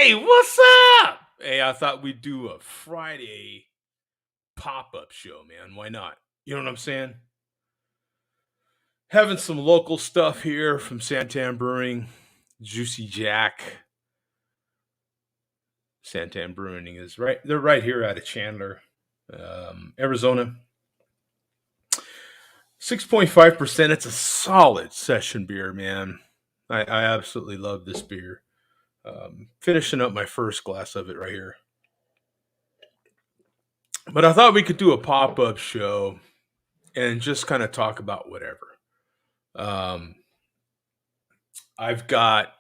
Hey, what's up? Hey, I thought we'd do a Friday pop-up show, man. Why not? You know what I'm saying? Having some local stuff here from Santan Brewing, Juicy Jack. Santan Brewing is right. They're right here out of Chandler, Arizona. 6.5%. It's a solid session beer, man. I absolutely love this beer. Finishing up my first glass of it right here. But I thought we could do a pop-up show and just kind of talk about whatever. Um, I've got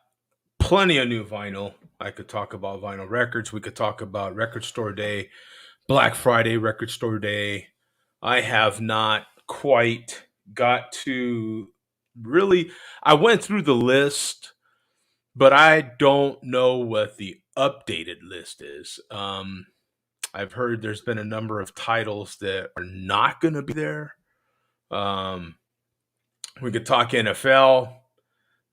plenty of new vinyl. I could talk about vinyl records. We could talk about Record Store Day, Black Friday Record Store Day. I have not quite got to really. I went through the list, but I don't know what the updated list is. I've heard there's been a number of titles that are not going to be there. Um, we could talk NFL,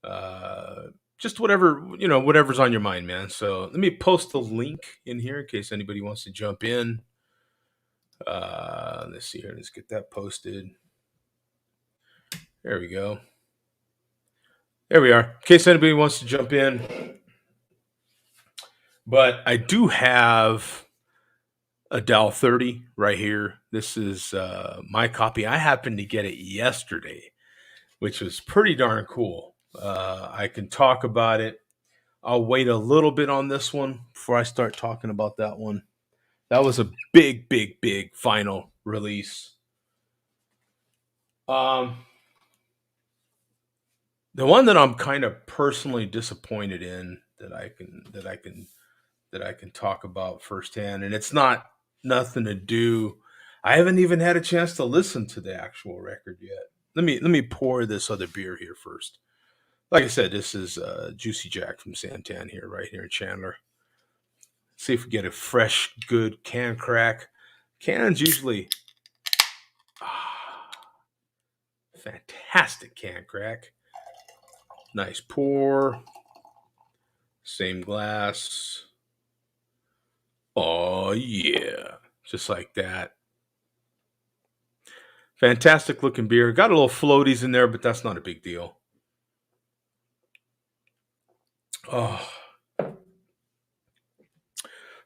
uh, just whatever whatever's on your mind, man. So let me post the link in here in case anybody wants to jump in. Let's see here. Let's get that posted. There we go. There we are. In case anybody wants to jump in, but I do have Adele 30 right here. This is my copy. I happened to get it yesterday, which was pretty darn cool. I can talk about it. I'll wait a little bit on this one before I start talking about that one. That was a big, big, big final release. Um, the one that I'm kind of personally disappointed in that I can talk about firsthand, and it's not nothing to do. I haven't even had a chance to listen to the actual record yet. Let me pour this other beer here first. Like I said, this is Juicy Jack from Santan here, right here in Chandler. See if we get a fresh, good can crack. Cans usually fantastic can crack. Nice pour. Same glass. Oh yeah, just like that. Fantastic looking beer. Got a little floaties in there, but that's not a big deal. Oh,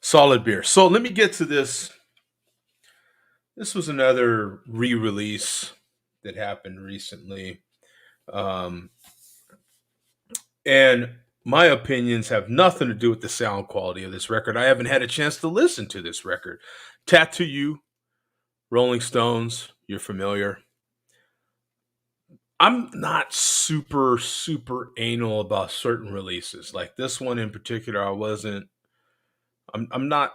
solid beer. So let me get to this. This was another re-release that happened recently. Um, and my opinions have nothing to do with the sound quality of this record. I haven't had a chance to listen to this record. Tattoo You, Rolling Stones, you're familiar. I'm not super, super anal about certain releases. Like this one in particular, I wasn't. I'm not,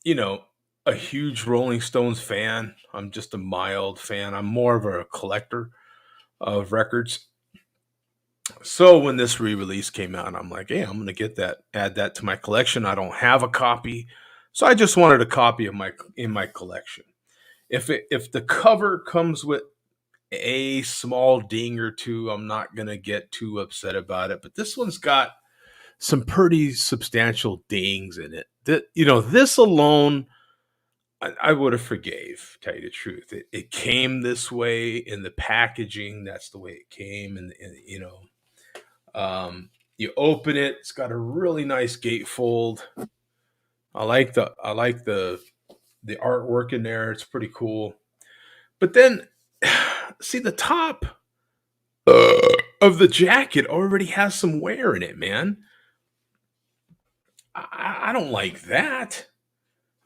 you know, a huge Rolling Stones fan. I'm just a mild fan. I'm more of a collector of records. So when this re-release came out, I'm like, hey, I'm gonna get that, add that to my collection. I don't have a copy, so I just wanted a copy of my in my collection. If the cover comes with a small ding or two, I'm not gonna get too upset about it. But this one's got some pretty substantial dings in it. That this alone, I would have forgave. Tell you the truth, it came this way in the packaging. That's the way it came, you open it. It's got a really nice gatefold. I like the artwork in there. It's pretty cool. But then, see the top of the jacket already has some wear in it, man. I don't like that.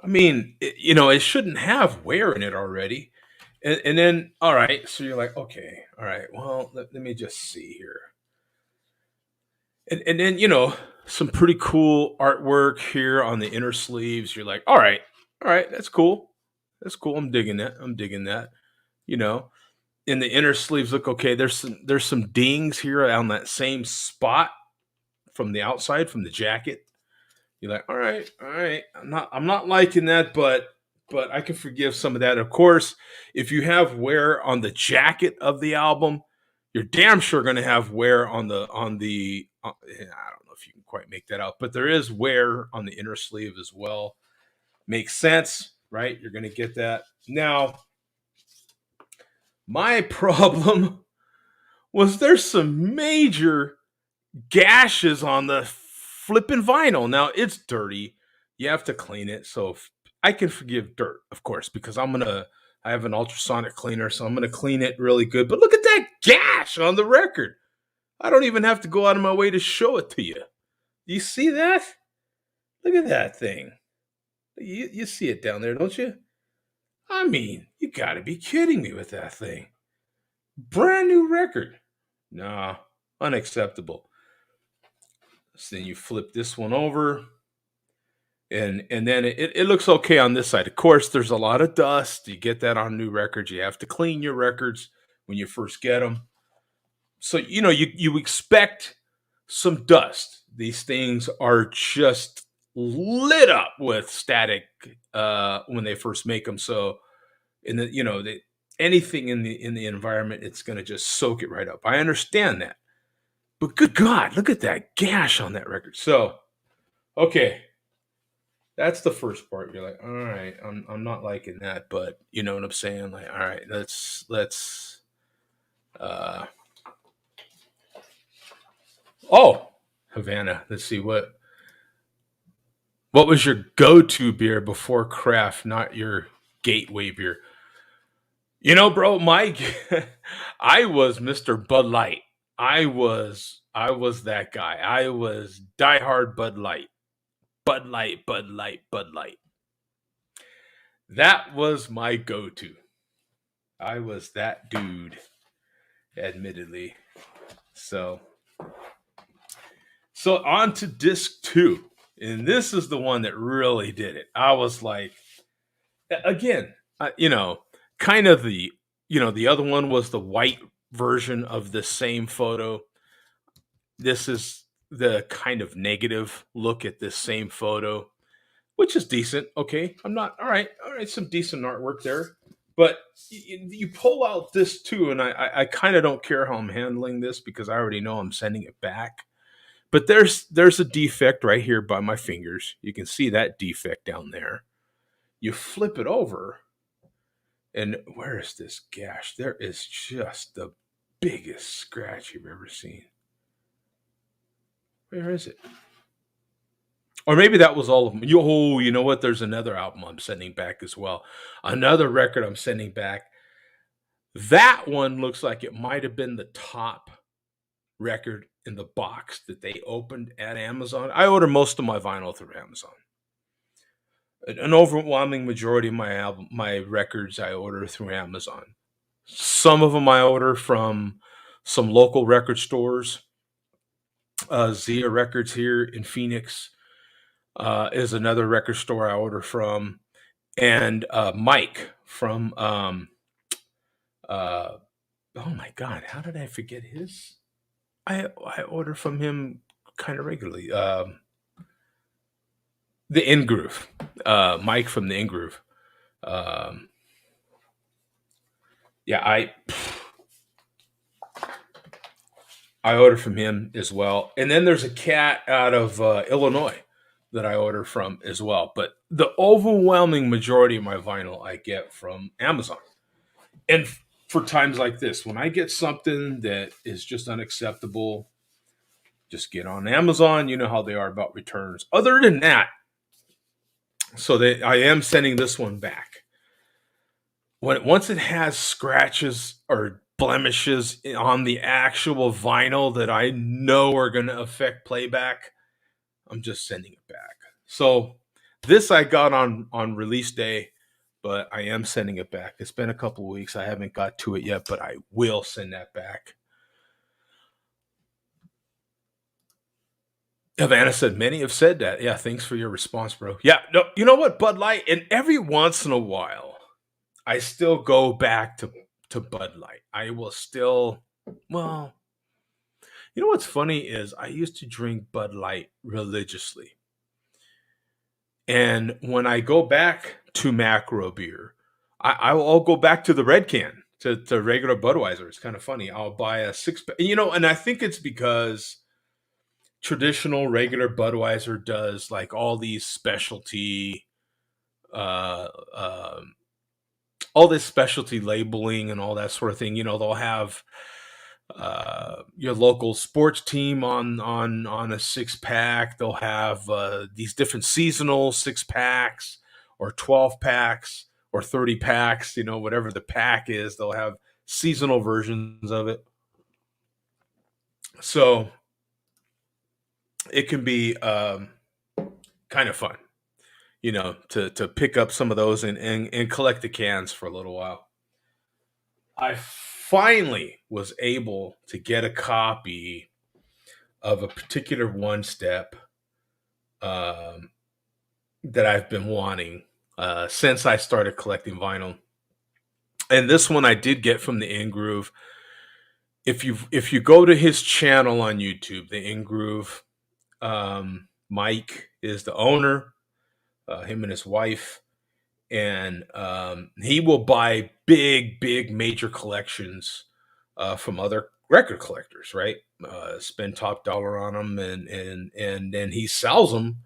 I mean, it shouldn't have wear in it already. And then, all right, so you're like, okay, all right, well, let me just see here. And then, some pretty cool artwork here on the inner sleeves. You're like, all right, that's cool. That's cool. I'm digging that. I'm digging that. You know, and the inner sleeves look okay. There's some dings here on that same spot from the outside from the jacket. You're like, all right. I'm not liking that, but I can forgive some of that. Of course, if you have wear on the jacket of the album, you're damn sure going to have wear I don't know if you can quite make that out, but there is wear on the inner sleeve as well. Makes sense, right? You're going to get that. Now, my problem was there's some major gashes on the flipping vinyl. Now it's dirty. You have to clean it. So I can forgive dirt, of course, because I have an ultrasonic cleaner, so I'm gonna clean it really good. But look at that gash on the record. I don't even have to go out of my way to show it to you. You see that? Look at that thing. You see it down there, don't you? I mean, you gotta be kidding me with that thing. Brand new record. Nah, unacceptable. So then you flip this one over, and then it looks okay on this side. Of course, there's a lot of dust. You get that on new records. You have to clean your records when you first get them. So you expect some dust. These things are just lit up with static when they first make them. So in the anything in the environment, it's going to just soak it right up. I understand that, but good God, look at that gash on that record. So okay, that's the first part. You're like, all right, I'm not liking that, but you know what I'm saying? Like, all right, let's uh oh, Havana. Let's see what was your go-to beer before craft, not your gateway beer? Bro, Mike, I was Mr. Bud Light. I was that guy. I was diehard Bud Light. Bud Light, Bud Light, Bud Light. That was my go-to. I was that dude, admittedly. So so on to disc two. And this is the one that really did it. I was like, again, kind of the other one was the white version of the same photo. This is the kind of negative look at this same photo, which is decent. Okay, I'm not all right, some decent artwork there. But you pull out this too, and I kind of don't care how I'm handling this because I already know I'm sending it back. But there's a defect right here by my fingers. You can see that defect down there. You flip it over, and where is this gash? There is just the biggest scratch you've ever seen. Where is it? Or maybe that was all of them. You know what? There's another album I'm sending back as well. Another record I'm sending back. That one looks like it might have been the top record in the box that they opened at Amazon. I order most of my vinyl through Amazon. An overwhelming majority of my records I order through Amazon. Some of them I order from some local record stores. Zia Records here in Phoenix is another record store I order from, and Mike from uh, oh my God, how did I forget his? I order from him kind of regularly. The In Groove, Mike from the In Groove. Um, yeah, I order from him as well. And then there's a cat out of Illinois that I order from as well. But the overwhelming majority of my vinyl I get from Amazon. And for times like this, when I get something that is just unacceptable, just get on Amazon. You know how they are about returns. Other than that, I am sending this one back. Once it has scratches or blemishes on the actual vinyl that I know are going to affect playback, I'm just sending it back. So this I got on release day, but I am sending it back. It's been a couple of weeks. I haven't got to it yet, but I will send that back. Havana said, many have said that. Yeah, thanks for your response, bro. Yeah, no, you know what, Bud Light, and every once in a while, I still go back to Bud Light. I will still, well, you know what's funny is I used to drink Bud Light religiously. And when I go back to macro beer, I'll go back to the red can to regular Budweiser. It's kind of funny. I'll buy a six pack, and I think it's because traditional regular Budweiser does like all these specialty, uh, um, all this specialty labeling and all that sort of thing. They'll have your local sports team on a six pack. They'll have these different seasonal six packs or 12 packs or 30 packs. Whatever the pack is, they'll have seasonal versions of it. So it can be kind of fun, to pick up some of those and collect the cans for a little while. I finally was able to get a copy of a particular one step um, that I've been wanting since I started collecting vinyl. And this one I did get from the In Groove. If you go to his channel on YouTube, the In Groove, Mike is the owner, him and his wife, and he will buy big major collections from other record collectors, right? Spend top dollar on them, and then he sells them,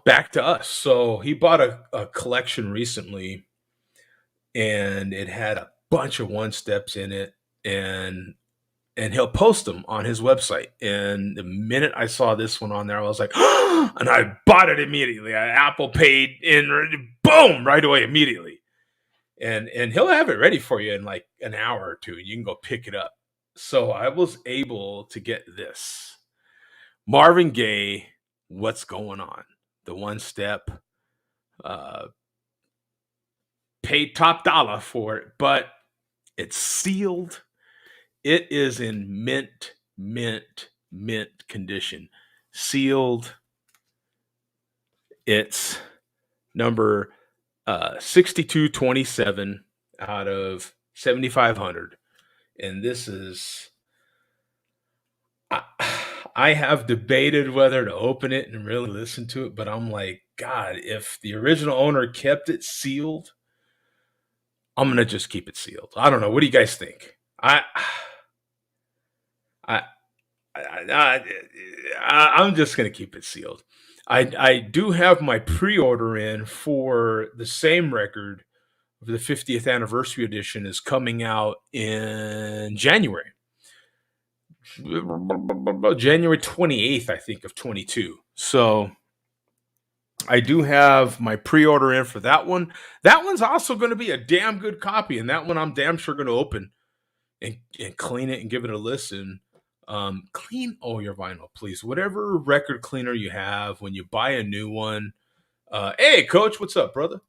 back to us. So he bought a collection recently, and it had a bunch of one steps in it, and he'll post them on his website. And the minute I saw this one on there, I was like, and I bought it immediately. I Apple paid in, boom, right away, immediately. And he'll have it ready for you in like an hour or two. You can go pick it up. So I was able to get this Marvin Gaye, What's Going On? The one step. Paid top dollar for it, but it's sealed. It is in mint condition. Sealed. It's number 6227 out of 7,500. And this is, I, I have debated whether to open it and really listen to it, but I'm like, God, if the original owner kept it sealed, I'm going to just keep it sealed. I don't know. What do you guys think? I, I'm just going to keep it sealed. I do have my pre-order in for the same record. The 50th anniversary edition is coming out in January. January 28th, I think, of 22. So I do have my pre-order in for that one. That one's also going to be a damn good copy, and that one I'm damn sure going to open and clean it and give it a listen. Clean all your vinyl, please. Whatever record cleaner you have, when you buy a new one. Hey, Coach, what's up, brother?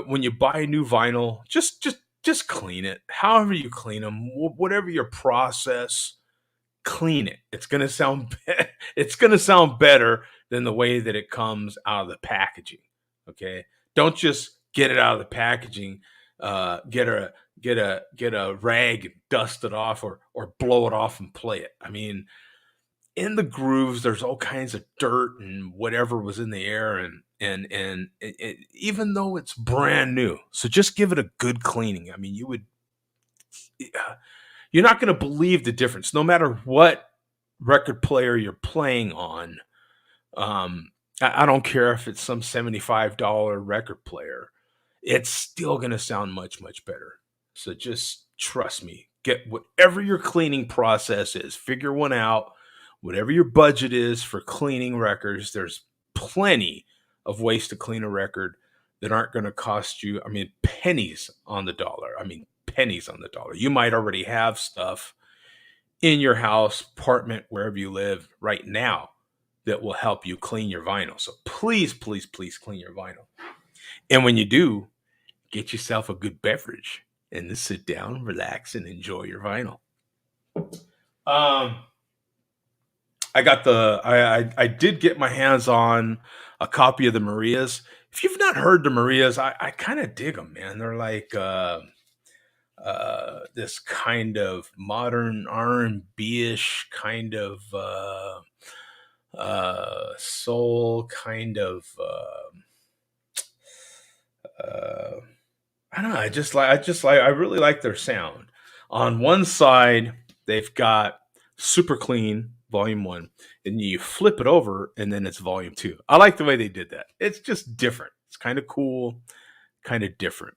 When you buy a new vinyl, just clean it. However you clean them, whatever your process, clean it. It's gonna sound better than the way that it comes out of the packaging. Okay, don't just get it out of the packaging. Get a rag and dust it off, or blow it off and play it. I mean, in the grooves, there's all kinds of dirt and whatever was in the air, and even though it's brand new, so just give it a good cleaning. I mean, you're not going to believe the difference, no matter what record player you're playing on. I don't care if it's some $75 record player, it's still going to sound much better. So just trust me. Get whatever your cleaning process is, figure one out. Whatever your budget is for cleaning records, there's plenty of ways to clean a record that aren't going to cost you, I mean, pennies on the dollar. I mean, pennies on the dollar. You might already have stuff in your house, apartment, wherever you live right now that will help you clean your vinyl. So please clean your vinyl. And when you do, get yourself a good beverage and just sit down, relax, and enjoy your vinyl. Um, I did get my hands on a copy of the Marias. If you've not heard the Marias, I kind of dig them, man. They're like this kind of modern R&B-ish kind of soul kind of. Uh, I don't know. I really like their sound. On one side, they've got Super Clean Volume One, and you flip it over, and then it's Volume Two. I like the way they did that. It's just different. It's kind of cool, kind of different.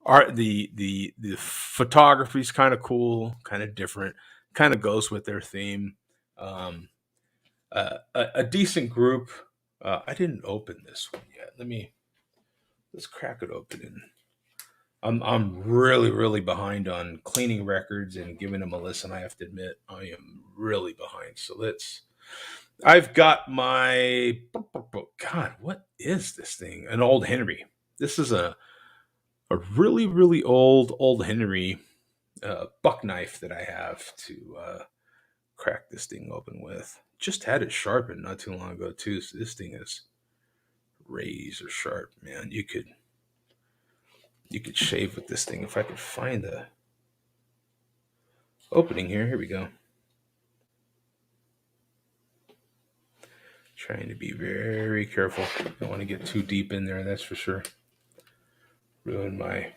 Art the photography's kind of cool, kind of different, kind of goes with their theme. Um, a decent group. I didn't open this one yet. Let's crack it open. And I'm really behind on cleaning records and giving them a listen. I have to admit, I am really behind. So let's. I've got my God. What is this thing? An old Henry. This is a really old Henry buck knife that I have to crack this thing open with. Just had it sharpened not too long ago too. So this thing is razor sharp, man. You could shave with this thing if I could find the opening here. Here we go. Trying to be very careful. Don't want to get too deep in there, that's for sure. Ruin my.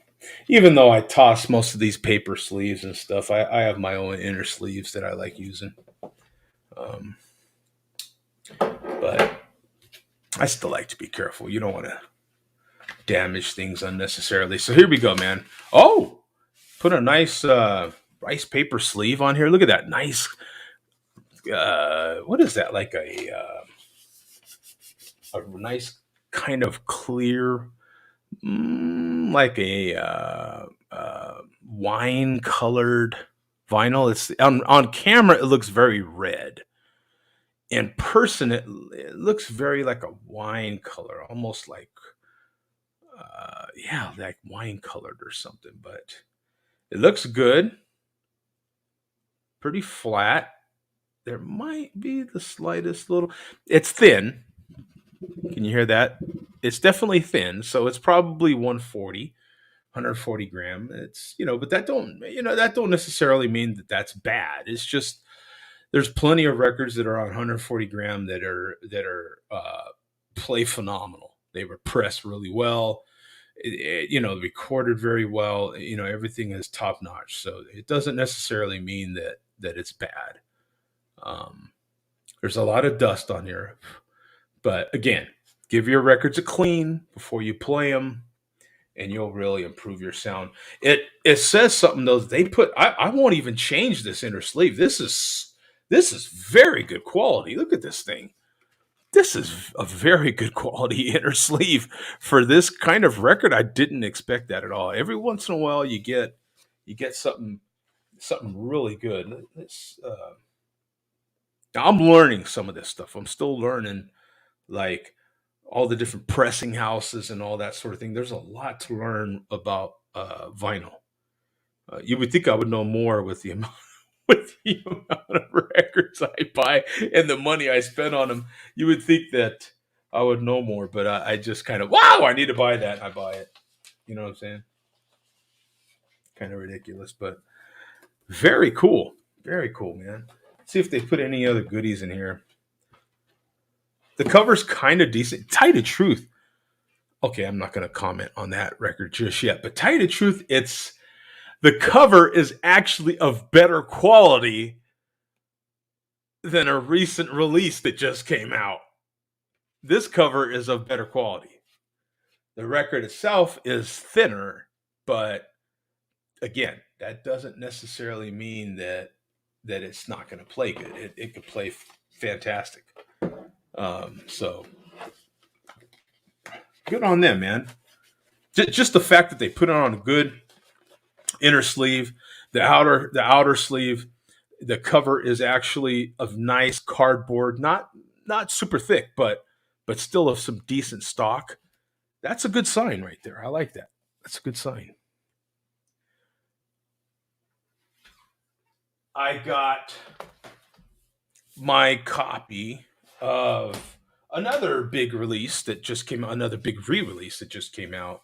Even though I toss most of these paper sleeves and stuff, I have my own inner sleeves that I like using. Um, but I still like to be careful. You don't want to damage things unnecessarily. So here we go, man. Oh, put a nice rice paper sleeve on here. Look at that nice. What is that? Like a nice kind of clear, like a wine colored vinyl. It's on camera. It looks very red. In person, it looks very like a wine color, almost like yeah, like wine colored or something. But it looks good, pretty flat. There might be the slightest little. It's thin. Can you hear that? It's definitely thin, so it's probably 140 gram. It's but that don't necessarily mean that that's bad. It's just there's plenty of records that are on 140 gram that are play phenomenal. They were pressed really well. Recorded very well. Everything is top notch. So it doesn't necessarily mean that it's bad. Um, there's a lot of dust on here, but again, give your records a clean before you play them, and you'll really improve your sound. It says something though. They put I won't even change this inner sleeve. This is very good quality. Look at this thing. This is a very good quality inner sleeve for this kind of record. I didn't expect that at all. Every once in a while, you get something really good. Now I'm learning some of this stuff. I'm still learning, like all the different pressing houses and all that sort of thing. There's a lot to learn about vinyl. You would think I would know more with the amount with the amount of records I buy and the money I spend on them. You would think that I would know more, but I just kind of wow, I need to buy that. And I buy it. You know what I'm saying? Kind of ridiculous, but very cool. Very cool, man. Let's see if they put any other goodies in here. The cover's kind of decent. Tell you the truth. Okay, I'm not going to comment on that record just yet, but tell you the truth, it's the cover is actually of better quality than a recent release that just came out. This cover is of better quality. The record itself is thinner, but again, that doesn't necessarily mean that it's not going to play good. It could play fantastic. So good on them, man. Just the fact that they put it on a good inner sleeve, the outer sleeve, the cover is actually of nice cardboard, not super thick, but still of some decent stock. That's a good sign right there. I like that. That's a good sign. I got my copy of another big release that just came out, another big re-release that just came out.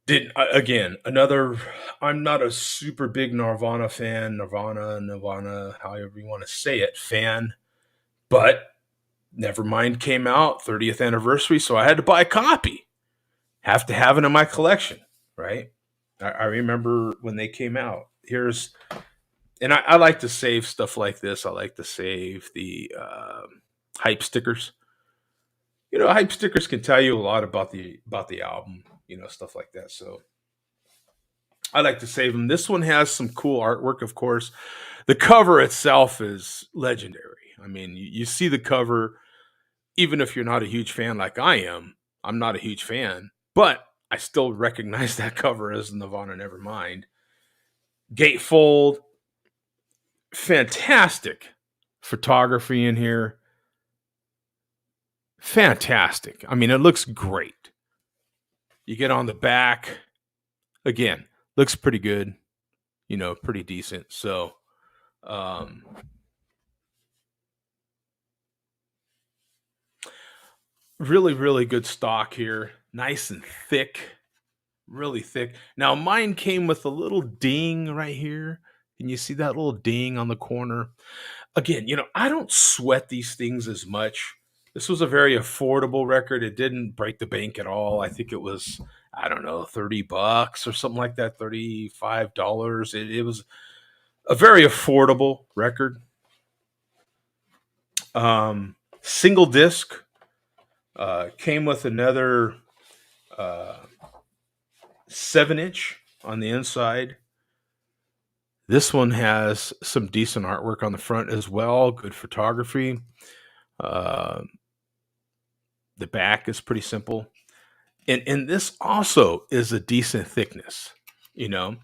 Did again another? I'm not a super big Nirvana fan, Nirvana, however you want to say it, fan. But Nevermind came out 30th anniversary, so I had to buy a copy. Have to have it in my collection. right? I remember when they came out. And I like to save stuff like this. I like to save the hype stickers. Hype stickers can tell you a lot about the album, stuff like that. So I like to save them. This one has some cool artwork, of course. The cover itself is legendary. I mean, you see the cover, even if you're not a huge fan like I am. I'm not a huge fan, but I still recognize that cover as Nirvana Nevermind. Gatefold, fantastic photography in here. Fantastic. I mean, it looks great. You get on the back, again, looks pretty good, pretty decent. So, um, really, really good stock here. Nice and thick, really thick. Now, mine came with a little ding right here. Can you see that little ding on the corner? Again, I don't sweat these things as much. This was a very affordable record. It didn't break the bank at all. I think it was, I don't know, $30 or something like that, $35. It was a very affordable record. Single disc, came with another 7-inch on the inside. This one has some decent artwork on the front as well. Good photography. Uh, the back is pretty simple. And this also is a decent thickness. You know,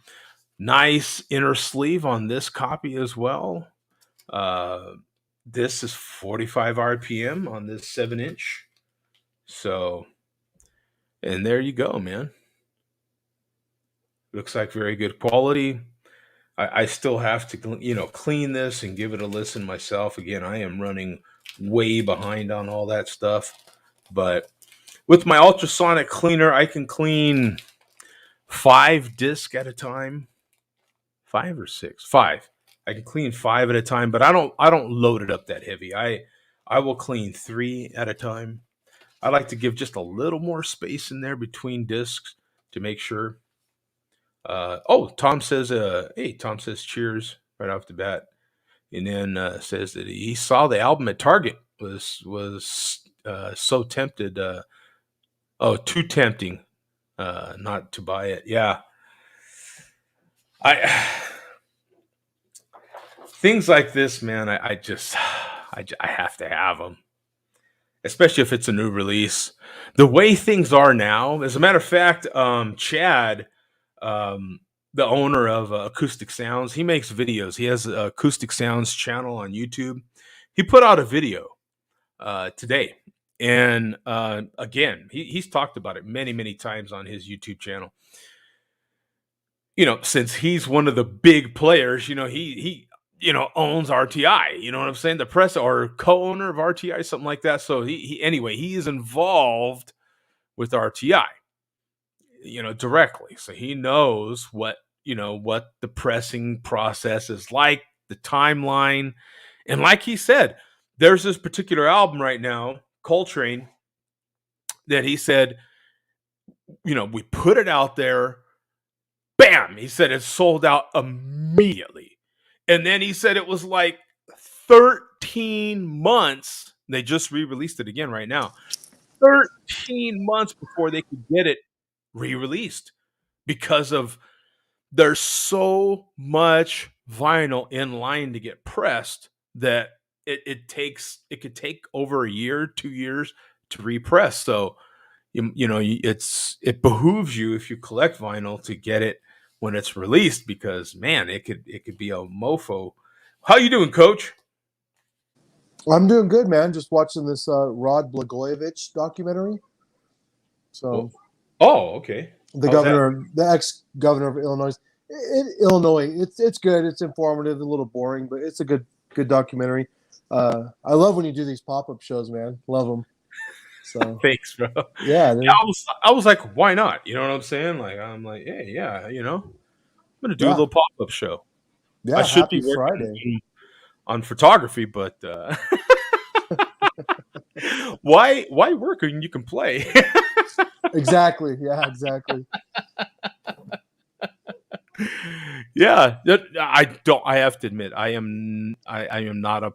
nice inner sleeve on this copy as well. Uh, this is 45 RPM on this 7-inch. So, and there you go, man. Looks like very good quality. I still have to, clean this and give it a listen myself. Again, I am running way behind on all that stuff. But with my ultrasonic cleaner, I can clean 5 discs at a time. 5 or 6? 5. I can clean 5 at a time, but I don't load it up that heavy. I will clean 3 at a time. I like to give just a little more space in there between discs to make sure. Tom says, hey, Tom says cheers right off the bat, and then says that he saw the album at Target. Was so tempted. Too tempting, not to buy it. Yeah, I things like this, man. I just I have to have them, especially if it's a new release. The way things are now, as a matter of fact, Chad, um, the owner of Acoustic Sounds, he makes videos. He has a Acoustic Sounds channel on YouTube. He put out a video today. And again, he's talked about it many, many times on his YouTube channel. Since he's one of the big players, he owns RTI. You know what I'm saying? The press or co-owner of RTI, something like that. So anyway, he is involved with RTI, directly. So he knows what the pressing process is like, the timeline. And like he said, there's this particular album right now, Coltrane, that he said, we put it out there, bam, he said it sold out immediately. And then he said it was like 13 months. They just re-released it again right now. 13 months before they could get it re-released because of there's so much vinyl in line to get pressed that it could take over a year, 2 years to repress. So it behooves you, if you collect vinyl, to get it when it's released, because man, it could be a mofo. How you doing, Coach? I'm doing good, man. Just watching this Rod Blagojevich documentary. Well, So okay. the How's that? governor, the ex-governor of Illinois, Illinois. It's good. It's informative, a little boring, but it's a good documentary. I love when you do these pop-up shows, man. Love them. So Thanks, bro. yeah, Yeah, I was like, why not? You know what I'm saying? Like, I'm like, hey, yeah, I'm gonna do a yeah, little pop up show. I yeah. should Happy be working Friday. on photography, but why work when you can play? Exactly. Yeah, exactly. Yeah, I don't. I have to admit, I am not a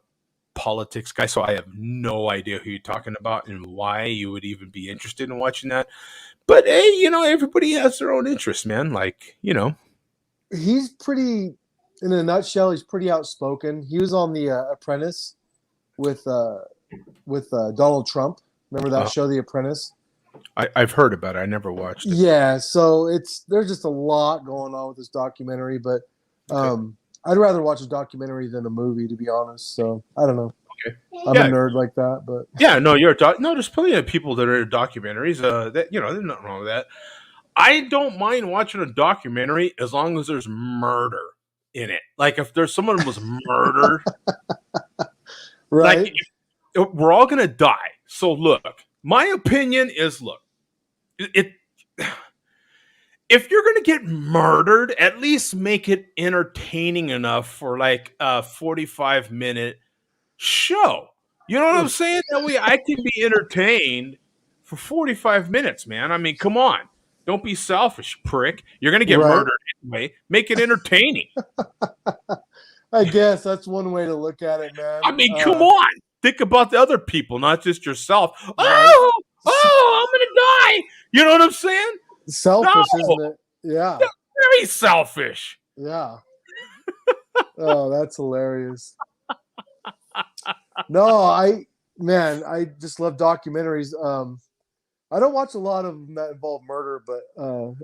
politics guy, so I have no idea who you're talking about and why you would even be interested in watching that. But hey, everybody has their own interests, man. Like, He's pretty, in a nutshell, he's pretty outspoken. He was on The Apprentice with Donald Trump. Remember that uh, show, The Apprentice? I've heard about it. I never watched it. Yeah, so there's just a lot going on with this documentary, but Okay. I'd rather watch a documentary than a movie, to be honest. So I don't know. Okay. I'm a Yeah. nerd like that, but Yeah. No, no. There's plenty of people that are documentaries. That there's nothing wrong with that. I don't mind watching a documentary as long as there's murder in it. Like if there's someone was murdered, like right, we're all gonna die. So look, my opinion is, look, it if you're gonna get murdered, at least make it entertaining enough for like a 45-minute show. You know what I'm saying? That way I can be entertained for 45 minutes, man. I mean, come on. Don't be selfish, prick. You're going to get right. murdered anyway. Make it entertaining. I guess that's one way to look at it, I man. mean, come on. Think about the other people, not just yourself. Right, I'm going to die. You know what I'm saying? No, selfish, isn't it? Yeah, very selfish. yeah. Oh, that's hilarious. No, I just love documentaries. I don't watch a lot of them that involve murder, but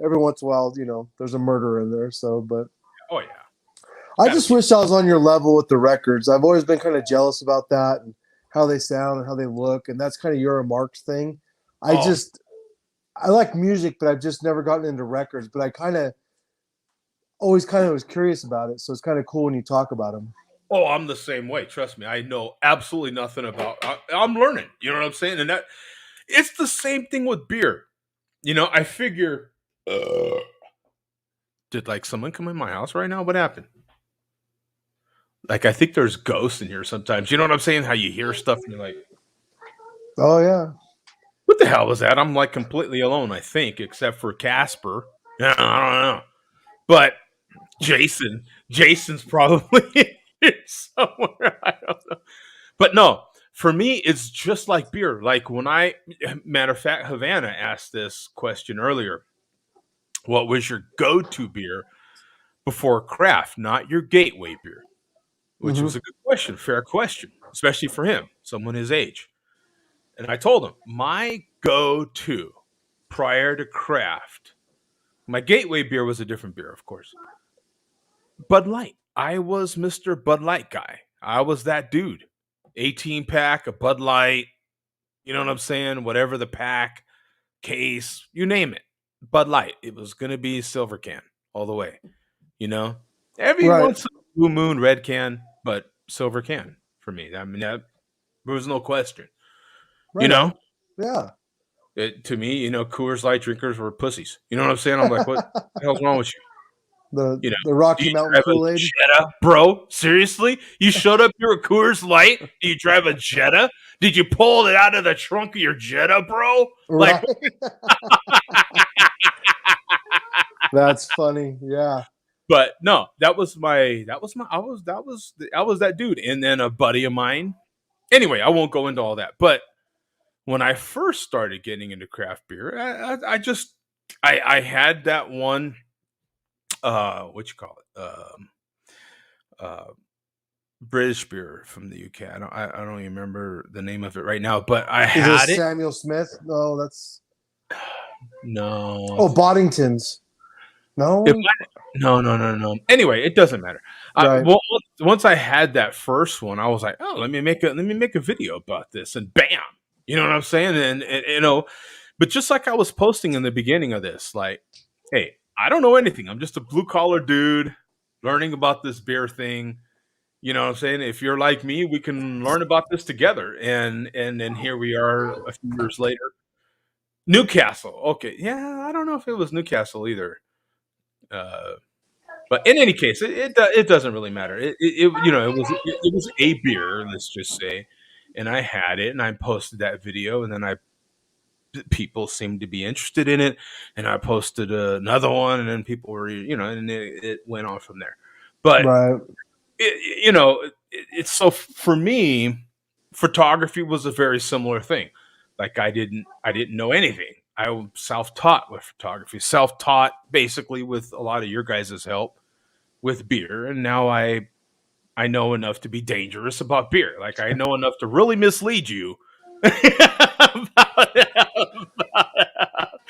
every once in a while, there's a murder in there. So, but Oh, yeah. I Gotta just be. wish I was on your level with the records. I've always been kind of jealous about that and how they sound and how they look, and that's kind of your Mark's thing. I Oh, just I like music, but I've just never gotten into records. But I kind of was curious about it, so it's kind of cool when you talk about them. oh, I'm the same way. Trust me. I know absolutely nothing about. I'm learning. You know what I'm saying? And that it's the same thing with beer. I figure. Did like someone come in my house right now? What happened? Like I think there's ghosts in here sometimes. You know what I'm saying? How you hear stuff and you're like, Oh yeah, "What the hell was that?" I'm like completely alone. I think, except for Casper. Yeah, I don't know. But Jason's probably here somewhere. I don't know. But no, for me, it's just like beer. Like matter of fact, Havana asked this question earlier. What was your go-to beer before craft, not your gateway beer? Which hmm was a good question, fair question, especially for him, someone his age. And I told him my go-to prior to craft, my gateway beer was a different beer, of course. Bud Light. I was Mr. Bud Light guy. I was that dude. 18 pack, a Bud Light, you know what I'm saying? Whatever the pack, case, you name it. Bud Light. It was going to be silver can all the way, you know? Every right, once in a blue moon, red can, but silver can for me. I mean, there was no question, you right know? on. Yeah, To me, Coors Light drinkers were pussies. You know what I'm saying? I'm like, what the hell's wrong with you? the You know, the do Rocky you Mountain drive a Kool Aid. Jetta, bro? Seriously? You showed up here a Coors Light? Do you drive a Jetta? Did you pull it out of the trunk of your Jetta, bro? Like, Right. That's funny. Yeah. but no, I was that dude. And then a buddy of mine. Anyway, I won't go into all that. But when I first started getting into craft beer, I just I had that one what you call it uh British beer from the UK. I don't even remember the name of it right now, but I Is it had it. Samuel Smith? No, that's No, oh Boddington's. it No, might, no. Anyway, it doesn't matter. right, Well, once I had that first one, I was like, oh, let me make a video about this, and bam, you know what I'm saying? And but just like I was posting in the beginning of this, like, hey, I don't know anything. I'm just a blue collar dude learning about this beer thing. You know what I'm saying? If you're like me, we can learn about this together. And then here we are a few years later. Newcastle. Okay. Yeah, I don't know if it was Newcastle either. Uh, but in any case, it doesn't really matter. It was a beer, let's just say, and I had it, and I posted that video, and then I people seemed to be interested in it, and I posted another one, and then people were, and it went on from there. But Right. it's so for me, photography was a very similar thing. Like I didn't know anything. I was self-taught with photography, self-taught basically with a lot of your guys' help with beer, and now I know enough to be dangerous about beer. Like I know enough to really mislead you about,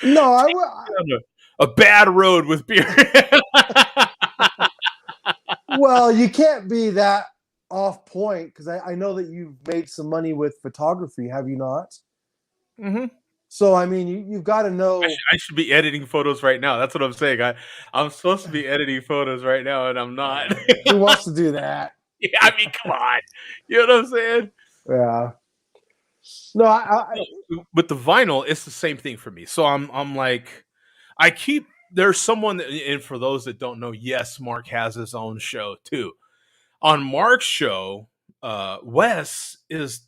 No, I taking would. you on a bad road with beer. Well, you can't be that off point because I know that you've made some money with photography, have you not? hmm So I mean, you've got to know. I should be editing photos right now. That's what I'm saying. I'm supposed to be editing photos right now, and I'm not. Who wants to do that? Yeah, I mean, come on. You know what I'm saying? Yeah. No, No, with the vinyl, it's the same thing for me. So I'm like, I keep there's someone that, and for those that don't know, yes, Mark has his own show too. On Mark's show, Wes is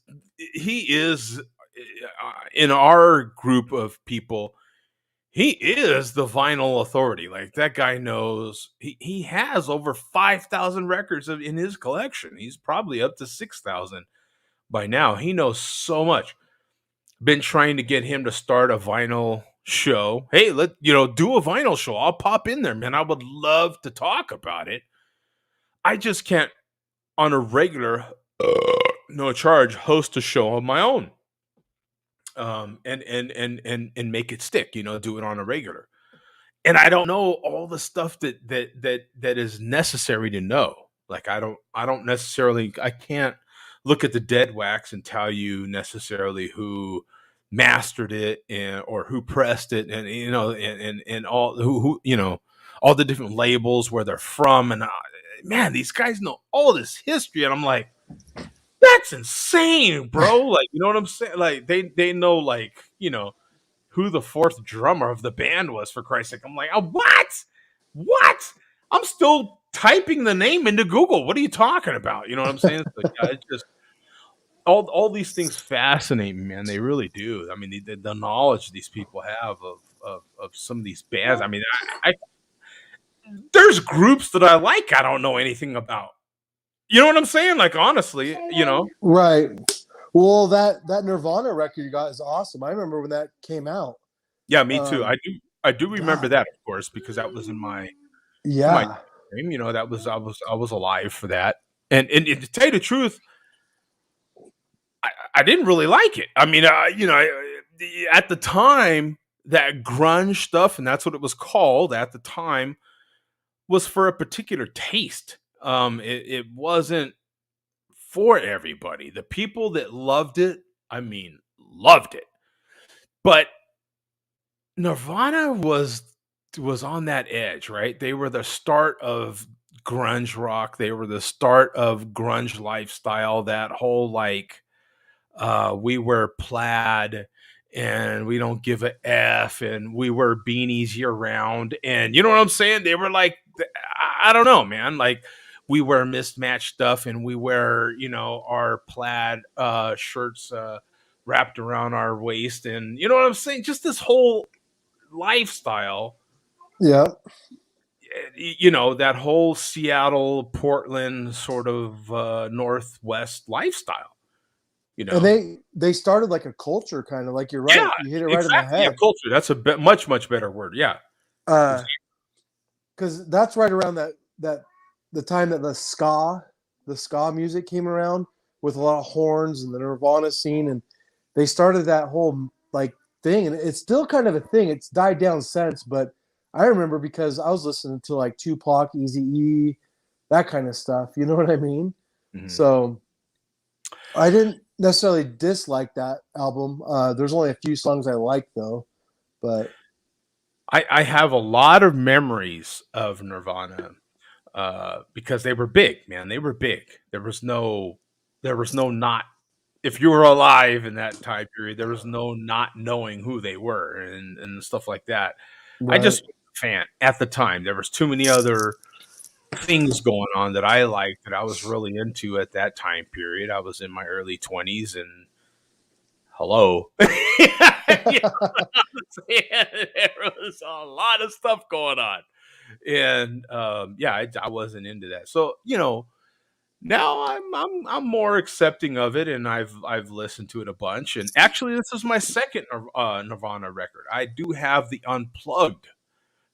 in our group of people. He is the vinyl authority. Like that guy knows. He has over 5,000 records in his collection. He's probably up to 6,000 by now. He knows so much. Been trying to get him to start a vinyl show. Hey, do a vinyl show. I'll pop in there, man. I would love to talk about it. I just can't on a regular, no charge, host a show on my own. And make it stick. Do it on a regular. And I don't know all the stuff that is necessary to know. Like I don't necessarily I can't look at the dead wax and tell you necessarily who mastered it or who pressed it and and all who all the different labels where they're from and man, these guys know all this history and I'm like that's insane, bro. Like, you know what I'm saying? Like they know like, who the fourth drummer of the band was for Christ's sake. I'm like, oh, what? What? I'm still typing the name into Google. What are you talking about? You know what I'm saying? So, yeah, it's just all these things fascinate me, man. They really do. I mean, the knowledge these people have of some of these bands. I mean, there's groups that I like. I don't know anything about. You know what I'm saying? Like honestly. right. Well, that Nirvana record you got is awesome. I remember when that came out. Yeah, me too. Um, I do remember God, that, of course, because that was in my yeah, time. That was I was alive for that. And to tell you the truth, I didn't really like it. I mean, at the time, that grunge stuff, and that's what it was called at the time, was for a particular taste. It wasn't for everybody. The people that loved it, I mean, loved it. But Nirvana was on that edge, right? They were the start of grunge rock. They were the start of grunge lifestyle. That whole like we wear plaid and we don't give a f and we wear beanies year round and you know what I'm saying? They were like I don't know, man. Like we wear mismatched stuff and we wear our plaid shirts wrapped around our waist and you know what I'm saying? Just this whole lifestyle, yeah. that whole Seattle, Portland sort of Northwest lifestyle, you And know. they started like a culture, kind of like you're Yeah, right. You hit it right in the exactly. Yeah, head. culture. That's a much much better word. Yeah, Uh, exactly. because that's right around that the time that the ska music came around with a lot of horns and the Nirvana scene, and they started that whole like thing, and it's still kind of a thing. It's died down since, but I remember because I was listening to like Tupac, Easy E, that kind of stuff. You know what I mean? Mhm. So I didn't necessarily dislike that album. There's only a few songs I like though, but I have a lot of memories of Nirvana because they were big, man. They were big. There was no not if you were alive in that time period. There was no not knowing who they were and stuff like that. I right. just was a fan at the time. There was too many other things going on that I liked that I was really into at that time period. I was in my early 20s and hello. You know what I'm saying? There was a lot of stuff going on. And yeah, I wasn't into that. So, now I'm more accepting of it, and I've listened to it a bunch. And actually, this is my second Nirvana record. I do have the unplugged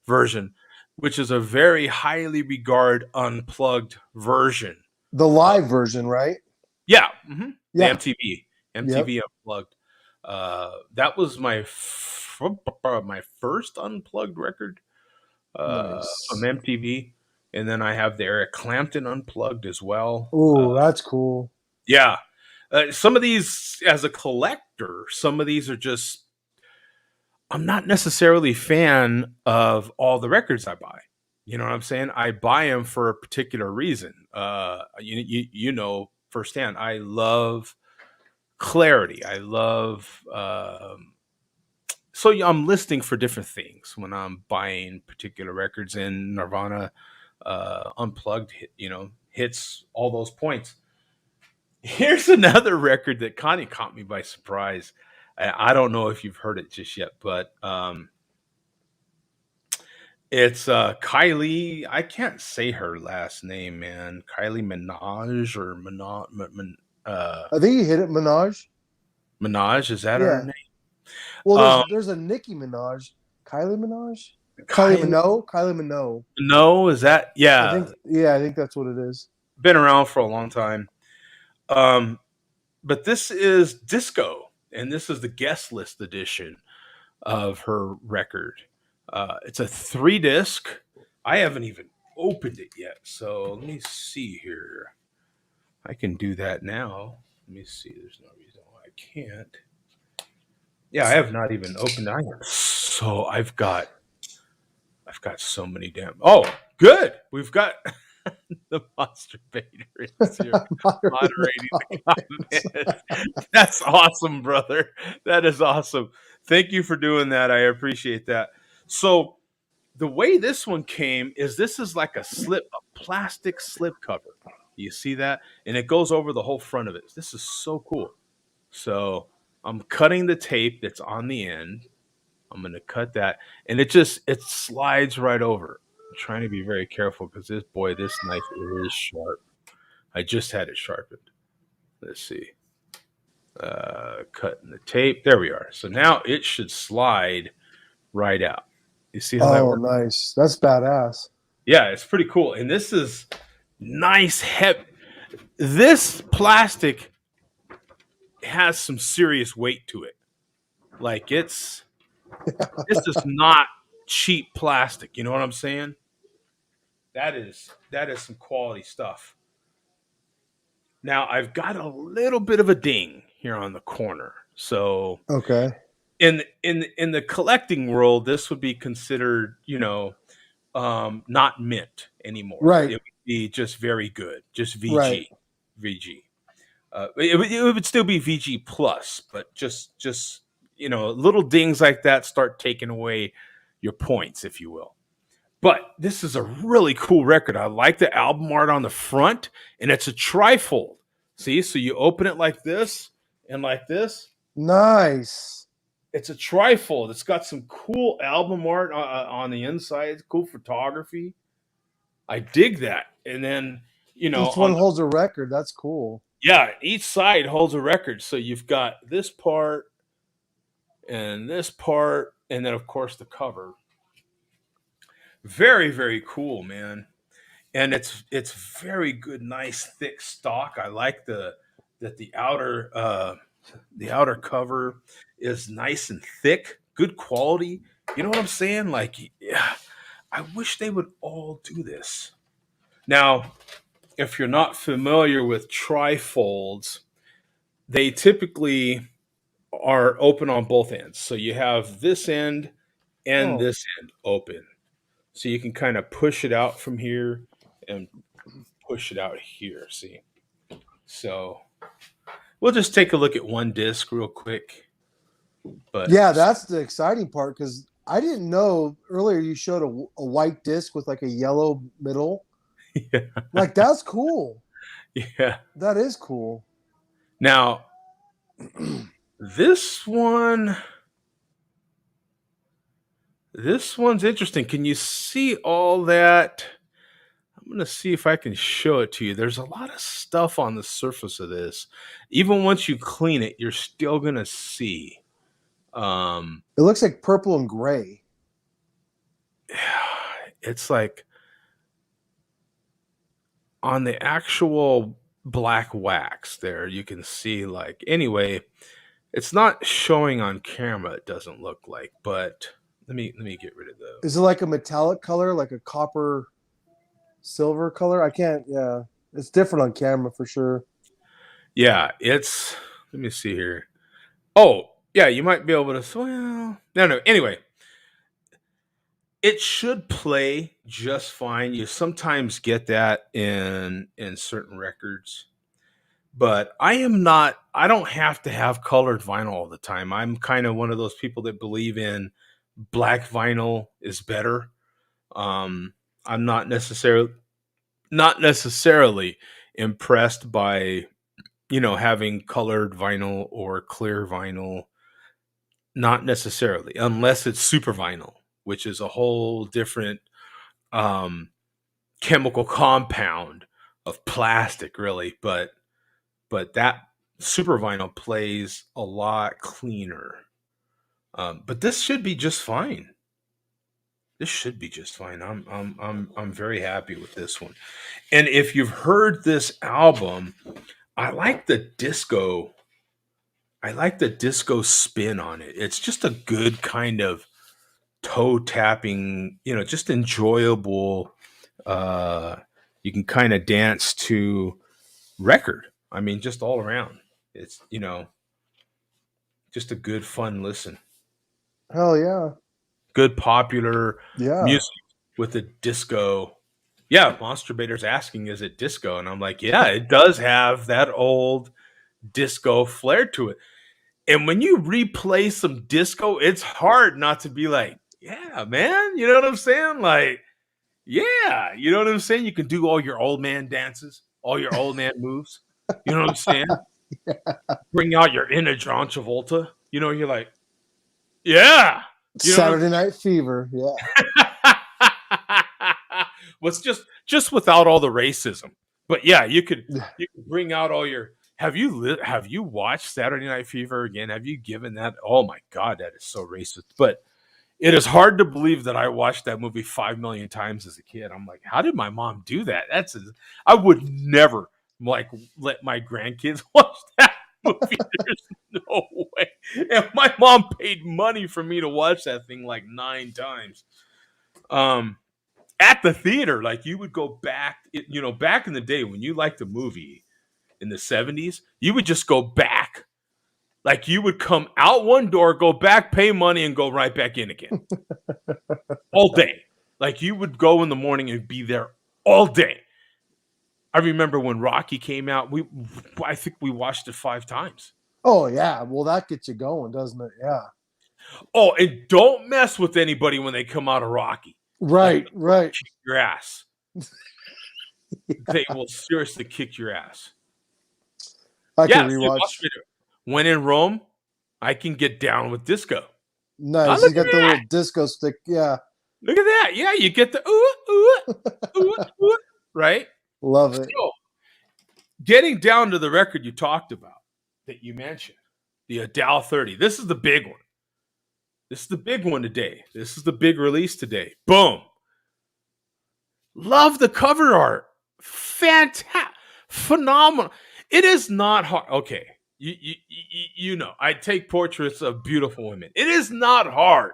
version, which is a very highly regarded unplugged version. The Uh, live version, right? yeah, the Yeah. Yep. MTV unplugged. That was my first unplugged record from Nice. MTV, and then I have the Eric Clapton unplugged as well. Oh, that's cool. Yeah. Some of these, as a collector, some of these are just, I'm not necessarily a fan of all the records I buy. You know what I'm saying? I buy them for a particular reason. You know firsthand, I love clarity. I love, so yeah, I'm listing for different things when I'm buying particular records, and Nirvana Unplugged, hits all those points. Here's another record that kind of caught me by surprise. I don't know if you've heard it just yet, but it's Kylie. I can't say her last name, man. Kylie Minaj or uh, I think you hit it, Minaj. Minaj. Is that her Yeah. name? Well, Um, there's a Nicki Minaj, Kylie Minaj, Kylie Kylie. Minogue, Kylie Minogue. No, is that? I Yeah, think. Yeah, I think that's what it is. been around for a long time. Um, but this is Disco, and this is the guest list edition of her record. It's a 3 disc. I haven't even opened it yet, so let me see here. I can do that now. Let me see. There's no reason why I can't. Yeah, I have not even opened it. So I've got so many damn. Oh, good. We've got the masturbator is here Moderating the moderating comments. the comments. That's awesome, brother. That is awesome. Thank you for doing that. I appreciate that. So the way this one came is this is like a plastic slip cover. You see that? And it goes over the whole front of it. This is so cool. So I'm cutting the tape that's on the end. I'm gonna cut that, and it slides right over. I'm trying to be very careful because this knife is sharp. I just had it sharpened. Let's see. Cutting the tape. There we are. So now it should slide right out. You see how that Oh, works? nice. That's badass. Yeah, it's pretty cool. And this is nice. This plastic has some serious weight to it. Like this is not cheap plastic. You know what I'm saying? That is some quality stuff. Now I've got a little bit of a ding here on the corner. So Okay. in the collecting world, this would be considered, not mint anymore. It Right. would be just very good, just Right. VG. It would still be VG plus, but just little dings like that start taking away your points, if you will. But this is a really cool record. I like the album art on the front, and it's a trifold. See, so you open it like this and like this. Nice. It's a trifold. It's got some cool album art on the inside. Cool photography. I dig that. And then Each on one the holds a record. That's cool. yeah, each side holds a record. So you've got this part and then of course the cover. Very very cool, man. And it's very good, nice thick stock. I like the outer cover is nice and thick, good quality. You know what I'm saying? Like, yeah, I wish they would all do this. Now, if you're not familiar with trifolds, they typically are open on both ends. So you have this end and Oh, this end open. So you can kind of push it out from here and push it out here. See? So we'll just take a look at one disc real quick. But yeah. That's the exciting part because I didn't know earlier you showed a white disc with like a yellow middle. yeah, Like that's cool. yeah. That is cool. Now This one, this one's interesting. Can you see all that? I'm going to see if I can show it to you. There's a lot of stuff on the surface of this. Even once you clean it, you're still going to see. Um, It looks like purple and gray. it's like on the actual black wax there, you can see like, anyway, it's not showing on camera, it doesn't look like, but let me get rid of the. Is it like a metallic color, like a copper silver color? I can't. Yeah, it's different on camera for sure. Yeah, it's, let me see here. Oh, yeah, you might be able to, well, no. Anyway, it should play just fine. You sometimes get that in certain records, but I don't have to have colored vinyl all the time. I'm kind of one of those people that believe in black vinyl is better. Um, I'm not necessarily impressed by, having colored vinyl or clear vinyl. Not necessarily, unless it's super vinyl, which is a whole different um, chemical compound of plastic, really. But that super vinyl plays a lot cleaner. But this should be just fine. This should be just fine. I'm very happy with this one. And if you've heard this album, I like the disco. I like the disco spin on it. It's just a good kind of toe tapping, just enjoyable. Uh, you can kind of dance to record. I mean, just all around. It's, just a good, fun listen. Hell yeah, Good, popular yeah. music with a disco. Yeah, Monsterbator's asking, is it disco? And I'm like, yeah, it does have that old disco flair to it. And when you replay some disco, it's hard not to be like, yeah, man. You know what I'm saying? Like, yeah, you know what I'm saying? You can do all your old man dances, all your old man moves. You know what I'm saying? Bring out your inner John Travolta. You're like, yeah. You know what Saturday Night Fever. Yeah. I'm What's just without all the racism. But yeah, you could bring out all your. Have you watched Saturday Night Fever again? Have you given that? Oh my god, that is so racist. But it is hard to believe that I watched that movie 5 million times as a kid. I'm like, how did my mom do that? I would never like let my grandkids watch that movie. There's no way. And my mom paid money for me to watch that thing like 9 times. Um, at the theater, like you would go back, back in the day when you liked a movie in the 70s, you would just go back. Like you would come out one door, go back, pay money, and go right back in again all day. Like you would go in the morning and be there all day. I remember when Rocky came out, I think we watched it 5 times. Oh yeah. Well, that gets you going, doesn't it? Yeah. Oh, and don't mess with anybody when they come out of Rocky. Like Right. Right. kick your ass. They will seriously kick your ass. I could Yeah, see, watch rewatch. video. When in Rome, I can get down with disco. Oh, Nice. look He's at got the that! little disco stick. Yeah. Look at that! Yeah, you get the ooh, right? Love it. So, getting down to the record you talked about that you mentioned, the Adele 30. This is the big one. This is the big one today. This is the big release today. Boom. Love the cover art. Fantastic. Phenomenal. It is not hard. Okay. I take portraits of beautiful women. It is not hard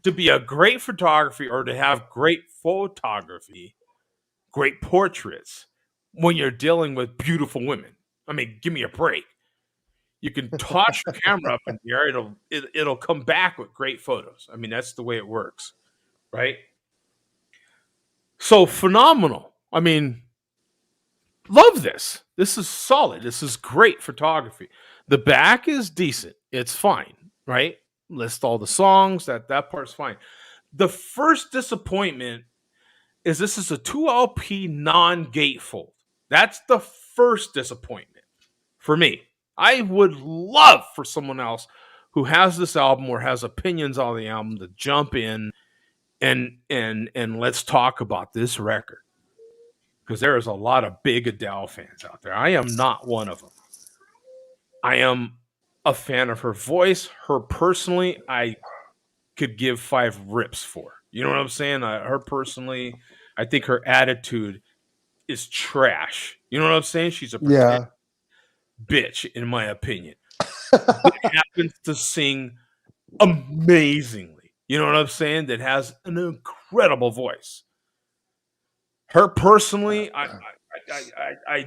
to be a great photography or to have great photography, great portraits when you're dealing with beautiful women. I mean, give me a break. You can toss your camera up in the air, it'll come back with great photos. I mean, that's the way it works, right? So phenomenal. I mean, love this. This is solid. This is great photography. The back is decent. It's fine, right? List all the songs. That part's fine. The first disappointment is this is a 2 LP non-gatefold. That's the first disappointment for me. I would love for someone else who has this album or has opinions on the album to jump in and let's talk about this record, because there is a lot of big Adele fans out there. I am not one of them. I am a fan of her voice. Her personally, I could give five rips for. You know what I'm saying? Her personally, I think her attitude is trash. You know what I'm saying? She's a pretend Yeah. bitch, in my opinion. But happens to sing amazingly. You know what I'm saying? That has an incredible voice. Her personally, I I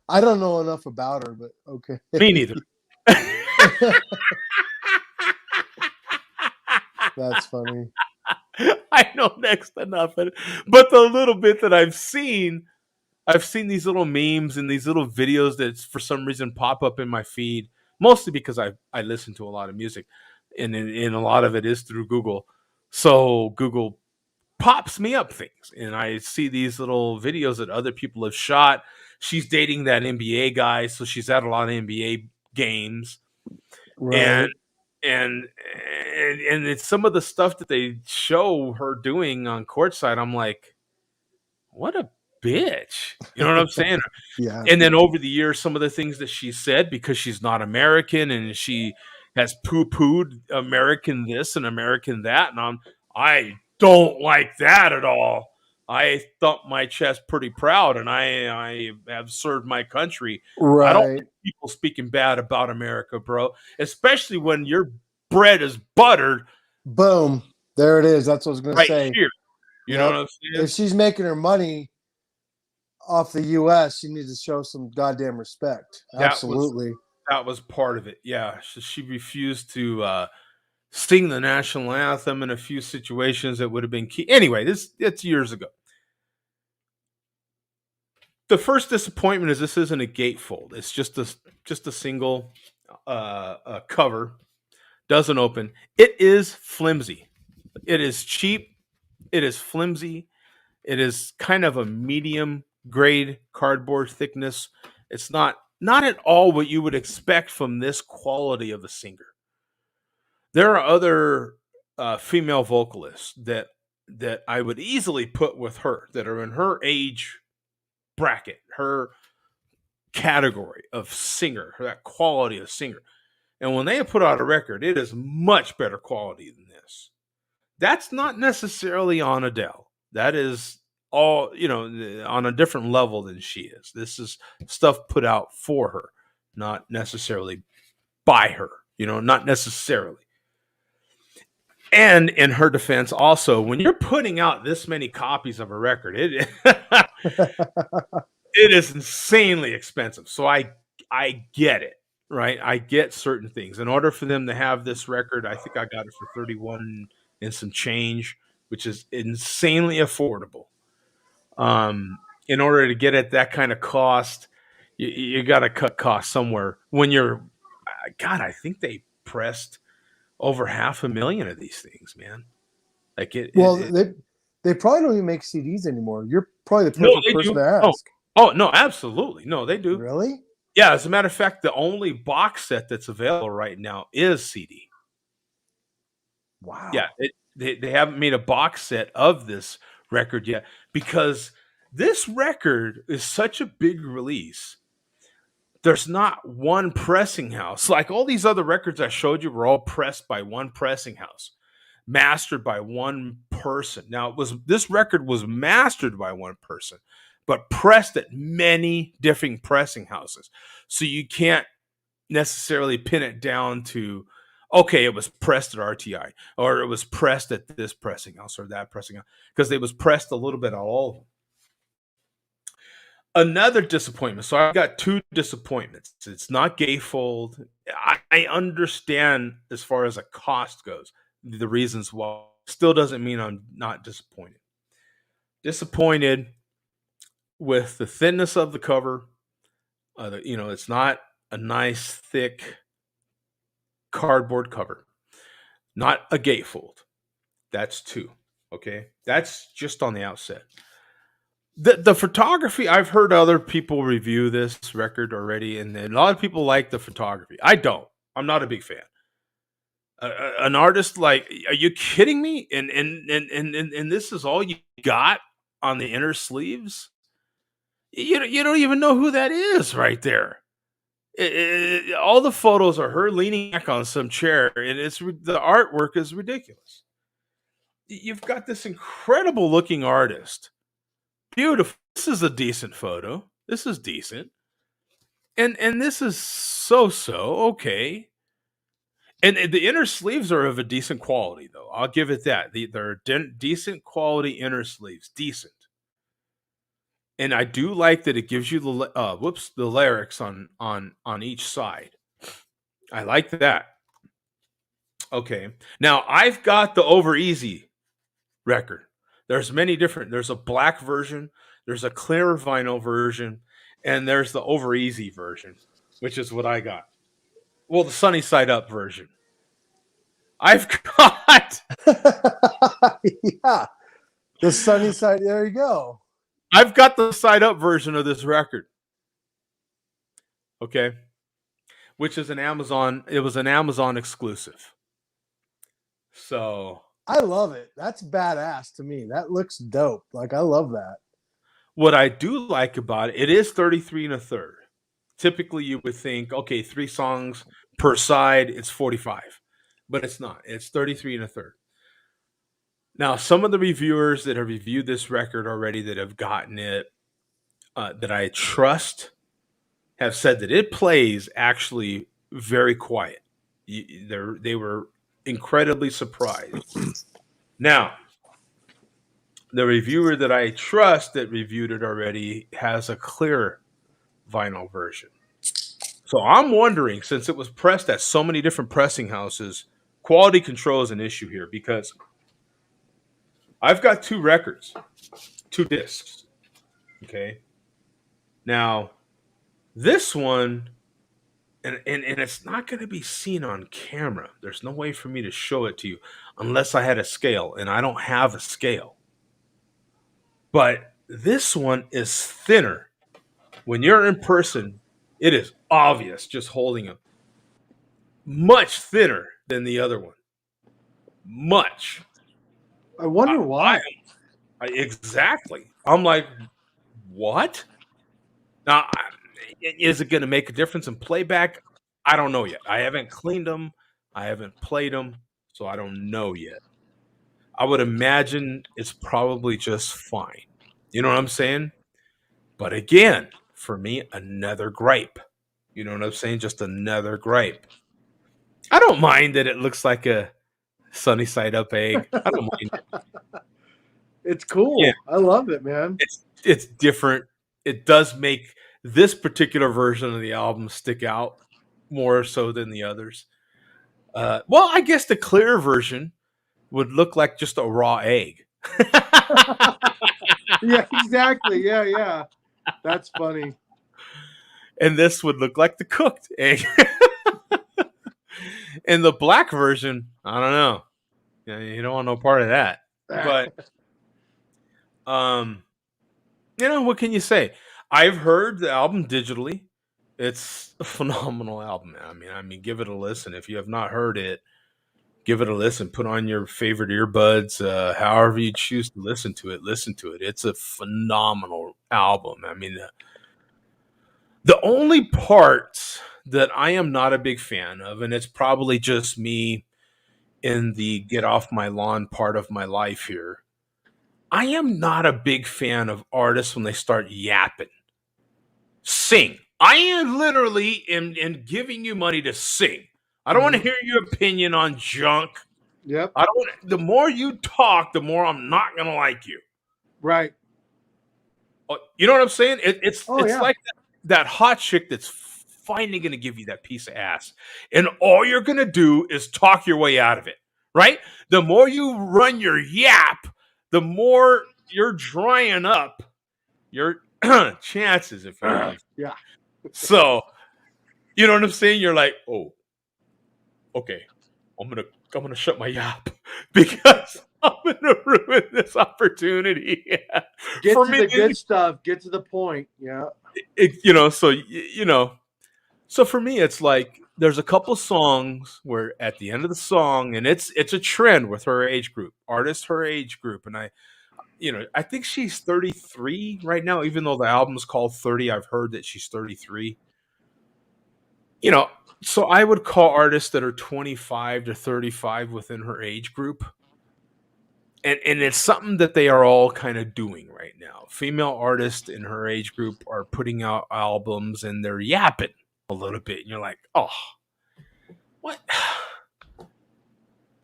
I don't know enough about her, but okay. me neither. That's funny. I know next to nothing, but the little bit that I've seen these little memes and these little videos that for some reason pop up in my feed, mostly because I listen to a lot of music, and a lot of it is through Google. So Google pops me up things, and I see these little videos that other people have shot. She's dating that NBA guy, so she's at a lot of NBA games, and Right. and it's some of the stuff that they show her doing on courtside. I'm like, what a bitch. You know what I'm saying? Yeah. And then over the years, some of the things that she said, because she's not American and she has poo-pooed American this and American that, and I don't like that at all. I thump my chest pretty proud, and I have served my country. I don't Right. like people speaking bad about America, bro, especially when your bread is buttered Boom. There it is. That's what I was gonna right say. here. You know Yep. what I'm If saying? she's making her money off the US, she needs to show some goddamn respect. That was Absolutely. that was part of it. Yeah, she refused to sing the national anthem in a few situations that would have been key. Anyway, it's years ago. The first disappointment is this isn't a gatefold. It's just a single cover. Doesn't open. It is flimsy. It is cheap. It is flimsy. It is kind of a medium grade cardboard thickness. It's not at all what you would expect from this quality of a singer. There are other female vocalists that I would easily put with her, that are in her age bracket, her category of singer, that quality of singer. And when they put out a record, it is much better quality than this. That's not necessarily on Adele. That is all, on a different level than she is. This is stuff put out for her, not necessarily by her, not necessarily. And in her defense, also, when you're putting out this many copies of a record, it it is insanely expensive. So I get it, right? I get certain things. In order for them to have this record, I think I got it for 31 and some change, which is insanely affordable. In order to get at that kind of cost, you got to cut costs somewhere. When you're, God, I think they pressed over 500,000 of these things, man. Like Well, they probably don't even make CDs anymore. You're probably the no, perfect they person do. to Oh, ask. oh no, absolutely, no, they do. Really? Yeah, as a matter of fact, the only box set that's available right now is CD. Yeah, Wow. they haven't made a box set of this record yet, because this record is such a big release. There's not one pressing house. Like all these other records I showed you were all pressed by one pressing house, mastered by one person. Now this record was mastered by one person, but pressed at many different pressing houses. So you can't necessarily pin it down to, okay, it was pressed at RTI or it was pressed at this pressing house or that pressing house, because it was pressed a little bit at all of them. Another disappointment. So I've got two disappointments. It's not gatefold. I understand as far as a cost goes, the reasons why. Still doesn't mean I'm not disappointed. Disappointed with the thinness of the cover. It's not a nice thick cardboard cover. Not a gatefold. That's two. Okay. That's just on the outset. The photography, I've heard other people review this record already, and a lot of people like the photography. I don't. I'm not a big fan. An artist like, are you kidding me? And this is all you got on the inner sleeves. You don't even know who that is right there. All the photos are her leaning back on some chair, and the artwork is ridiculous. You've got this incredible looking artist, beautiful. This is a decent photo. This is decent, and this is so okay. And the inner sleeves are of a decent quality, though. I'll give it that. They're decent quality inner sleeves, decent. And I do like that it gives you the lyrics on each side. I like that. Okay. Now I've got the Over Easy record. There's many different. There's a black version, there's a clear vinyl version, and there's the Over Easy version, which is what I got. Well, the Sunny Side Up version. I've got Yeah, the sunny side. There you go. I've got the side up version of this record. Okay. Which is an Amazon, it was an Amazon exclusive. So I love it. That's badass to me. That looks dope. Like I love that. what I do like about it, it is 33 and a third. Typically you would think, okay, 3 songs per side, it's 45. But it's not. It's 33 and a third. Now, some of the reviewers that have reviewed this record already that have gotten it, that I trust, have said that it plays actually very quiet. They were incredibly surprised. Now, the reviewer that I trust that reviewed it already has a clear vinyl version. So I'm wondering, since it was pressed at so many different pressing houses, quality control is an issue here because I've got 2 records, 2 discs. Okay. Now, this one, and it's not going to be seen on camera. There's no way for me to show it to you unless I had a scale, and I don't have a scale. But this one is thinner. When you're in person, it is obvious just holding them. Much thinner than the other one. Much. I wonder I, why. exactly. I'm like, what? Now, is it going to make a difference in playback? I don't know yet. I haven't cleaned them. I haven't played them, so I don't know yet. I would imagine it's probably just fine. You know what I'm saying? But again, for me, another gripe. You know what I'm saying? Just another gripe. I don't mind that it looks like a sunny side up egg. I don't mind. It's Yeah, cool. I love it, man. it's different. It does make this particular version of the album stick out more so than the others. Well, I guess the clear version would look like just a raw egg. Yeah, exactly. Yeah, yeah. That's funny. And this would look like the cooked egg. And the black version, I don't know. You don't want no part of that. But um, what can you say? I've heard the album digitally. It's a phenomenal album. I mean, give it a listen. If you have not heard it, give it a listen. Put on your favorite earbuds. However you choose to listen to it, listen to it. It's a phenomenal album. I mean, the only parts that I am not a big fan of, and it's probably just me in the get off my lawn part of my life here, I am not a big fan of artists when they start yapping. Sing. I am literally am giving you money to sing. I don't want to Mhm. hear your opinion on junk. Yep. I don't. The more you talk, the more I'm not gonna like you. Right. You know what I'm saying? Oh It's yeah. like that hot chick that's finally gonna give you that piece of ass, and all you're gonna do is talk your way out of it. Right? The more you run your yap, the more you're drying up your chances, if you know what I'm saying. Yeah. So you know what I'm saying? You're like, oh, okay, I'm gonna shut my yap because I'm gonna ruin this opportunity Get for to me. the good stuff. Get to the point. Yeah. So for me, it's like there's a couple songs where at the end of the song, and it's a trend with her age group, artist her age group, and I think she's 33 right now, even though the album's called 30. I've heard that she's 33. You know, so I would call artists that are 25 to 35 within her age group. And it's something that they are all kind of doing right now. Female artists in her age group are putting out albums and they're yapping a little bit. And you're like, oh, what?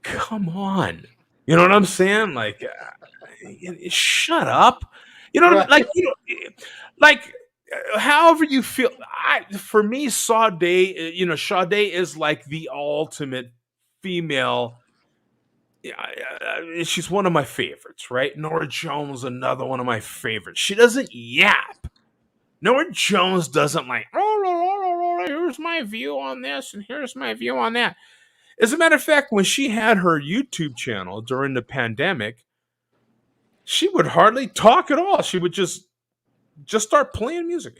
Come on. You know what I'm saying? Like, shut up. You know what I mean? Right. Like, however you feel. For me, Sade is like the ultimate female. Yeah, she's one of my favorites, right? Nora Jones, another one of my favorites. She doesn't yap. Nora Jones doesn't like, here's my view on this and here's my view on that. As a matter of fact, when she had her YouTube channel during the pandemic, she would hardly talk at all. She would just start playing music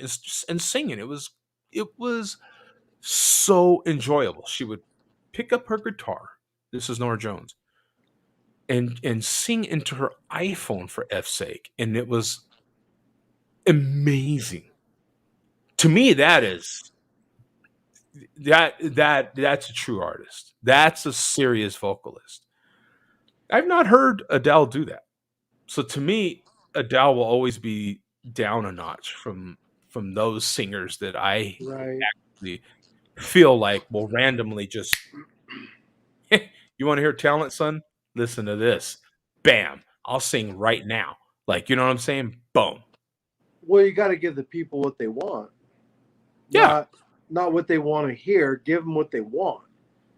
and singing. It was so enjoyable. She would pick up her guitar. This is Nora Jones and sing into her iPhone for F's sake, and it was amazing. To me, that's a true artist. That's a serious vocalist. I've not heard Adele do that. So to me, Adele will always be down a notch from those singers that I Right. actually feel like will randomly just you want to hear talent, son? Listen to this. Bam. I'll sing right now. Like, you know what I'm saying? Boom. Well, you got to give the people what they want, Yeah. not not what they want to hear. Give them what they want.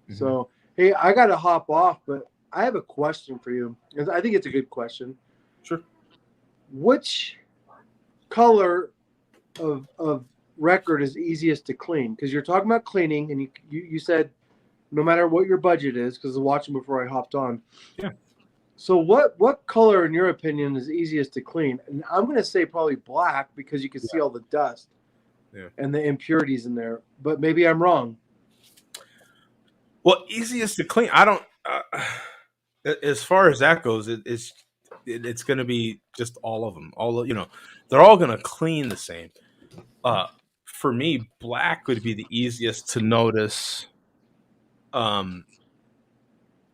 Mhm. So, hey, I got to hop off, but I have a question for you. I think it's a good question. Sure. Which color of record is easiest to clean? Because you're talking about cleaning, and you said no matter what your budget is, because I was watching before I hopped on. Yeah. So what color, in your opinion, is easiest to clean? And I'm going to say probably black because you can see all the dust Yeah. and the impurities in there. But maybe I'm wrong. Well, easiest to clean. I don't. As far as that goes, it's going to be just all of them. They're all going to clean the same. Uh, for me, black would be the easiest to notice. Um,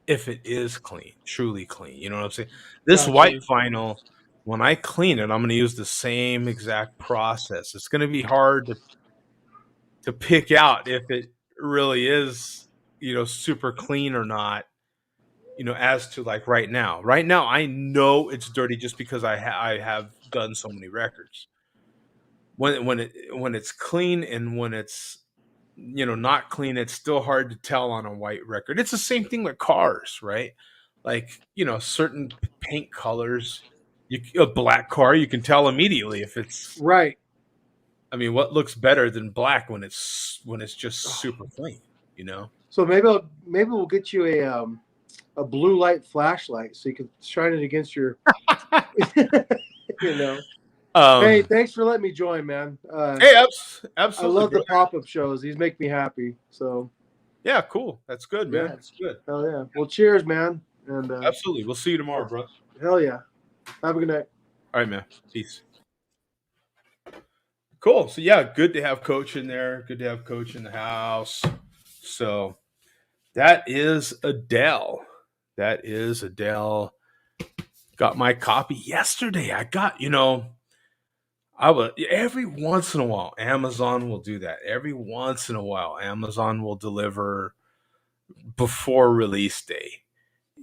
if it is clean, truly clean. You know what I'm saying? This white Gotcha. vinyl, when I clean it, I'm going to use the same exact process. It's going to be hard to pick out if it really is, super clean or not. As to like right now. Right now, I know it's dirty just because I have done so many records. When it's clean and when it's not clean, it's still hard to tell on a white record. It's the same thing with cars, right? Like certain paint colors. A black car, you can tell immediately if it's. Right. I mean, what looks better than black when it's just super clean, you know? So maybe we'll get you a blue light flashlight so you can shine it against your. you know. Hey, Um, thanks for letting me join, man. hey, I absolutely, love bro. the pop up shows. These make me happy. So Yeah, cool. That's good, man. yeah, That's good. hell yeah. Well, cheers, man. And Absolutely. We'll see you tomorrow, bro. hell yeah. Have a good night. All right, man. Peace. Cool. So yeah, good to have Coach in there. Good to have Coach in the house. So that is Adele. That is Adele. Got my copy yesterday. I would every once in a while. Amazon will do that. Every once in a while, Amazon will deliver before release day.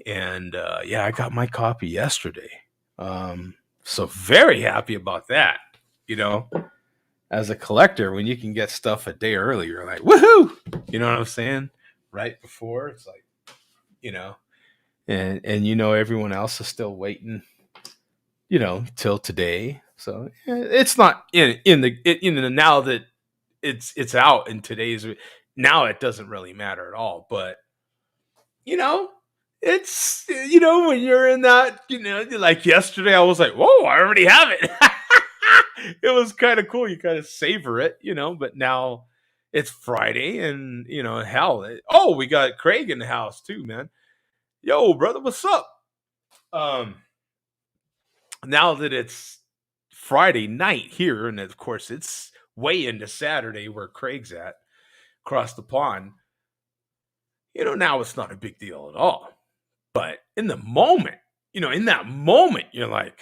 And yeah, I got my copy yesterday. So very happy about that. You know, as a collector, when you can get stuff a day early, you're like, woohoo! You know what I'm saying? Right before, it's like, you know, and everyone else is still waiting, till today. So it's not in the now that it's out in today's now it doesn't really matter at all. But you know, It's when you're in that, like yesterday, I was like, "Whoa, I already have it." It was kind of cool. You kind of savor it, But now it's Friday, and hell, oh, we got Craig in the house too, man. Yo, brother, what's up? Um, Now that it's Friday night here, and of course it's way into Saturday where Craig's at, across the pond. Now it's not a big deal at all. But in the moment, in that moment, you're like,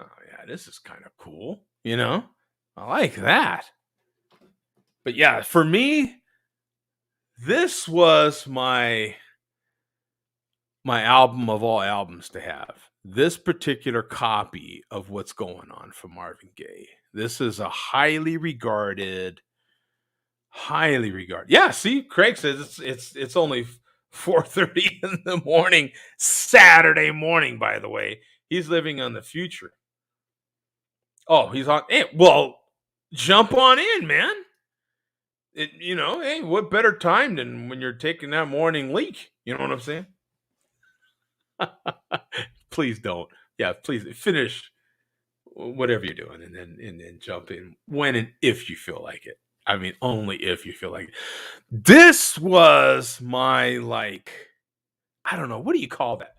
oh yeah, this is kind of cool. I like that. But yeah, for me, this was my album of all albums to have. This particular copy of What's Going On from Marvin Gaye. This is a highly regarded. Yeah, see, Craig says it's only 4:30 in the morning, Saturday morning. By the way, he's living on the future. Oh, he's on. Hey, well, jump on in, man. Hey, what better time than when you're taking that morning leak? You know what I'm saying? Please don't. Yeah, please finish whatever you're doing, and then jump in when and if you feel like it. I mean, only if you feel like it. This was my, like, I don't know, what do you call that?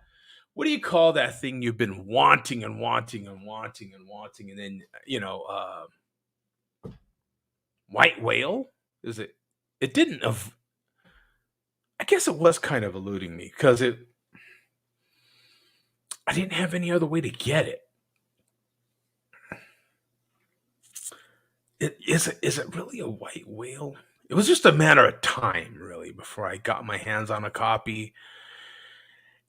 What do you call that thing you've been wanting and wanting and wanting and wanting, and then white whale? Is it? It didn't. I guess it was kind of eluding me because I didn't have any other way to get it. Is it really a white whale? It was just a matter of time, really, before I got my hands on a copy.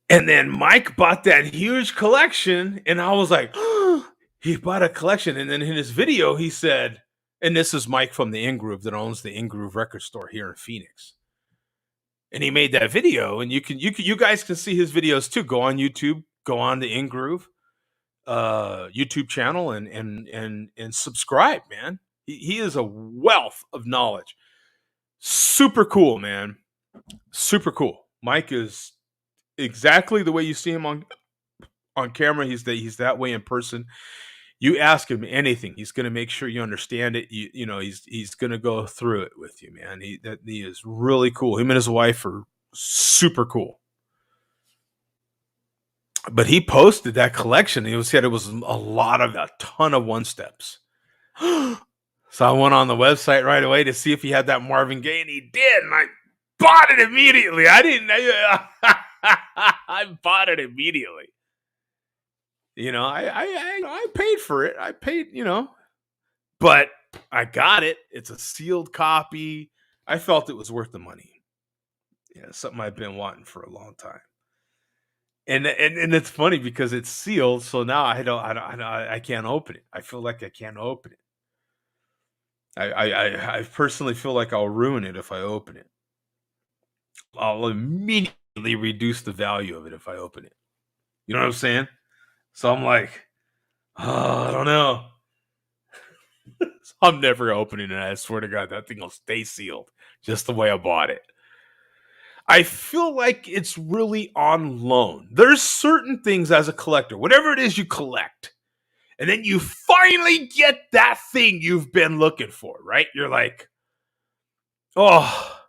And then Mike bought that huge collection, and I was like, oh, he bought a collection. And then in his video, he said, and this is Mike from the In Groove that owns the In Groove record store here in Phoenix. And he made that video, and you guys can see his videos too. Go on YouTube, go on the In Groove YouTube channel, and subscribe, man. He is a wealth of knowledge. Super cool, man. Super cool. Mike is exactly the way you see him on camera. He's that way in person. You ask him anything, he's going to make sure you understand it. He's going to go through it with you, man. He is really cool. Him and his wife are super cool. But he posted that collection. He said it was a ton of one steps. So I went on the website right away to see if he had that Marvin Gaye, and he did, and I bought it immediately. I bought it immediately. I paid for it. I paid, but I got it. It's a sealed copy. I felt it was worth the money. Yeah, something I've been wanting for a long time. And it's funny because it's sealed, so now I can't open it. I feel like I can't open it. I personally feel like I'll ruin it if I open it. I'll immediately reduce the value of it if I open it. You know what I'm saying? So I'm like, oh, I don't know. So I'm never opening it. I swear to God, that thing will stay sealed just the way I bought it. I feel like it's really on loan. There's certain things as a collector, whatever it is you collect, and then you finally get that thing you've been looking for, right? You're like, oh,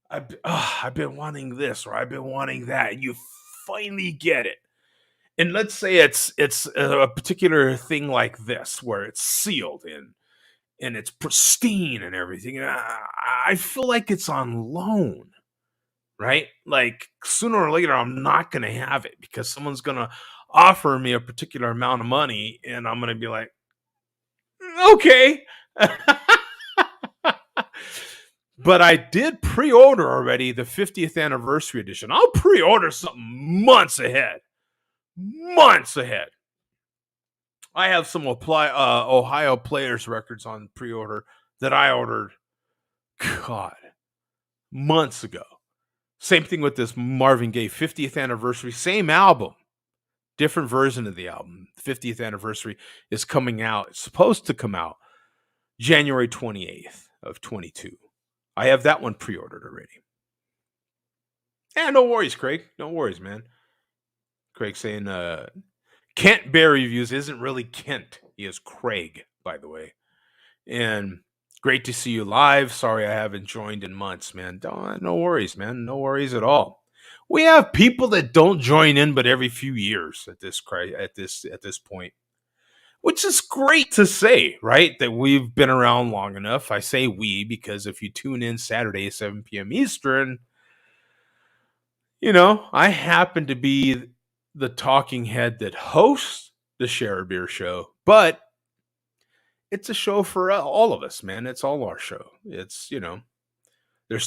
I've been wanting this, or I've been wanting that, and you finally get it. And let's say it's a particular thing like this, where it's sealed and it's pristine and everything. And I feel like it's on loan, right? Like sooner or later, I'm not going to have it because someone's going to offer me a particular amount of money, and I'm going to be like, okay. But I did pre-order already the 50th anniversary edition. I'll pre-order something months ahead. Months ahead. I have some Ohio Players records on pre-order that I ordered, God, months ago. Same thing with this Marvin Gaye 50th anniversary, same album, different version of the album. 50th anniversary is coming out. It's supposed to come out January 28th of 22. I have that one pre-ordered already. Yeah, no worries, Craig. No worries, man. Craig saying Kent Bear Reviews isn't really Kent. He is Craig, by the way. And great to see you live. Sorry I haven't joined in months, man. No worries, man. No worries at all. We have people that don't join in but every few years at this point. Which is great to say, right? That we've been around long enough. I say we because if you tune in Saturday, 7 p.m. Eastern, I happen to be the talking head that hosts the Share a Beer show, but it's a show for all of us, man. It's all our show. There's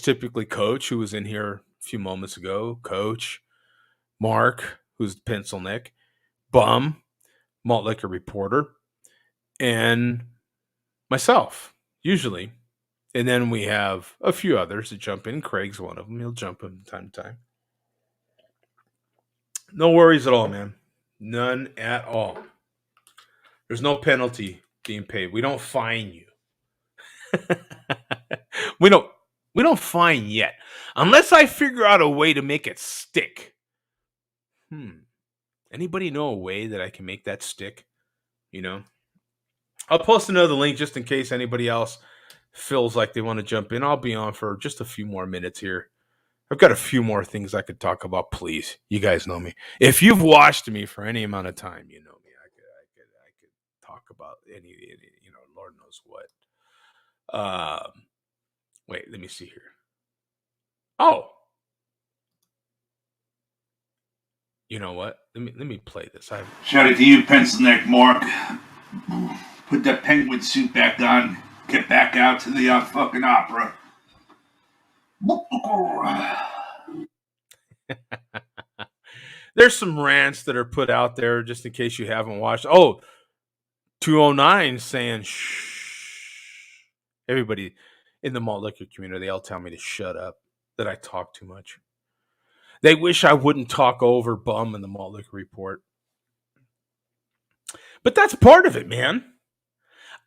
typically Coach, who was in here a few moments ago, Coach, Mark, who's the pencil neck, Bum, Malt Liquor Reporter, and myself, usually. And then we have a few others that jump in. Craig's one of them. He'll jump in from time to time. No worries at all, man. None at all. There's no penalty being paid. We don't fine you. we don't we don't fine yet. Unless I figure out a way to make it stick. Anybody know a way that I can make that stick? I'll post another link just in case anybody else feels like they want to jump in. I'll be on for just a few more minutes here. I've got a few more things I could talk about. Please, you guys know me. If you've watched me for any amount of time, you know me. I could talk about any Lord knows what. Wait, let me see here. Oh, you know what? Let me play this. Shout out to you, pencil neck Mark. Put that penguin suit back on. Get back out to the fucking opera. There's some rants that are put out there just in case you haven't watched. Oh, 209 saying shh. Everybody in the malt liquor community, they all tell me to shut up, that I talk too much. They wish I wouldn't talk over Bum in the malt liquor report. But that's part of it, man.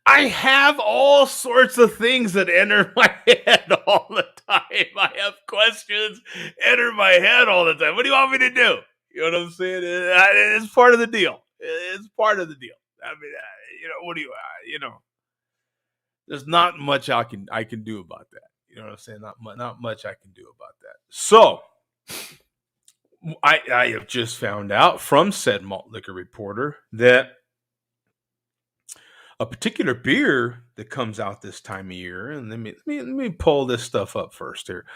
I have all sorts of things that enter my head all the time. I have questions enter my head all the time. What do you want me to do? You know what I'm saying? It's part of the deal. It's part of the deal. I mean, what do you, there's not much I can do about that. You know what I'm saying? Not much I can do about that. So I have just found out from said malt liquor reporter that a particular beer that comes out this time of year, and let me pull this stuff up first here.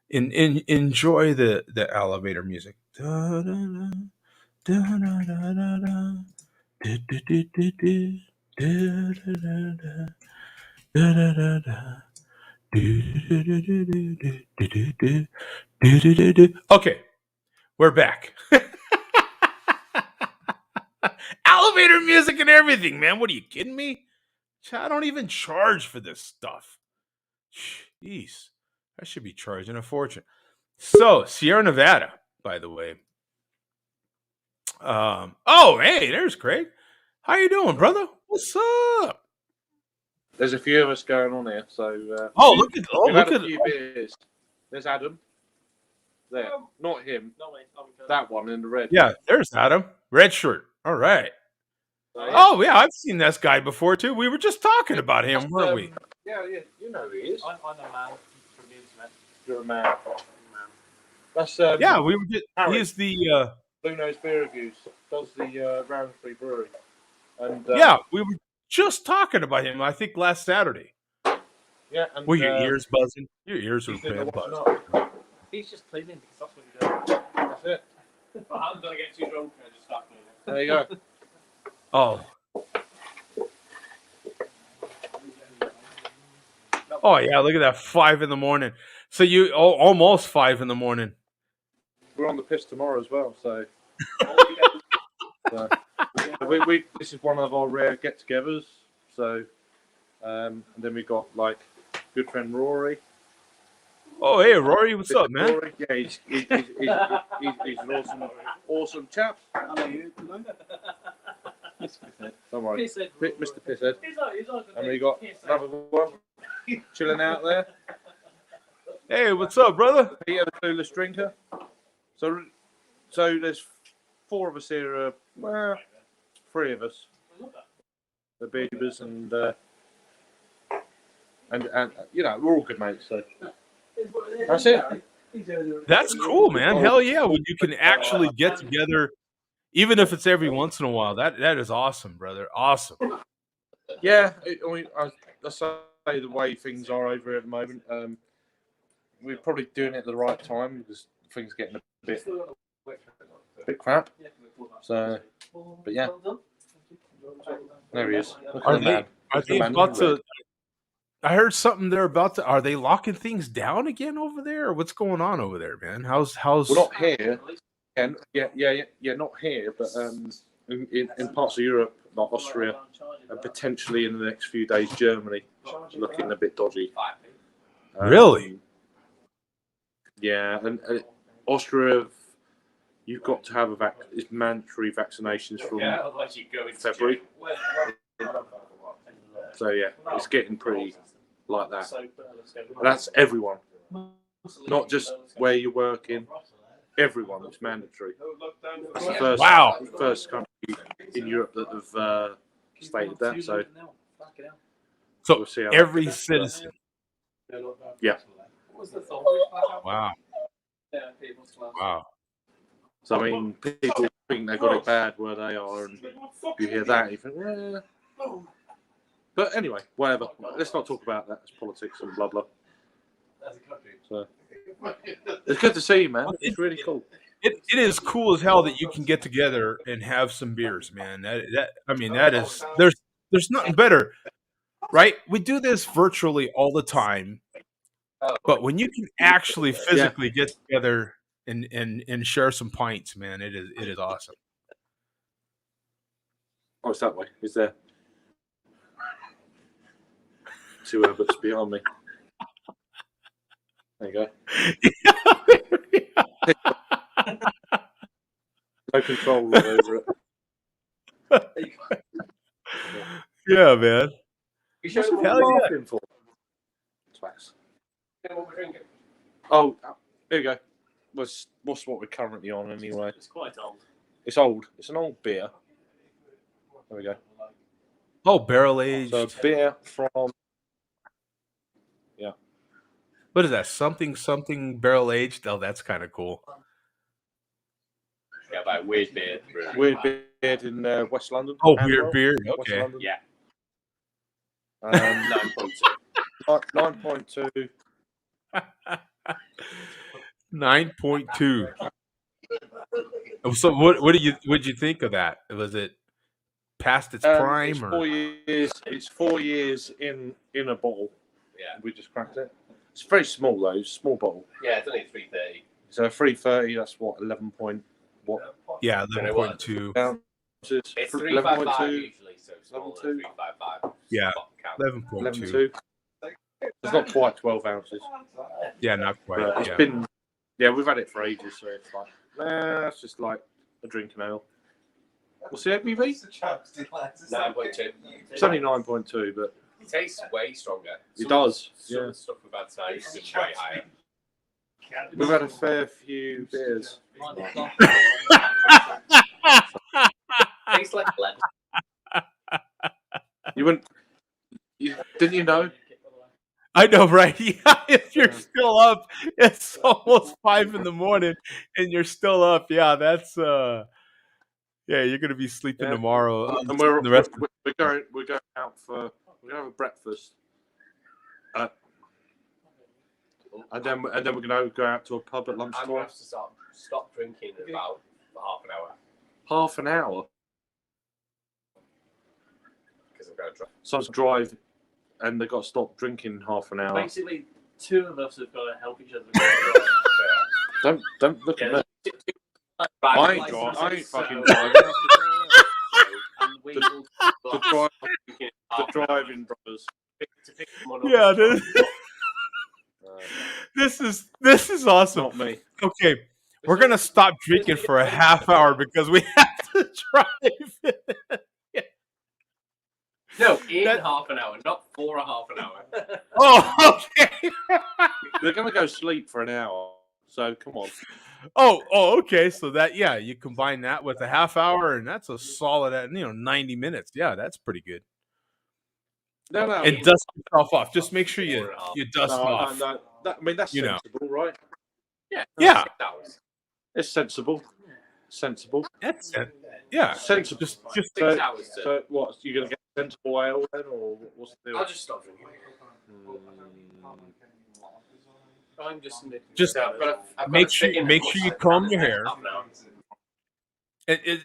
Enjoy the elevator music. Da, da, da, da, da, da, da, da. Da, da, da, da, da. Da, da, da, da. Da, da, da, da. Okay, we're back. Elevator music and everything, man. What are you kidding me? I don't even charge for this stuff. Jeez, I should be charging a fortune. So, Sierra Nevada, by the way. Oh, hey, there's Craig. How you doing, brother? What's up? There's a few of us going on here, so look at a few beers. There's Adam. There, not him. That one in the red. Yeah, there's Adam. Red shirt. All right. Oh yeah, I've seen this guy before too. We were just talking about him, weren't we? Yeah, you know who he is. I'm a man from the internet. You're a man. That's yeah, we were just. He's the Blue Nose Beer Reviews. Does the Roundtree Brewery. And yeah, we were just talking about him. I think last Saturday. Yeah, and were your ears buzzing? Your ears were buzzing. He's just cleaning because that's what he does. That's it. Well, I'm gonna get too drunk and I just start cleaning. There you go. Oh. Oh yeah, look at that, 5 a.m. So you almost 5 a.m. We're on the piss tomorrow as well, so. We this is one of our rare get-togethers. So, and then we got like good friend Rory. Oh hey Rory, what's up, man? Rory, yeah, he's an awesome chap. I know you. Don't worry, Pisshead. Mr. Pisshead. He's on And we got another one chilling out there. Hey, what's up, brother? Peter the Clueless Drinker. So there's 4 of us here. Well, 3 of us. The Beavers and you know, we're all good mates. So that's it. That's cool, man. Hell yeah, when you can actually get together, even if it's every once in a while. That is awesome, brother. Awesome. Yeah, I say the way things are over here at the moment. We're probably doing it at the right time because things are getting a bit crap. So, but yeah, there he is. Look at Are the man. are Look at the they man in about red. to? I heard something they're about to. Are they locking things down again over there? Or what's going on over there, man? How's? We're not here. Yeah, not here, but in parts of Europe, like Austria, and potentially in the next few days, Germany, looking a bit dodgy. Really? Yeah, and Austria, you've got to have it's mandatory vaccinations from February. So yeah, it's getting pretty like that. And that's everyone, not just where you're working. Everyone, it's mandatory. That's the first country in Europe that have stated that. So we'll see how every citizen. Yeah. Wow. Wow. So I mean, people think they got it bad where they are, and you hear that, and you think, But anyway, whatever. Let's not talk about that. It's politics and blah blah. So it's good to see you, man. It's really cool. It is cool as hell that you can get together and have some beers, man. That is there's nothing better, right? We do this virtually all the time, but when you can actually physically get together and share some pints, man, it is awesome. Oh, it's that way. Is there 2 Herberts behind me? There you go. No control over it. Yeah, man. What's everyone laughing for? Twats. Oh, here we go. What's what we're currently on anyway? It's quite old. It's old. It's an old beer. There we go. Oh, barrel aged. So beer from What is that? Something barrel aged? Oh, that's kind of cool. Yeah, by Weird Beard. Weird Beard in West London. Oh, Hanwell, Weird Beard. West Okay. London. Yeah. 9.2. 9.2. So what'd you think of that? Was it past its prime? It's 4 years. It's 4 years in a bottle. Yeah. We just cracked it. It's very small though. It's a small bottle. Yeah, it's only 330. So 330. That's what 11 point. What? Yeah, 11.2. Ounces. It's 355 11.2. usually, so it's smaller than 355. Yeah. Count. 11.2. 11.2. It's not quite 12 ounces. Yeah, not quite. But it's been. Yeah, we've had it for ages, so it's like, it's just like a drinking ale. What's the ABV? 9.2. It's only 9.2, but It tastes way stronger. it does. Some of Yeah. the stuff we've had tonight is way higher. We've had a fair few beers. Tastes like lead. You wouldn't. Didn't you know? I know, right? Yeah, if you're still up, it's almost 5 a.m. and you're still up. Yeah, that's yeah, you're gonna be sleeping tomorrow. And we're going out for we're gonna have a breakfast. And then we're gonna go out to a pub at I'm gonna lunchtime. have to stop drinking in about half an hour Half an hour. because I'm going to drive. So it's drive, and they got to stop drinking half an hour. Basically, 2 of us have got to help each other. Don't look at me. I ain't fucking driving. The driving brothers. Yeah, this is awesome. Not me. Okay, we're gonna stop drinking for a half hour because we have to drive. No, half an hour, not for a half an hour. Oh, okay. They're gonna go sleep for an hour. So come on. Oh, okay. So that you combine that with a half hour, and that's a solid 90 minutes. Yeah, that's pretty good. No, And dust yourself off. Just make sure you dust no, off. no. I mean, that's sensible, right? Yeah, 6 hours. It's sensible. Sensible. that's it. Yeah, Sensible. just 6 hours. So what? You're gonna get sensible ale then, or what's the deal? I'll just stop drinking. I'm just make sure you comb your hair.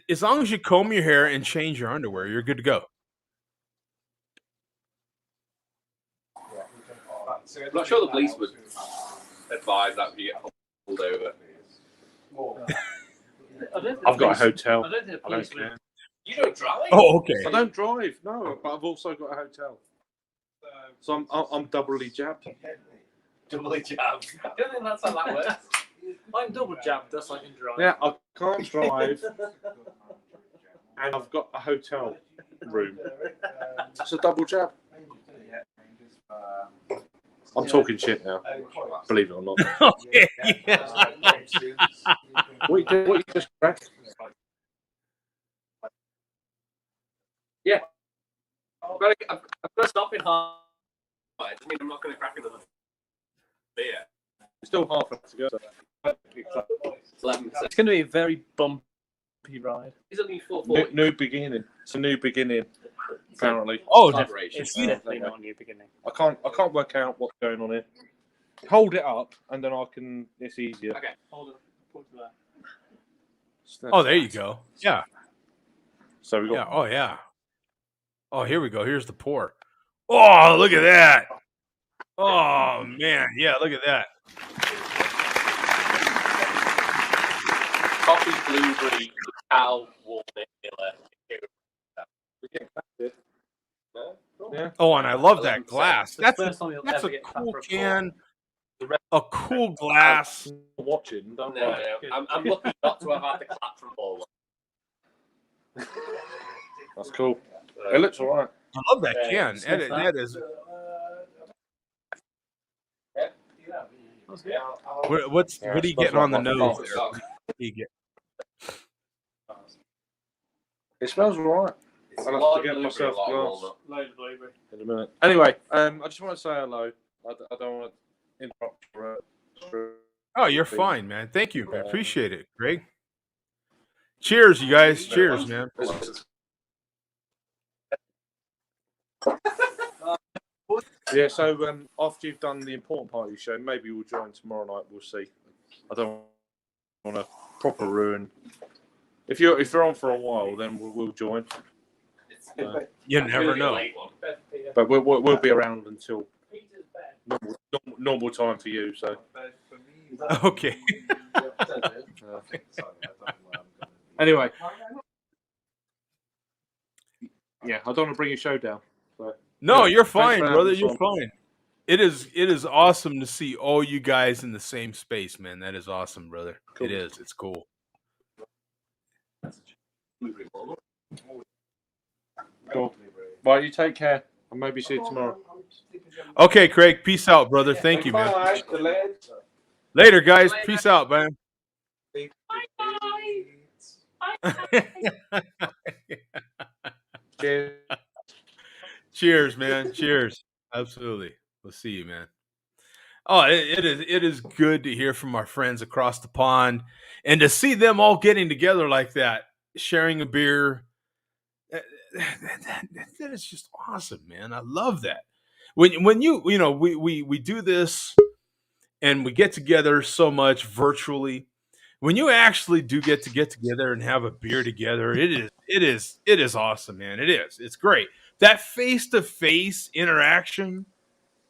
As long as you comb your hair and change your underwear, you're good to go. I'm not sure the police would advise that you get pulled over. I've got a hotel. I don't think the I police don't would. care. You don't drive? Oh, okay. I don't drive, no, but I've also got a hotel. So I'm doubly jabbed. Doubly jabbed. I don't think that's how that works. I'm double jabbed, thus I can drive. Yeah, I can't drive, and I've got a hotel room. It's a double jab. I'm talking shit now, believe it or not. Okay. Yeah. What you just cracked? Yeah. I've got to stop in half. It doesn't mean I'm not going to crack another beer. Still half to go. It's 11%. It's going to be a very bumpy ride. It's only 440. New beginning. It's a new beginning. Apparently. Oh, Collaboration. It's definitely not a new beginning. I can't work out what's going on here. Hold it up, and then I can. It's easier. Okay, hold on. Put it there. oh, there you go. Yeah. So we got. Yeah. Oh, yeah. Oh, here we go. Here's the pour. Oh, look at that. Oh, man. Yeah, look at that. Coffee, blueberry, cow, walnut, vanilla. Yeah. Oh, and I love that 11%. glass. It's the That's first time you'll a ever get cool that can. A cool glass. Watching. Don't No, worry. I'm lucky not to have had the clap from Paul. That's cool. It looks alright. I love that can. That is. What are you getting on the nose there? What do you get? It smells alright. It's I'll a have lot to of get blueberry, myself a lot of glass. walnut. Load of blueberry. In a minute. Anyway, I just want to say hello. I don't want to interrupt your. Oh, you're fine, man. Thank you. I appreciate it, Greg. Cheers, you guys. Cheers, man. Yeah, so after you've done the important part of your show, maybe we'll join tomorrow night. We'll see. I don't want to proper ruin. If you're on for a while, then we'll join. You never know. But we'll be around until normal time for you. So Okay. anyway, yeah, I don't want to bring your show down. So. No, you're Thanks fine, for having brother. us You're on. fine. It is awesome to see all you guys in the same space, man. That is awesome, brother. Cool. It is. It's cool. Cool. Well, you take care. I'll maybe see you tomorrow. Okay, Craig. Peace out, brother. Thank you, man. Bye. Later, guys. Peace out, man. Cheers. Cheers, man. Cheers. Absolutely. We'll see you, man. Oh, it is good to hear from our friends across the pond and to see them all getting together like that, sharing a beer. That is just awesome, man. I love that. When we do this and we get together so much virtually. When you actually do get together and have a beer together, it is awesome, man. It is. It's great. That face-to-face interaction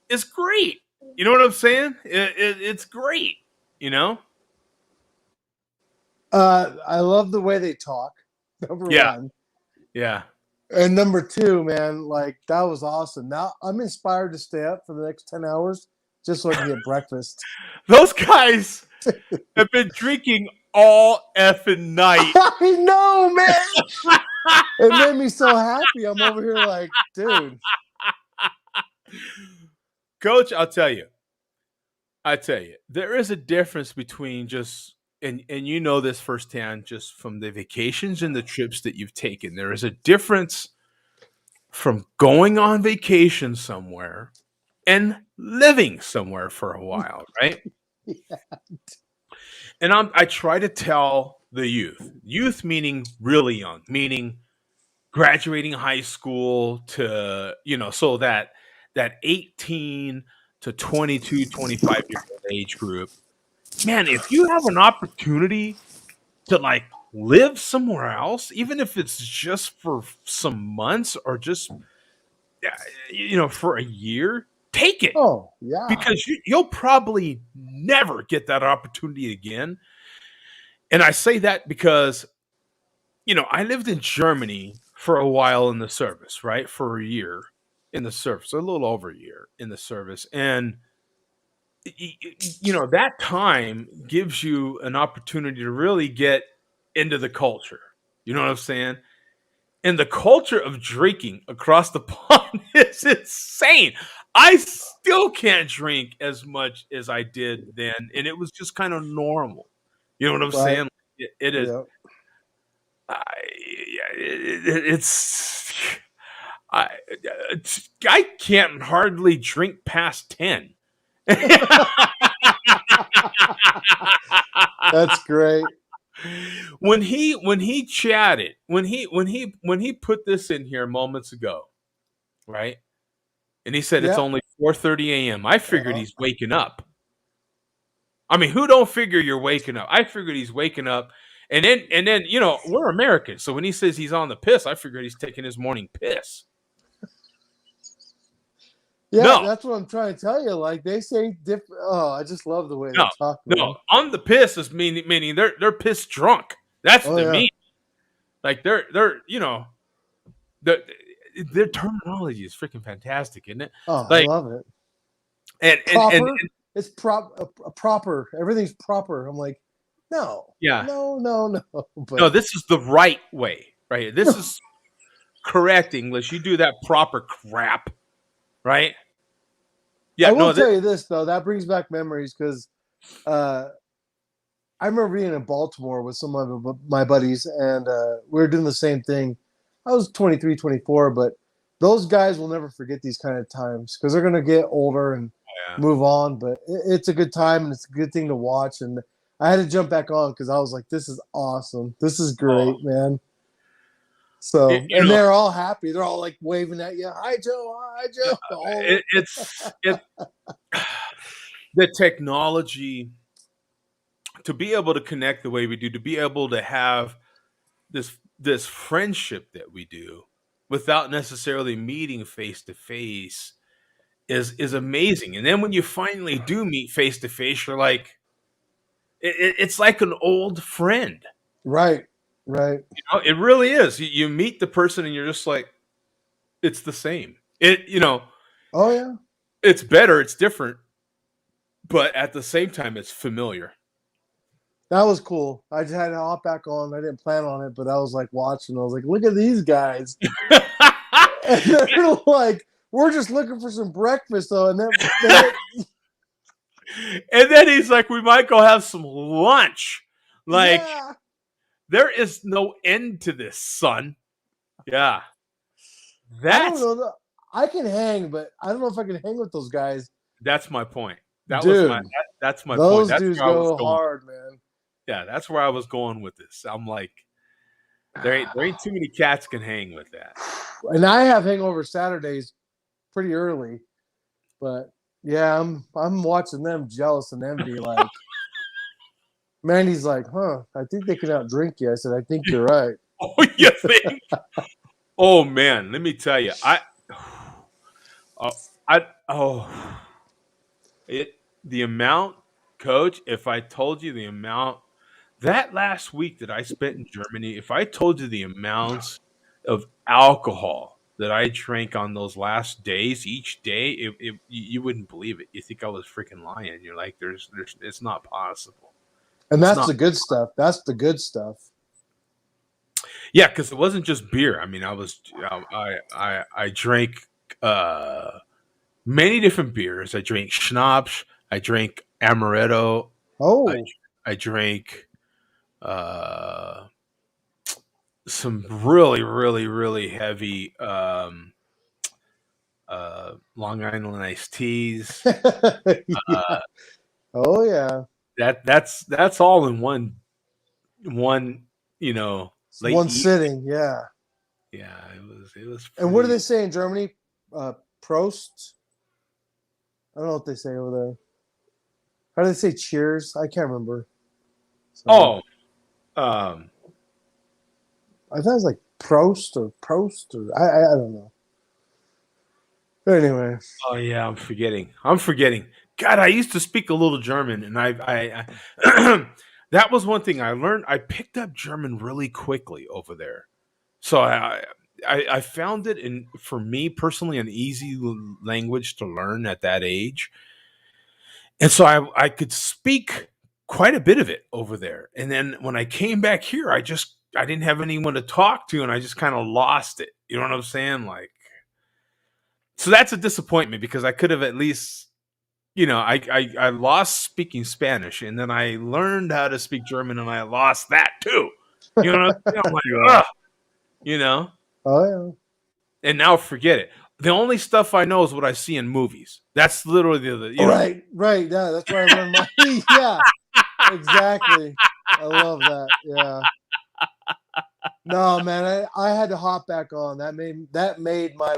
is great. You know what I'm saying? It's great. You know? I love the way they talk. Number one. Yeah. And number two, man, like that was awesome. Now I'm inspired to stay up for the next 10 hours just so I can get breakfast. Those guys have been drinking all effing night. I know, man. It made me so happy. I'm over here like, dude. Coach, I'll tell you. I tell you, there is a difference between just and you know this firsthand just from the vacations and the trips that you've taken. There is a difference from going on vacation somewhere and living somewhere for a while, right? And I try to tell the youth meaning really young, meaning graduating high school to, so that 18 to 22, 25 year old age group. Man, if you have an opportunity to like live somewhere else, even if it's just for some months or just for a year, take it Oh yeah. because you'll probably never get that opportunity again. And I say that because I lived in Germany for a while in the service, right? For a year in the service, a little over a year in the service. And, that time gives you an opportunity to really get into the culture. You know what I'm saying? And the culture of drinking across the pond is insane. I still can't drink as much as I did then. And it was just kind of normal. You know what I'm Right. saying? It is. Yeah. I, it's I I can't hardly drink past 10. That's great. When he chatted, when he put this in here moments ago, right? And he said it's Yeah. only 4:30 a.m. I figured Uh-huh. he's waking up. I mean, who don't figure you're waking up? I figured he's waking up. And then, we're Americans. So when he says he's on the piss, I figured he's taking his morning piss. Yeah, No, that's what I'm trying to tell you. Like they say different. Oh, I just love the way they no, talk, no. man. On the piss is meaning they're piss drunk. That's Oh the yeah. mean. Like the their terminology is freaking fantastic, isn't it? Oh, I Like love it. and Proper. It's proper. Everything's proper. I'm like, no, yeah. no, no, no. No, But this is the right way, right? This is correct English. You do that proper crap, right? I Yeah, will no, tell you this though. That brings back memories because uh, I remember being in Baltimore with some of my buddies, and we were doing the same thing. I was 23, 24, but those guys will never forget these kind of times because they're going to get older and yeah. move on. But it's a good time and it's a good thing to watch. And I had to jump back on because I was like, this is awesome. This is Oh, great, man. So, you and know, they're all happy. They're all like waving at you. Hi, Joe. Hi, Joe. All it's the technology to be able to connect the way we do, to be able to have this friendship that we do without necessarily meeting face to face is amazing. And then when you finally do meet face to face, you're like, it's like an old friend. right, right. It really is. You meet the person and you're just like, it's the same. Oh, yeah. It's better, it's different, but at the same time, it's familiar. That was cool. I just had to hop back on. I didn't plan on it, but I was like watching. I was like, look at these guys. And they're like, we're just looking for some breakfast, though. And then And then he's like, we might go have some lunch. Like, yeah. there is no end to this, son. Yeah. I don't That's know. I can hang, but I don't know if I can hang with those guys. that's my point. That was Dude, that's my point. those That's dudes where I was go going. hard, man. Yeah, that's where I was going with this. I'm like, there ain't too many cats can hang with that. And I have hangover Saturdays pretty early, but yeah, I'm watching them jealous and envy. Like Mandy's like, huh? I think they can outdrink you. I said, I think you're right. Oh, you think? Oh man, let me tell you, oh, oh, the amount, Coach. If I told you the amount that last week that I spent in Germany, if I told you the amounts of alcohol that I drank on those last days, each day, you wouldn't believe it. You think I was freaking lying. You're like, it's not possible. And It's that's not. the good stuff. That's the good stuff. Yeah, because it wasn't just beer. I mean, I drank many different beers. I drank schnapps. I drank amaretto. I Oh, I drank uh, some really, really, really heavy Long Island iced teas. yeah. Oh, yeah. That's all in one you know It's late one evening. sitting. Yeah. Yeah, it was And what do pretty. they say in Germany? Prost. I don't know what they say over there. How do they say cheers? I can't remember. So Oh, um, I thought it was like Prost or Prost or I don't know. But anyway, oh yeah, I'm forgetting. God, I used to speak a little German, and that was one thing I learned. I picked up German really quickly over there, so I found it in for me personally an easy language to learn at that age, and so I could speak quite a bit of it over there. And then when I came back here, I didn't have anyone to talk to, and I just kind of lost it. You know what I'm saying? Like, so that's a disappointment because I could have at least I lost speaking Spanish, and then I learned how to speak German, and I lost that too. You know what I'm saying? I'm like, yeah. ugh, you know. Oh And now forget it. The only stuff I know is what I see in movies. That's literally yeah. Right, right. Yeah, that's where I learned my. Yeah, exactly. I love that. Yeah. No, man, I had to hop back on. That made my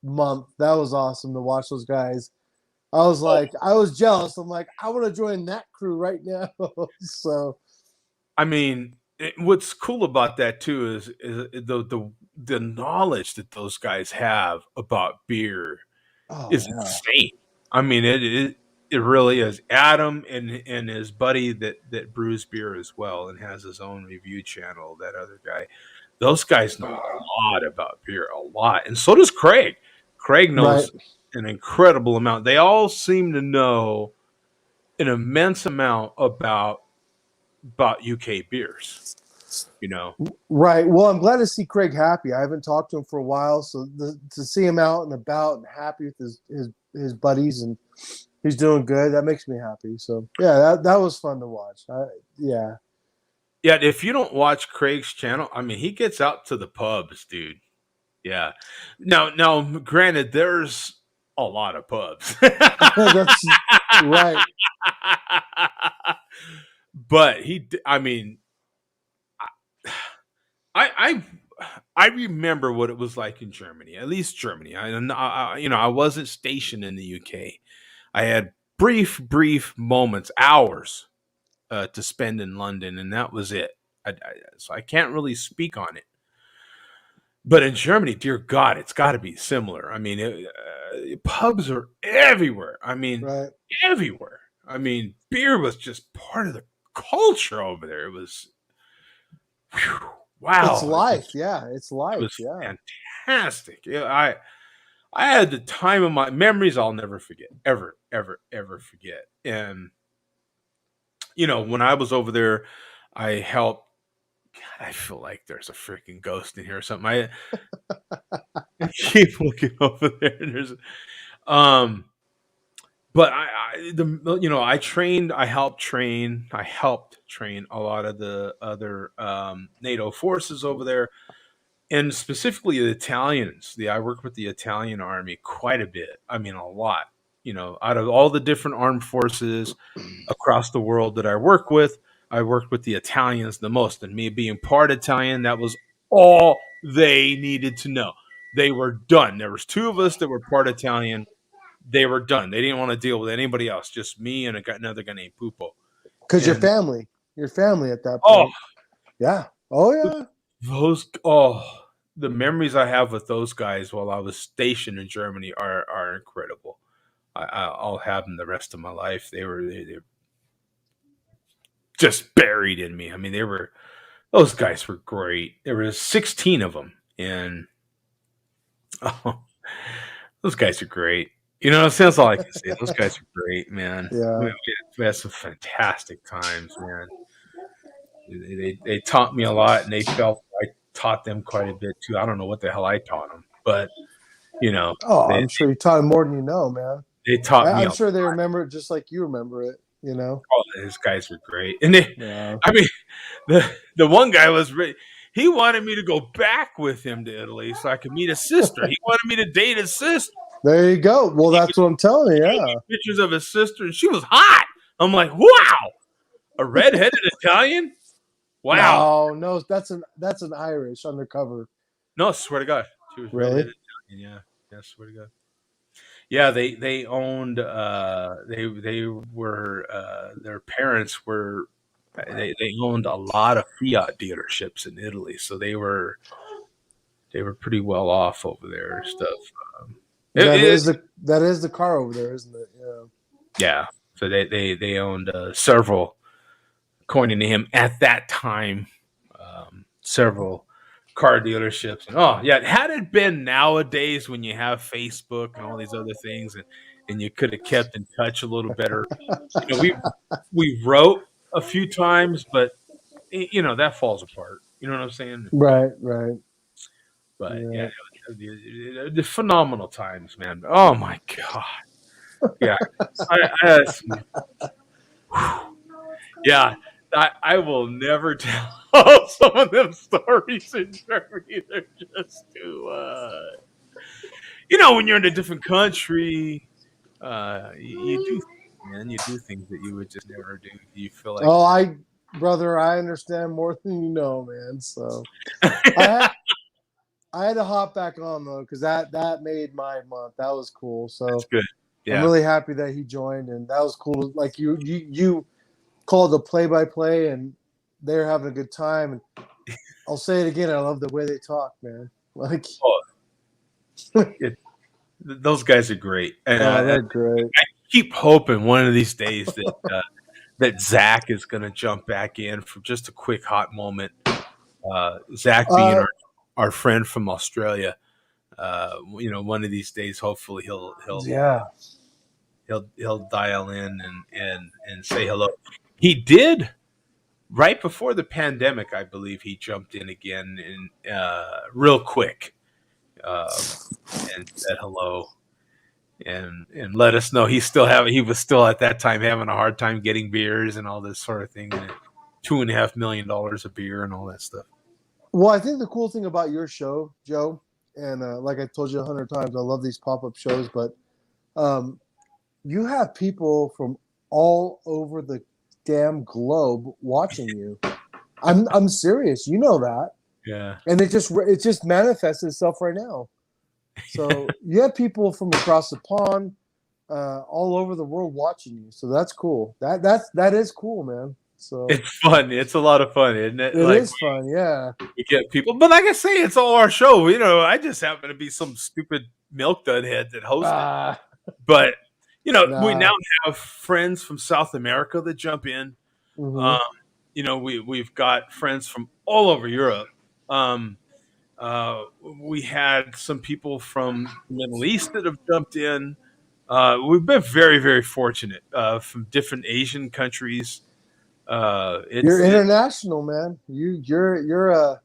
month. That was awesome to watch those guys. Oh, I was jealous. I'm like, I want to join that crew right now. So, I mean, what's cool about that too is the knowledge that those guys have about beer oh is yeah, insane. I mean, it really is. Adam and his buddy that brews beer as well and has his own review channel. That other guy, those guys know a lot about beer, a lot, and so does Craig. Craig right. knows an incredible amount. They all seem to know an immense amount about UK beers. You know, Right. Well, I'm glad to see Craig happy. I haven't talked to him for a while, so to see him out and about and happy with his buddies and he's doing good, that makes me happy. So yeah, that was fun to watch. Yeah. yeah. If you don't watch Craig's channel, I mean, he gets out to the pubs, dude. Yeah. Now, granted, there's a lot of pubs, That's right. but I mean, I I remember what it was like in Germany, at least Germany. I wasn't stationed in the UK. I had brief moments, hours to spend in London, and that was it. So I can't really speak on it. But in Germany, dear God, it's got to be similar. I mean, pubs are everywhere. I mean, Right. everywhere. I mean, beer was just part of the culture over there. It was, whew, It's wow, life. Yeah. It's it life. was Yeah. fantastic. Yeah, I had the time of my memories. I'll never forget, ever, ever, ever forget. And when I was over there, I helped. God, I feel like there's a freaking ghost in here or something. I keep looking over there, and um, but I trained, I helped train a lot of the other NATO forces over there, and specifically the Italians. I work with the Italian army quite a bit. I mean, a lot. Out of all the different armed forces across the world that I work with, I worked with the Italians the most. And me being part Italian, that was all they needed to know. They were done. There was two of us that were part Italian. They were done. They didn't want to deal with anybody else, just me and another guy named Pupo. Because And your family at that oh, point. Yeah. Oh yeah. the memories I have with those guys while I was stationed in Germany are incredible. I'll have them the rest of my life. They're just buried in me. I mean, those guys were great. There was 16 of them, and oh, those guys are great. That's all I can say. Those guys are great, man. We, Yeah. we we had some fantastic times, man. They taught me a lot, and they felt I taught them quite a bit too. I don't know what the hell I taught them, but you know, Oh, they I'm sure you taught him more than you know, man. They taught me I'm a sure they remember it just like you remember it. You know. lot. These guys were great, and they, Yeah. I mean, the one guy was he wanted me to go back with him to Italy so I could meet his sister. He wanted me to date his sister. There you go. Well, He that's what I'm telling you. showed Yeah. me pictures of his sister, and she was hot. I'm like, wow, a redheaded Italian. Wow. No, that's an Irish undercover. No, swear to God, she was Really? redheaded Italian. Yeah, yeah, swear to God. Yeah, they owned. They were their parents were. They owned a lot of Fiat dealerships in Italy, so they were pretty well off over there and stuff. Um, it, it, That is the car over there, isn't it? Yeah. yeah, so they owned several, according to him at that time, several car dealerships. And oh yeah, had it been nowadays when you have Facebook and all these other things, and you could have kept in touch a little better. We wrote a few times, but that falls apart. You know what I'm saying? Right. Right. But Yeah. yeah, the phenomenal times, man. Oh my god, yeah. Yeah, I will never tell some of them stories in Germany. They're just too, when you're in a different country, you do things, man. You do things that you would just never do. You feel like, Oh, brother, I understand more than you know, man. So I had I had to hop back on though because that made my month. That was cool. that's So good. I'm Yeah. really happy that he joined, and that was cool. Like you called the play-by-play, and they're having a good time. And I'll say it again. I love the way they talk, man. Like, Oh, those guys are great, and oh, they're great. I keep hoping one of these days that Zach is going to jump back in for just a quick hot moment. Zach being Uh, our friend from Australia. One of these days, hopefully yeah. he'll dial in and say hello. He did right before the pandemic, I believe. He jumped in again and real quick uh, and said hello and let us know he was still at that time having a hard time getting beers and all this sort of thing. And $2.5 million a beer and all that stuff. Well, I think the cool thing about your show, Joe, and like I told you 100 times, I love these pop-up shows, but um, you have people from all over the damn globe watching you. I'm serious. You know that, Yeah. and it just manifests itself right now. So you have people from across the pond, all over the world watching you. So that's cool. That is cool, man. So It's fun. It's a lot of fun, isn't it? it Like is fun. Yeah. we get people, but like I say, it's all our show. I just happen to be some stupid milk dud head that hosts it. Ah, But we nah. now have friends from South America that jump in. Mhm. Um, we've got friends from all over Europe. Um, we had some people from the Middle East that have jumped in. We've been very, very fortunate from different Asian countries. You're It's international, man. You're a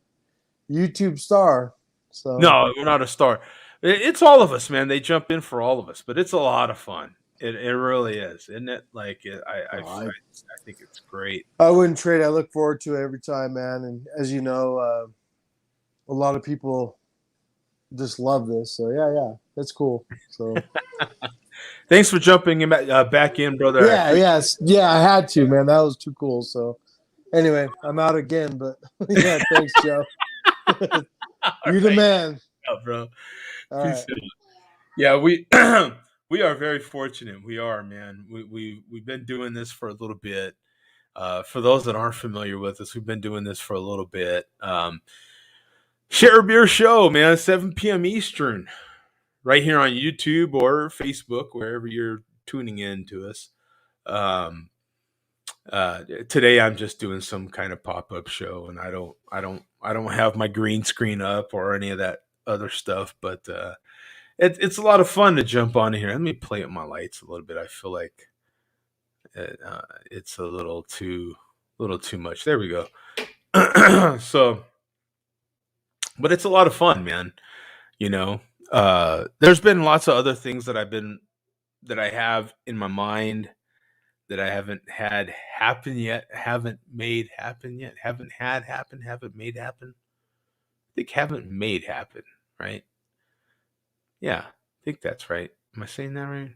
YouTube star. So No, we're not a star. It's all of us, man. They jump in for all of us, but it's a lot of fun. It really is, isn't it? Like I I think it's great. I wouldn't trade. I look forward to it every time, man. And as you know, a lot of people just love this. So yeah, it's cool. So Thanks for jumping back in, brother. yeah, I had to, man. That was too cool. So anyway, I'm out again, but yeah, thanks, Joe. You're the Right, man. bro. All right. Appreciate it. Yeah, we we are very fortunate. We are, man. We've been doing this for a little bit. For those that aren't familiar with us, we've been doing this for a little bit. Share a Beer Show, man, 7 p.m. Eastern, right here on YouTube or Facebook, wherever you're tuning in to us. Today I'm just doing some kind of pop-up show, and I don't have my green screen up or any of that other stuff, but it's a lot of fun to jump on here. Let me play up my lights a little bit. I feel like it's a little too much. There we go. So, but it's a lot of fun, man. You know, there's been lots of other things that I've been that I have in my mind that I haven't had happen yet, haven't made happen yet, haven't had happen, haven't made happen. I think haven't made happen, right? Yeah, I think that's right. Am I saying that right?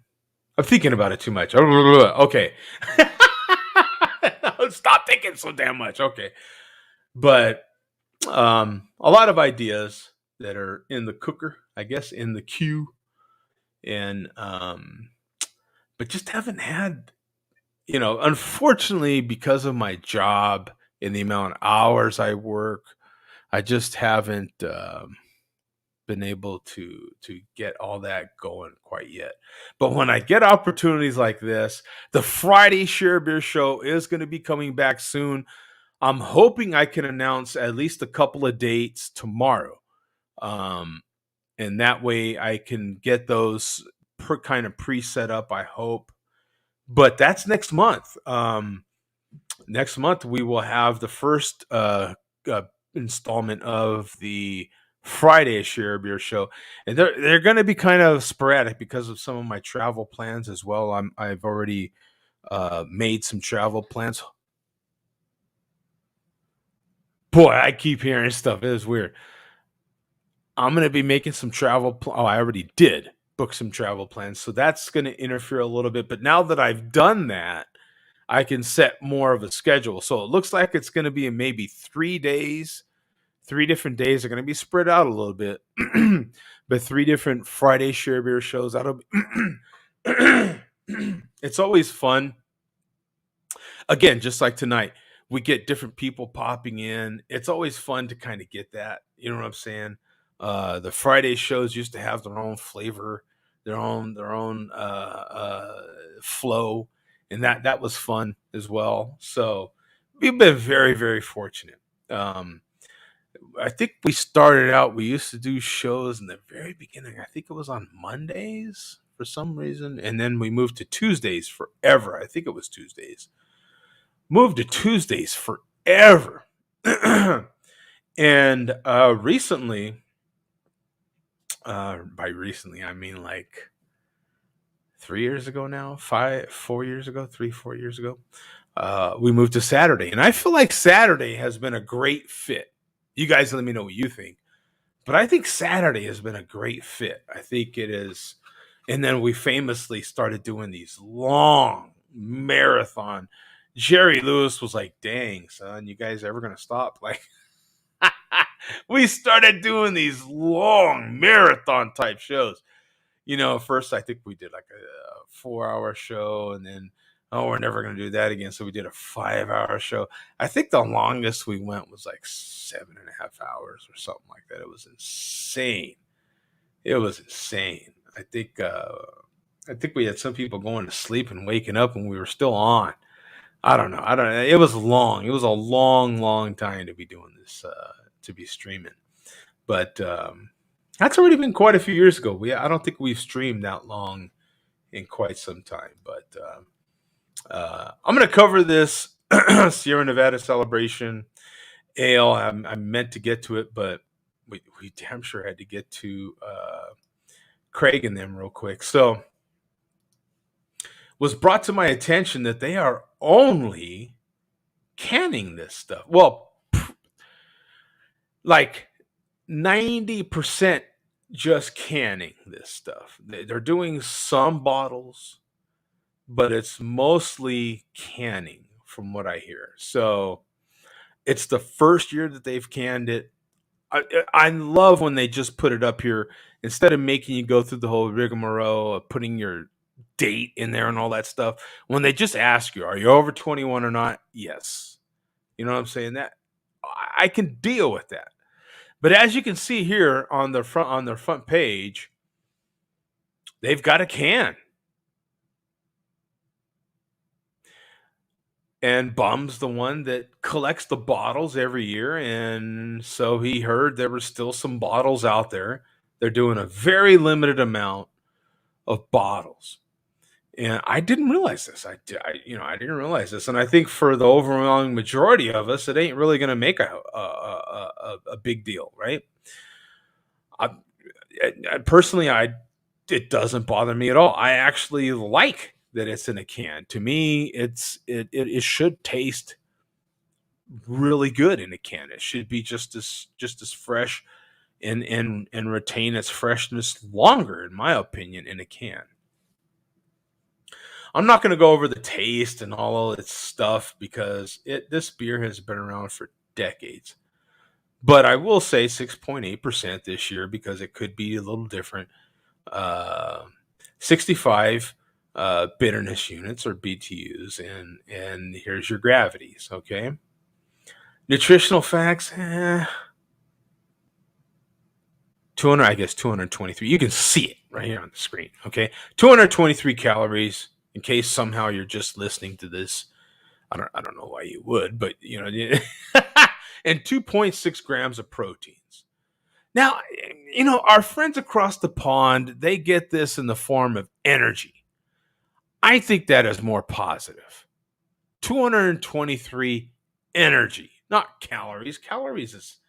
I'm thinking about it too much. Okay. Stop thinking so damn much. Okay. But a lot of ideas that are in the cooker, I guess, in the queue, and but just haven't had, unfortunately, because of my job and the amount of hours I work, I just haven't been able to get all that going quite yet. But when I get opportunities like this, the Friday Share Beer Show is going to be coming back soon. I'm hoping I can announce at least a couple of dates tomorrow. Um, and that way I can get those kind of pre-set up, I hope. But that's next month. Next month we will have the first uh, installment of the Friday Share Beer Show, and they're going to be kind of sporadic because of some of my travel plans as well. I've already made some travel plans. Boy, I keep hearing stuff. It is weird. I'm going to be making some travel. Oh, I already did book some travel plans, so that's going to interfere a little bit. But now that I've done that, I can set more of a schedule. So it looks like it's going to be in maybe 3 days. 3 different days are going to be spread out a little bit, but 3 different Friday Share Beer shows. That'll be. It's always fun. Again, just like tonight, we get different people popping in. It's always fun to kind of get that. You know what I'm saying? The Friday shows used to have their own flavor, their own flow, and that was fun as well. So we've been very, very fortunate. Um, I think we started out. We used to do shows in the very beginning. I think it was on Mondays for some reason, and then we moved to Tuesdays forever. I think it was Tuesdays. Moved to Tuesdays forever, and recently, by recently I mean like 3 years ago now, 4 years ago, 3, 4 years ago, we moved to Saturday, and I feel like Saturday has been a great fit. You guys, let me know what you think. But I think Saturday has been a great fit. I think it is. And then we famously started doing these long marathon. Jerry Lewis was like, dang, son, you guys ever going to stop? Like, we started doing these long marathon type shows. First I think we did like a 4 hour show, and then, oh, we're never going to do that again. So we did a 5 hour show. I think the longest we went was like 7.5 hours or something like that. It was insane. It was insane. I think we had some people going to sleep and waking up and we were still on. I don't know. It was long. It was a long, long time to be doing this, to be streaming. But that's already been quite a few years ago. I don't think we've streamed that long in quite some time. But I'm going to cover this Sierra Nevada celebration ale. I meant to get to it, but we damn sure had to get to Craig and them real quick. So was brought to my attention that they are only canning this stuff. Well, like 90% just canning this stuff. They're doing some bottles, but it's mostly canning from what I hear. So it's the first year that they've canned it. I love when they just put it up here instead of making you go through the whole rigmarole of putting your date in there and all that stuff. When they just ask you, are you over 21 or not? Yes. You know what I'm saying? That I can deal with that. But as you can see here on their front page, they've got a can. And Bum's the one that collects the bottles every year. And so he heard there were still some bottles out there. They're doing a very limited amount of bottles. And I didn't realize this. I didn't realize this. And I think for the overwhelming majority of us, it ain't really going to make a big deal, right? I personally, it doesn't bother me at all. I actually like that it's in a can. To me, it should taste really good in a can. It should be just as fresh and retain its freshness longer, in my opinion, in a can. I'm not going to go over the taste and all of its stuff because this beer has been around for decades. But I will say 6.8% this year because it could be a little different. Uh, 65 bitterness units or BTUs, and here's your gravities. Okay, nutritional facts. 200, I guess 223. You can see it right here on the screen. Okay, 223 calories. In case somehow you're just listening to this, I don't know why you would, but and 2.6 grams of proteins. Now, our friends across the pond, they get this in the form of energy. I think that is more positive. 223 energy, not calories. Calories is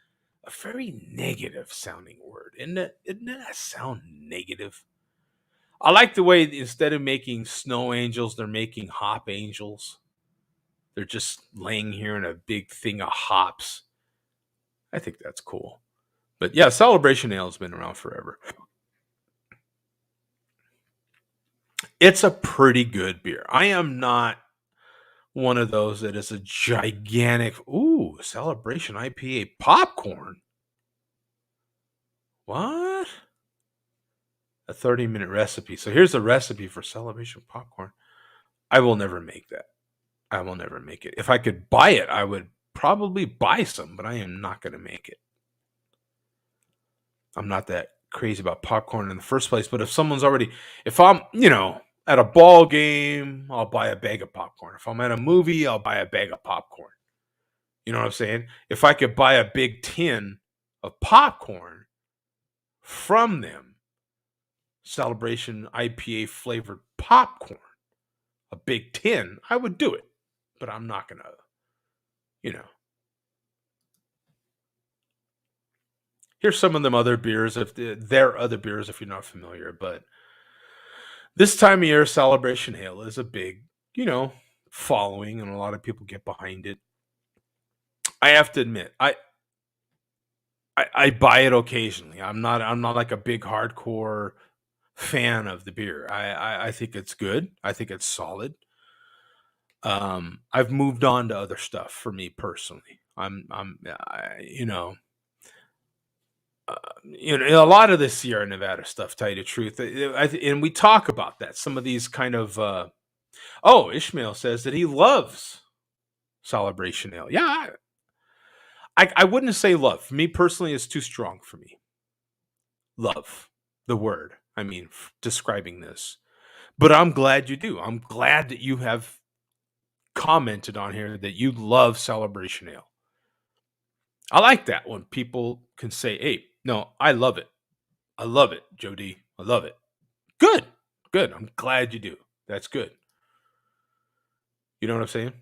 a very negative sounding word. Isn't that sound negative? I like the way instead of making snow angels, they're making hop angels. They're just laying here in a big thing of hops. I think that's cool. But yeah, Celebration Ale has been around forever. It's a pretty good beer. I am not one of those that is a gigantic, Celebration IPA popcorn. What? A 30-minute recipe. So here's the recipe for Celebration popcorn. I will never make that. I will never make it. If I could buy it, I would probably buy some, but I am not going to make it. I'm not that crazy about popcorn in the first place. But if I'm, at a ball game, I'll buy a bag of popcorn. If I'm at a movie, I'll buy a bag of popcorn. You know what I'm saying? If I could buy a big tin of popcorn from them, Celebration IPA flavored popcorn, a big tin, I would do it. But I'm not going to, you know. Here's some of them other beers, if they're other beers, if you're not familiar. But this time of year, Celebration Ale is a big, following, and a lot of people get behind it. I have to admit, I buy it occasionally. I'm not like a big hardcore fan of the beer. I think it's good. I think it's solid. I've moved on to other stuff for me personally. A lot of this Sierra Nevada stuff, tell you the truth, and we talk about that. Some of these kind of, Ishmael says that he loves Celebration Ale. Yeah, I wouldn't say love. For me personally, it's too strong for me. Love, the word. I mean, describing this. But I'm glad you do. I'm glad that you have commented on here that you love Celebration Ale. I like that when people can say, hey, no, I love it. I love it, Jody. I love it. Good. Good. I'm glad you do. That's good. You know what I'm saying?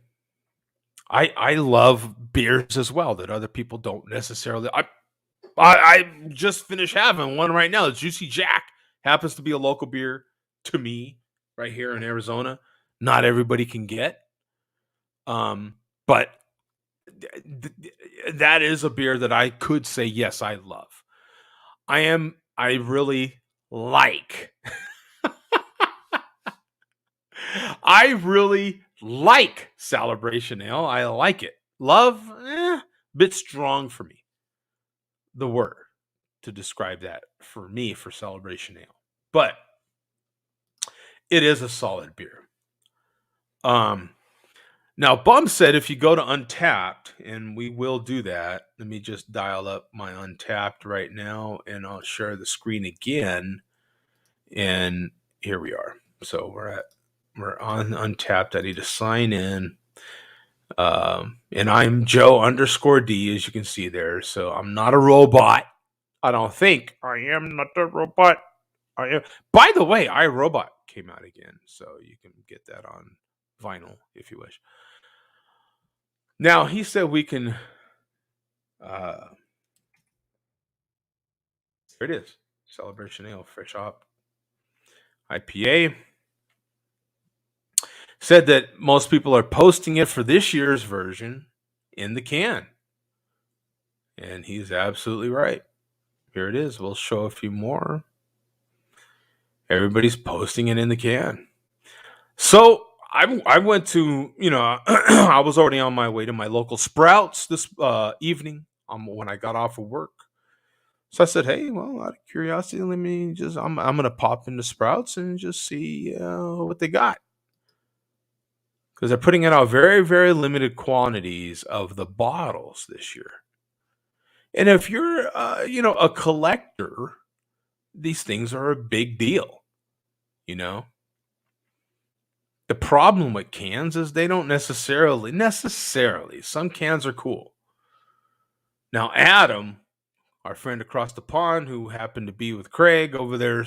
I love beers as well that other people don't necessarily. I just finished having one right now. Juicy Jack happens to be a local beer to me right here in Arizona. Not everybody can get. But that is a beer that I could say yes, I love. I really like. I really like Celebration Ale. I like it. Love, bit strong for me. The word to describe that for me for Celebration Ale. But it is a solid beer. Now Bum said if you go to Untapped, and we will do that. Let me just dial up my Untapped right now, and I'll share the screen again. And here we are. So we're on Untapped. I need to sign in. And I'm Joe_D, as you can see there. So I'm not a robot. I don't think I am not a robot. I am. By the way, iRobot came out again, so you can get that on vinyl if you wish. Now he said we can. Here it is, Celebration Ale, fresh hop. IPA. Said that most people are posting it for this year's version in the can. And he's absolutely right. Here it is. We'll show a few more. Everybody's posting it in the can. So I went to, I was already on my way to my local Sprouts this evening when I got off of work. So I said, hey, well, out of curiosity, let me just, I'm going to pop into Sprouts and just see what they got. Because they're putting it out very, very limited quantities of the bottles this year. And if you're, a collector, these things are a big deal, you know? The problem with cans is they don't necessarily, some cans are cool. Now, Adam, our friend across the pond who happened to be with Craig over there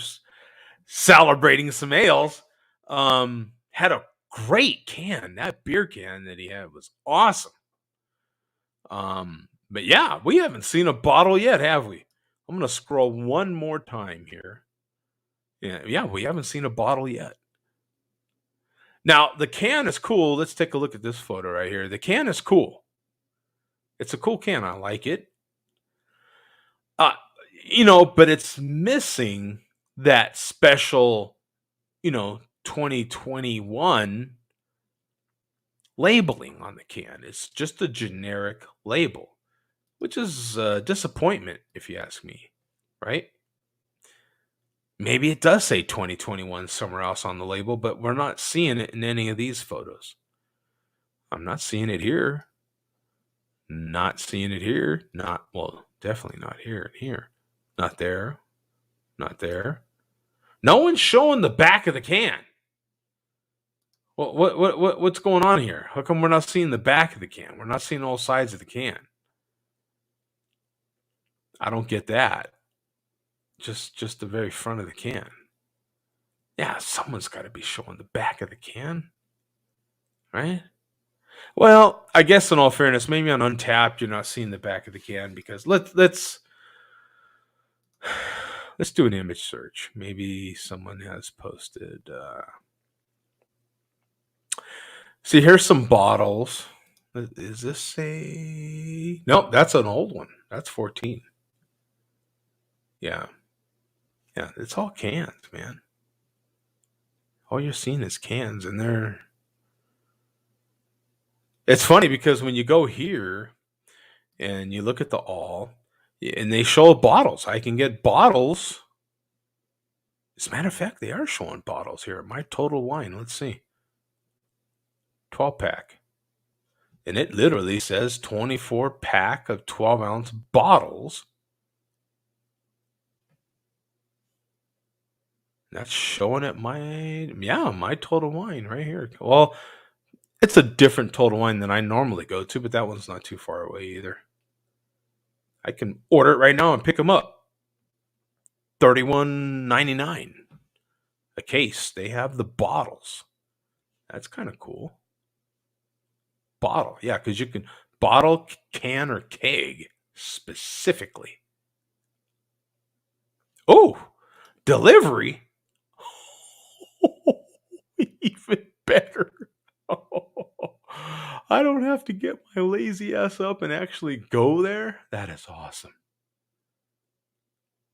celebrating some ales, had a great can. That beer can that he had was awesome. But yeah, we haven't seen a bottle yet, have we? I'm going to scroll one more time here. Yeah, we haven't seen a bottle yet. Now, the can is cool. Let's take a look at this photo right here. The can is cool. It's a cool can. I like it. But it's missing that special, 2021 labeling on the can. It's just a generic label, which is a disappointment, if you ask me, right? Maybe it does say 2021 somewhere else on the label, but we're not seeing it in any of these photos. I'm not seeing it here. Not seeing it here. Definitely not here and here. Not there. Not there. No one's showing the back of the can. What's going on here? How come we're not seeing the back of the can? We're not seeing all sides of the can. I don't get that. Just the very front of the can. Yeah, someone's got to be showing the back of the can, right? Well, I guess in all fairness, maybe on Untapped you're not seeing the back of the can because let's do an image search. Maybe someone has posted. See, here's some bottles. Is this a? Nope, that's an old one. That's 14. Yeah, it's all cans, man. All you're seeing is cans, and they're. It's funny because when you go here and you look at the all, and they show bottles. I can get bottles. As a matter of fact, they are showing bottles here. My Total Wine. Let's see. 12 pack. And it literally says 24 pack of 12-ounce bottles. That's showing at my Total Wine right here. Well, it's a different Total Wine than I normally go to, but that one's not too far away either. I can order it right now and pick them up. $31.99 a case. They have the bottles. That's kind of cool. Bottle, yeah, because you can bottle, can, or keg specifically. Oh, delivery. Even better. I don't have to get my lazy ass up and actually go there. That is awesome.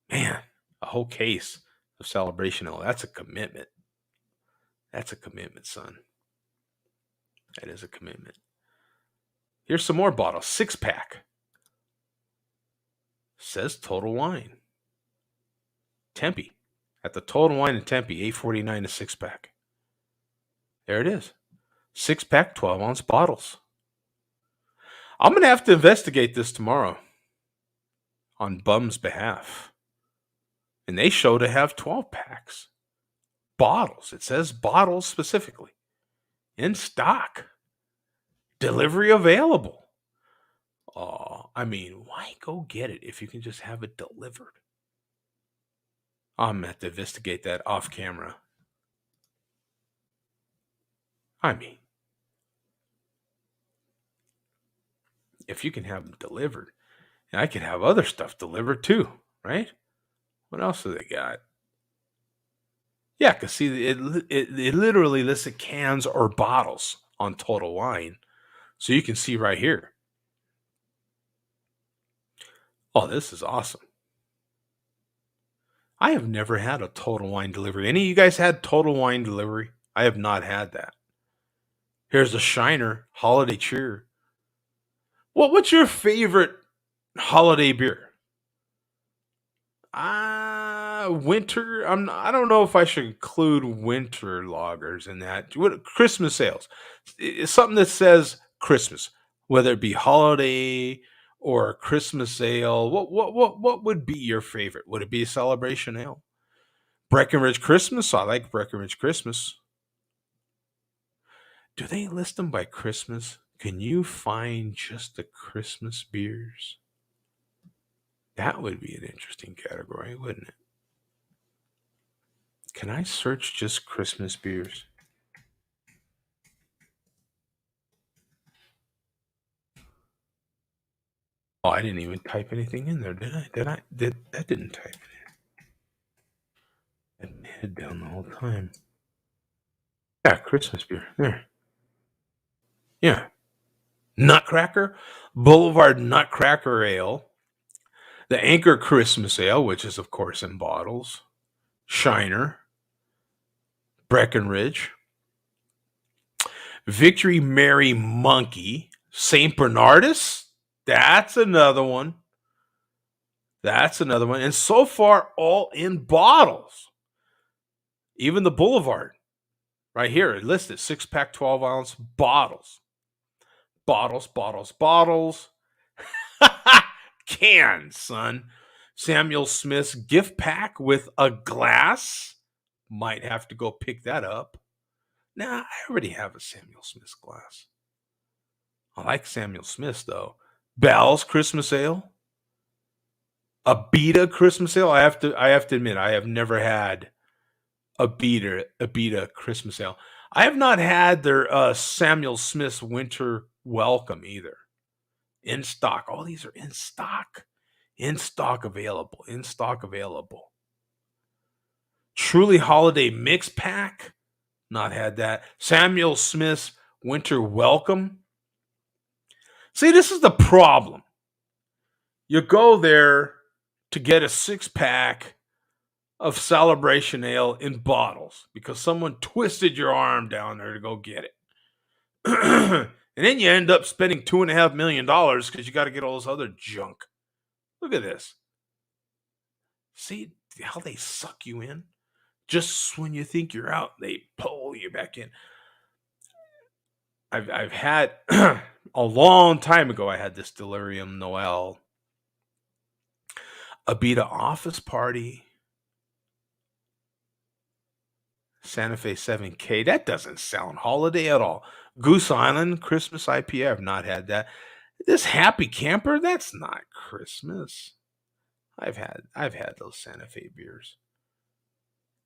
Man, a whole case of Celebration Ale. That's a commitment. That's a commitment, son. That is a commitment. Here's some more bottles. 6-pack. Says Total Wine. Tempe. At the Total Wine in Tempe, $8.49 a 6-pack. There it is. 6-pack, 12-ounce bottles. I'm going to have to investigate this tomorrow on Bum's behalf. And they show to have 12 packs. Bottles. It says bottles specifically. In stock. Delivery available. Why go get it if you can just have it delivered? I'm going to have to investigate that off camera. If you can have them delivered, and I could have other stuff delivered too, right? What else do they got? Yeah, because see, it literally listed cans or bottles on Total Wine. So you can see right here. Oh, this is awesome. I have never had a Total Wine delivery. Any of you guys had Total Wine delivery? I have not had that. Here's a Shiner Holiday Cheer. What's your favorite holiday beer? Winter. I don't know if I should include winter lagers in that. What Christmas sales? It's something that says Christmas, whether it be holiday or a Christmas ale. What would be your favorite? Would it be a Celebration Ale? Breckenridge Christmas. I like Breckenridge Christmas. Do they list them by Christmas? Can you find just the Christmas beers? That would be an interesting category, wouldn't it? Can I search just Christmas beers? Oh, I didn't even type anything in there, did I? That didn't type it in. I head down the whole time. Yeah, Christmas beer. There. Yeah. Nutcracker, Boulevard Nutcracker Ale, the Anchor Christmas Ale, which is of course in bottles, Shiner, Breckenridge, Victory Mary Monkey, St. Bernardus. That's another one. That's another one. And so far, all in bottles. Even the Boulevard, right here, it listed 6-pack, 12-ounce bottles. Bottles, bottles, bottles. Cans, son. Samuel Smith's gift pack with a glass. Might have to go pick that up. Nah, I already have a Samuel Smith's glass. I like Samuel Smith's, though. Bell's Christmas Ale. Abita Christmas Ale. I have to admit, I have never had Abita Christmas Ale. I have not had their Samuel Smith's Winter Welcome either. In stock. All these are in stock. In stock available. In stock available. Truly Holiday Mix Pack. Not had that. Samuel Smith's Winter Welcome. See, this is the problem. You go there to get a 6-pack of Celebration Ale in bottles because someone twisted your arm down there to go get it. And then you end up spending $2.5 million because you got to get all this other junk. Look at this. See how they suck you in? Just when you think you're out, they pull you back in. I've had a long time ago. I had this Delirium Noel, Abita Office Party, Santa Fe 7K. That doesn't sound holiday at all. Goose Island Christmas IPA. I've not had that. This Happy Camper. That's not Christmas. I've had those Santa Fe beers.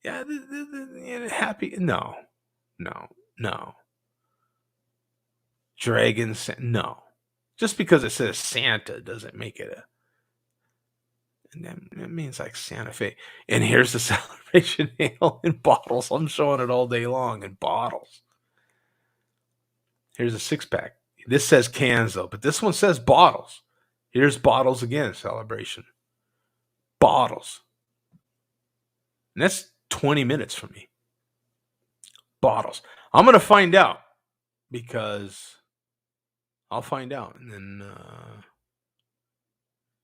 Yeah, happy. No. Dragon. No. Just because it says Santa doesn't make it a. And that means like Santa Fe. And here's the Celebration Ale in bottles. I'm showing it all day long in bottles. Here's a 6-pack. This says cans though, but this one says bottles. Here's bottles again, Celebration. Bottles. And that's 20 minutes for me. Bottles. I'm going to find out because I'll find out and then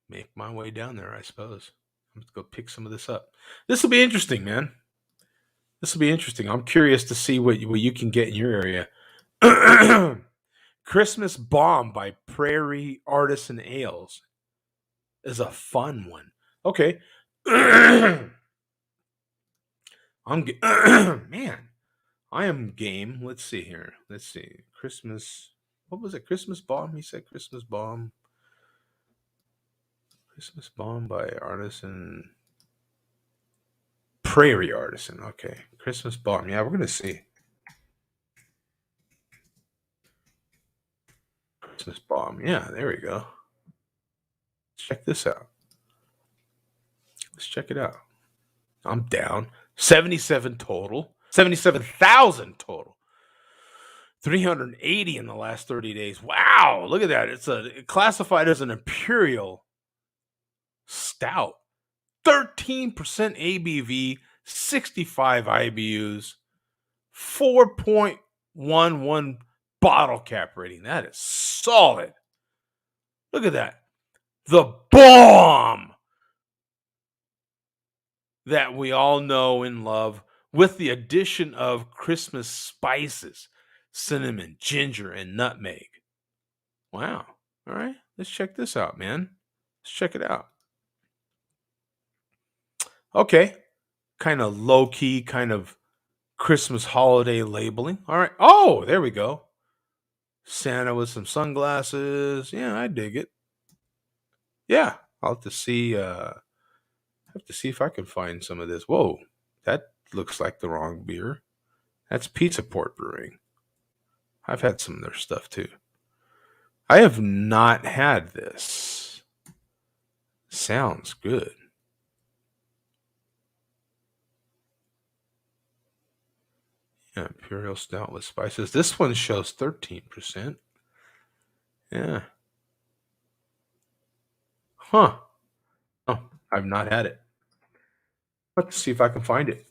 make my way down there, I suppose. I'm going to go pick some of this up. This will be interesting, man. This will be interesting. I'm curious to see what you can get in your area. Christmas Bomb by Prairie Artisan Ales is a fun one. Okay. Man, I am game. Let's see here. Let's see. Christmas. What was it? Christmas Bomb? He said Christmas Bomb. Christmas Bomb by Artisan. Prairie Artisan. Okay. Christmas Bomb. Yeah, we're going to see. Christmas Bomb. Yeah, there we go. Let's check this out. Let's check it out. I'm down. 77 total. 77,000 total. 380 in the last 30 days. Wow, look at that. It's classified as an imperial stout. 13% ABV, 65 IBUs, 4.11 bottle cap rating. That is solid. Look at that. The bomb that we all know and love, with the addition of Christmas spices, cinnamon, ginger, and nutmeg. Wow. All right. Let's check this out, man. Let's check it out. Okay. Kind of low key, kind of Christmas holiday labeling. All right. Oh, there we go. Santa with some sunglasses. Yeah, I dig it. Yeah. I'll have to see if I can find some of this. Whoa. That looks like the wrong beer. That's Pizza Port Brewing. I've had some of their stuff too. I have not had this. Sounds good. Yeah, Imperial Stout with spices. This one shows 13%. Yeah. Huh. Oh, I've not had it. Let's see if I can find it.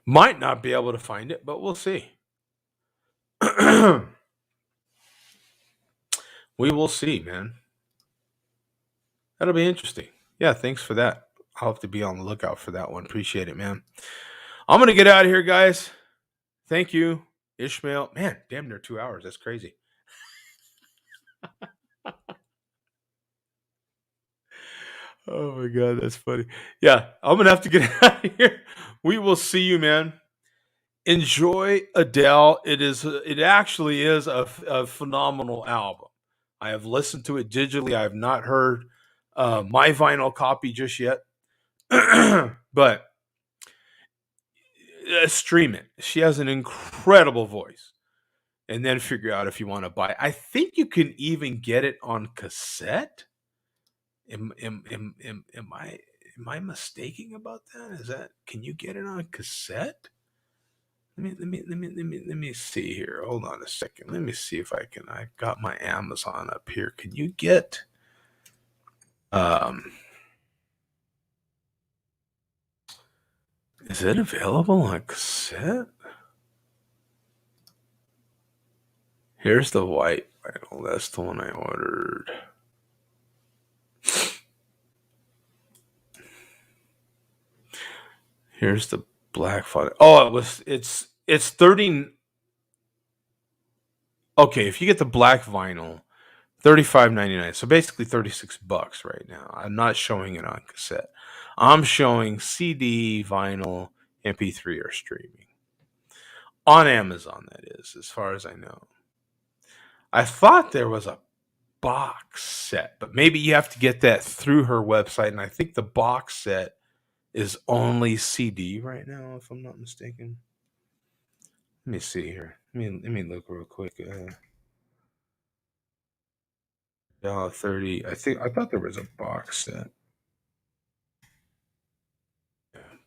Might not be able to find it, but we'll see. We will see, man. That'll be interesting. Yeah, thanks for that. I'll have to be on the lookout for that one. Appreciate it, man. I'm going to get out of here, guys. Thank you, Ishmael. Man, damn near 2 hours. That's crazy. Oh my God, that's funny. Yeah, I'm gonna have to get out of here. We will see you, man. Enjoy Adele. It actually is a phenomenal album. I have listened to it digitally. I have not heard my vinyl copy just yet, but stream it. She has an incredible voice, and then figure out if you want to buy it. I think you can even get it on cassette. Am I mistaking about that? Is that, can you get it on cassette? Let me see here. Hold on a second. Let me see if I can. I've got my Amazon up here. Can you get is it available on cassette? Here's the white vinyl. That's the one I ordered. Here's the black vinyl. Oh, it's 30. Okay, if you get the black vinyl, $35.99. So basically $36 right now. I'm not showing it on cassette. I'm showing CD, vinyl, MP3, or streaming. On Amazon, that is, as far as I know. I thought there was a box set, but maybe you have to get that through her website. And I think the box set is only CD right now, if I'm not mistaken. Let me see here. Let me look real quick. $30. I thought there was a box set.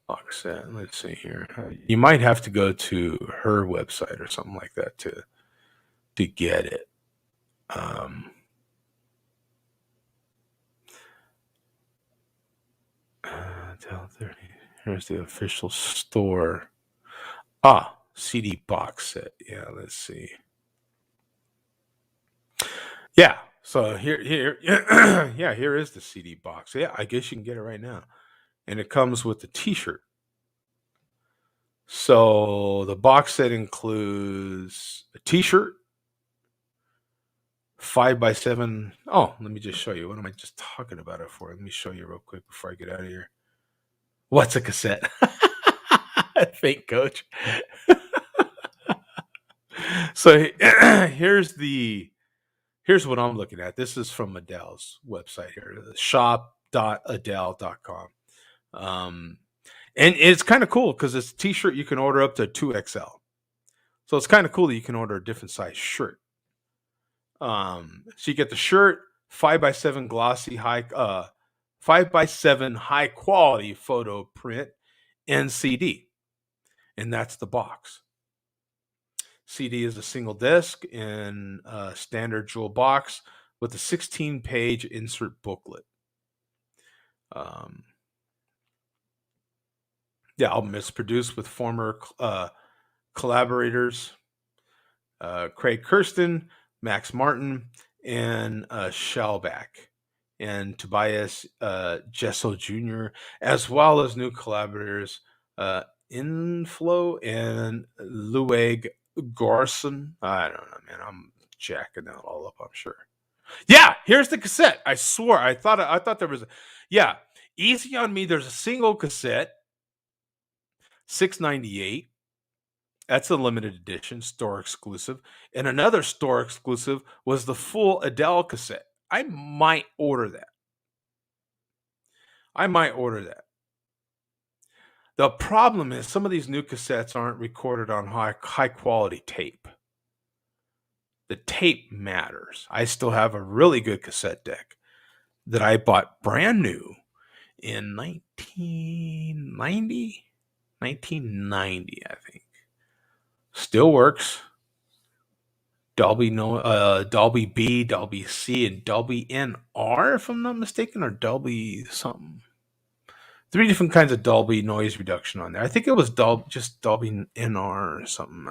Box set. Let's see here. You might have to go to her website or something like that to get it. Adele 30. Here's the official store. CD box set. Yeah, let's see. Yeah. So here, yeah, here is the CD box. Yeah, I guess you can get it right now. And it comes with the t-shirt. So the box set includes a t-shirt, 5x7. Oh, let me just show you. What am I just talking about it for? Let me show you real quick before I get out of here. What's a cassette? Fake coach. So here's what I'm looking at. This is from Adele's website here, shop.adele.com. And it's kind of cool because it's a t-shirt you can order up to 2XL. So it's kind of cool that you can order a different size shirt. So you get the shirt, 5x7 glossy 5x7 high quality photo print, and CD. and that's the box. CD is a single disc in a standard jewel box with a 16-page insert booklet. The album is produced with former collaborators Craig Kirsten, Max Martin, and Shellback, and Tobias Jesso Jr., as well as new collaborators Inflow and Lueg Gorson. I don't know, man. I'm jacking that all up, I'm sure. Yeah, here's the cassette. I swore. I thought there was yeah. Easy on Me. There's a single cassette, $6.98. That's a limited edition, store exclusive. And another store exclusive was the full Adele cassette. I might order that. The problem is some of these new cassettes aren't recorded on high quality tape. The tape matters. I still have a really good cassette deck that I bought brand new in 1990, I think. Still works. Dolby B, Dolby C, and Dolby NR, if I'm not mistaken, or Dolby something. 3 different kinds of Dolby noise reduction on there. I think it was just Dolby NR or something.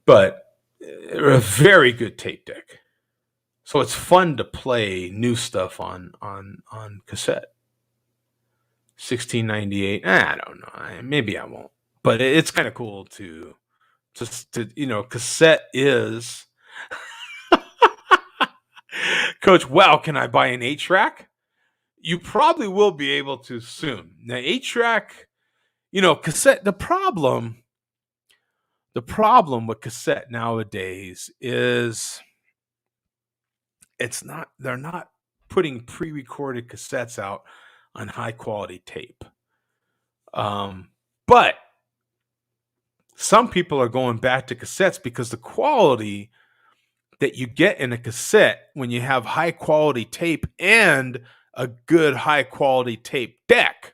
But a very good tape deck. So it's fun to play new stuff on cassette. $16.98. I don't know. Maybe I won't. But it's kind of cool to cassette is. Coach, wow, can I buy an 8-track? You probably will be able to soon. Now, 8-track, cassette, the problem with cassette nowadays is they're not putting pre-recorded cassettes out on high quality tape. But some people are going back to cassettes because the quality that you get in a cassette when you have high quality tape and a good high quality tape deck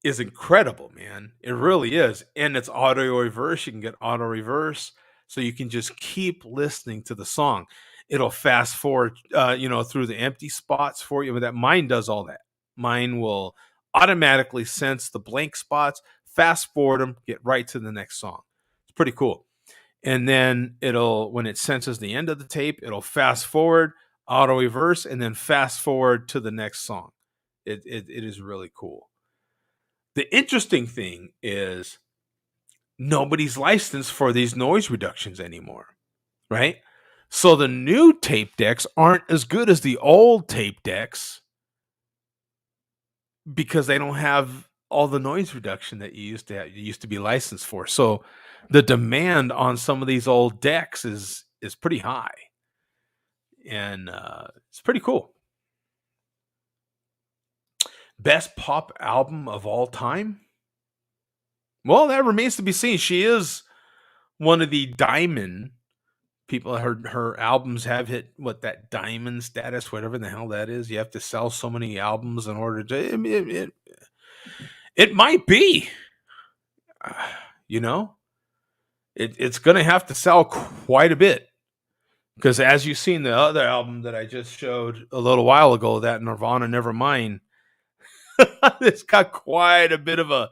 is incredible, man. It really is. And it's audio reverse. You can get auto reverse, so you can just keep listening to the song. It'll fast forward, through the empty spots for you. But that mine does all that. Mine will automatically sense the blank spots, fast forward them, get right to the next song. It's pretty cool. And then when it senses the end of the tape, it'll fast forward, auto reverse, and then fast forward to the next song. It is really cool. The interesting thing is nobody's licensed for these noise reductions anymore, right? So the new tape decks aren't as good as the old tape decks because they don't have all the noise reduction that you used to have, you used to be licensed for. So the demand on some of these old decks is pretty high, and it's pretty cool. Best pop album of all time? Well, that remains to be seen. She is one of the diamond people. Her albums have hit that diamond status, whatever the hell that is. You have to sell so many albums in order to. It might be. It's going to have to sell quite a bit. Because as you've seen the other album that I just showed a little while ago, that Nirvana Nevermind, it's got quite a bit of a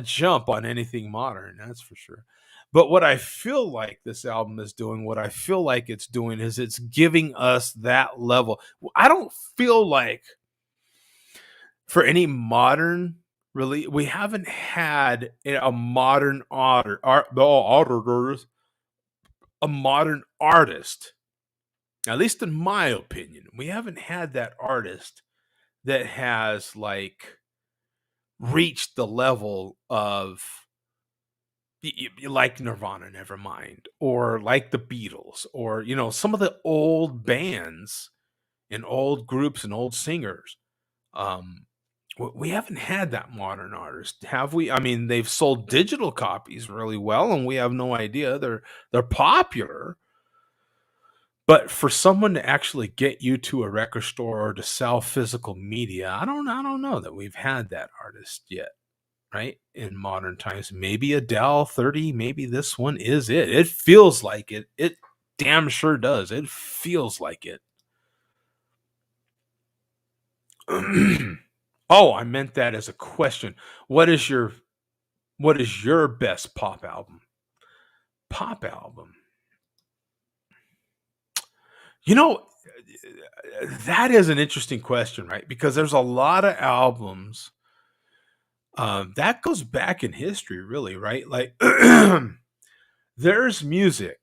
jump on anything modern, that's for sure. But what I feel like this album is doing, is it's giving us that level. I don't feel like for any modern we haven't had a modern artist, at least in my opinion. We haven't had that artist that has reached the level of like Nirvana Nevermind, or like the Beatles, or some of the old bands and old groups and old singers. We haven't had that modern artist, have we? I mean, they've sold digital copies really well, and we have no idea they're popular. But for someone to actually get you to a record store or to sell physical media, I don't know that we've had that artist yet. right? In modern times, maybe Adele 30, maybe this one is it. It feels like it. It damn sure does. It feels like it. Oh, I meant that as a question. What is your best pop album? Pop album. You know, that is an interesting question, right? Because there's a lot of albums that goes back in history, really, right? Like there's music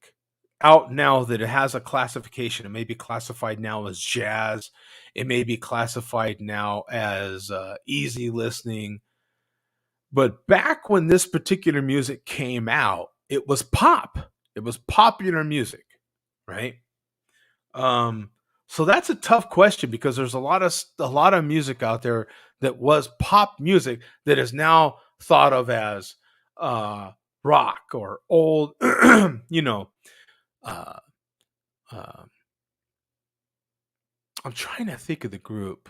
out now that it has a classification. It may be classified now as jazz. It may be classified now as easy listening. But back when this particular music came out, it was pop. It was popular music, right? Um, so that's a tough question because there's a lot of music out there that was pop music that is now thought of as uh, rock or old, you know. Uh, uh, I'm trying to think of the group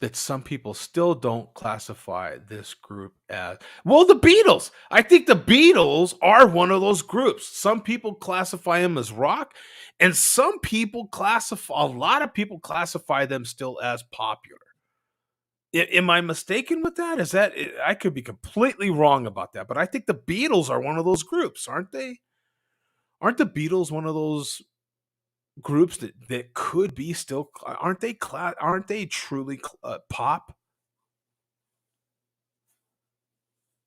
that some people still don't classify this group as. Well, the Beatles. I think the Beatles are one of those groups. Some people classify them as rock, and a lot of people classify them still as popular. Am I mistaken with that? I could be completely wrong about that, but I think the Beatles are one of those groups, aren't they? Aren't the Beatles one of those groups that could be still, aren't they truly pop?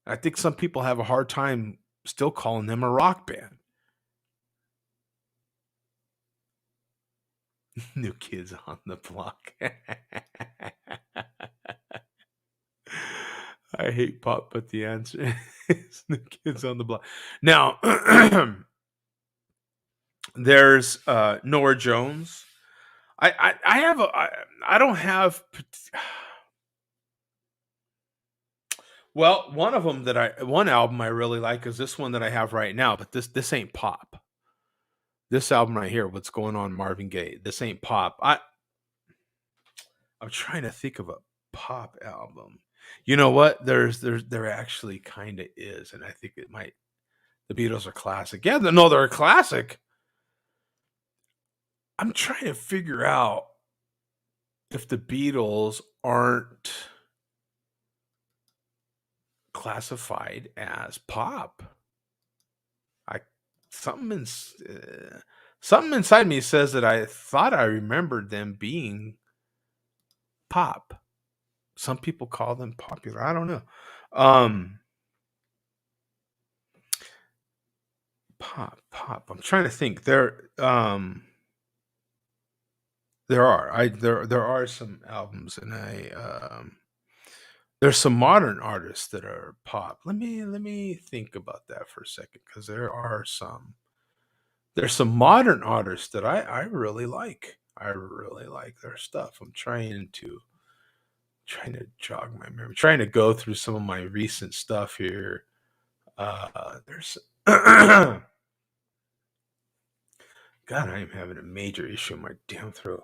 I think some people have a hard time still calling them a rock band. New Kids on the Block. I hate pop, but the answer is New Kids on the Block. Now, there's Nora Jones. I have a I don't have well, one album I really like is this one that I have right now, but this ain't pop. This album right here, What's Going On, Marvin Gaye. This ain't pop. I'm trying to think of a pop album. You know what? There actually kind of is, and I think it might. The Beatles are classic. Yeah, no, they're a classic. I'm trying to figure out if the Beatles aren't classified as pop. I something in, something inside me says that I thought I remembered them being pop. Some people call them popular. I don't know. Um, pop. I'm trying to think. There are some albums, and there's some modern artists that are pop. Let me think about that for a second because there's some modern artists that I really like. I really like their stuff. I'm trying to jog my memory, trying to go through some of my recent stuff here. There's God, I am having a major issue in my damn throat.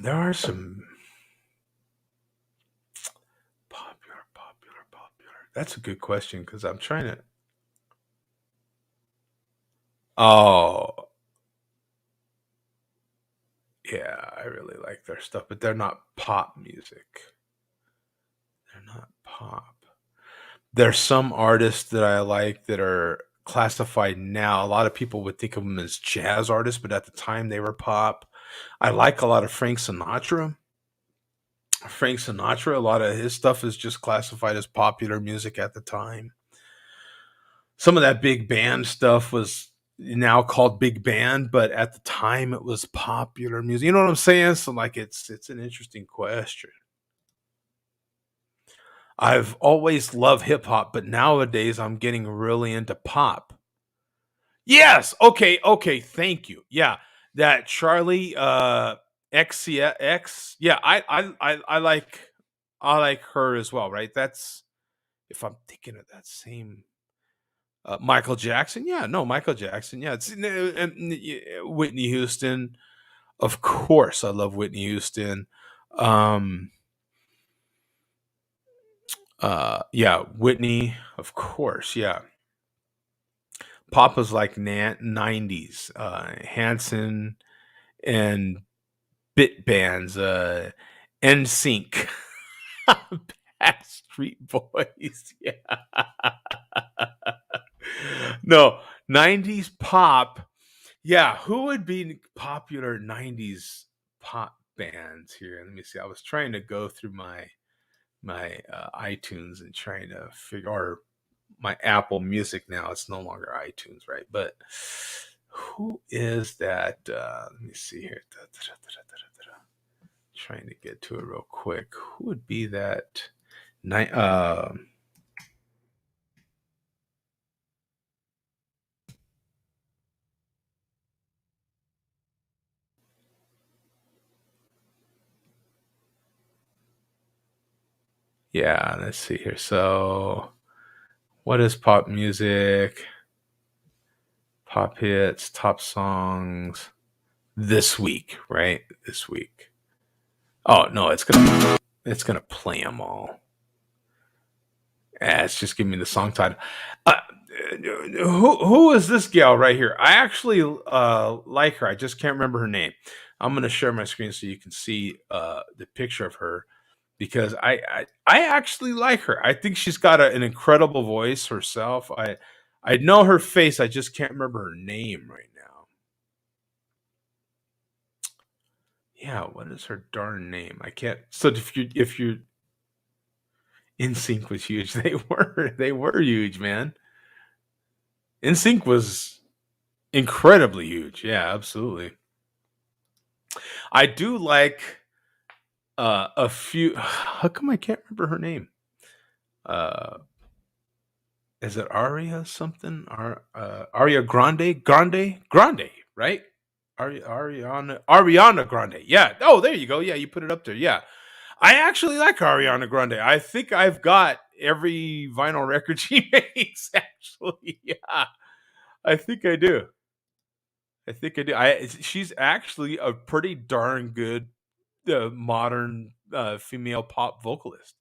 There are some popular. That's a good question because I'm trying to. Oh, yeah, I really like their stuff, but they're not pop music. They're not pop. There's some artists that I like that are classified now. A lot of people would think of them as jazz artists, but at the time they were pop. I like a lot of Frank Sinatra. A lot of his stuff is just classified as popular music at the time. Some of that big band stuff was now called big band, but at the time it was popular music. You know what I'm saying? So like it's an interesting question. I've always loved hip hop, but nowadays I'm getting really into pop. Yes. Okay. Okay. Thank you. Yeah. That Charlie XCX. Yeah. I like her as well. Right. That's if I'm thinking of that same Michael Jackson. Yeah. No, Michael Jackson. Yeah. It's Whitney Houston. Of course, I love Whitney Houston. Um, yeah, Whitney, of course, yeah. Pop was like 90s. Hanson and bit bands, NSYNC, Backstreet Boys. Yeah. No, 90s pop. Yeah, who would be popular 90s pop bands here? Let me see. I was trying to go through my iTunes and trying to figure, or my Apple Music now. It's no longer iTunes, right? But who is that? Let me see here. Trying to get to it real quick. Who would be that? Night. Yeah. Let's see here. So, what is pop music? Pop hits, top songs this week, right? This week. Oh no, it's gonna play them all. It's just giving me the song title. Uh, who is this gal right here? I actually like her. I just can't remember her name. I'm gonna share my screen so you can see the picture of her because I actually like her. I think she's got an incredible voice herself. I know her face. I just can't remember her name right now. Yeah, what is her darn name? I can't. So if you In Sync was huge. They were huge, man. In Sync was incredibly huge. Yeah, absolutely. I do like a few. How come I can't remember her name? Uh, is it Aria something? Aria Grande, Grande, right? Ariana Grande. Yeah. Oh, there you go. Yeah, you put it up there. Yeah, I actually like Ariana Grande. I think I've got every vinyl record she makes. Actually, yeah, I think I do. I think I do. She's actually a pretty darn good modern female pop vocalist.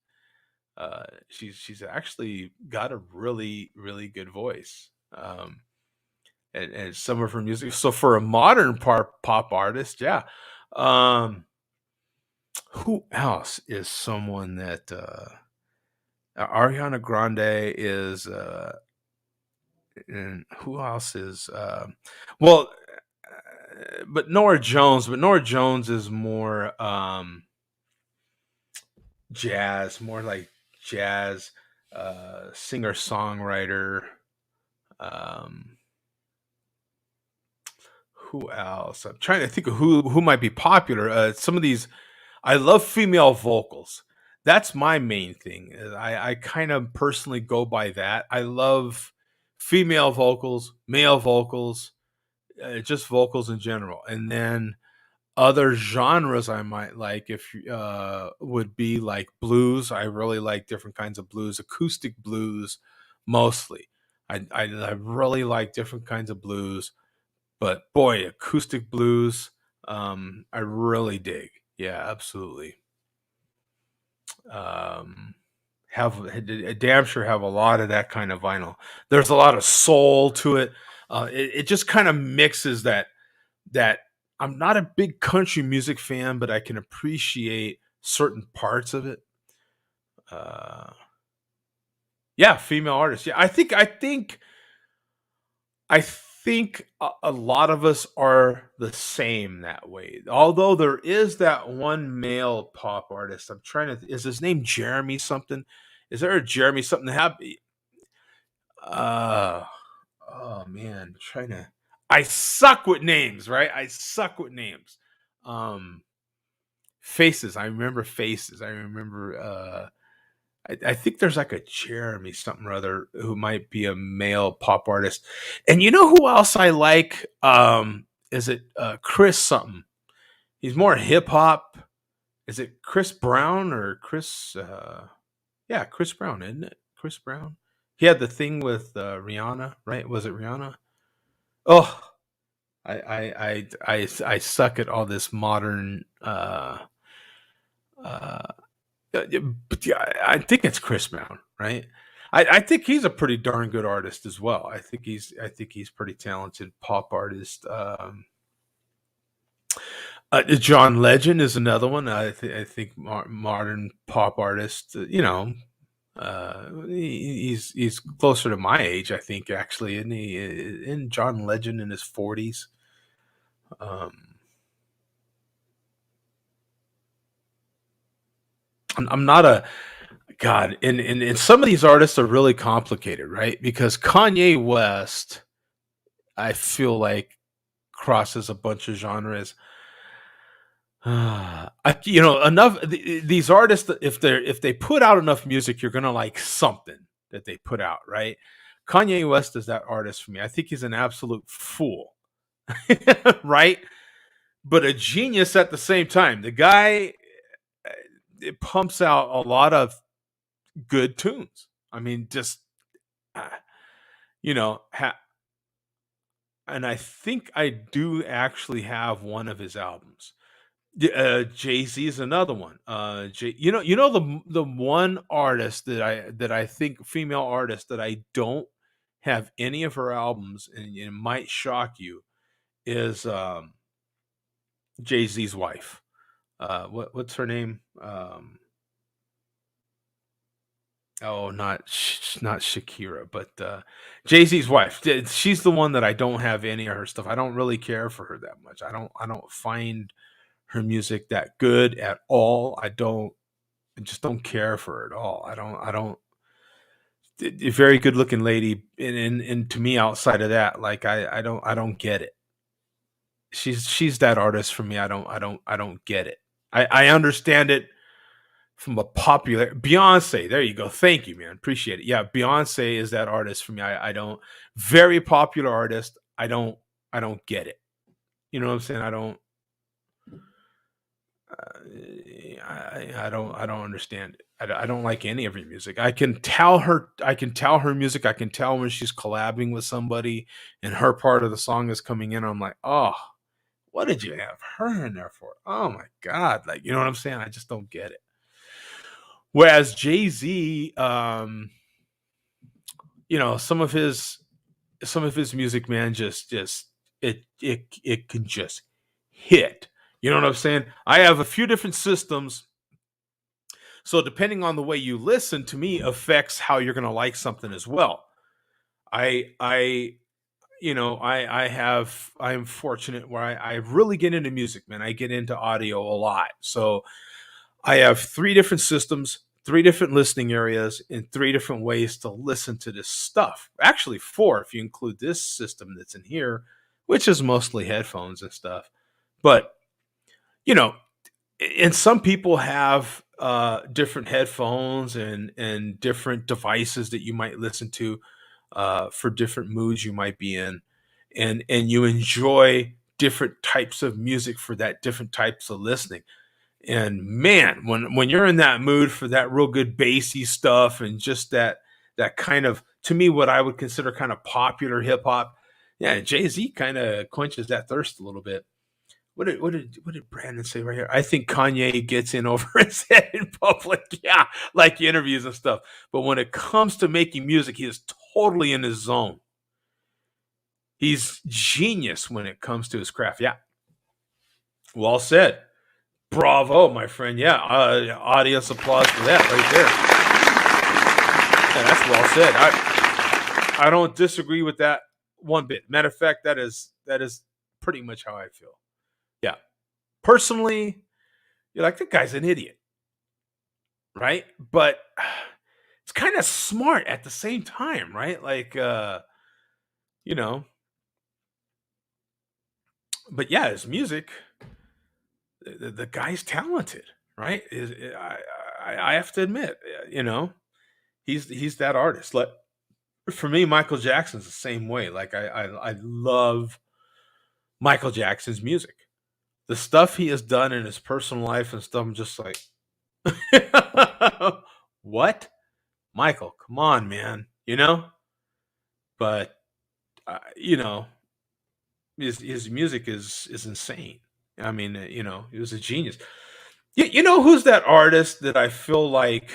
She's actually got a really good voice. And some of her music. So for a modern pop artist, yeah. Um, who else is someone that Ariana Grande is? And who else is? Well, but Nora Jones. But Nora Jones is more jazz, more like jazz singer songwriter. Um, who else? I'm trying to think of who might be popular. Some of these, I love female vocals. That's my main thing. I kind of personally go by that. I love female vocals, male vocals, just vocals in general, and then other genres I might like if would be like blues. I really like different kinds of blues, acoustic blues mostly. I really like different kinds of blues, but boy, acoustic blues, I really dig. Yeah, absolutely. Um, have damn sure have a lot of that kind of vinyl. There's a lot of soul to it. It just kind of mixes that I'm not a big country music fan, but I can appreciate certain parts of it. Uh, yeah, female artists. Yeah, I think a lot of us are the same that way. Although there is that one male pop artist. I'm trying to. Is his name Jeremy something? Is there a Jeremy something happy? Uh, oh man, I'm trying to. I suck with names, right? I suck with names. Um, Faces. I remember Faces. I remember. I think there's like a Jeremy something or other who might be a male pop artist. And you know who else I like? Is it Chris something? He's more hip hop. Is it Chris Brown or Chris? Yeah, Chris Brown, isn't it? Chris Brown. He had the thing with Rihanna, right? Was it Rihanna? Oh, I suck at all this modern. Uh, but yeah, I think it's Chris Brown, right? I think he's a pretty darn good artist as well. I think he's pretty talented pop artist. John Legend is another one. I think modern pop artist. He's closer to my age, I think, actually, isn't he? In John Legend in his 40s. Um, I'm not a God, and some of these artists are really complicated, right? Because Kanye West, I feel like crosses a bunch of genres. Enough these artists, if they put out enough music, you're gonna like something that they put out, right? Kanye West is that artist for me. I think he's an absolute fool, right? But a genius at the same time. The guy it pumps out a lot of good tunes. I mean, just uh, you know, and I think I do actually have one of his albums. Jay Z is another one. The one artist that I think female artist that I don't have any of her albums, and it might shock you, is Jay Z's wife. What's her name? Not Shakira, but Jay Z's wife. She's the one that I don't have any of her stuff. I don't really care for her that much. I don't find her music that good at all. I just don't care for her at all. I don't. A very good looking lady, and to me, outside of that, like I don't get it. She's that artist for me. I don't get it. I understand it from a popular Beyonce. There you go. Thank you, man. Appreciate it. Yeah, Beyonce is that artist for me. I don't very popular artist. I don't get it. You know what I'm saying? I don't understand it. I don't like any of her music. I can tell her music. I can tell when she's collabing with somebody and her part of the song is coming in. I'm like, oh, what did you have her in there for? Oh my god. Like, you know what I'm saying? I just don't get it. Whereas Jay-Z, some of his music, man, just it can just hit. You know what I'm saying? I have a few different systems, so depending on the way you listen, to me, affects how you're gonna like something as well. I I'm fortunate where I really get into music, man. I get into audio a lot. So I have three different systems, three different listening areas, and three different ways to listen to this stuff. Actually, four if you include this system that's in here, which is mostly headphones and stuff. But, you know, and some people have different headphones and different devices that you might listen to for different moods you might be in, and you enjoy different types of music for that different types of listening. And man, when you're in that mood for that real good bassy stuff and just that kind of, to me, what I would consider kind of popular hip hop, yeah, Jay Z kind of quenches that thirst a little bit. What did Brandon say right here? I think Kanye gets in over his head in public, yeah, like interviews and stuff. But when it comes to making music, he is totally in his zone. He's genius when it comes to his craft. Yeah, well said. Bravo, my friend. Yeah, audience applause for that right there. Yeah, that's well said. I don't disagree with that one bit. Matter of fact, that is pretty much how I feel. Yeah, personally, you're like, that guy's an idiot, right? But it's kind of smart at the same time, right? Like, you know. But yeah, his music, the guy's talented, right? I have to admit, he's that artist. Like, for me, Michael Jackson's the same way. Like, I love Michael Jackson's music. The stuff he has done in his personal life and stuff, I'm just like, what? Michael, come on, man. But, you know, his music is insane. I mean, he was a genius. You know who's that artist that I feel like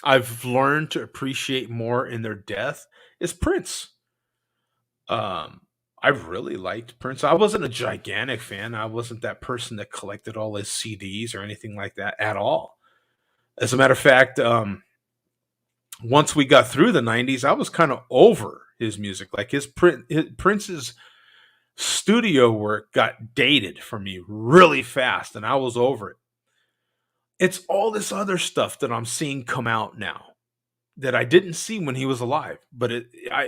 I've learned to appreciate more in their death is Prince. Um, I really liked Prince. I wasn't a gigantic fan. I wasn't that person that collected all his CDs or anything like that at all. As a matter of fact, once we got through the '90s, I was kind of over his music. Like his Prince's studio work got dated for me really fast, and I was over it. It's all this other stuff that I'm seeing come out now that I didn't see when he was alive. But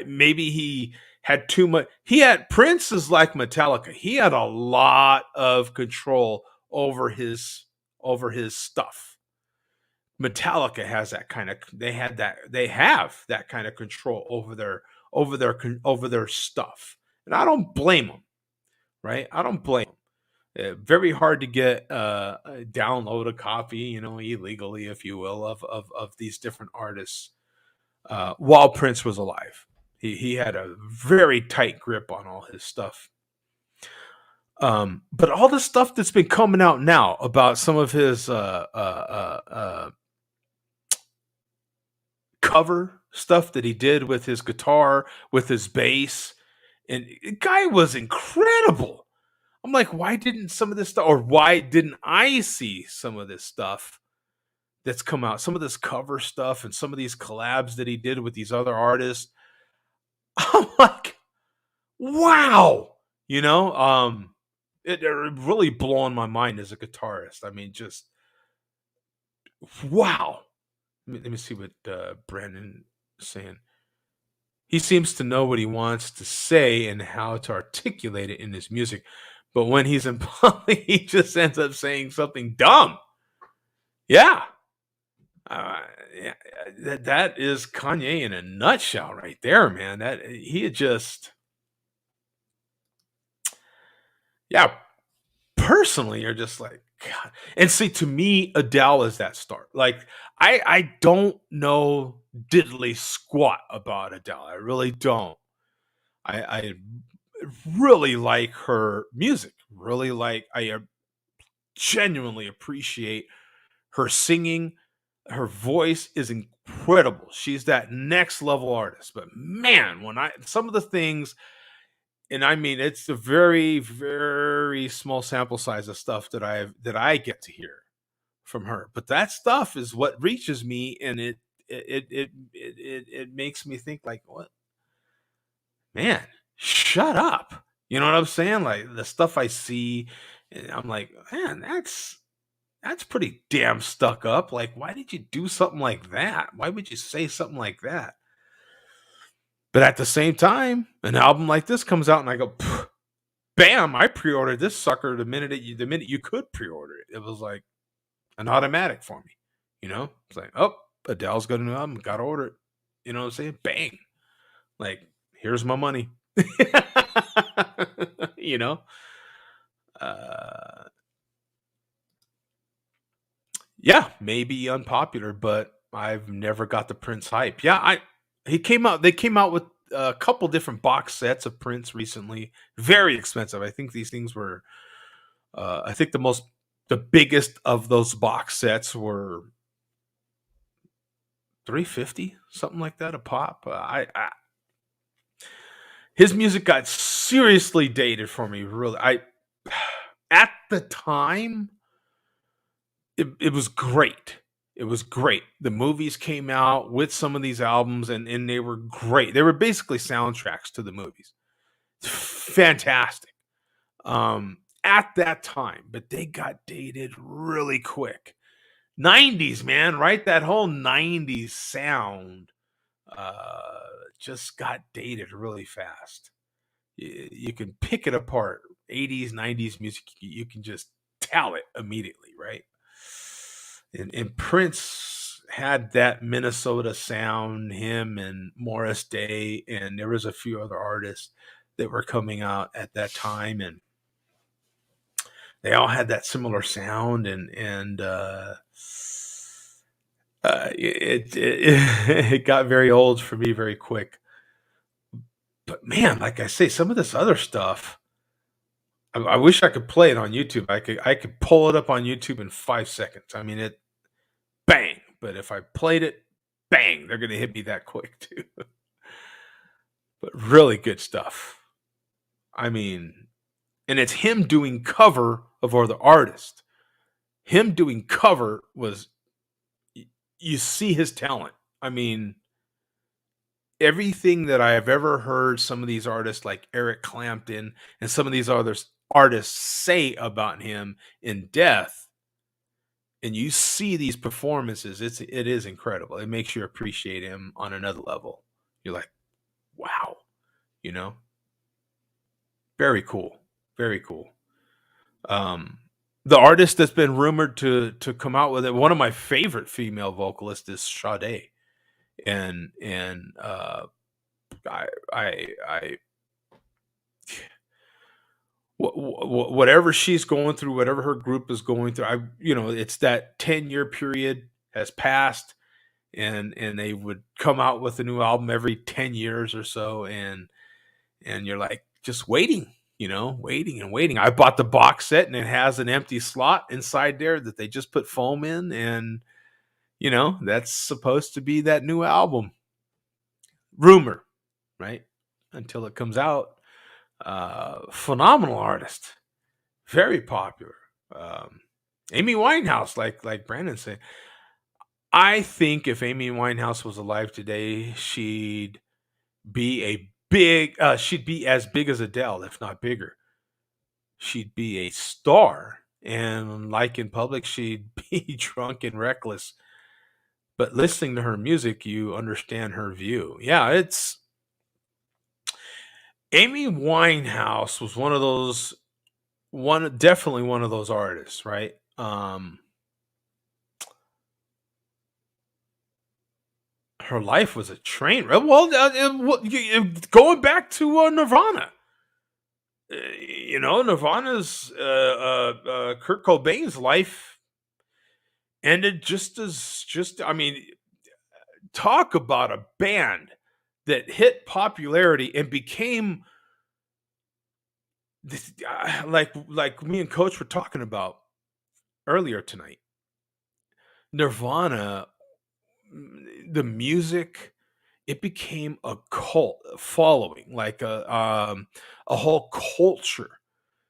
maybe he had too much. He had Prince is like Metallica. He had a lot of control over his stuff. Metallica has that kind of. They have that kind of control over their stuff, and I don't blame them. Right? I don't blame them. Very hard to get download a copy, illegally, if you will, of these different artists while Prince was alive. He had a very tight grip on all his stuff. But all the stuff that's been coming out now about some of his cover stuff that he did with his guitar, with his bass, and the guy was incredible. I'm like, why didn't some of this stuff, or why didn't I see some of this stuff that's come out, some of this cover stuff and some of these collabs that he did with these other artists? I'm like, wow, it really blowing my mind as a guitarist. I mean, just wow. Let me see what Brandon is saying. He seems to know what he wants to say and how to articulate it in his music. But when he's in public, he just ends up saying something dumb. Yeah. Yeah, that is Kanye in a nutshell right there, man. That he had just, yeah, personally, you're just like, God. And see, to me, Adele is that star. Like, I don't know diddly squat about Adele. I really don't. I really like her music. Really like, I genuinely appreciate her singing. Her voice is incredible. She's that next level artist. But man, when some of the things, and I mean it's a very, very small sample size of stuff that I get to hear from her. But that stuff is what reaches me, and it makes me think like, what, man, shut up. You know what I'm saying? Like the stuff I see, and I'm like, man, that's pretty damn stuck up. Like, why did you do something like that? Why would you say something like that? But at the same time, an album like this comes out, and I go, bam! I pre-ordered this sucker the minute you could pre-order it. It was like an automatic for me. It's like, oh, Adele's got a new album, gotta order it. You know what I'm saying? Bang! Like, here's my money. you know. Uh, Yeah, maybe unpopular, but I've never got the Prince hype. Yeah, they came out with a couple different box sets of Prince recently. Very expensive. I think these things were I think the biggest of those box sets were 350, something like that a pop. His music got seriously dated for me, really. I At the time, it was great. It was great. The movies came out with some of these albums, and they were great. They were basically soundtracks to the movies. Fantastic. At that time, but they got dated really quick. 90s, man, right? That whole 90s sound uh just got dated really fast. You can pick it apart. 80s, 90s music, you can just tell it immediately, right? And Prince had that Minnesota sound, him and Morris Day, and there was a few other artists that were coming out at that time, and they all had that similar sound, and it got very old for me very quick. But man, like I say, some of this other stuff, I wish I could play it on YouTube. I could pull it up on YouTube in 5 seconds. I mean, it bang. But if I played it, bang, they're gonna hit me that quick too. But really good stuff. I mean, and it's him doing cover of other artists. Him doing cover was you see his talent. I mean, everything that I have ever heard some of these artists like Eric Clapton and some of these other artists say about him in Death, and you see these performances, it is incredible. It makes you appreciate him on another level. You're like, wow, you know, very cool, very cool. Um, the artist that's been rumored to come out with it, one of my favorite female vocalists is Sade, and I whatever she's going through, whatever her group is going through, it's that 10-year period has passed, and they would come out with a new album every 10 years or so, and you're like just waiting, waiting and waiting. I bought the box set, and it has an empty slot inside there that they just put foam in, and that's supposed to be that new album. Rumor, right? Until it comes out. Phenomenal artist, very popular. Amy Winehouse, like Brandon said, I think if Amy Winehouse was alive today, she'd be as big as Adele, if not bigger. She'd be a star, and like in public, she'd be drunk and reckless. But listening to her music, you understand her view. Yeah, it's Amy Winehouse was definitely one of those artists, right? Her life was a train wreck. Well, going back to Nirvana, Nirvana's Kurt Cobain's life ended I mean, talk about a band that hit popularity and became this, like me and Coach were talking about earlier tonight. Nirvana, the music, it became a cult following, like a whole culture.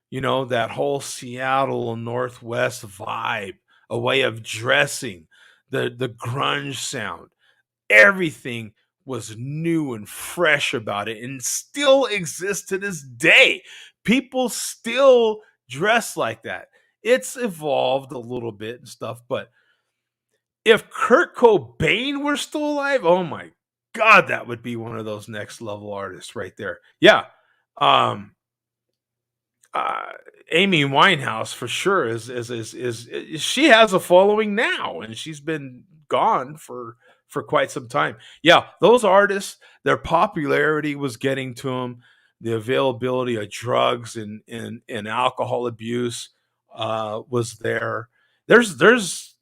That whole Seattle Northwest vibe, a way of dressing, the grunge sound, everything was new and fresh about it, and still exists to this day. People still dress like that. It's evolved a little bit and stuff, but if Kurt Cobain were still alive, oh my God, that would be one of those next level artists right there. Yeah. Um, uh, Amy Winehouse for sure is she has a following now, and she's been gone for quite some time. Yeah, those artists, their popularity was getting to them. The availability of drugs and alcohol abuse was there. There's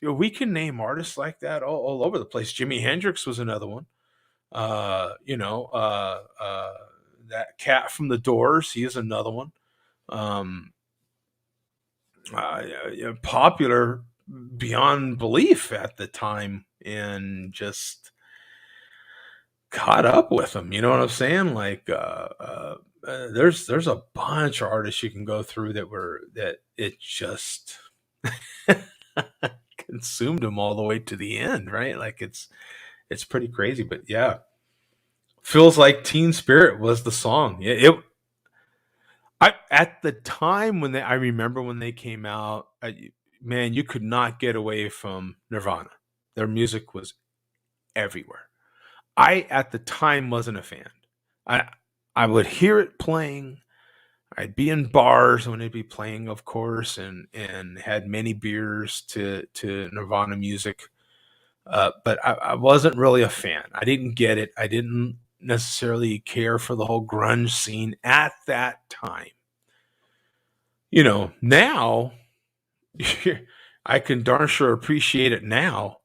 we can name artists like that all over the place. Jimi Hendrix was another one. That cat from the Doors, he is another one. Um, Popular beyond belief at the time, and just caught up with them. You know what I'm saying? Like, there's a bunch of artists you can go through that it just consumed them all the way to the end, right? Like it's pretty crazy, but yeah, feels like Teen Spirit was the song. Yeah, I at the time I remember when they came out, man, you could not get away from Nirvana. Their music was everywhere. I at the time wasn't a fan. I I would hear it playing. I'd be in bars when it'd be playing, of course, and had many beers to Nirvana music. But I wasn't really a fan. I didn't get it. I didn't necessarily care for the whole grunge scene at that time. Now I can darn sure appreciate it now,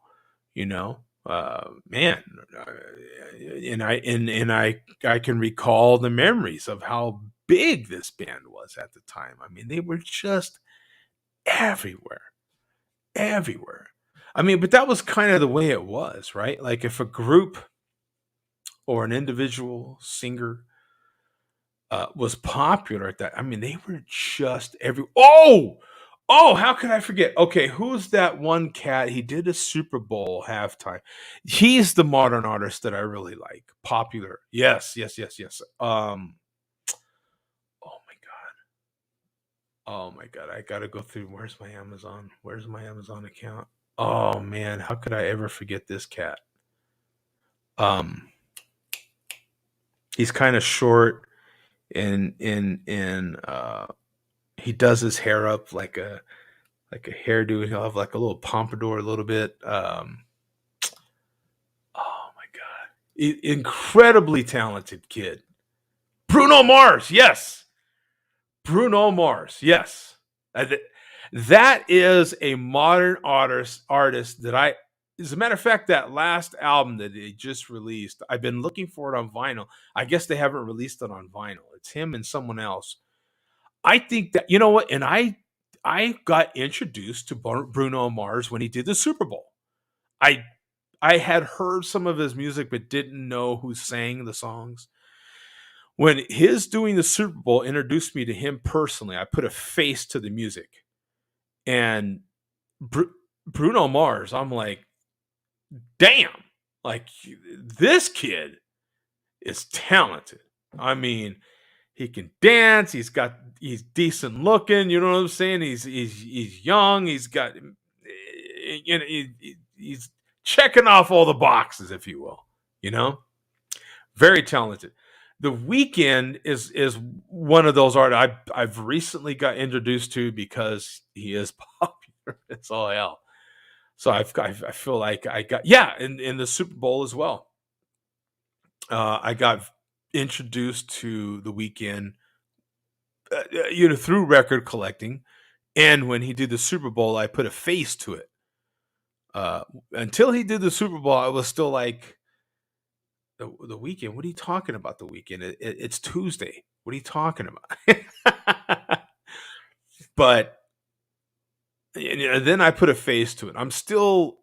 you know. Man, uh, and I can recall the memories of how big this band was at the time. I mean, they were just everywhere, everywhere. I mean, but that was kind of the way it was, right? Like if a group or an individual singer was popular at that, I mean, they were just every. Oh, how could I forget? Okay, who's that one cat? He did a Super Bowl halftime. He's the modern artist that I really like. Popular. Yes, yes, yes, yes. Oh my god. Oh my god. I gotta go through. Where's my Amazon? Where's my Amazon account? Oh man, how could I ever forget this cat? Um, he's kind of short and he does his hair up like a hairdo. He'll have like a little pompadour a little bit. Oh my god, incredibly talented kid. Bruno Mars, yes. Bruno Mars, yes. That is a modern artist that I. As a matter of fact, that last album that they just released, I've been looking for it on vinyl. I guess they haven't released it on vinyl. It's him and someone else. I think that you know what, and I got introduced to Bruno Mars when he did the Super Bowl. I I had heard some of his music but didn't know who sang the songs. When his doing the Super Bowl introduced me to him personally, I put a face to the music. And Bru- Bruno Mars, I'm like, damn, like this kid is talented. I mean, he can dance. He's decent looking. You know what I'm saying? He's young. He's got he's checking off all the boxes, if you will. You know, very talented. The Weekend is one of those artists I've recently got introduced to because he is popular. It's all hell. So I feel like I got yeah in the Super Bowl as well. I got introduced to the Weekend, through record collecting, and when he did the Super Bowl, I put a face to it. Until he did the Super Bowl, I was still like the Weekend. What are you talking about? The Weekend? It's Tuesday. What are you talking about? But then I put a face to it. I'm still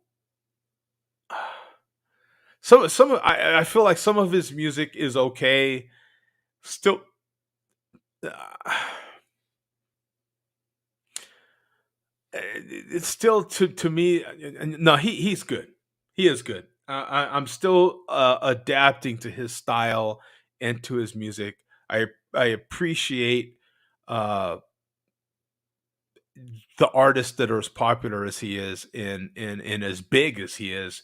I feel like some of his music is okay. Still, uh, it's still to me. No, he's good. He is good. I'm still adapting to his style and to his music. I appreciate uh, the artists that are as popular as he is and as big as he is.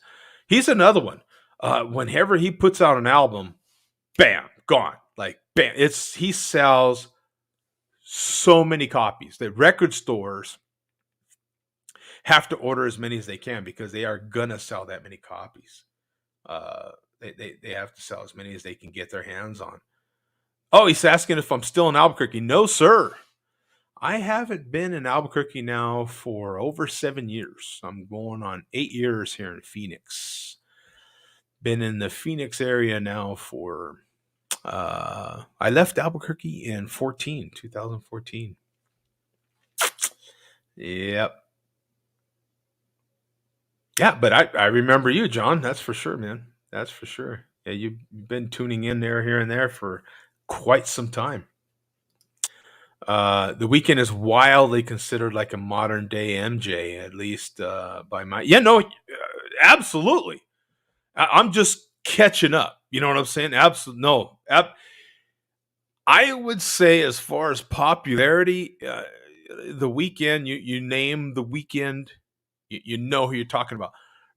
He's another one. Whenever he puts out an album, bam, gone. Like bam, he sells so many copies. The record stores have to order as many as they can because they are gonna sell that many copies. Uh, they have to sell as many as they can get their hands on. Oh, he's asking if I'm still in Albuquerque. No, sir. I haven't been in Albuquerque now for over 7 years. I'm going on 8 years here in Phoenix. Been in the Phoenix area now for I left Albuquerque in 2014. Yep. Yeah, but I remember you, John. That's for sure, man. That's for sure. Yeah, you've been tuning in there, here and there for quite some time. The Weekend is wildly considered like a modern day MJ, at least by my. Yeah, no, absolutely. I'm just catching up. You know what I'm saying? Absolutely. No, I would say as far as popularity, the Weekend. You name the Weekend, you know who you're talking about.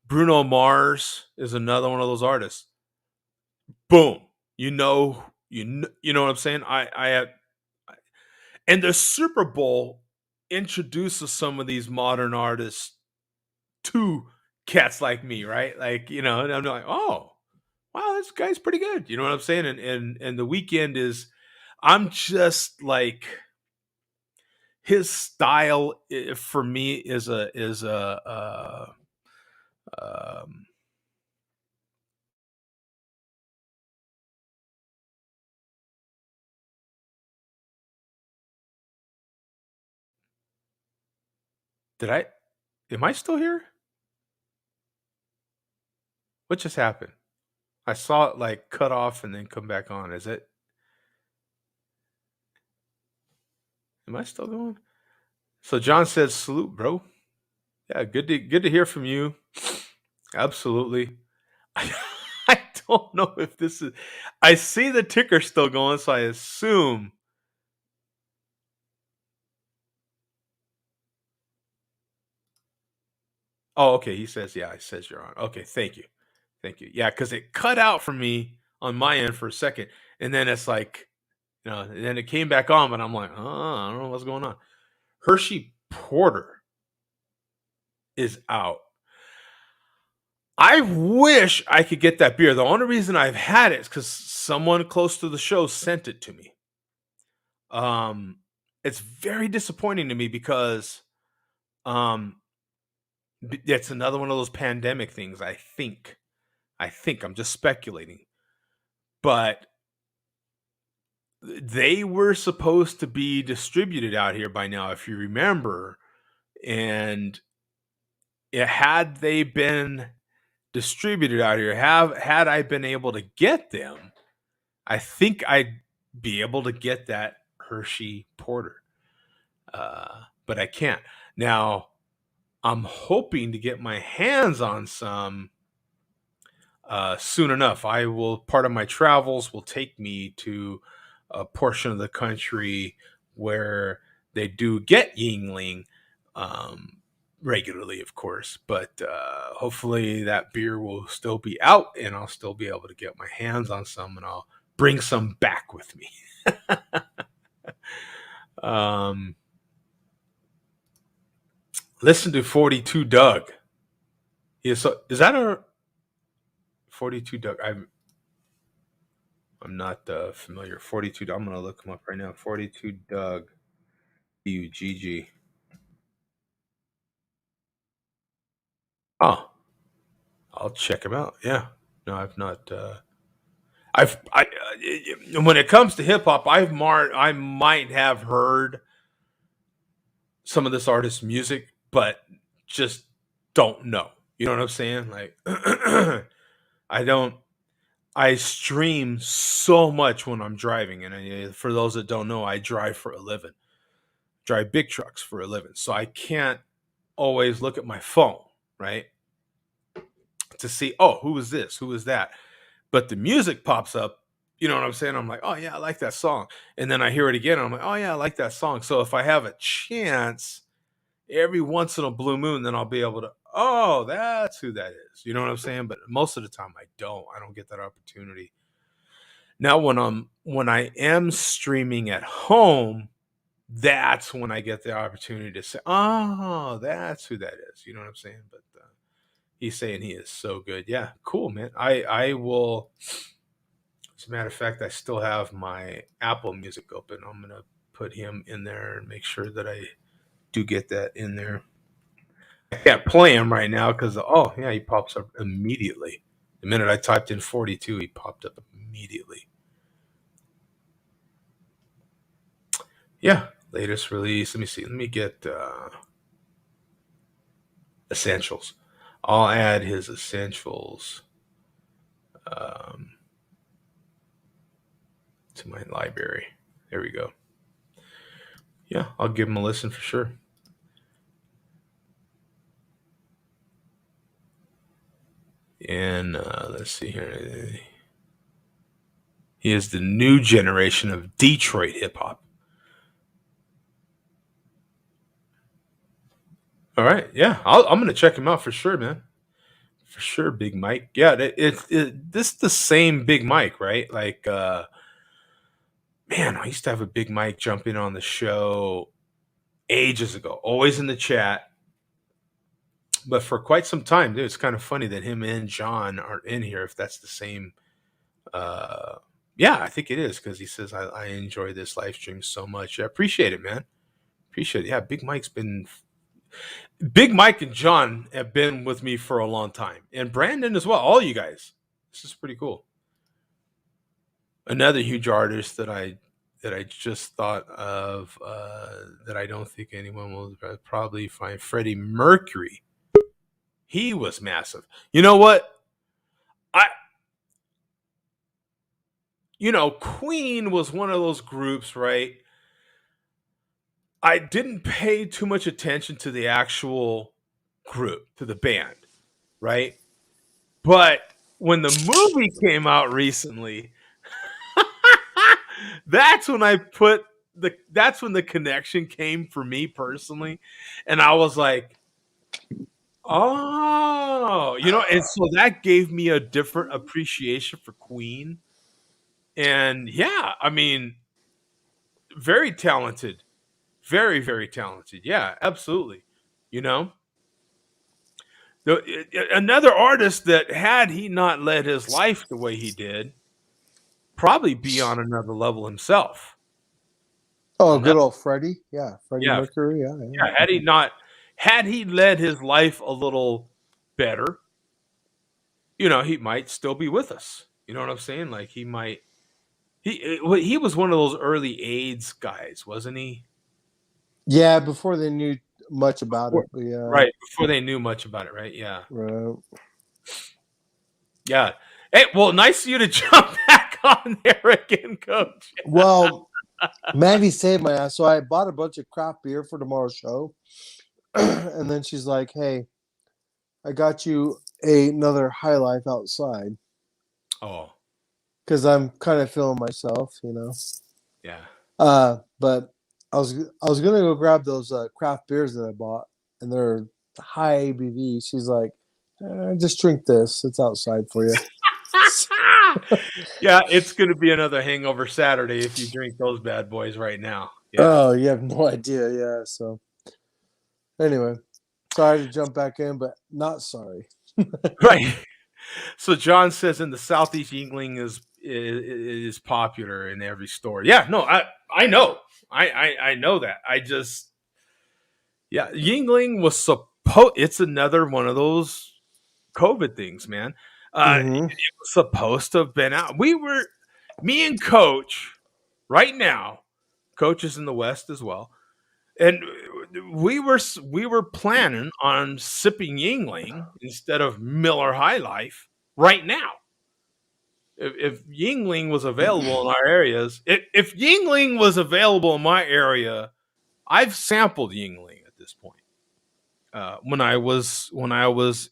Bruno Mars is another one of those artists. Boom, you know what I'm saying. I have, and the Super Bowl introduces some of these modern artists to cats like me, right? Like and I'm like, oh, wow, this guy's pretty good. You know what I'm saying? And the Weekend is, I'm just like his style for me is a um, Did I? Am I still here? What just happened? I saw it like cut off and then come back on. Is it? Am I still going? So John says, "Salute, bro. Yeah, good to hear from you. Absolutely. I don't know if this is. I see the ticker still going, so I assume. Oh, okay. He says, yeah. He says you're on. Okay, thank you. Yeah, because it cut out for me on my end for a second, and then it's like, and then it came back on, but I'm like, oh, I don't know what's going on. Hershey Porter is out. I wish I could get that beer. The only reason I've had it is because someone close to the show sent it to me. Um, it's very disappointing to me because um, it's another one of those pandemic things. I think I'm just speculating, but they were supposed to be distributed out here by now, if you remember, and had they been distributed out here, had I been able to get them, I think I'd be able to get that Hershey Porter, but I can't. Now, I'm hoping to get my hands on some soon enough. Part of my travels will take me to a portion of the country where they do get Yingling regularly, of course. But hopefully that beer will still be out and I'll still be able to get my hands on some and I'll bring some back with me. Listen to 42 Doug. Is that a 42 Doug? I'm not familiar. 42. I'm gonna look him up right now. 42 Doug. Ugg. Oh, I'll check him out. Yeah. No, I've not. When it comes to hip hop, I might have heard some of this artist's music, but just don't know. You know what I'm saying? Like, I don't. I stream so much when I'm driving, and for those that don't know, I drive for a living. Drive big trucks for a living, so I can't always look at my phone, right? To see, oh, who is this? Who is that? But the music pops up. You know what I'm saying? I'm like, oh yeah, I like that song. And then I hear it again. And I'm like, oh yeah, I like that song. So if I have a chance, every once in a blue moon, then I'll be able to, oh, that's who that is. You know what I'm saying? But most of the time I don't. I don't get that opportunity. Now when I am streaming at home, that's when I get the opportunity to say, oh, that's who that is. You know what I'm saying? But he's saying he is so good. Yeah, cool, man. I will. As a matter of fact, I still have my Apple Music open. I'm gonna put him in there and make sure that I do get that in there. I can't play him right now because oh yeah, he pops up immediately. The minute I typed in 42, he popped up immediately. Yeah, latest release. Let me see. Let me get essentials. I'll add his essentials um, to my library. There we go. Yeah, I'll give him a listen for sure. And let's see here. He is the new generation of Detroit hip hop. All right, yeah, I'm gonna check him out for sure, man. For sure, Big Mike. Yeah, this is the same Big Mike, right? Like, man, I used to have a Big Mike jump in on the show ages ago, always in the chat. But for quite some time, dude, it's kind of funny that him and John aren't in here. If that's the same, uh, yeah, I think it is because he says I enjoy this live stream so much. I appreciate it, man. Appreciate it. Yeah, Big Mike and John have been with me for a long time, and Brandon as well. All you guys. This is pretty cool. Another huge artist that that I just thought of that I don't think anyone will probably find. Freddie Mercury. He was massive. You know what? I Queen was one of those groups, right? I didn't pay too much attention to the actual group, to the band, right? But when the movie came out recently, that's when that's when the connection came for me personally. And I was like, oh, and so that gave me a different appreciation for Queen. And yeah, I mean, very talented, very, very talented. Yeah, absolutely. You know, another artist that had he not led his life the way he did, probably be on another level himself. Oh, On that, good old Freddie. Yeah, Freddie yeah, Mercury. Yeah, yeah. yeah. Had he led his life a little better, he might still be with us. You know what I'm saying? Like he might. He was one of those early AIDS guys, wasn't he? Yeah, before they knew much about Before- it. But yeah, right before they knew much about it, right? Yeah, right. yeah. Hey, well, nice of you to jump back on there again, Coach. Well, Maggie saved my ass. So I bought a bunch of craft beer for tomorrow's show. And then she's like, hey, I got you another High Life outside Oh, because I'm kind of feeling myself, yeah. But I was gonna go grab those craft beers that I bought, and they're high ABV. She's like, just drink this. It's outside for you. Yeah, it's going to be another hangover Saturday if you drink those bad boys right now. Yeah. Oh, you have no idea. Yeah. So anyway, sorry to jump back in, but not sorry. Right. So John says in the Southeast, Yingling is popular in every store. Yeah, no, I know. I know that. Yingling was supposed. It's another one of those COVID things, man. Mm-hmm. It was supposed to have been out. Me and Coach, right now. Coach is in the West as well, and we were planning on sipping Yingling instead of Miller High Life right now. If Yingling was available in our areas, if Yingling was available in my area, I've sampled Yingling at this point. When I was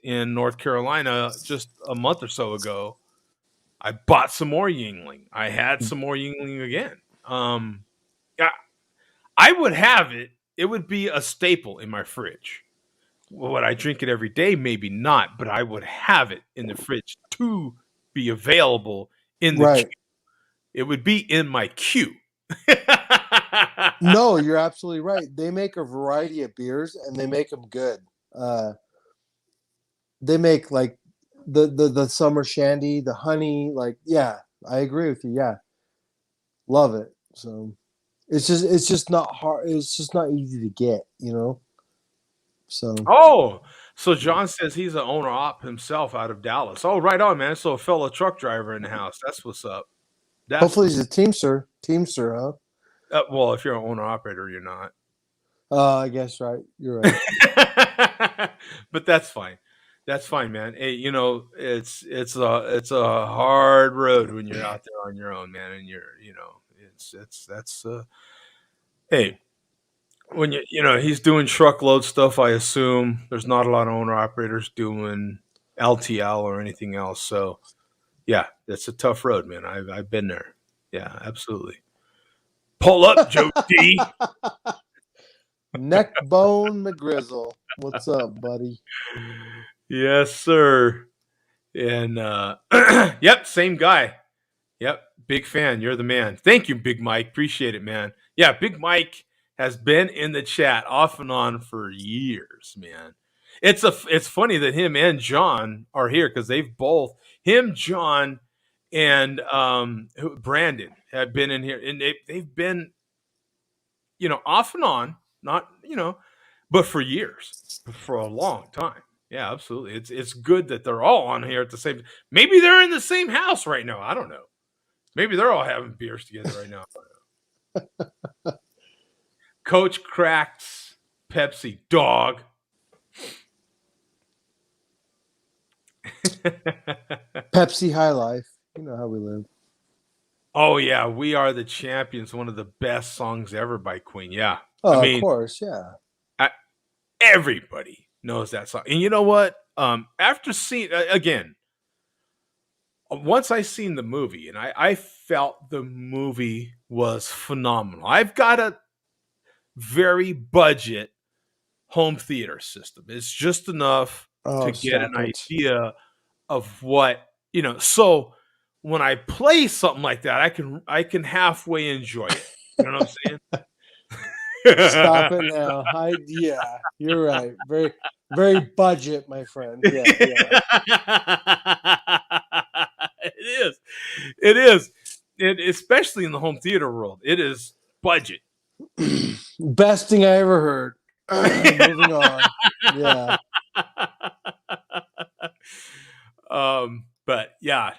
in North Carolina just a month or so ago, I bought some more Yingling. I had some more Yingling again. Yeah, I would have it. It would be a staple in my fridge. Would I drink it every day? Maybe not, but I would have it in the fridge to be available in the queue. Right. It would be in my queue. No, you're absolutely right. They make a variety of beers, and they make them good. Uh, they make like the summer shandy, the honey. Like, yeah, I agree with you. Yeah, love it. So it's just not hard. It's just not easy to get. So Oh, so John says he's an owner op himself out of Dallas. Oh, right on, man. So a fellow truck driver in the house. That's what's up. That's hopefully what's he's a teamster. Teamster, huh? well. If you're an owner operator, you're not. I guess right. You're right. But that's fine. That's fine, man. Hey, it's a hard road when you're out there on your own, man, and it's that's hey, when he's doing truckload stuff, I assume there's not a lot of owner operators doing LTL or anything else. So, yeah, that's a tough road, man. I've been there. Yeah, absolutely. Pull up, Joe D. Neckbone McGrizzle. What's up, buddy? Yes, sir. And yep, same guy. Yep, big fan. You're the man. Thank you, Big Mike. Appreciate it, man. Yeah, Big Mike has been in the chat off and on for years, man. It's funny that him and John are here because they've both him, John, and Brandon have been in here, and they've been off and on, not but for years, for a long time. Yeah, absolutely. It's good that they're all on here at the same. Maybe they're in the same house right now. I don't know. Maybe they're all having beers together right now. Coach cracks Pepsi, dog. Pepsi High Life. You know how we live. Oh yeah, We Are the Champions, one of the best songs ever by Queen. Yeah. I Oh, of mean, course, yeah. I, everybody knows that song. And you know what? After seeing again, once I seen the movie, and I felt the movie was phenomenal. I've got a very budget home theater system. It's just enough to Oh, get an stop it. idea of what, so when I play something like that, I can halfway enjoy it. You know what I'm Stop saying? it now. Yeah, you're right. Very, very budget, my friend. Yeah, yeah. It is. It is. Especially in the home theater world. It is budget. Best thing I ever heard. Moving on. Yeah. But yeah,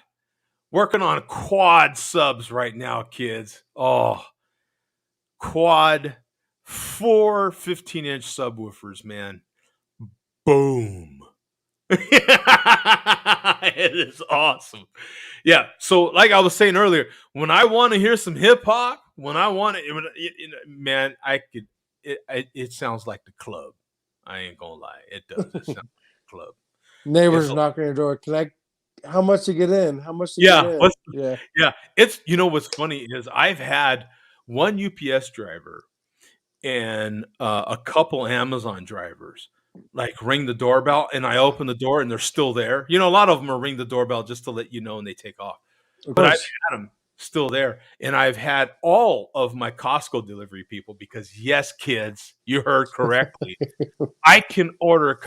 working on quad subs right now, kids. Oh, quad 15-inch subwoofers, man. Boom. It is awesome. Yeah. So, like I was saying earlier, when I want to hear some hip hop, when I want to, man, I could. It sounds like the club. I ain't gonna lie, it does. It sounds like the club. It's Neighbors knocking on your door. Can I? How much to get in? How much to get yeah. in? Yeah. Yeah. It's what's funny is I've had one UPS driver and a couple Amazon drivers like ring the doorbell, and I open the door and they're still there. A lot of them are ring the doorbell just to let you know and they take off. Of But I've course. had them still there, and I've had all of my Costco delivery people because yes, kids, you heard correctly. I can order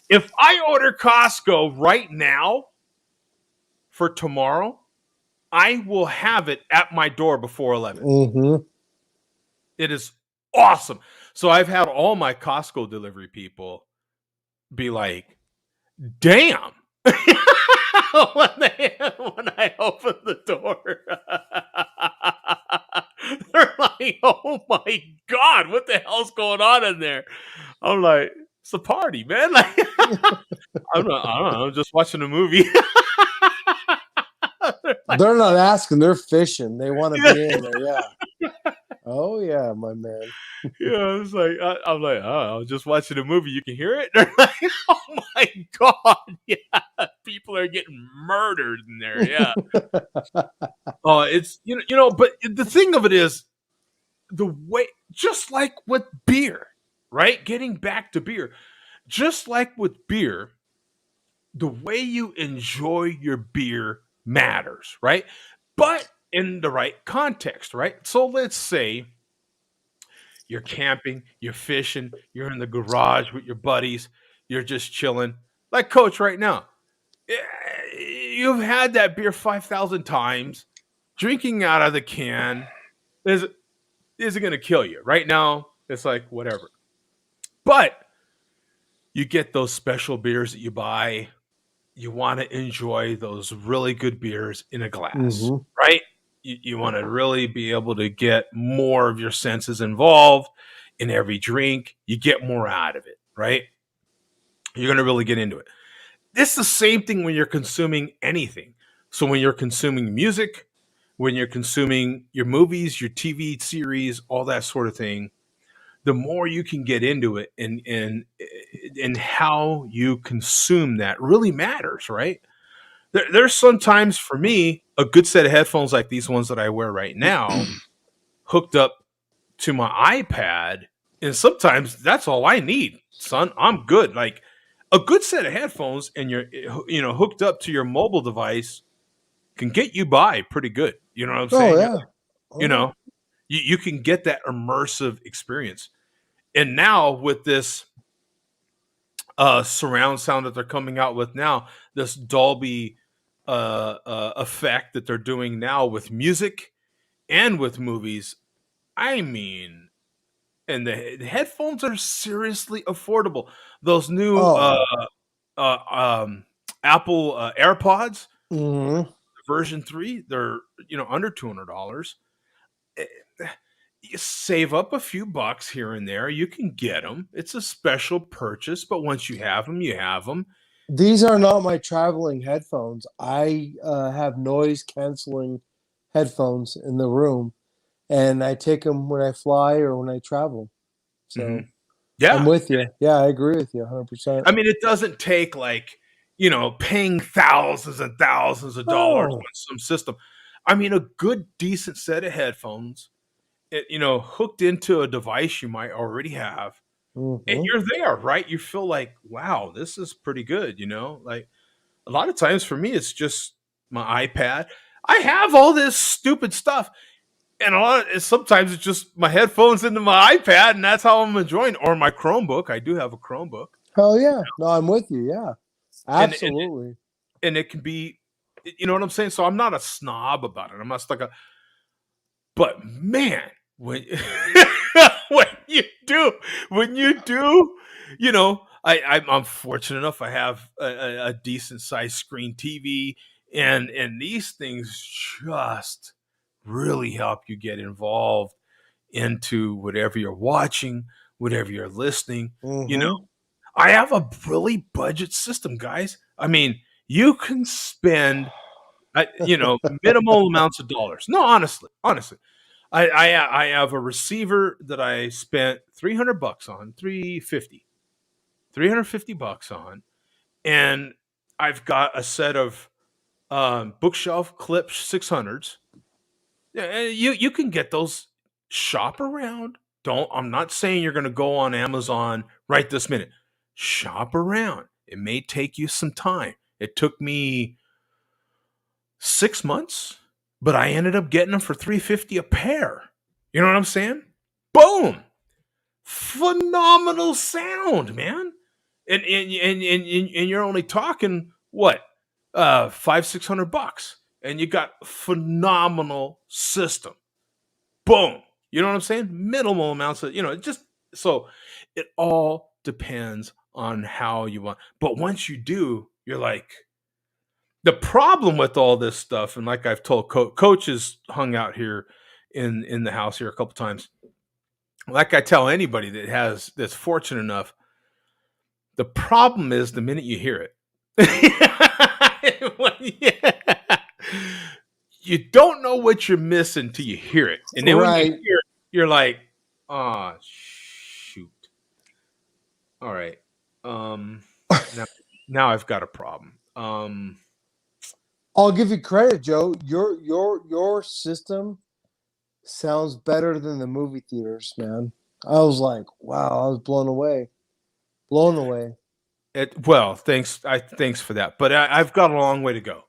if I order Costco right now for tomorrow, I will have it at my door before 11. Mm-hmm. It is awesome. So I've had all my Costco delivery people be like, damn. when I open the door, they're like, oh my God, what the hell's going on in there? I'm like, it's a party, man. Like, I don't know. I'm just watching a movie. Like, They're not asking. They're fishing. They want to be in there. Yeah. Oh yeah, my man. yeah, it's like I'm like, oh, I was just watching a movie. You can hear it. They're like, oh my God, yeah, people are getting murdered in there. Yeah. Oh, it's but the thing of it is the way, just like with beer, right? Getting back to beer, just like with beer, the way you enjoy your beer matters, right? But in the right context, right? So let's say you're camping, you're fishing, you're in the garage with your buddies, you're just chilling, like Coach right now. You've had that beer 5,000 times. Drinking out of the can isn't going to kill you. Right now, it's like whatever. But you get those special beers that you buy. You want to enjoy those really good beers in a glass, Mm-hmm. right? You want to really be able to get more of your senses involved in every drink. You get more out of it, right? You're going to really get into it. It's the same thing when you're consuming anything. So when you're consuming music, when you're consuming your movies, your TV series, all that sort of thing, the more you can get into it and how you consume that really matters, right? There's sometimes for me a good set of headphones like these ones that I wear right now, hooked up to my iPad, and sometimes that's all I need, son. I'm good. Like a good set of headphones and you're hooked up to your mobile device can get you by pretty good. You know what I'm Oh saying? yeah. You Oh yeah. know, you can get that immersive experience. And now with this surround sound that they're coming out with now, this Dolby effect that they're doing now with music and with movies, I mean, and the headphones are seriously affordable. Those new Oh. uh, um, Apple AirPods Mm-hmm. version 3, they're under $200. you save up a few bucks here and there. You can get them. It's a special purchase, but once you have them, you have them. These are not my traveling headphones. I have noise canceling headphones in the room, and I take them when I fly or when I travel. Hmm. So I'm Yeah. with you. Yeah, I agree with you 100%. I mean, it doesn't take like, paying thousands and thousands of dollars Oh. on some system. I mean, a good, decent set of headphones, hooked into a device you might already have, and Hmm. you're there, right? You feel like, wow, this is pretty good, Like a lot of times for me, it's just my iPad. I have all this stupid stuff, and sometimes it's just my headphones into my iPad, and that's how I'm enjoying. Or my Chromebook. I do have a Chromebook, Hell yeah. No, I'm with you. Yeah, and absolutely. and it can be, you know what I'm saying. So I'm not a snob about it. I'm not stuck. But man, when when you do, I'm fortunate enough. I have a decent sized screen TV, and these things just really help you get involved into whatever you're watching, whatever you're listening. You know, Hmm. I have a really budget system, guys. I mean, you can spend, minimal amounts of dollars. No, honestly. I have a receiver that I spent 300 bucks on, 350 bucks on, and I've got a set of bookshelf Clip 600s. Yeah, you can get those. Shop around. Don't I'm not saying you're going to go on Amazon right this minute. Shop around. It may take you some time. It took me 6 months, but I ended up getting them for 350 a pair. You know what I'm saying? Boom! Phenomenal sound, man. And you're only talking what? 500-600 bucks. And you got phenomenal system. Boom. You know what I'm saying? Minimal amounts of, just so it all depends on how you want. But once you do, you're like, the problem with all this stuff, and like I've told coaches hung out here in the house here a couple times. Like I tell anybody that's fortunate enough, the problem is the minute you hear it. Yeah. You don't know what you're missing till you hear it. And then when you Right. hear it, you're like, oh shoot. All right. Um now, now I've got a problem. I'll give you credit, Joe. Your system sounds better than the movie theaters, man. I was like, wow, I was blown away. Blown away. Well, thanks for that. But I've got a long way to go.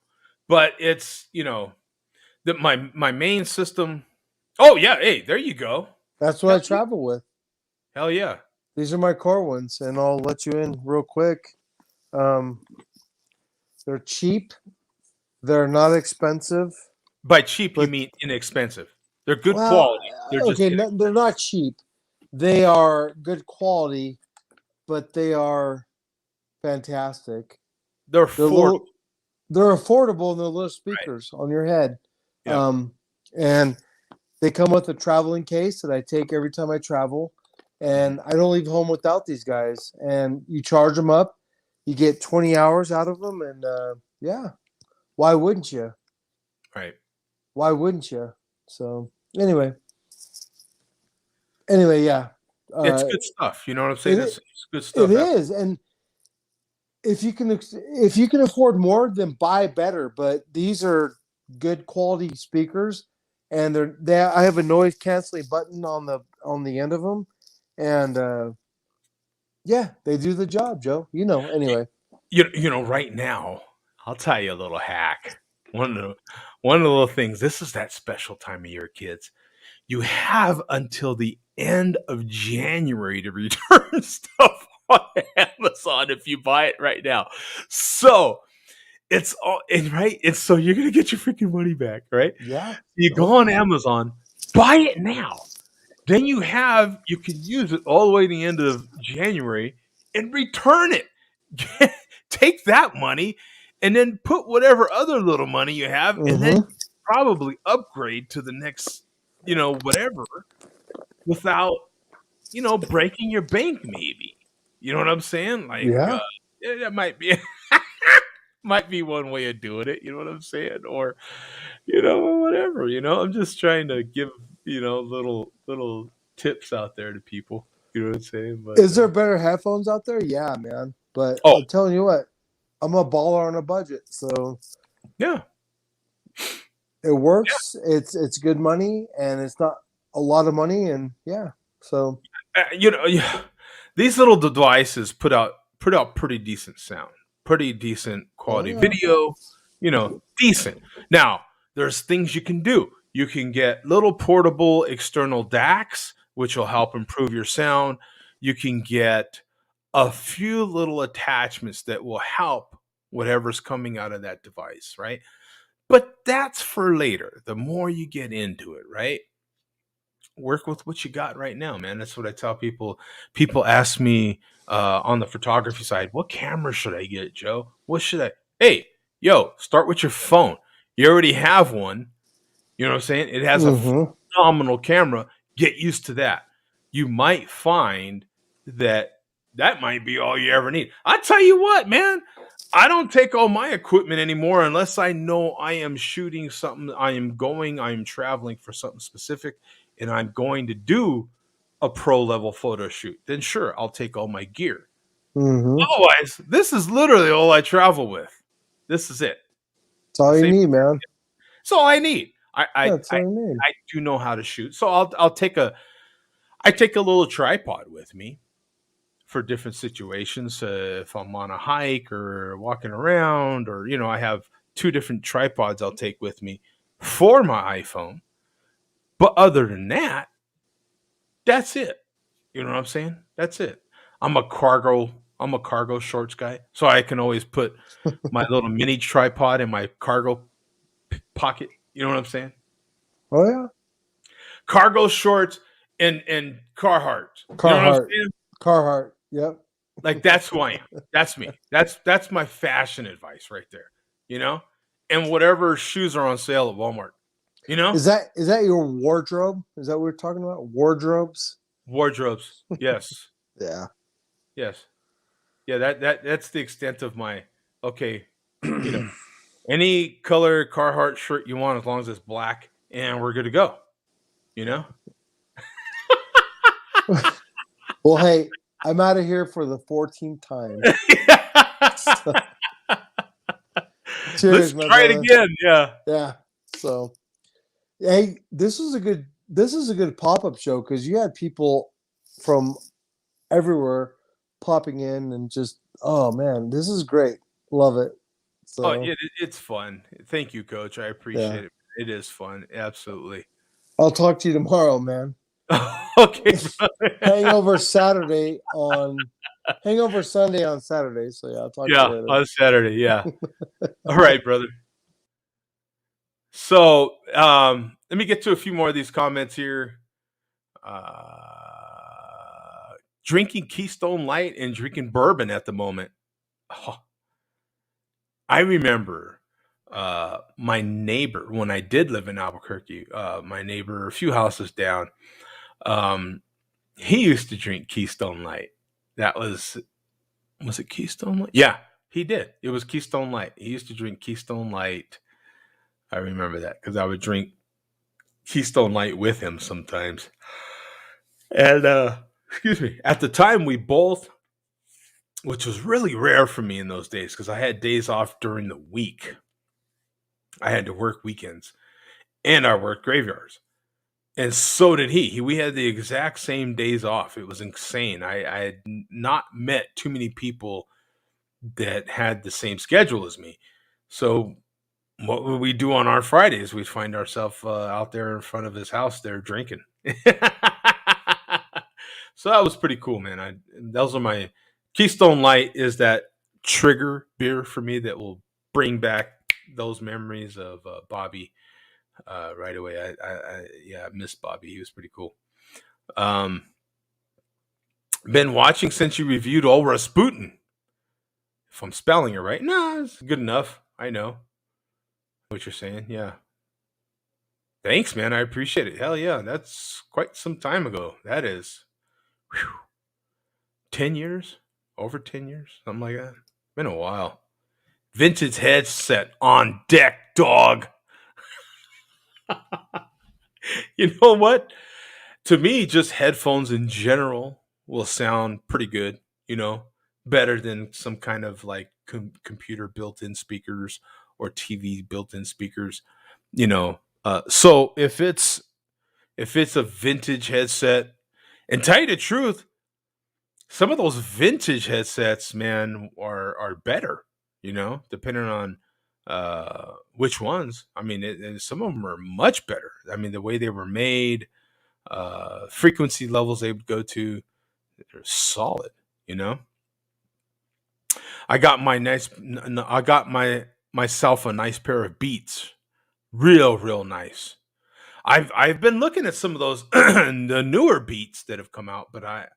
But it's, that my main system. Oh yeah, hey, there you go. That's what Hell I travel with. hell yeah. These are my core ones, and I'll let you in real quick. Um, they're cheap. They're not expensive. By cheap you But mean inexpensive. They're good well, quality. They're just okay, they're not cheap. They are good quality, but they are fantastic. they're They're affordable. little, they're affordable, and they're little Right. speakers on your head. Yeah. And they come with a traveling case that I take every time I travel, Mhm. and I don't leave home without these guys. And you charge them up, you get 20 hours out of them, and yeah, why wouldn't you? Right. Why wouldn't you? So anyway, yeah, It's uh, good stuff. You know what I'm saying? it It's good it stuff. is, and if you can afford more, then buy better. But these are good quality speakers, and I have a noise canceling button on the end of them, and yeah, they do the job, Joe. Anyway. Right now, I'll tell you a little hack. One of the little things. This is that special time of year, kids. You have until the end of January to return stuff on Amazon if you buy it right now. So it's all and right. It's so you're gonna get your freaking money back, right? Yeah. You Oh, go on Amazon, buy it now. Then you can use it all the way to the end of January and return it. Take that money and then put whatever other little money you have, and then mm-hmm. probably upgrade to the next, whatever. without, breaking your bank, maybe. You know what I'm saying? Like, Yeah. yeah, that might be might be one way of doing it. You know what I'm saying? Or, whatever. I'm just trying to give little tips out there to people. You know what I'm saying? But Is there better headphones out there? Yeah, man. But oh I'm telling you what, I'm a baller on a budget, so yeah, it works. It's good money, and it's not a lot of money, and yeah. So yeah, these little devices put out pretty decent sound, pretty decent oh quality yeah. video. Decent. Now there's things you can do. You can get little portable external DACs, which will help improve your sound. You can get a few little attachments that will help whatever's coming out of that device, right? But that's for later. The more you get into it, right? Work with what you got right now, man. That's what I tell people. People ask me on the photography side, what camera should I get, Joe? What should I? Hey, yo, start with your phone. You already have one. You know what I'm saying? It has a Mm-hmm. phenomenal camera. Get used to that. You might find that that might be all you ever need. I tell you what, man, I don't take all my equipment anymore unless I know I am shooting something. I am traveling for something specific, and I'm going to do a pro level photo shoot. Then sure, I'll take all my gear. Mm-hmm. Otherwise, this is literally all I travel with. This is it. That's all you Same. need, man. It's all I need. That's all you need. I do know how to shoot, so I take a little tripod with me for different situations. If I'm on a hike or walking around, or I have two different tripods I'll take with me for my iPhone. But other than that, that's it. You know what I'm saying? That's it. I'm a cargo. I'm a cargo shorts guy, so I can always put my little mini tripod in my cargo pocket. You know what I'm saying? Oh yeah. Cargo shorts and Carhartt. You know what I'm Carhartt. saying? Carhartt. Yep. Like that's who I am. That's me. That's my fashion advice right there. You know, and whatever shoes are on sale at Walmart. You know, Is that your wardrobe? Is that what we're talking about? Wardrobes? wardrobes. Yes, Yeah. yes, yeah. That's the extent of my. Okay, you know, any color Carhartt shirt you want, as long as it's black, and we're good to go. You know. Well, hey, I'm out of here for the 14th time. So, Let's cheers, my try it brother. again. Yeah. Yeah. So, hey, this is a good pop-up show because you had people from everywhere popping in and just, oh man, this is great. Love it. Oh, So, it's fun. Thank you, Coach. I yeah. appreciate it. It is fun. Absolutely. I'll talk to you tomorrow, man. Okay, brother. Hangover Sunday on Saturday. So yeah, I'll talk to you Yeah, later. on Saturday. Yeah. All right, brother. So, let me get to a few more of these comments here. Drinking Keystone Light and drinking bourbon at the moment. Oh, I remember my neighbor when I did live in Albuquerque. My neighbor, a few houses down, um, he used to drink Keystone Light. That was it Keystone Light? Yeah, he did. It was Keystone Light. He used to drink Keystone Light. I remember that because I would drink Keystone Light with him sometimes. And excuse me, at the time we both, which was really rare for me in those days because I had days off during the week. I had to work weekends and I worked graveyards. And so did he. We had the exact same days off. It was insane. I had not met too many people that had the same schedule as me. So what would we do on our Fridays? We'd find ourselves out there in front of his house there drinking. So that was pretty cool, man. Those are my Keystone Light is that trigger beer for me that will bring back those memories of Bobby right away. I miss Bobby. He was pretty cool. Um, been watching since you reviewed all Rasputin. If I'm spelling it right, no, it's good enough. I know what you're saying. Yeah. Thanks, man. I appreciate it. Hell yeah, that's quite some time ago. That is, whew, 10 years, over 10 years, something like that. Been a while. Vintage headset on deck, dog. You know what? To me, just headphones in general will sound pretty good, you know, better than some kind of like computer built in speakers or TV built in speakers, you know. So if it's a vintage headset, and tell you the truth, some of those vintage headsets, man, are better, you know, depending on which ones. I mean, and some of them are much better. I mean, the way they were made, frequency levels they would go to, they're solid. You know, I got myself a nice pair of Beats, real nice. I've been looking at some of those the newer Beats that have come out, but I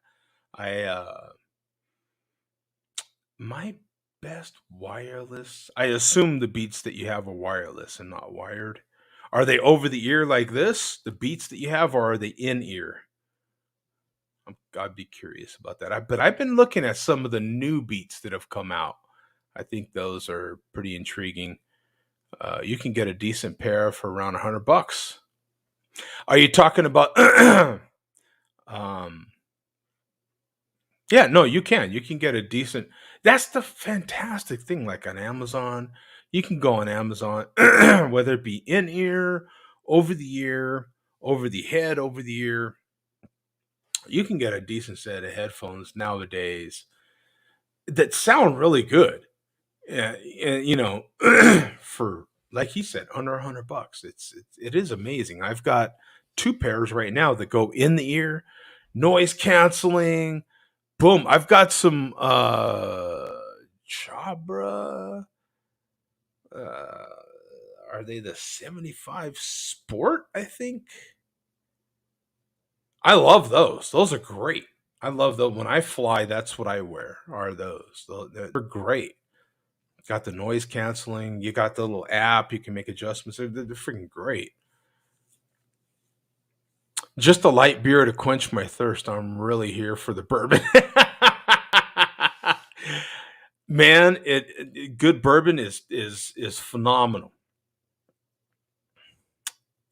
my best wireless. I assume the Beats that you have are wireless and not wired. Are they over the ear like this? The Beats that you have, or are they in ear? I'd be curious about that. But I've been looking at some of the new beats that have come out. I think those are pretty intriguing. You can get a decent pair for around $100. Are you talking about? um, yeah, no, you can. You can get a decent. That's the fantastic thing. Like on Amazon, you can go on Amazon, whether it be in ear, over the head, over the ear. You can get a decent set of headphones nowadays that sound really good. Yeah, and you know, for like he said, under $100, it is amazing. I've got two pairs right now that go in the ear, noise canceling. Boom! I've got some Chabra. Uh, are they the 75 Sport? I think I love those. Those are great. I love those. When I fly, that's what I wear. Are those? They're great. Got the noise canceling. You got the little app. You can make adjustments. They're freaking great. Just a light beer to quench my thirst. I'm really here for the bourbon. Man, good bourbon is phenomenal.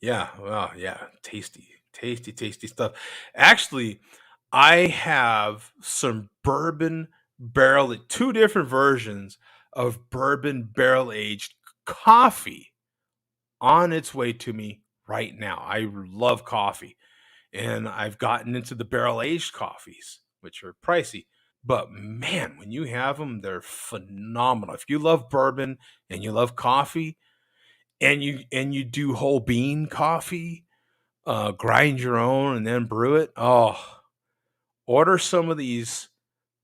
Yeah, well, yeah, tasty stuff. Actually, I have some bourbon two different versions of bourbon barrel aged coffee on its way to me right now. I love coffee, and I've gotten into the barrel aged coffees, which are pricey. But man, when you have them, they're phenomenal. If you love bourbon and you love coffee, and you do whole bean coffee, grind your own and then brew it. Oh, order some of these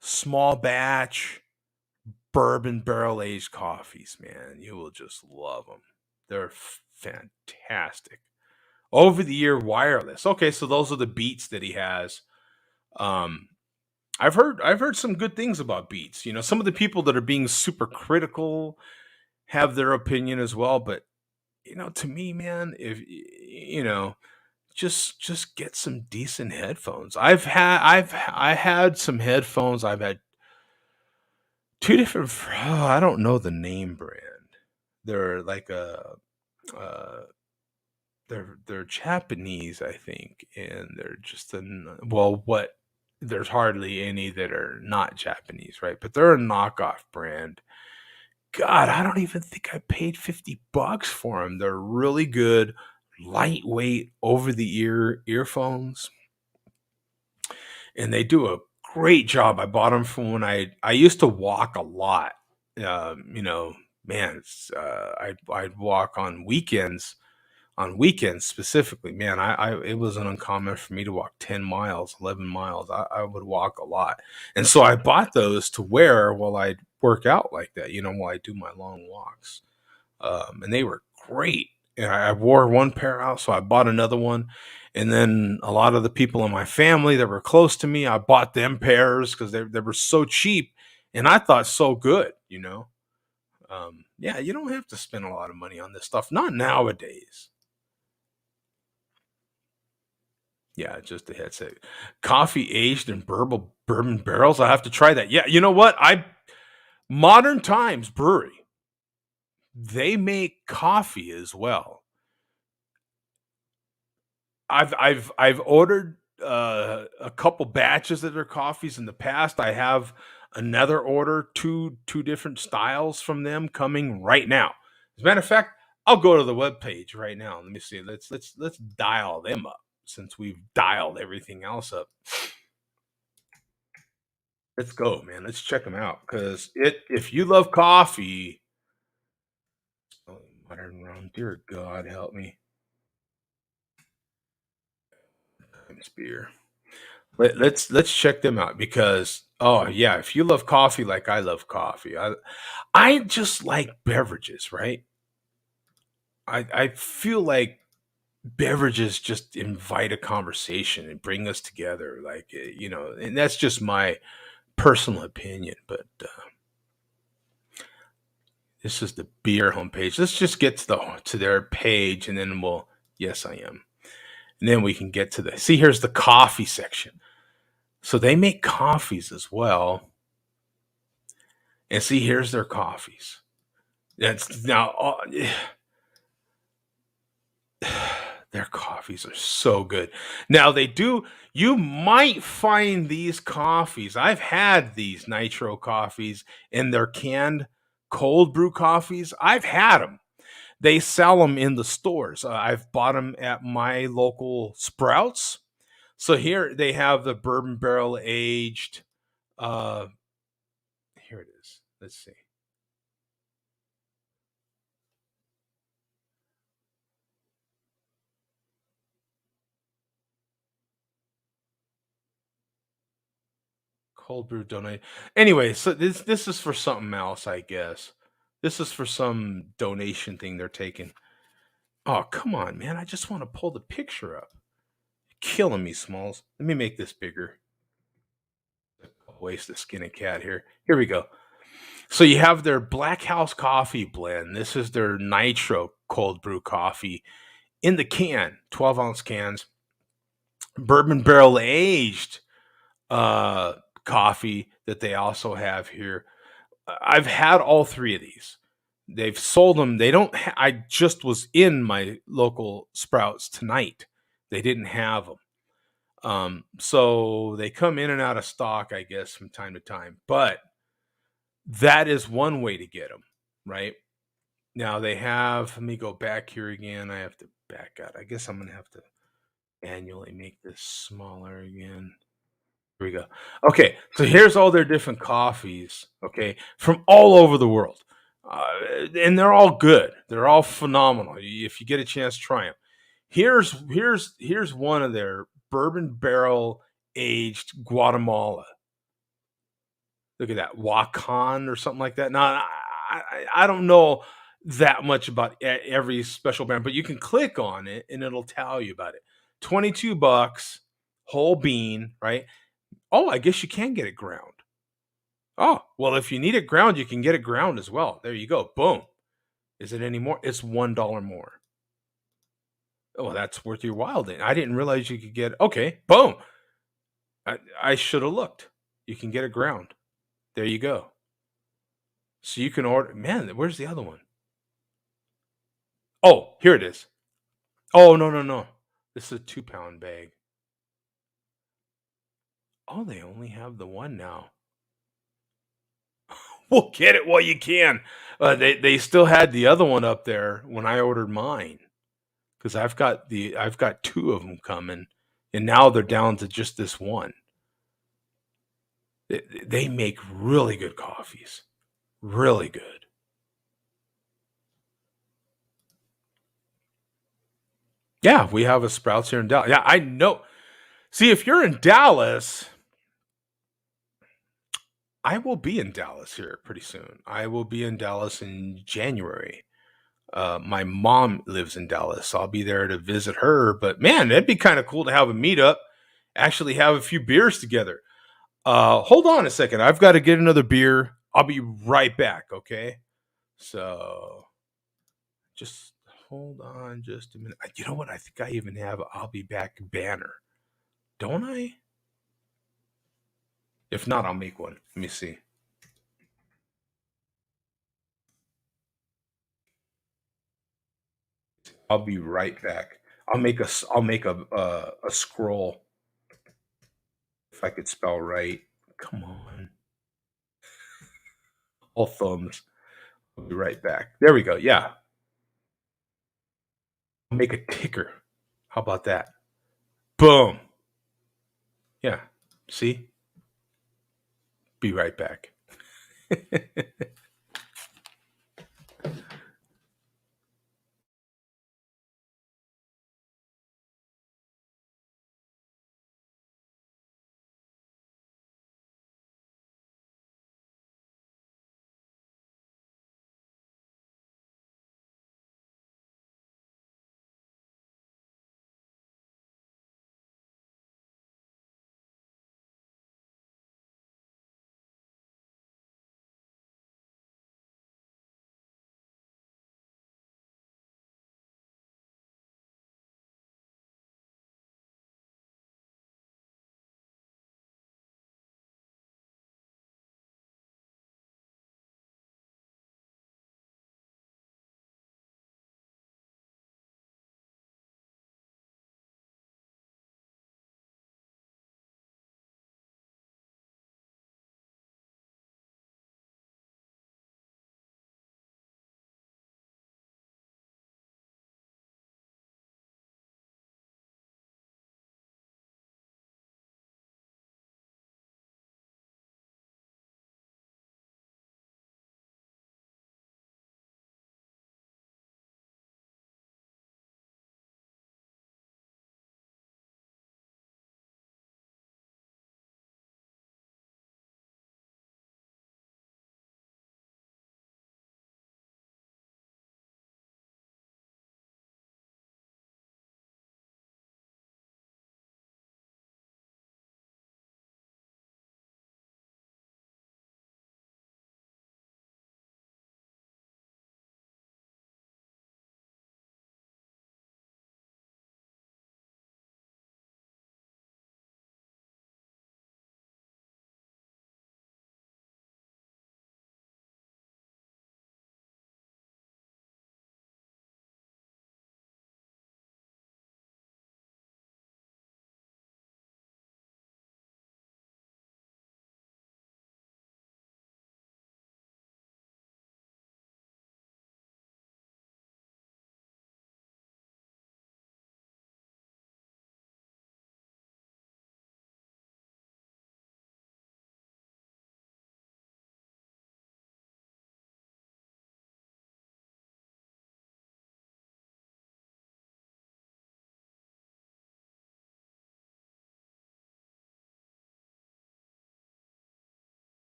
small batch bourbon barrel aged coffees, man. You will just love them. They're fantastic. Over the ear wireless. Okay, so those are the Beats that he has. Um, I've heard some good things about Beats. You know, some of the people that are being super critical have their opinion as well, but you know, to me, man, if you know, just get some decent headphones. I had some headphones. I've had two different. I don't know the name brand. They're like uh, they're Japanese, I think, and they're just well, what there's hardly any that are not Japanese, right? But they're a knockoff brand. God, I don't even think I paid $50 for them. They're really good, lightweight, over the ear earphones, and they do a great job. I bought them from when I used to walk a lot. You know, man, I'd walk on weekends specifically. Man, it wasn't uncommon for me to walk 10 miles, 11 miles. I would walk a lot, and so I bought those to wear while I work out like that. You know, while I do my long walks, and they were great. And I wore one pair out, so I bought another one. And then a lot of the people in my family that were close to me, I bought them pairs because they were so cheap, and I thought so good. You know, yeah, you don't have to spend a lot of money on this stuff, not nowadays. Yeah, just a headset. Coffee aged in bourbon barrels. I have to try that. Yeah, you know what? I Modern Times Brewery. They make coffee as well. I've ordered a couple batches of their coffees in the past. I have another order, two different styles from them coming right now. As a matter of fact, I'll go to the webpage right now. Let me see. Let's dial them up since we've dialed everything else up. Let's go, man. Let's check them out because it. If you love coffee, oh, modern rum, dear God, help me. Times beer. Let's check them out because oh yeah, if you love coffee like I love coffee, I just like beverages, right? I feel like beverages just invite a conversation and bring us together, like and that's just my personal opinion. But this is the beer homepage. Let's just get to their page, and then we'll. Yes, I am. And then we can get to the. See, here's the coffee section. So they make coffees as well. And see, here's their coffees. That's now their coffees are so good. Now they do. You might find these coffees. I've had these nitro coffees in their canned cold brew coffees. I've had them. They sell them in the stores. I've bought them at my local Sprouts. So here they have the bourbon barrel aged. Uh, Here it is. Let's see. Cold brew donate. Anyway, so this is for something else, I guess. This is for some donation thing they're taking. Oh, come on, man. I just want to pull the picture up. Killing me, Smalls. Let me make this bigger. Waste the skin of cat here. Here we go. So you have their Black House coffee blend. This is their nitro cold brew coffee in the can, 12-ounce cans. Bourbon barrel aged uh, coffee that they also have here. I've had all three of these. They've sold them. They don't. I just was in my local Sprouts tonight. They didn't have them. So they come in and out of stock, I guess, from time to time. But that is one way to get them, right? Now they have. Let me go back here again. I have to back out. I guess I'm gonna have to manually make this smaller again. Here we go. Okay, so here's all their different coffees, okay, from all over the world. And they're all good. They're all phenomenal. If you get a chance, try them. Here's one of their bourbon barrel aged Guatemala. Look at that, Wakan or something like that. Now, I don't know that much about every special brand, but you can click on it and it'll tell you about it. $22, whole bean, right? Oh, I guess you can get it ground. Oh, well, if you need it ground, you can get it ground as well. There you go. Boom. Is it any more? It's $1 more. Oh, that's worth your while then. I didn't realize you could get. Okay, boom. I should have looked. You can get it ground. There you go. So you can order. Man, where's the other one? Oh, here it is. Oh, no, no, no. This is a 2-pound bag. Oh, they only have the one now. Well, get it while you can. They still had the other one up there when I ordered mine because I've got two of them coming, and now they're down to just this one. They make really good coffees, really good. Yeah, we have a Sprouts here in Dallas. Yeah, I know. See, if you're in Dallas, I will be in Dallas here pretty soon. I will be in Dallas in January. My mom lives in Dallas, so I'll be there to visit her. But man, that'd be kind of cool to have a meetup, actually have a few beers together. Hold on a second. I've got to get another beer. I'll be right back, okay? So just hold on just a minute. You know what? I think I even have a I'll be back banner. Don't I? If not, I'll make one. Let me see. I'll be right back. I'll make a scroll if I could spell right. Come on. All thumbs. I'll be right back. There we go. Yeah. I'll make a ticker. How about that? Boom. Yeah. See? Be right back.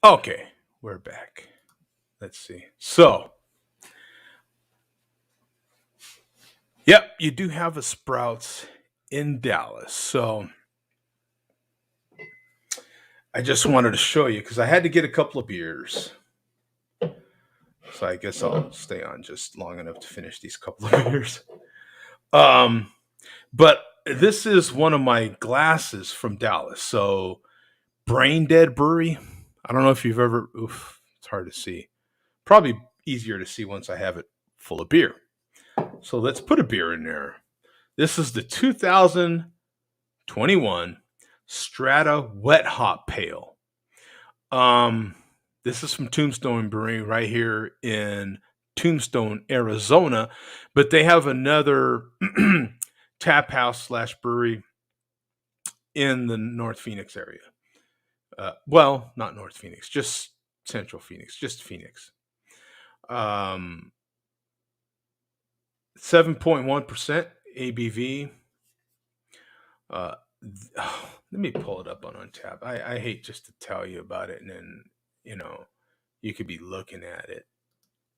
Okay, we're back. Let's see. So, yep, you do have a Sprouts in Dallas. So, I just wanted to show you because I had to get a couple of beers. So, I guess I'll stay on just long enough to finish these couple of beers. Um, but this is one of my glasses from Dallas. So, Brain Dead Brewery. I don't know if you've ever, oof, it's hard to see. Probably easier to see once I have it full of beer. So, let's put a beer in there. This is the 2021 Strata Wet Hop Pale. Um, this is from Tombstone Brewing right here in Tombstone, Arizona, but they have another tap house slash brewery in the North Phoenix area. Well, not North Phoenix, just Central Phoenix, just Phoenix. 7.1% ABV. Uh, Let me pull it up on Untap. I hate just to tell you about it, and then you know you could be looking at it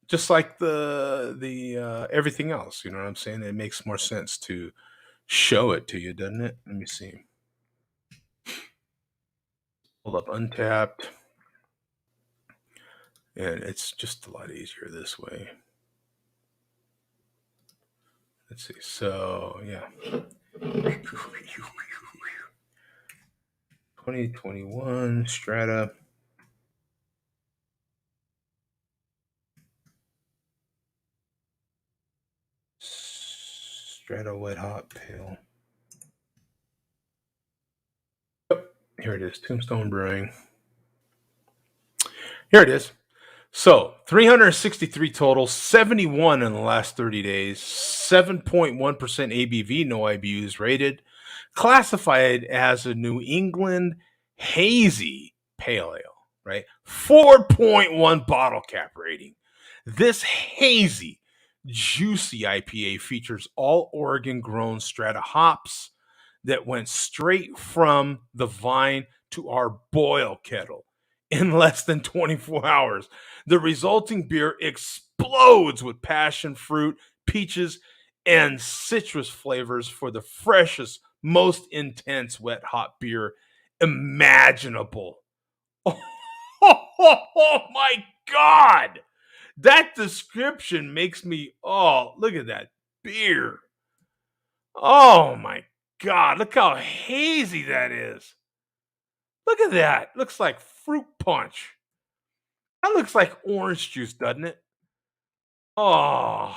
just like the everything else. You know what I'm saying? It makes more sense to show it to you, doesn't it? Let me see. Hold up Untapped, and it's just a lot easier this way. Let's see. So yeah, 2021 Strata. Strata Wet Hot Pale. Yep, here it is. Tombstone Brewing. Here it is. So 363 total, 71 in the last 30 days, 7.1% ABV, no IBUs rated, classified as a New England hazy pale ale, right? 4.1 bottle cap rating. This hazy, juicy IPA features all Oregon grown strata hops that went straight from the vine to our boil kettle in less than 24 hours. The resulting beer explodes with passion fruit, peaches, and citrus flavors for the freshest, most intense wet hot beer imaginable. Oh my God. That description makes me, oh, look at that beer. Oh my God. Look how hazy that is. Look at that. Looks like fruit punch. That looks like orange juice, doesn't it? Oh.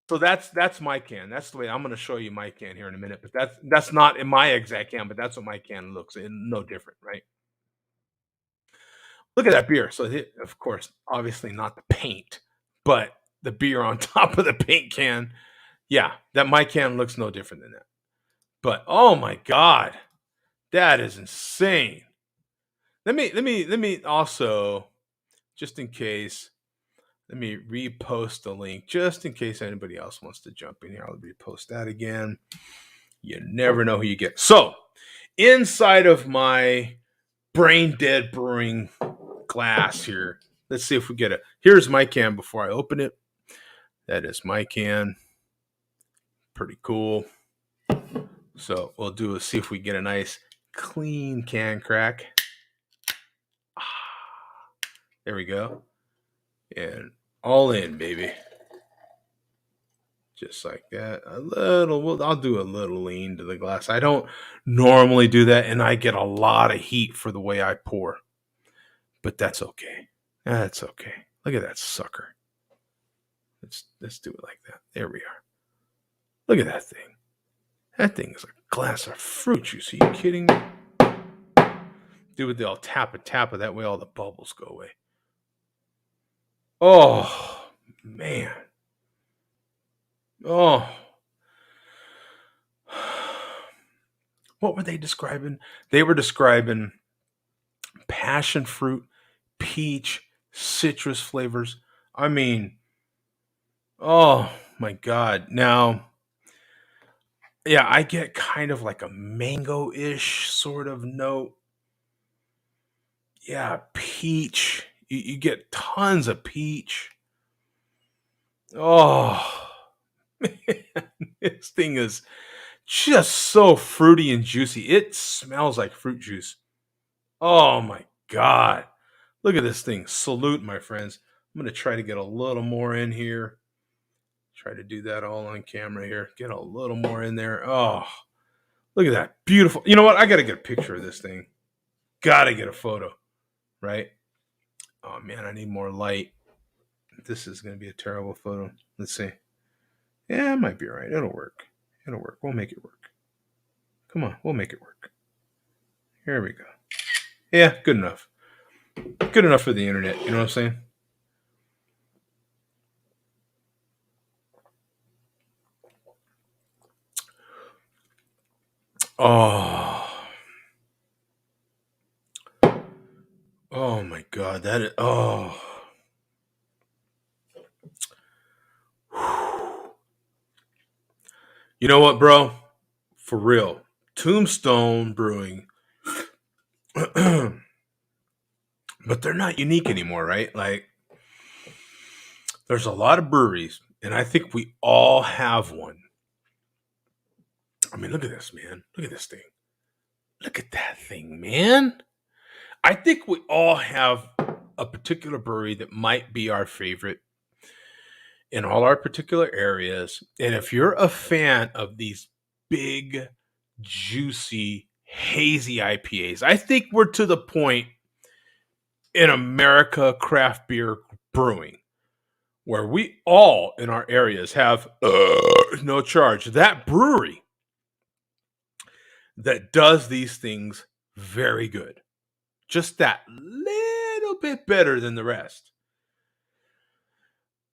So that's my can. That's the way I'm going to show you my can here in a minute. But that's not in my exact can, but that's what my can looks. And no different, right? Look at that beer. So of course, obviously not the paint, but the beer on top of the paint can. Yeah, that my can looks no different than that. But oh my God, that is insane. Let me also, just in case, let me repost the link just in case anybody else wants to jump in here. I'll repost that again. You never know who you get. So, inside of my brain dead brewing glass here, let's see if we get it. Here's my can before I open it. That is my can. Pretty cool. So, we'll do is see if we get a nice clean can crack. There we go. And all in, baby. Just like that. A little, well, I'll do a little lean to the glass. I don't normally do that, and I get a lot of heat for the way I pour. But that's okay. That's okay. Look at that sucker. Let's do it like that. There we are. Look at that thing. That thing is a glass of fruit juice. Are you kidding me? Do it, they'll tap it. That way all the bubbles go away. Oh, man. Oh. What were they describing? They were describing passion fruit, peach, citrus flavors. I mean, oh my God. Now, yeah, I get kind of like a mango-ish sort of note. Yeah, peach. You get tons of peach. Oh, man, this thing is just so fruity and juicy. It smells like fruit juice. Oh my God. Look at this thing. Salute, my friends. I'm going to try to get a little more in here. Try to do that all on camera here. Get a little more in there. Oh, look at that. Beautiful. You know what? I got to get a picture of this thing. Got to get a photo, right? Oh, man, I need more light. This is going to be a terrible photo. Let's see. Yeah, it might be all right. It'll work. It'll work. We'll make it work. Come on. We'll make it work. Here we go. Yeah, good enough. Good enough for the internet. You know what I'm saying? Oh. Oh my God. That is. Oh. You know what, bro? For real. Tombstone Brewing. But they're not unique anymore, right? Like, there's a lot of breweries, and I think we all have one. I mean, look at this, man. Look at this thing. Look at that thing, man. I think we all have a particular brewery that might be our favorite. in all our particular areas. And if you're a fan of these big, juicy, hazy IPAs, I think we're to the point in America craft beer brewing where we all in our areas have no charge. That brewery that does these things very good, just that little bit better than the rest.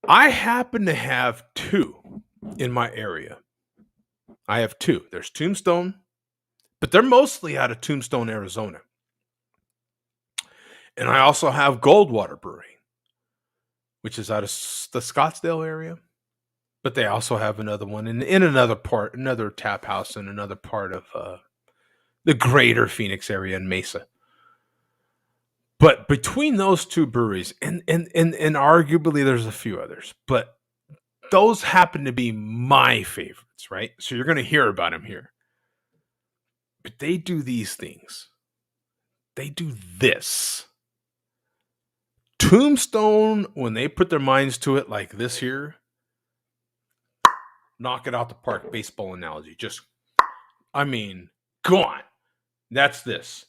I happen to have two in my area. I have two. There's Tombstone, but they're mostly out of Tombstone, Arizona. And I also have Goldwater Brewing, which is out of the Scottsdale area. But they also have another one in another part, another tap house in another part of the greater Phoenix area in Mesa. But between those two breweries, and arguably there's a few others, but those happen to be my favorites, right? So you're going to hear about them here. But they do these things. They do this. Tombstone, when they put their minds to it like this here, knock it out the park, baseball analogy. Just, I mean, gone. That's this.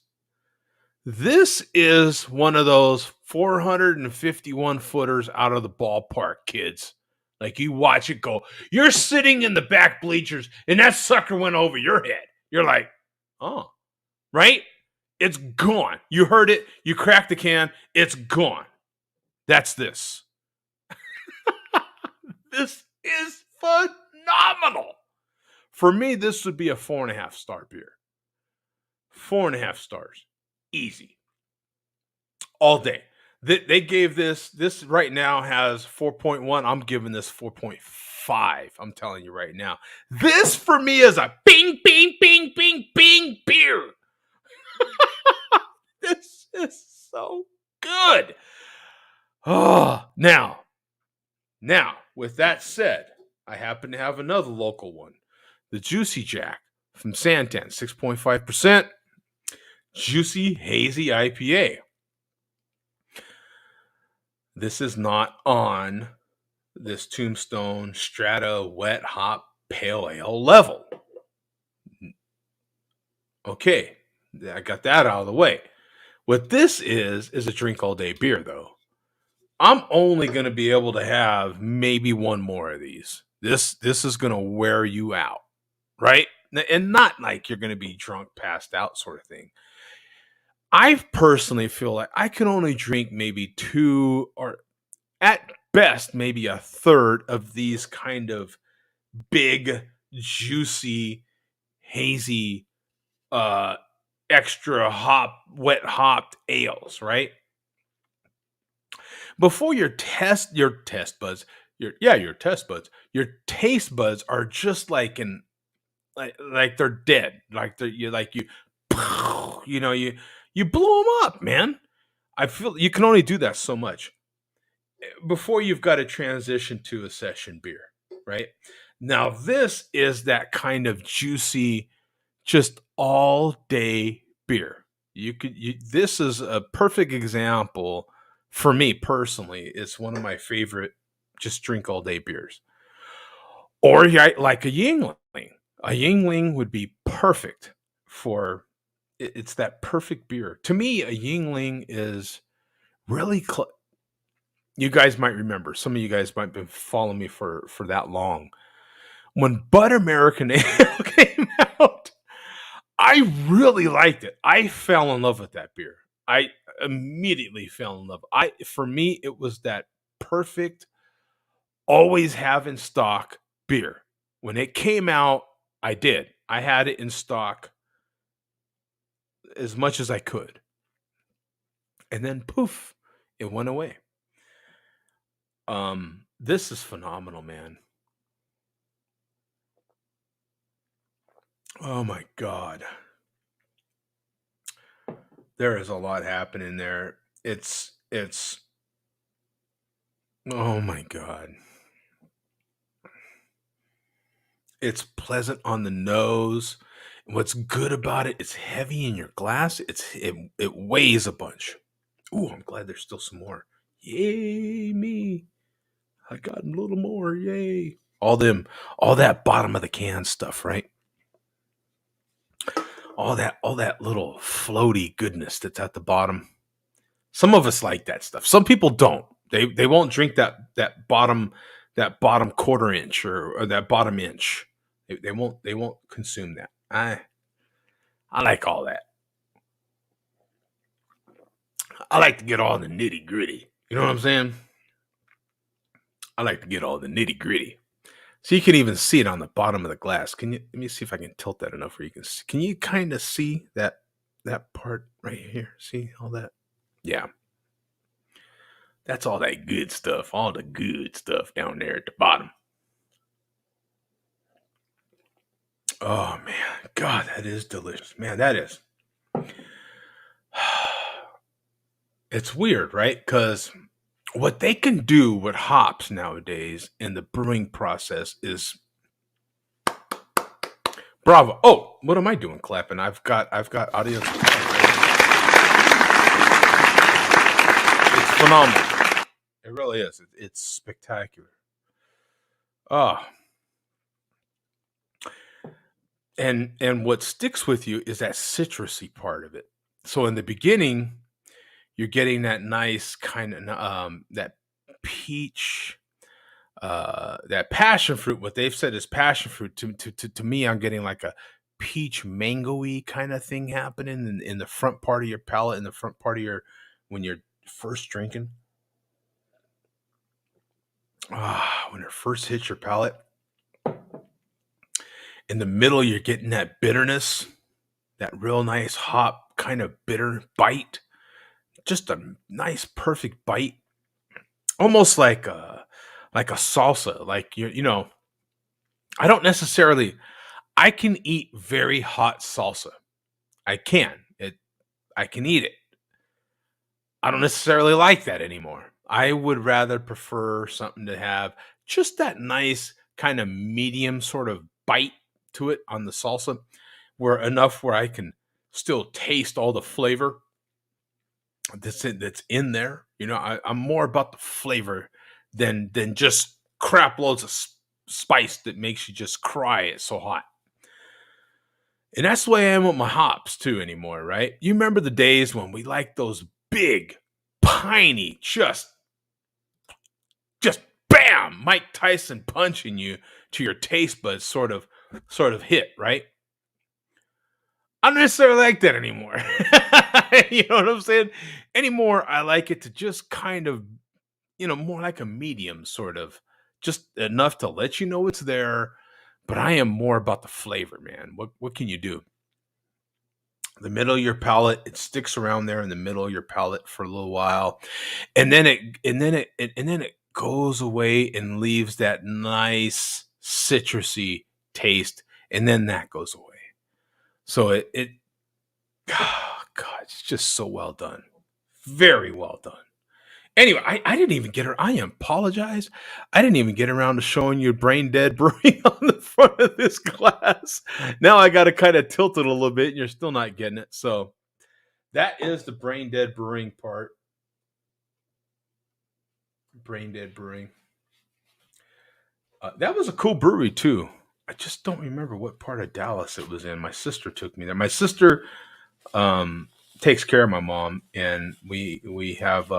This is one of those 451 footers out of the ballpark, kids. Like you watch it go. You're sitting in the back bleachers and that sucker went over your head. You're like, oh, right? It's gone. You heard it. You cracked the can. It's gone. That's this. This is phenomenal. For me, this would be a 4.5 star beer. 4.5 stars. Easy. All day. They gave this right now has 4.1. I'm giving this 4.5. I'm telling you right now. This for me is a bing, bing, bing, bing, bing beer. This is so good. Oh, now, with that said, I happen to have another local one. The Juicy Jack from Santan, 6.5%. Juicy Hazy IPA. This is not on this Tombstone Strata Wet Hop Pale Ale level. Okay, I got that out of the way. What this is a drink all day beer, though. I'm only going to be able to have maybe one more of these. This is going to wear you out, right? And not like you're going to be drunk, passed out sort of thing. I personally feel like I can only drink maybe 2 or at best maybe a third of these kind of big, juicy, hazy, extra wet hopped ales, right? Before your taste buds, your taste buds are just like they're dead, like you blow them up, man. I feel you can only do that so much before you've got to transition to a session beer, right? Now this is that kind of juicy, just all day beer. This is a perfect example for me personally. It's one of my favorite just drink all day beers. Or like a Yingling. A Yingling would be perfect for it's that perfect beer. To me, a Yingling is really you guys might remember. Some of you guys might have been following me for that long. When Bud American Ale came out, I really liked it. I fell in love with that beer. I immediately fell in love. For me, it was that perfect, always have in stock beer. When it came out, I did. I had it in stock as much as I could. And then poof, it went away. This is phenomenal, man. Oh my God. There is a lot happening there. It's oh my God. It's pleasant on the nose. What's good about it, it's heavy in your glass. It weighs a bunch. Ooh, I'm glad there's still some more. Yay me. I got a little more, yay! All that bottom of the can stuff, right? All that little floaty goodness that's at the bottom. Some of us like that stuff. Some people don't. They won't drink that bottom quarter inch or that bottom inch. They won't consume that. I like all that. I like to get all the nitty gritty. You know what I'm saying? I like to get all the nitty gritty. So you can even see it on the bottom of the glass. Can you? Let me see if I can tilt that enough where you can. See, can you kind of see that part right here? See all that? Yeah, that's all that good stuff. All the good stuff down there at the bottom. Oh man, God, that is delicious, man. That is. It's weird, right? Because what they can do with hops nowadays in the brewing process is bravo. Oh, what am I doing clapping? I've got audience. It's phenomenal. It really is. It's spectacular. Oh, and what sticks with you is that citrusy part of it. So in the beginning, you're getting that nice kind of that peach, that passion fruit. What they've said is passion fruit. To me, I'm getting like a peach mangoey kind of thing happening in the front part of your palate, in the front part of your when you're first drinking. When it first hits your palate. In the middle, you're getting that bitterness, that real nice hop kind of bitter bite. Just a nice, perfect bite, almost like a salsa. Like you know, I don't necessarily. I can eat very hot salsa. I can. I can eat it. I don't necessarily like that anymore. I would rather prefer something to have just that nice kind of medium sort of bite to it on the salsa, where I can still taste all the flavor that's in there. You know, I'm more about the flavor than just crap loads of spice that makes you just cry. It's so hot. And that's the way I am with my hops too anymore, right? You remember the days when we liked those big, piney, just bam, Mike Tyson punching you to your taste buds sort of hit, right? I don't necessarily like that anymore. You know what I'm saying? Anymore, I like it to just kind of, more like a medium sort of, just enough to let you know it's there. But I am more about the flavor, man. What can you do? The middle of your palate, it sticks around there in the middle of your palate for a little while, and then it goes away and leaves that nice citrusy taste, and then that goes away. So it God, it's just so well done. Very well done. Anyway, I didn't even get her. I apologize. I didn't even get around to showing you Brain Dead Brewing on the front of this glass. Now I got to kind of tilt it a little bit, and you're still not getting it. So that is the Brain Dead Brewing part. Brain Dead Brewing. That was a cool brewery too. I just don't remember what part of Dallas it was in. My sister took me there. My sister takes care of my mom, and we have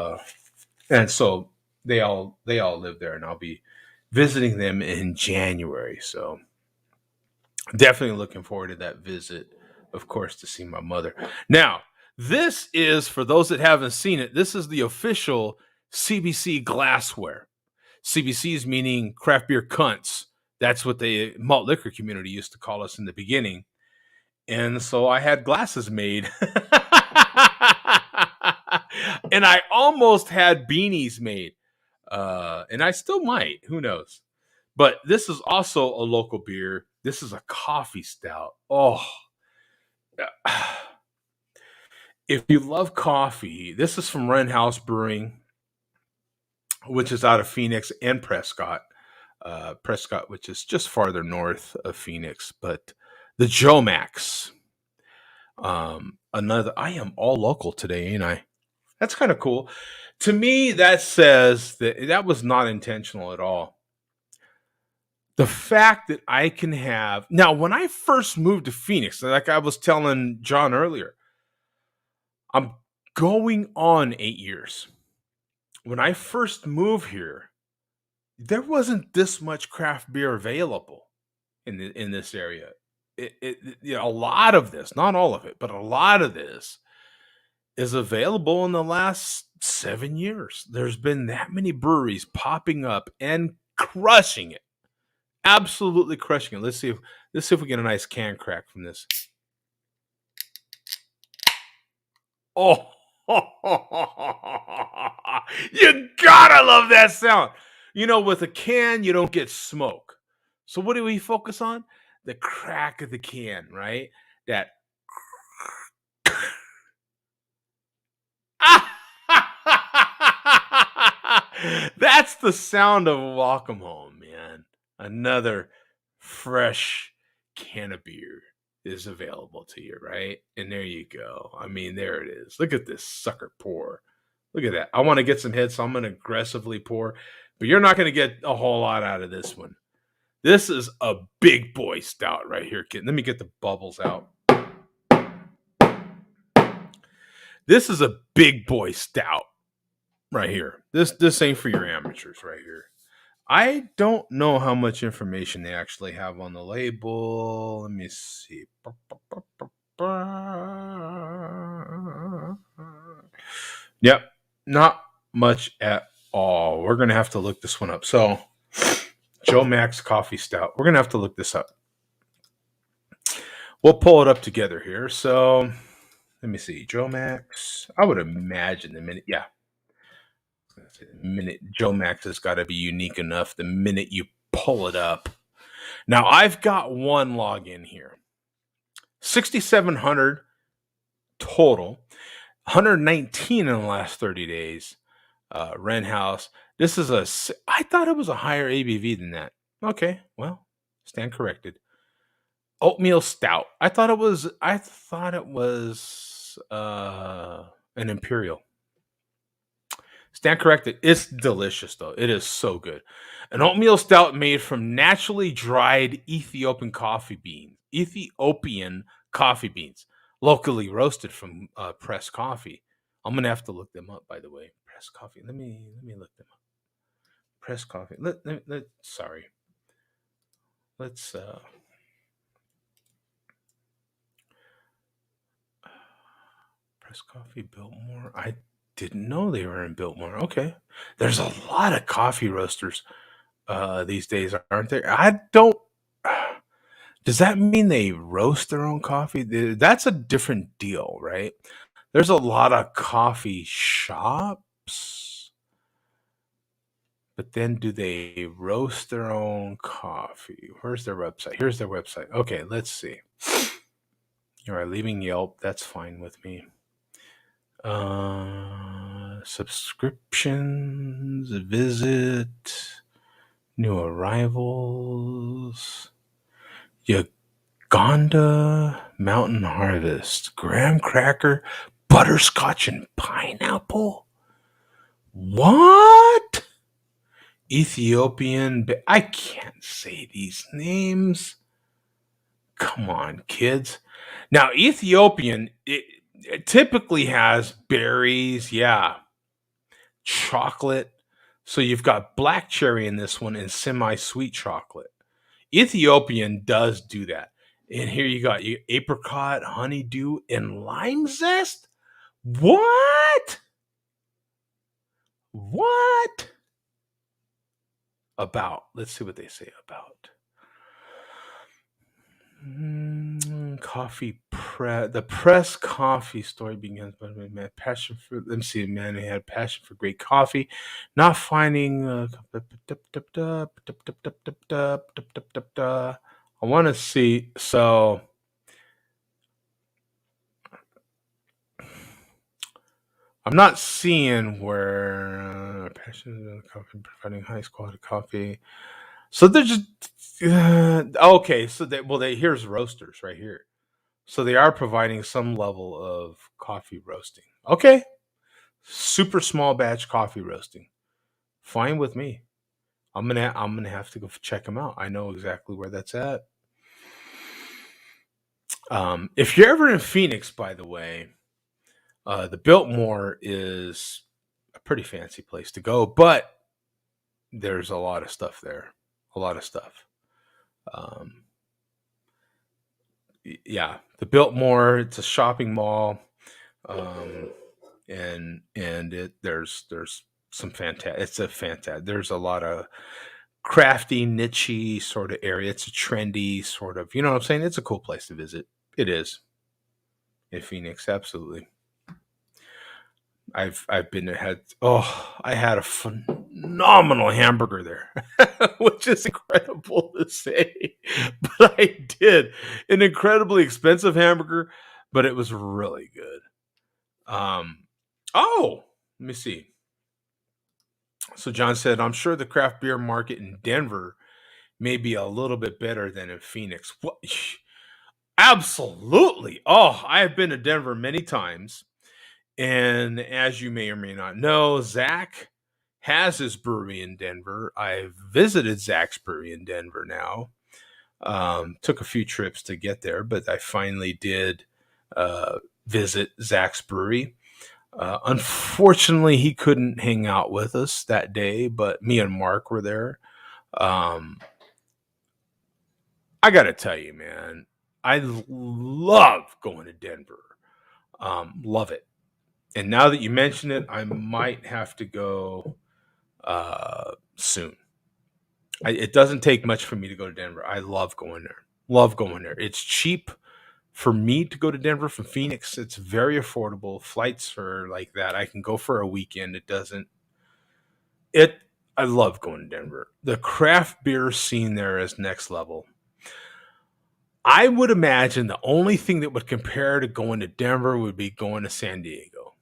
and so they all live there, and I'll be visiting them in January. So definitely looking forward to that visit, of course, to see my mother. Now, this is for those that haven't seen it. This is the official CBC glassware. CBCs meaning craft beer cunts. That's what the malt liquor community used to call us in the beginning. And so I had glasses made. And I almost had beanies made. And I still might. Who knows? But this is also a local beer. This is a coffee stout. Oh, if you love coffee, this is from Wren House Brewing, which is out of Phoenix and Prescott. Prescott, which is just farther north of Phoenix. But the Joe Max. Another. I am all local today, ain't I? That's kind of cool. To me, that says that that was not intentional at all. The fact that I can have now, when I first moved to Phoenix, like I was telling John earlier, I'm going on 8 years. When I first moved here, there wasn't this much craft beer available in this area. A lot of this, not all of it, but a lot of this is available in the last 7 years. There's been that many breweries popping up and crushing it, absolutely crushing it. Let's see if we get a nice can crack from this. Oh, you gotta love that sound. With a can, you don't get smoke. So what do we focus on? The crack of the can, right? That. That's the sound of welcome home, man. Another fresh can of beer is available to you, right? And there you go. I mean, there it is. Look at this sucker pour. Look at that. I want to get some hits, so I'm going to aggressively pour, but you're not going to get a whole lot out of this one. This is a big boy stout right here, kid. Let me get the bubbles out. This is a big boy stout right here. This ain't for your amateurs right here. I don't know how much information they actually have on the label. Let me see. Yep, not much at all. We're going to have to look this one up. So, Joe Max Coffee Stout. We're going to have to look this up. We'll pull it up together here. So, let me see. Joe Max. I would imagine the minute. Yeah. The minute Joe Max has got to be unique enough the minute you pull it up. Now, I've got one login here. 6,700 total. 119 in the last 30 days. Rent house. I thought it was a higher ABV than that. Okay, well, stand corrected. Oatmeal stout. I thought it was an imperial. Stand corrected. It's delicious though. It is so good. An oatmeal stout made from naturally dried Ethiopian coffee beans, locally roasted from pressed coffee. I'm gonna have to look them up, by the way. Pressed coffee. Let me look them up. Pressed coffee. Sorry. Let's pressed coffee Biltmore. I didn't know they were in Biltmore. Okay. There's a lot of coffee roasters these days, aren't there? I don't. Does that mean they roast their own coffee? That's a different deal, right? There's a lot of coffee shops, but then do they roast their own coffee? Where's their website? Here's their website. Okay, let's see. All right, leaving Yelp. That's fine with me. Subscriptions, visit, new arrivals, Uganda Mountain Harvest, graham cracker, butterscotch, and pineapple. What? Ethiopian. I can't say these names. Come on, kids. Now, Ethiopian, it typically has berries, yeah, chocolate. So you've got black cherry in this one and semi-sweet chocolate. Ethiopian does do that. And here you got apricot, honeydew, and lime zest. What? What? About. Let's see what they say about. Coffee press. The press coffee story begins by man passion for. Let me see. Man, he had passion for great coffee, not finding. I want to see. So I'm not seeing where passion coffee providing highest quality coffee. So they're just okay. So here's roasters right here. So they are providing some level of coffee roasting. Okay, Super small batch coffee roasting. Fine with me. I'm gonna have to go check them out. I know exactly where that's at. If you're ever in Phoenix, by the way, the Biltmore is a pretty fancy place to go, but there's a lot of stuff there. A lot of stuff. Um, yeah, the Biltmore. It's a shopping mall, um, and there's some fantastic. It's a fantastic. There's a lot of crafty, nichey sort of area. It's a trendy sort of. You know what I'm saying? It's a cool place to visit. It is in Phoenix, absolutely. I've been had I had a phenomenal hamburger there, which is incredible to say, but I did an incredibly expensive hamburger, but it was really good. Um, oh, let me see. So John said, "I'm sure the craft beer market in Denver may be a little bit better than in Phoenix." What? Absolutely. Oh, I have been to Denver many times. And as you may or may not know, Zach has his brewery in Denver. I've visited Zach's brewery in Denver now. Took a few trips to get there, but I finally did visit Zach's brewery. Unfortunately, he couldn't hang out with us that day, but me and Mark were there. Um, I got to tell you, man, I love going to Denver. Love it. And now that you mention it, I might have to go soon. It doesn't take much for me to go to Denver. I love going there. Love going there. It's cheap for me to go to Denver from Phoenix. It's very affordable. Flights are like that. I can go for a weekend. It doesn't. It. I love going to Denver. The craft beer scene there is next level. I would imagine the only thing that would compare to going to Denver would be going to San Diego.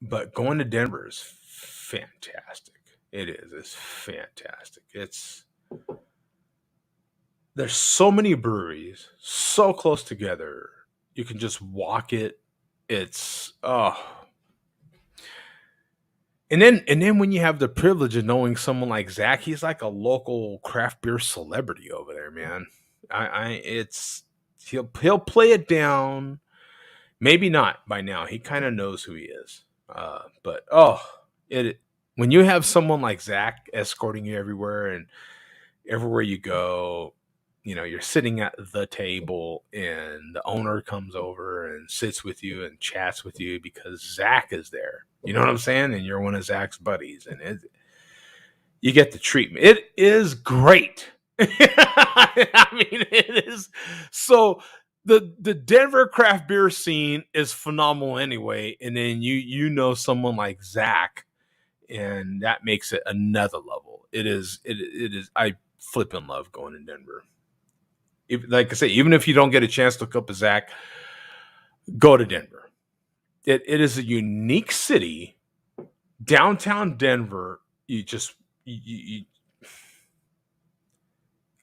But going to Denver is fantastic. It is. It's fantastic. There's so many breweries so close together. You can just walk it. It's and then when you have the privilege of knowing someone like Zach, he's like a local craft beer celebrity over there, man. I it's he'll play it down. Maybe not by now. He kind of knows who he is. But it when you have someone like Zach escorting you everywhere and everywhere you go, you're sitting at the table and the owner comes over and sits with you and chats with you because Zach is there. You know what I'm saying? And you're one of Zach's buddies, and you get the treatment. It is great. I mean, it is so. The Denver craft beer scene is phenomenal anyway, and then you know someone like Zach, and that makes it another level. It is. I flipping love going to Denver. Like I say, even if you don't get a chance to hook up with Zach, go to Denver. It is a unique city. Downtown Denver,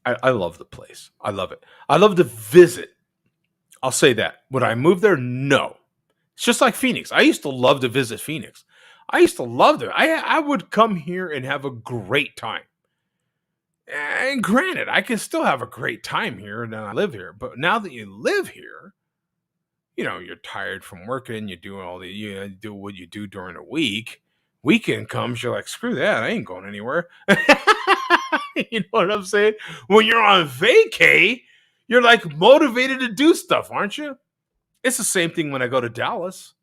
I love the place. I love it. I love to visit. I'll say that. Would I move there? No. It's just like Phoenix. I used to love to visit Phoenix. I used to love it. I would come here and have a great time. And granted, I can still have a great time here and I live here. But now that you live here, you're tired from working. You do what you do during the week. Weekend comes, you're like, screw that. I ain't going anywhere. You know what I'm saying? When you're on vacay, you're like motivated to do stuff, aren't you? It's the same thing when I go to Dallas.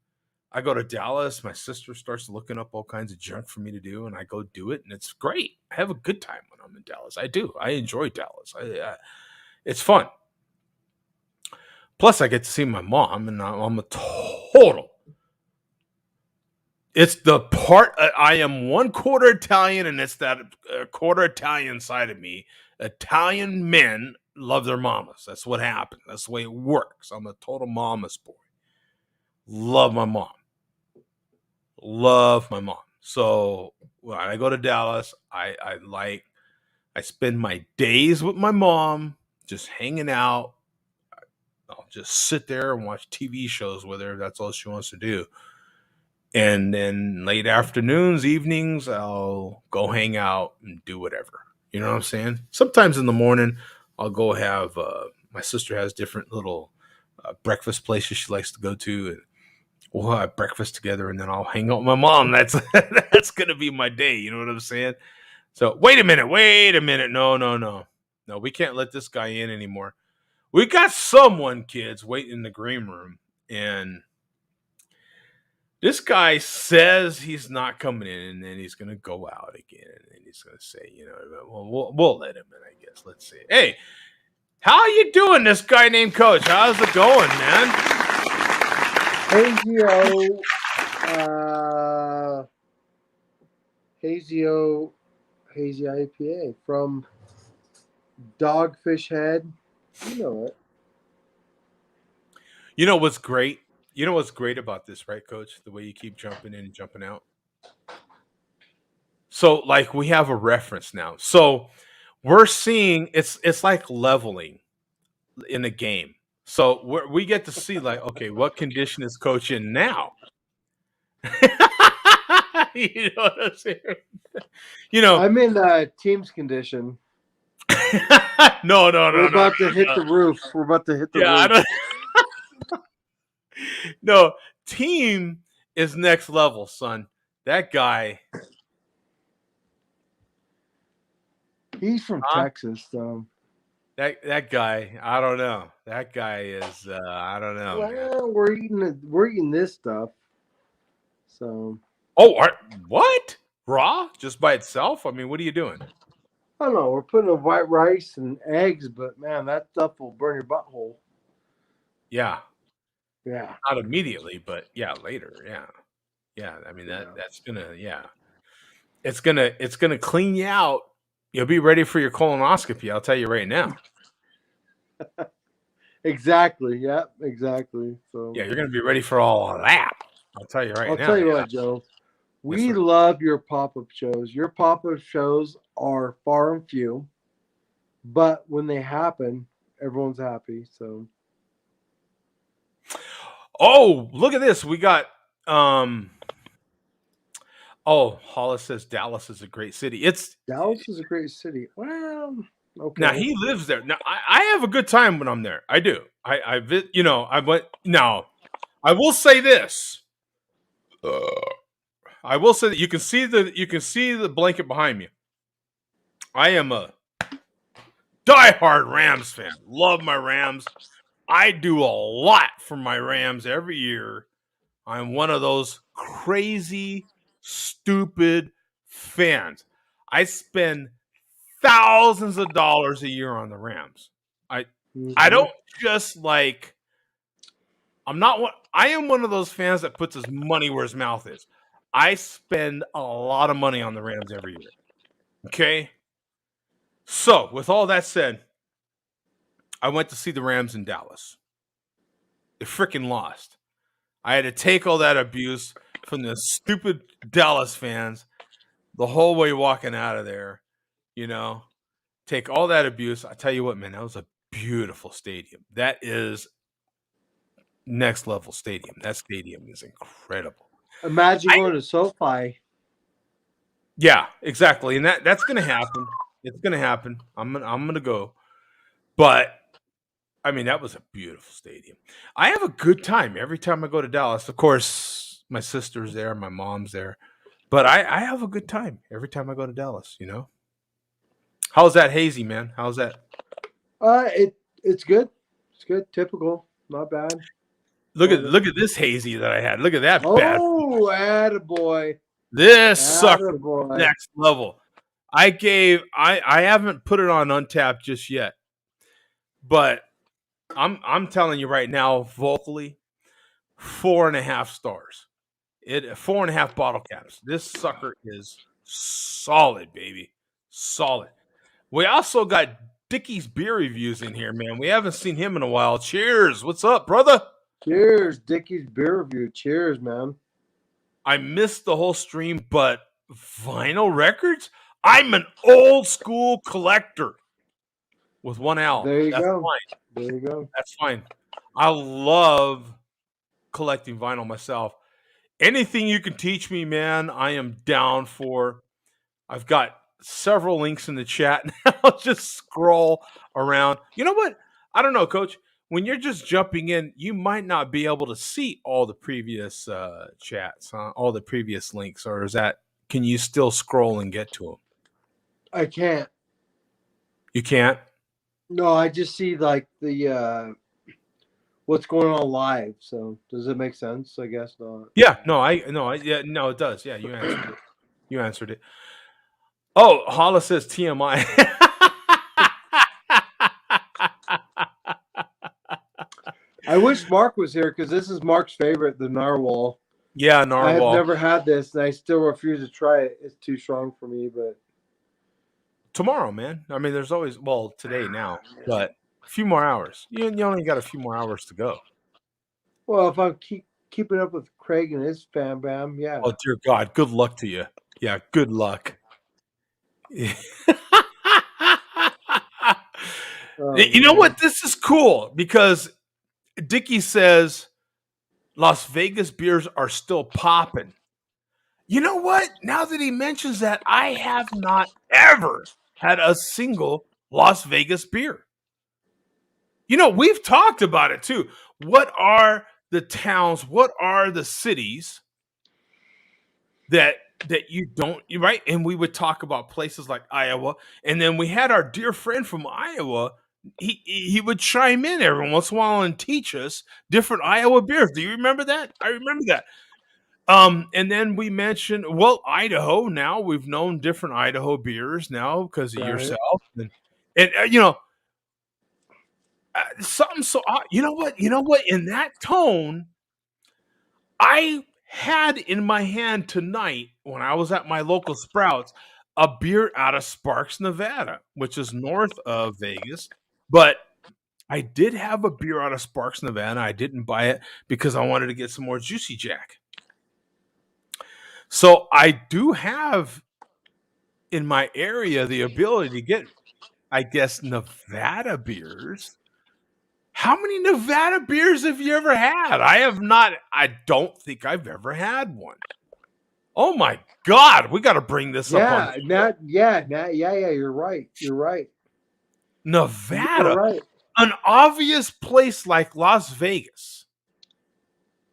I go to Dallas, my sister starts looking up all kinds of junk for me to do, and I go do it, and it's great. I have a good time when I'm in Dallas. I do. I enjoy Dallas. It's fun. Plus, I get to see my mom, and I'm a total. It's the part I am one quarter Italian, and it's that quarter Italian side of me. Italian men love their mamas. That's what happens. That's the way it works. I'm a total mama's boy. Love my mom. Love my mom. So when I go to Dallas, I spend my days with my mom, just hanging out. I'll just sit there and watch TV shows with her. That's all she wants to do. And then late afternoons, evenings, I'll go hang out and do whatever. You know what I'm saying? Sometimes in the morning, I'll go have. My sister has different little breakfast places she likes to go to, and we'll have breakfast together. And then I'll hang out with my mom. That's that's gonna be my day. You know what I'm saying? So wait a minute, no, no, no, no. We can't let this guy in anymore. We got someone, kids, waiting in the green room, and this guy says he's not coming in, and then he's going to go out again, and then he's going to say, well, we'll let him in, I guess. Let's see. Hey, how you doing, this guy named Coach? How's it going, man? Hazy IPA from Dogfish Head. You know it. You know what's great? You know what's great about this, right, Coach? The way you keep jumping in and jumping out. So, like, we have a reference now. So, we're seeing it's like leveling in a game. So we get to see, like, okay, what condition is Coach in now? You know what I'm saying? You know, I'm in team's condition. no, We're about to hit the roof. We're about to hit the yeah, I roof. don't. No, team is next level, son. That guy, He's from huh? Texas, so. That guy, I don't know. That guy is, I don't know, man. Well, we're eating this stuff. So Oh, what? Raw, just by itself? I mean, what are you doing? I don't know. We're putting in white rice and eggs, but man, that stuff will burn your butthole. Yeah, Yeah. not immediately, but yeah, later. Yeah, yeah. I mean Yeah. that's gonna, yeah, it's gonna clean you out. You'll be ready for your colonoscopy. I'll tell you right now. Exactly. Yeah. Exactly. So Yeah, you're gonna be ready for all of that. I'll tell you right I'll now. tell you Yeah. what, Joe. Yes, We sir. love your pop-up shows. Your pop-up shows are far and few, but when they happen, everyone's happy. So Oh, look at this. We got um. Oh, Hollis says Dallas is a great city. It's Dallas is a great city. Well, now okay. he lives there. Now I have a good time when I'm there. I do. I went now. I will say this. I will say that you can see the blanket behind me. I am a diehard Rams fan. Love my Rams. I do a lot for my Rams every year. I'm one of those crazy, stupid fans. I spend thousands of dollars a year on the Rams. I I Mm-hmm. don't just like I'm not one I am one of those fans that puts his money where his mouth is. I spend a lot of money on the Rams every year. Okay? So, with all that said, I went to see the Rams in Dallas. They freaking lost. I had to take all that abuse from the stupid Dallas fans the whole way walking out of there, you know. Take all that abuse. I tell you what, man, that was a beautiful stadium. That is next level stadium. That stadium is incredible. Imagine I going to SoFi. Yeah, exactly. And that's going to happen. It's going to happen. I'm going to go. But I mean, that was a beautiful stadium. I have a good time every time I go to Dallas. Of course, my sister's there, my mom's there. But I have a good time every time I go to Dallas, you know? How's that hazy, man? How's that? It's good. It's good. Typical. Not bad. Look at Love it. look at this hazy that I had. Look at that bad. Oh, attaboy. This sucker Attaboy. next level. I haven't put it on Untapped just yet. But I'm telling you right now, vocally, 4.5 stars. It 4.5 bottle caps. This sucker is solid, baby. Solid. We also got Dickie's beer reviews in here, man. We haven't seen him in a while. Cheers. What's up, brother? Cheers, Dickie's beer review. Cheers, man. I missed the whole stream, but vinyl records? I'm an old school collector with one L. There you That's go. fine. There you go. That's fine. I love collecting vinyl myself. anything you can teach me, man, I am down for. I've got several links in the chat. I'll just scroll around. You know what? I don't know, Coach. When you're just jumping in, you might not be able to see all the previous chats, huh? All the previous links, or is that? Can you still scroll and get to them? I can't. You can't. No, I just see like the what's going on live. So does it make sense? I guess not. Yeah. No. Yeah. No. It does. Yeah. You answered it. You answered it. Oh, Hala says TMI. I wish Mark was here because this is Mark's favorite, the narwhal. Yeah, I have narwhal. never had this, and I still refuse to try it. It's too strong for me. But Tomorrow, man. I mean, there's always today now, but a few more hours. You only got a few more hours to go. well, if I'm keeping up with Craig and his fam bam, yeah. Oh dear God, good luck to you. Yeah, good luck. You know Man. what? This is cool because Dickie says Las Vegas beers are still popping. You know what? Now that he mentions that, I have not ever had a single Las Vegas beer. You know, we've talked about it too. What are the towns? What are the cities that you don't right? And we would talk about places like Iowa, and then we had our dear friend from Iowa. He would chime in every once in a while and teach us different Iowa beers. Do you remember that? I remember that. And then we mentioned, Idaho. Now we've known different Idaho beers now because of Right. yourself, and something so you know what? You know what? In that tone, I had in my hand tonight when I was at my local Sprouts a beer out of Sparks, Nevada, which is north of Vegas. But I did have a beer out of Sparks, Nevada. I didn't buy it because I wanted to get some more Juicy Jack. So I do have in my area the ability to get, I guess, Nevada beers. How many Nevada beers have you ever had? I have not. I don't think I've ever had one. Oh my God, we got to bring this up on Yeah, You're right. You're right. You're Nevada, right. an obvious place like Las Vegas.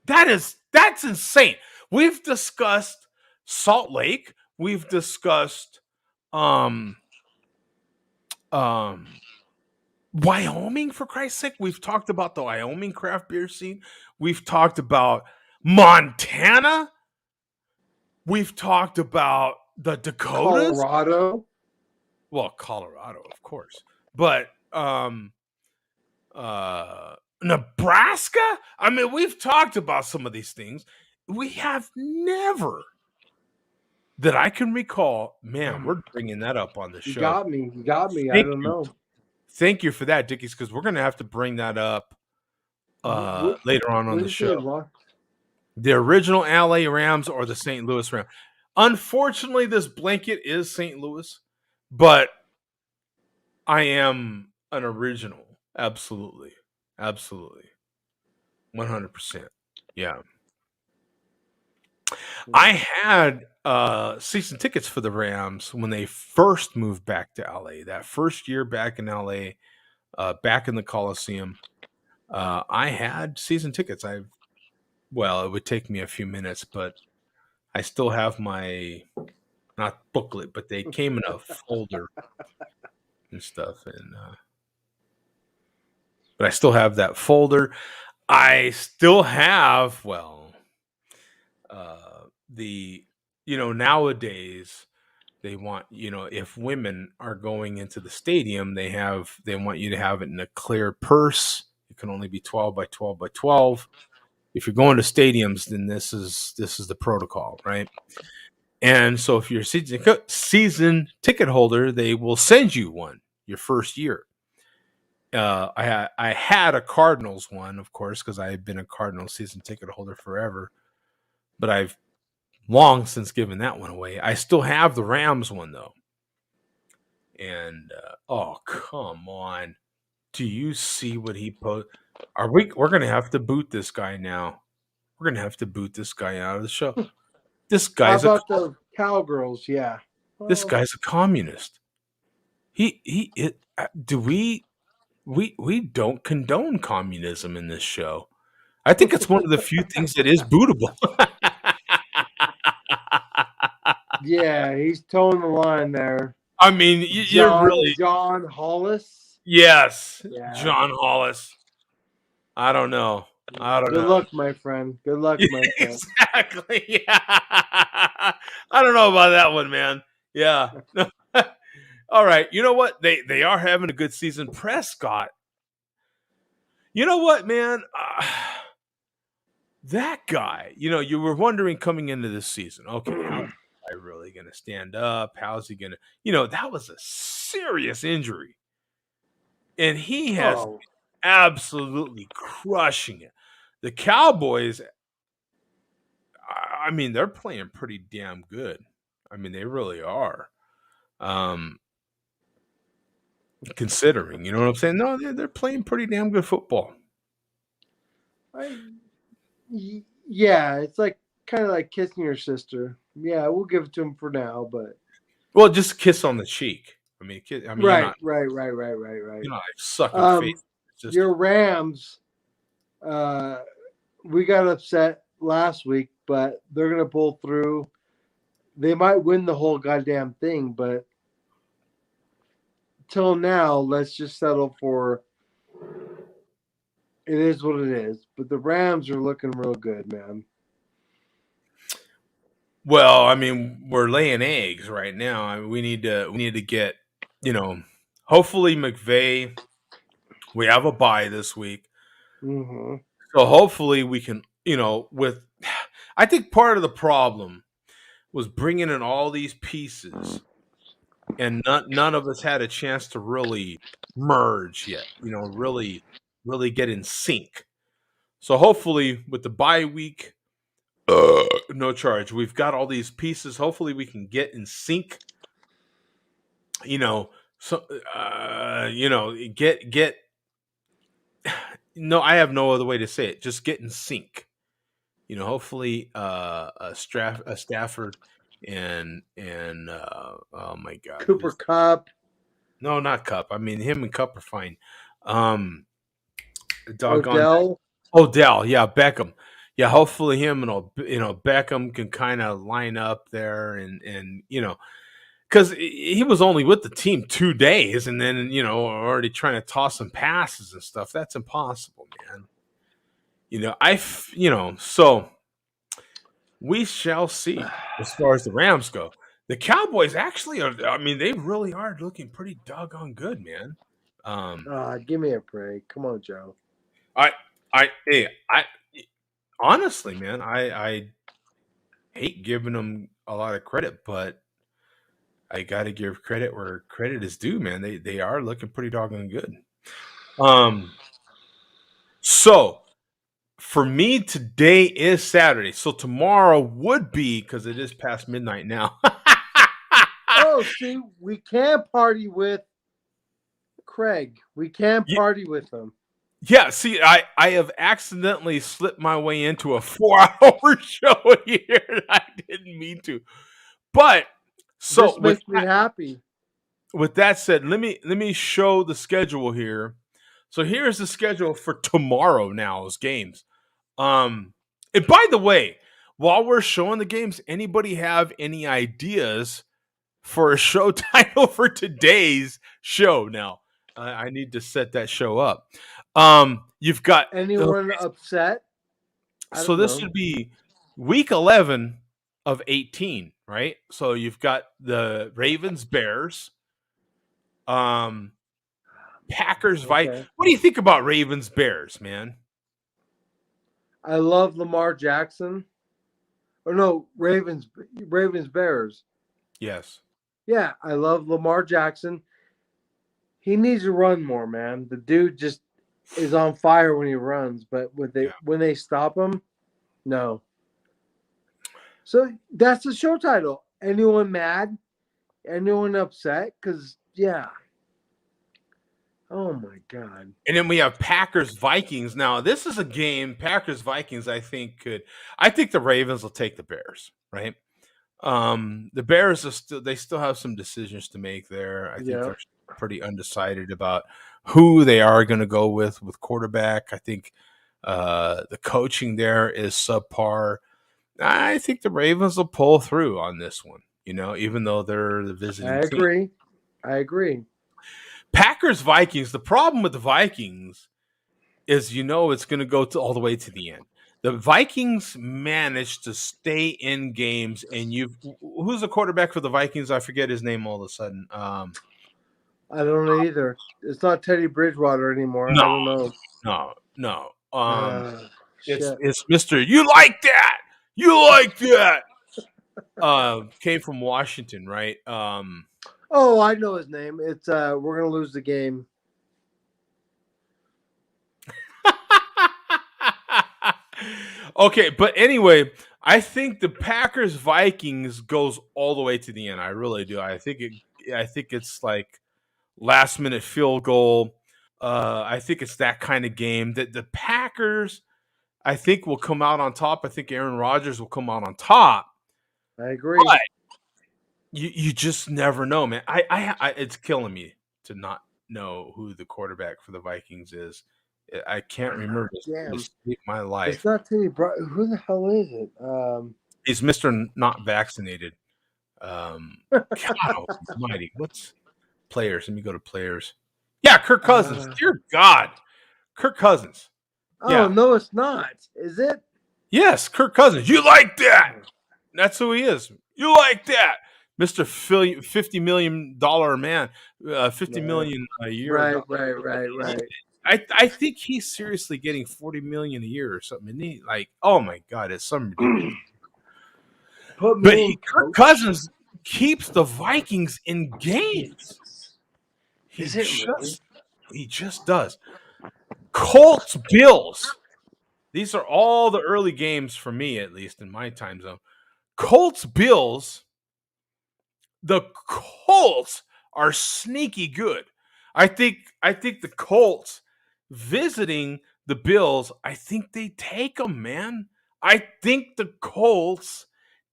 That's insane. We've discussed Salt Lake. We've discussed um um Wyoming, for Christ's sake. We've talked about the Wyoming craft beer scene. We've talked about Montana. We've talked about the Dakotas. Colorado. Well, Colorado, of course. But Nebraska? I mean, we've talked about some of these things. We have never that I can recall. Man, we're bringing that up on the You show. got me. You got me. I Thank don't you. know. Thank you for that, Dickies, because we're going to have to bring that up later on the show. The original LA Rams or the St. Louis Rams. Unfortunately, this blanket is St. Louis, but I am an original. Absolutely. Absolutely. 100%. Yeah. I had season tickets for the Rams when they first moved back to LA. That first year back in LA, back in the Coliseum, I had season tickets. It would take me a few minutes, but I still have my not booklet, but they came in a folder and stuff, and but I still have that folder. I still have the nowadays they want if women are going into the stadium they want you to have it in a clear purse. It can only be 12 by 12 by 12. If you're going to stadiums, then this is the protocol, right? And so if you're a season ticket holder, they will send you one your first year. I had a Cardinals one, of course, because I had been a Cardinals season ticket holder forever, but I've long since given that one away. I still have the Rams one though, and oh come on, do you see what he posted? We're gonna have to boot this guy now. we're gonna have to boot this guy out of the show. This How guy's a about the cowgirls? Yeah. this Well, guy's a communist. Do we don't condone communism in this show. I think it's one of the few things that is bootable. yeah, he's towing the line there. I mean, you're really John Hollis. yes, Yeah. John Hollis. I don't know. I don't Good know. luck, my friend. Good luck, Yeah, my friend. exactly. Yeah. I don't know about that one, man. Yeah. All right. You know what? They are having a good season. Prescott. You know what, man? That guy. You were wondering coming into this season. Okay, how's this guy really going to stand up? How's he going to? That was a serious injury, and he has Oh, absolutely crushing it. The Cowboys. I mean, they're playing pretty damn good. I mean, they really are. Um, Considering, you know what I'm saying? No, they're playing pretty damn good football. yeah, it's like kind of like kissing your sister. Yeah, we'll give it to him for now, but Well, just kiss on the cheek. You're right, not right, right, right, right, right. like sucking face. It's just Your Rams, we got upset last week, but they're gonna pull through. They might win the whole goddamn thing, but till now, let's just settle for it is what it is. But the Rams are looking real good, man. well, I mean, we're laying eggs right now. I mean, we need to get, hopefully McVay. We have a bye this week, Mm-hmm. so hopefully we can, with. I think part of the problem was bringing in all these pieces, and none of us had a chance to really merge yet. Really get in sync. So hopefully, with the bye week, no charge. We've got all these pieces. Hopefully, we can get in sync. You know, so get. No, I have no other way to say it. Just get in sync. Hopefully, Stafford and oh my God, Cooper Cup, no, not Cup. I mean, him and Cup are fine. Um, doggone Odell. Odell, yeah, Beckham, yeah. Hopefully, him and Beckham can kind of line up there, and because he was only with the team 2 days, and then already trying to toss some passes and stuff. That's impossible, man. So we shall see as far as the Rams go. The Cowboys actually are. I mean, they really are looking pretty doggone good, man. Um, Give me a break. Come on, Joe. I, I honestly, man, I hate giving them a lot of credit, but I got to give credit where credit is due, man. They are looking pretty doggone good. Um, so for me, today is Saturday. So tomorrow would be because it is past midnight now. Oh, see, we can't party with Craig. We can't Ye- party with him. Yeah, see, I have accidentally slipped my way into a 4 hour show here. I didn't mean to. But so This makes me happy. with that said, let me show the schedule here. So here's the schedule for tomorrow now's games. And by the way, while we're showing the games, anybody have any ideas for a show title for today's show? Now, I need to set that show up. You've got Anyone upset? I so don't this know. would be week 11 of 18, right? So you've got the Ravens, Bears, Packers, Okay. What do you think about Ravens, Bears, man? I love Lamar Jackson. Or no, Ravens Bears. Yes. Yeah, I love Lamar Jackson. He needs to run more, man. The dude just is on fire when he runs, but Yeah. when they stop him, no. So that's the show title. Anyone mad? Anyone upset? Because yeah, Oh my God. And then we have Packers Vikings. Now, this is a game, Packers Vikings, I think the Ravens will take the Bears, right? The Bears they still have some decisions to make there. I think Yeah, they're pretty undecided about who they are going to go with quarterback. I think the coaching there is subpar. I think the Ravens will pull through on this one, even though they're the I visiting team. agree. I agree. Packers Vikings, the problem with the Vikings is it's going to go all the way to the end. The Vikings managed to stay in games, and who's the quarterback for the Vikings? I forget his name all of a sudden. I don't know either. It's not Teddy Bridgewater anymore. No, I don't know. no. Shit. It's Mister. You like that? You like that? Came from Washington, right? Oh, I know his name. It's we're gonna lose the game. Okay, but anyway, I think the Packers Vikings goes all the way to the end. I really do. I think it's like last minute field goal. I think it's that kind of game that the Packers, I think, will come out on top. I think Aaron Rodgers will come out on top. I agree. But you just never know, man. It's killing me to not know who the quarterback for the Vikings is. I can't remember. Damn. It's my It's life. not Teddy. Who the hell is it? He's Mister Not Vaccinated. God Almighty, what's players? Let me go to players. Yeah, Kirk Cousins. Dear God, Kirk Cousins. Oh Yeah. no, it's not. Is it? Yes, Kirk Cousins. You like that? That's who he is. You like that, Mister $50 million man, 50 million a year. Right. I think he's seriously getting 40 million a year or something. And he oh my God, it's something ridiculous. Put me But in, Kirk coach. Cousins keeps the Vikings in games. Is it really? He just does. Colts Bills. These are all the early games for me, at least in my time zone. Colts Bills. The Colts are sneaky good. I think the Colts visiting the Bills, I think they take them, man. I think the Colts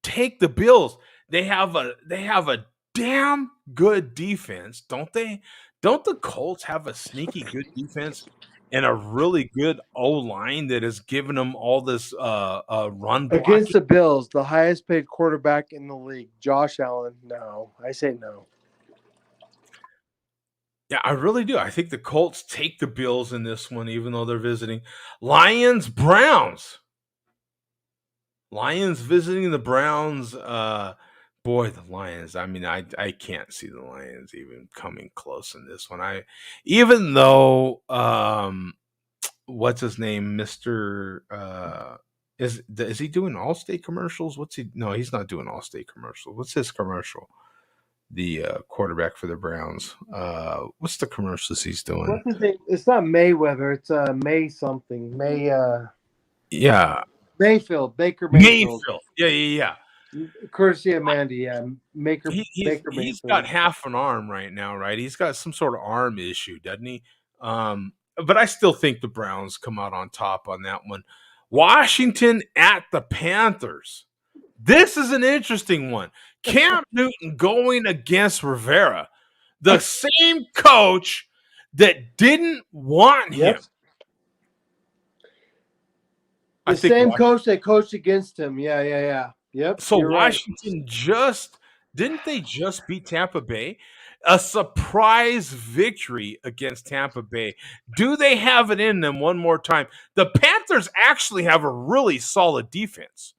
take the Bills. They have a damn good defense, don't they? Don't the Colts have a sneaky good defense and a really good O line that has given them all this run Against blocking? the Bills, the highest paid quarterback in the league, Josh Allen. No, I say no. Yeah, I really do. I think the Colts take the Bills in this one, even though they're visiting. Lions, Browns. Lions visiting the Browns. Boy, the Lions. I mean, I can't see the Lions even coming close in this one. Even though what's his name, Mister is he doing Allstate commercials? What's he? No, he's not doing Allstate commercials. What's his commercial? The quarterback for the Browns. What's the commercials he's doing? What's his name? It's not Mayweather. It's May something. Yeah, Mayfield. Baker Mayfield. Mayfield. Yeah. Courtesy of Mandy. Yeah, Baker He's got Mayfield. half an arm right now, right? He's got some sort of arm issue, doesn't he? But I still think the Browns come out on top on that one. Washington at the Panthers. This is an interesting one. Cam Newton going against Rivera, the same coach that didn't want him. Yep. The same coach that coached against him. Yeah. Yep. So you're right. Washington didn't they just beat Tampa Bay? A surprise victory against Tampa Bay. Do they have it in them one more time? The Panthers actually have a really solid defense.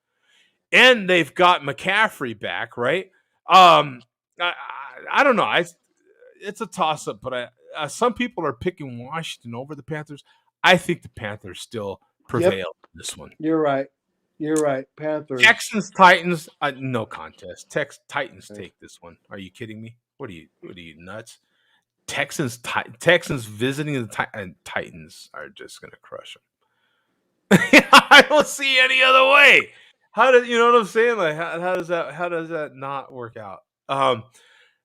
And they've got McCaffrey back, right? I don't know. It's a toss up, but some people are picking Washington over the Panthers. I think the Panthers still prevail in this one. You're right. Panthers. Texans, Titans, no contest. Titans take this one. Are you kidding me? What are you nuts? Texans visiting the Titans are just gonna crush them. I don't see any other way. You know what I'm saying? Like how does that not work out?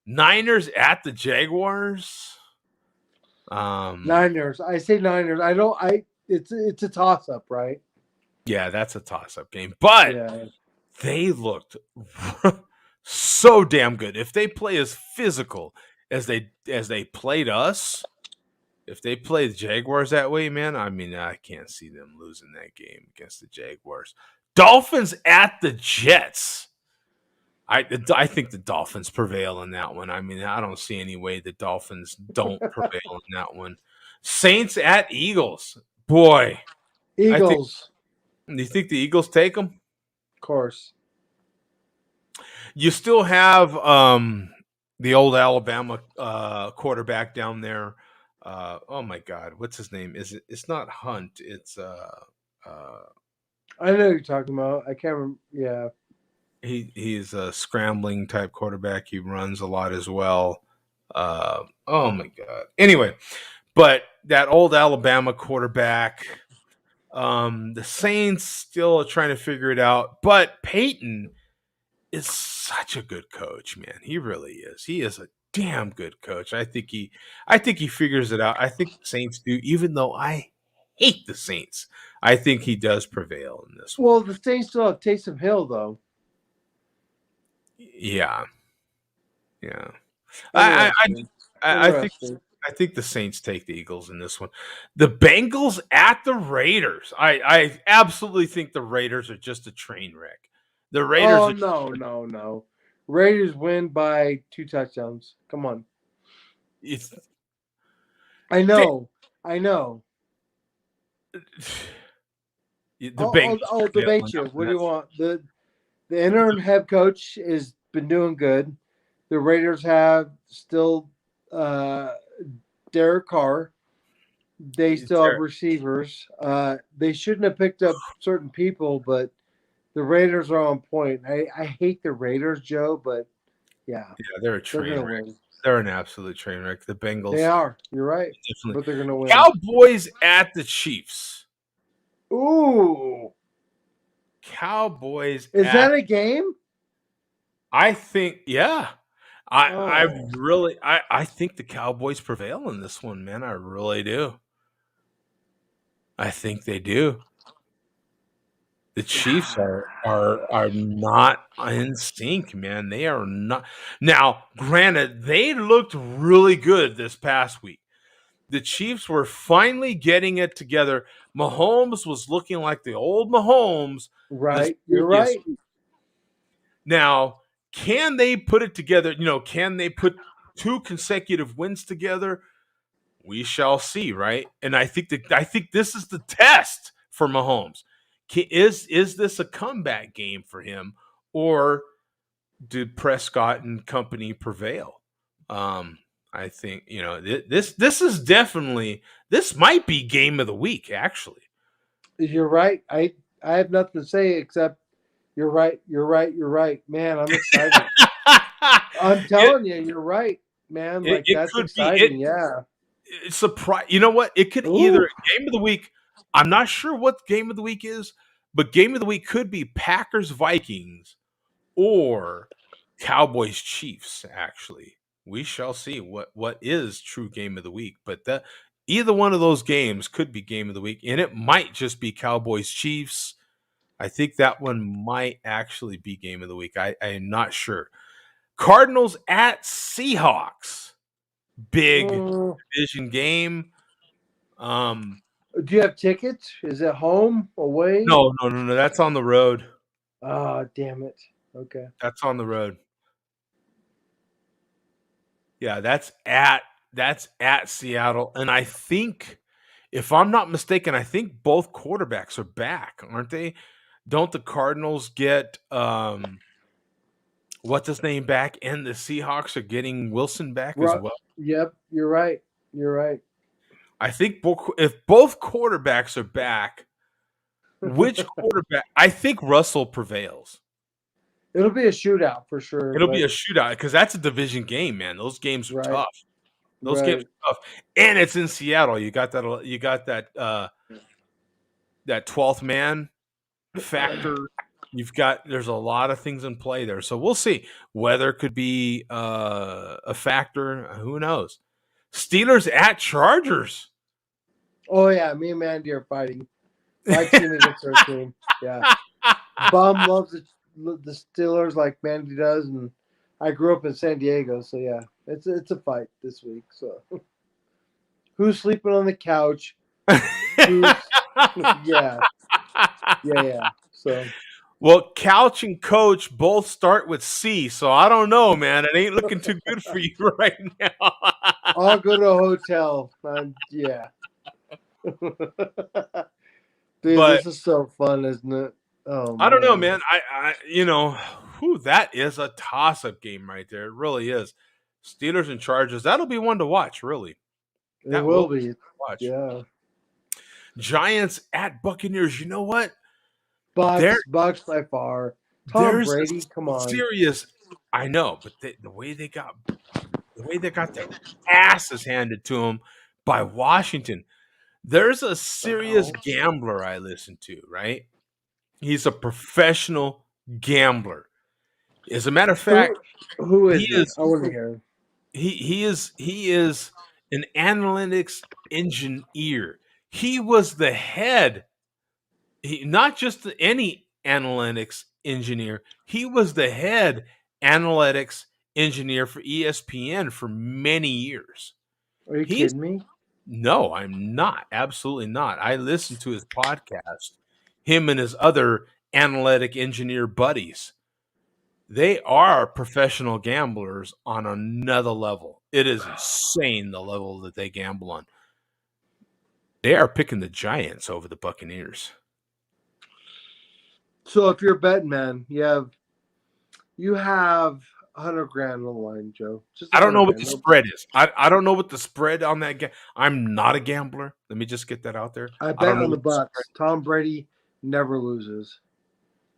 Niners at the Jaguars. Niners. I say Niners. I don't. It's a toss up, right? Yeah, that's a toss-up game. But Yeah. they looked so damn good. If they play as physical as they played us, if they play the Jaguars that way, man, I mean, I can't see them losing that game against the Jaguars. Dolphins at the Jets. I think the Dolphins prevail in that one. I mean, I don't see any way the Dolphins don't prevail in that one. Saints at Eagles. Boy, I think. Eagles, Do you think the Eagles take them? of course. You still have the old Alabama quarterback down there. Oh my God, what's his name? Is it? It's not Hunt. It's uh, I know who you're talking about. I can't remember. Yeah. he's a scrambling type quarterback. He runs a lot as well. Oh my God. Anyway, but that old Alabama quarterback. The Saints still are trying to figure it out, but Peyton is such a good coach, man. He really is. He is a damn good coach. I think he figures it out. I think the Saints do, even though I hate the Saints. I think he does prevail in this one. Well, the Saints still have Taysom Hill, though. Yeah, yeah. I I Interesting. I, I think Interesting. I think the Saints take the Eagles in this one. The Bengals at the Raiders. I absolutely think the Raiders are just a train wreck. The Raiders Oh are no, no, no. Raiders win by 2 touchdowns. Come on. it's I they, know. I know. the I'll Bengals I'll prevail debate on you. that one. What do you want? The interim head coach has been doing good. The Raiders have still uh, Derek Carr. They It's still have there. receivers. They shouldn't have picked up certain people, but the Raiders are on point. I hate the Raiders, Joe, but yeah, Yeah, they're a they're train gonna wreck. win. They're an absolute train wreck. The They Bengals are. You're right, definitely. but they're gonna win. Cowboys at the Chiefs. Ooh, Cowboys is at that a game? I think yeah. I Oh, really I think the Cowboys prevail in this one, man. I really do. I think they do. The Chiefs are not in sync, man. They are not. Now, granted, they looked really good this past week. The Chiefs were finally getting it together. Mahomes was looking like the old Mahomes this right. You're previous right. week. Now, can they put it together? Can they put two consecutive wins together? We shall see, right? And I think this is the test for Mahomes. Is this a comeback game for him, or did Prescott and company prevail? Um, I think this is definitely this might be game of the week. Actually, You're right. I have nothing to say except you're right. You're right. You're right. Man, I'm excited. I'm it, telling you, you're right, man. it Like it that's could be it. exciting. Yeah. It's surprise. You know what? It could either Ooh. game of the week. I'm not sure what game of the week is, but game of the week could be Packers Vikings or Cowboys Chiefs. Actually, we shall see what is true game of the week. But either one of those games could be game of the week, and it might just be Cowboys Chiefs. I think that one might actually be game of the week. I am not sure. Cardinals at Seahawks. Big Mm. division game. Um, Do you have tickets? Is it home, away? no, no, no, no. That's on the road. Oh, damn it. Okay. That's on the road. Yeah, that's at Seattle, and I think, if I'm not mistaken, I think both quarterbacks are back, aren't they? Don't the Cardinals get what's his name back, and the Seahawks are getting Wilson back as well? Yep, you're right. You're right. I think if both quarterbacks are back, which quarterback? I think Russell prevails. It'll be a shootout for sure, It'll be but a shootout because that's a division game, man. Those games are right, tough. Those games right. are tough, and it's in Seattle. You got that. You got that 12th man factor. There's a lot of things in play there, so we'll see. Weather could be a factor. Who knows? Steelers at Chargers. Oh yeah, me and Mandy are fighting. My team against her team. Yeah. Bum loves the Steelers like Mandy does, and I grew up in San Diego, so yeah, it's a fight this week. So who's sleeping on the couch? Who's yeah, yeah. So Well, couch and coach both start with C, so I don't know, man. It ain't looking too good for you right now. I'll go to a hotel. Yeah. Dude, But this is so fun, isn't it? Oh I don't know, man, man. That is a toss-up game right there. It really is. Steelers and Chargers. That'll be one to watch, really. it That will will be be. one to watch. Yeah, Giants at Buccaneers. You know what? There, Bucks by far. Tom there's Brady, come a on. serious. I know, but the way they got their asses handed to them by Washington. There's a serious Wow. gambler I listen to. Right? He's a professional gambler. As a matter of Who fact, who he is it? is I want to hear. he is an analytics engineer. He was the head, not just any analytics engineer. He was the head analytics engineer for ESPN for many years. Are you He's kidding me? No, I'm not. Absolutely not. I listen to his podcast. Him and his other analytic engineer buddies. They are professional gamblers on another level. It is insane the level that they gamble on. They are picking the Giants over the Buccaneers. So if you're a betting man, you have 100 grand on the line, Joe. Just a I don't know hundred what grand. the No, spread is. I don't know what the spread on that game. I'm not a gambler. Let me just get that out there. I I bet don't know on the what the spread. Bucks. Tom Brady never loses.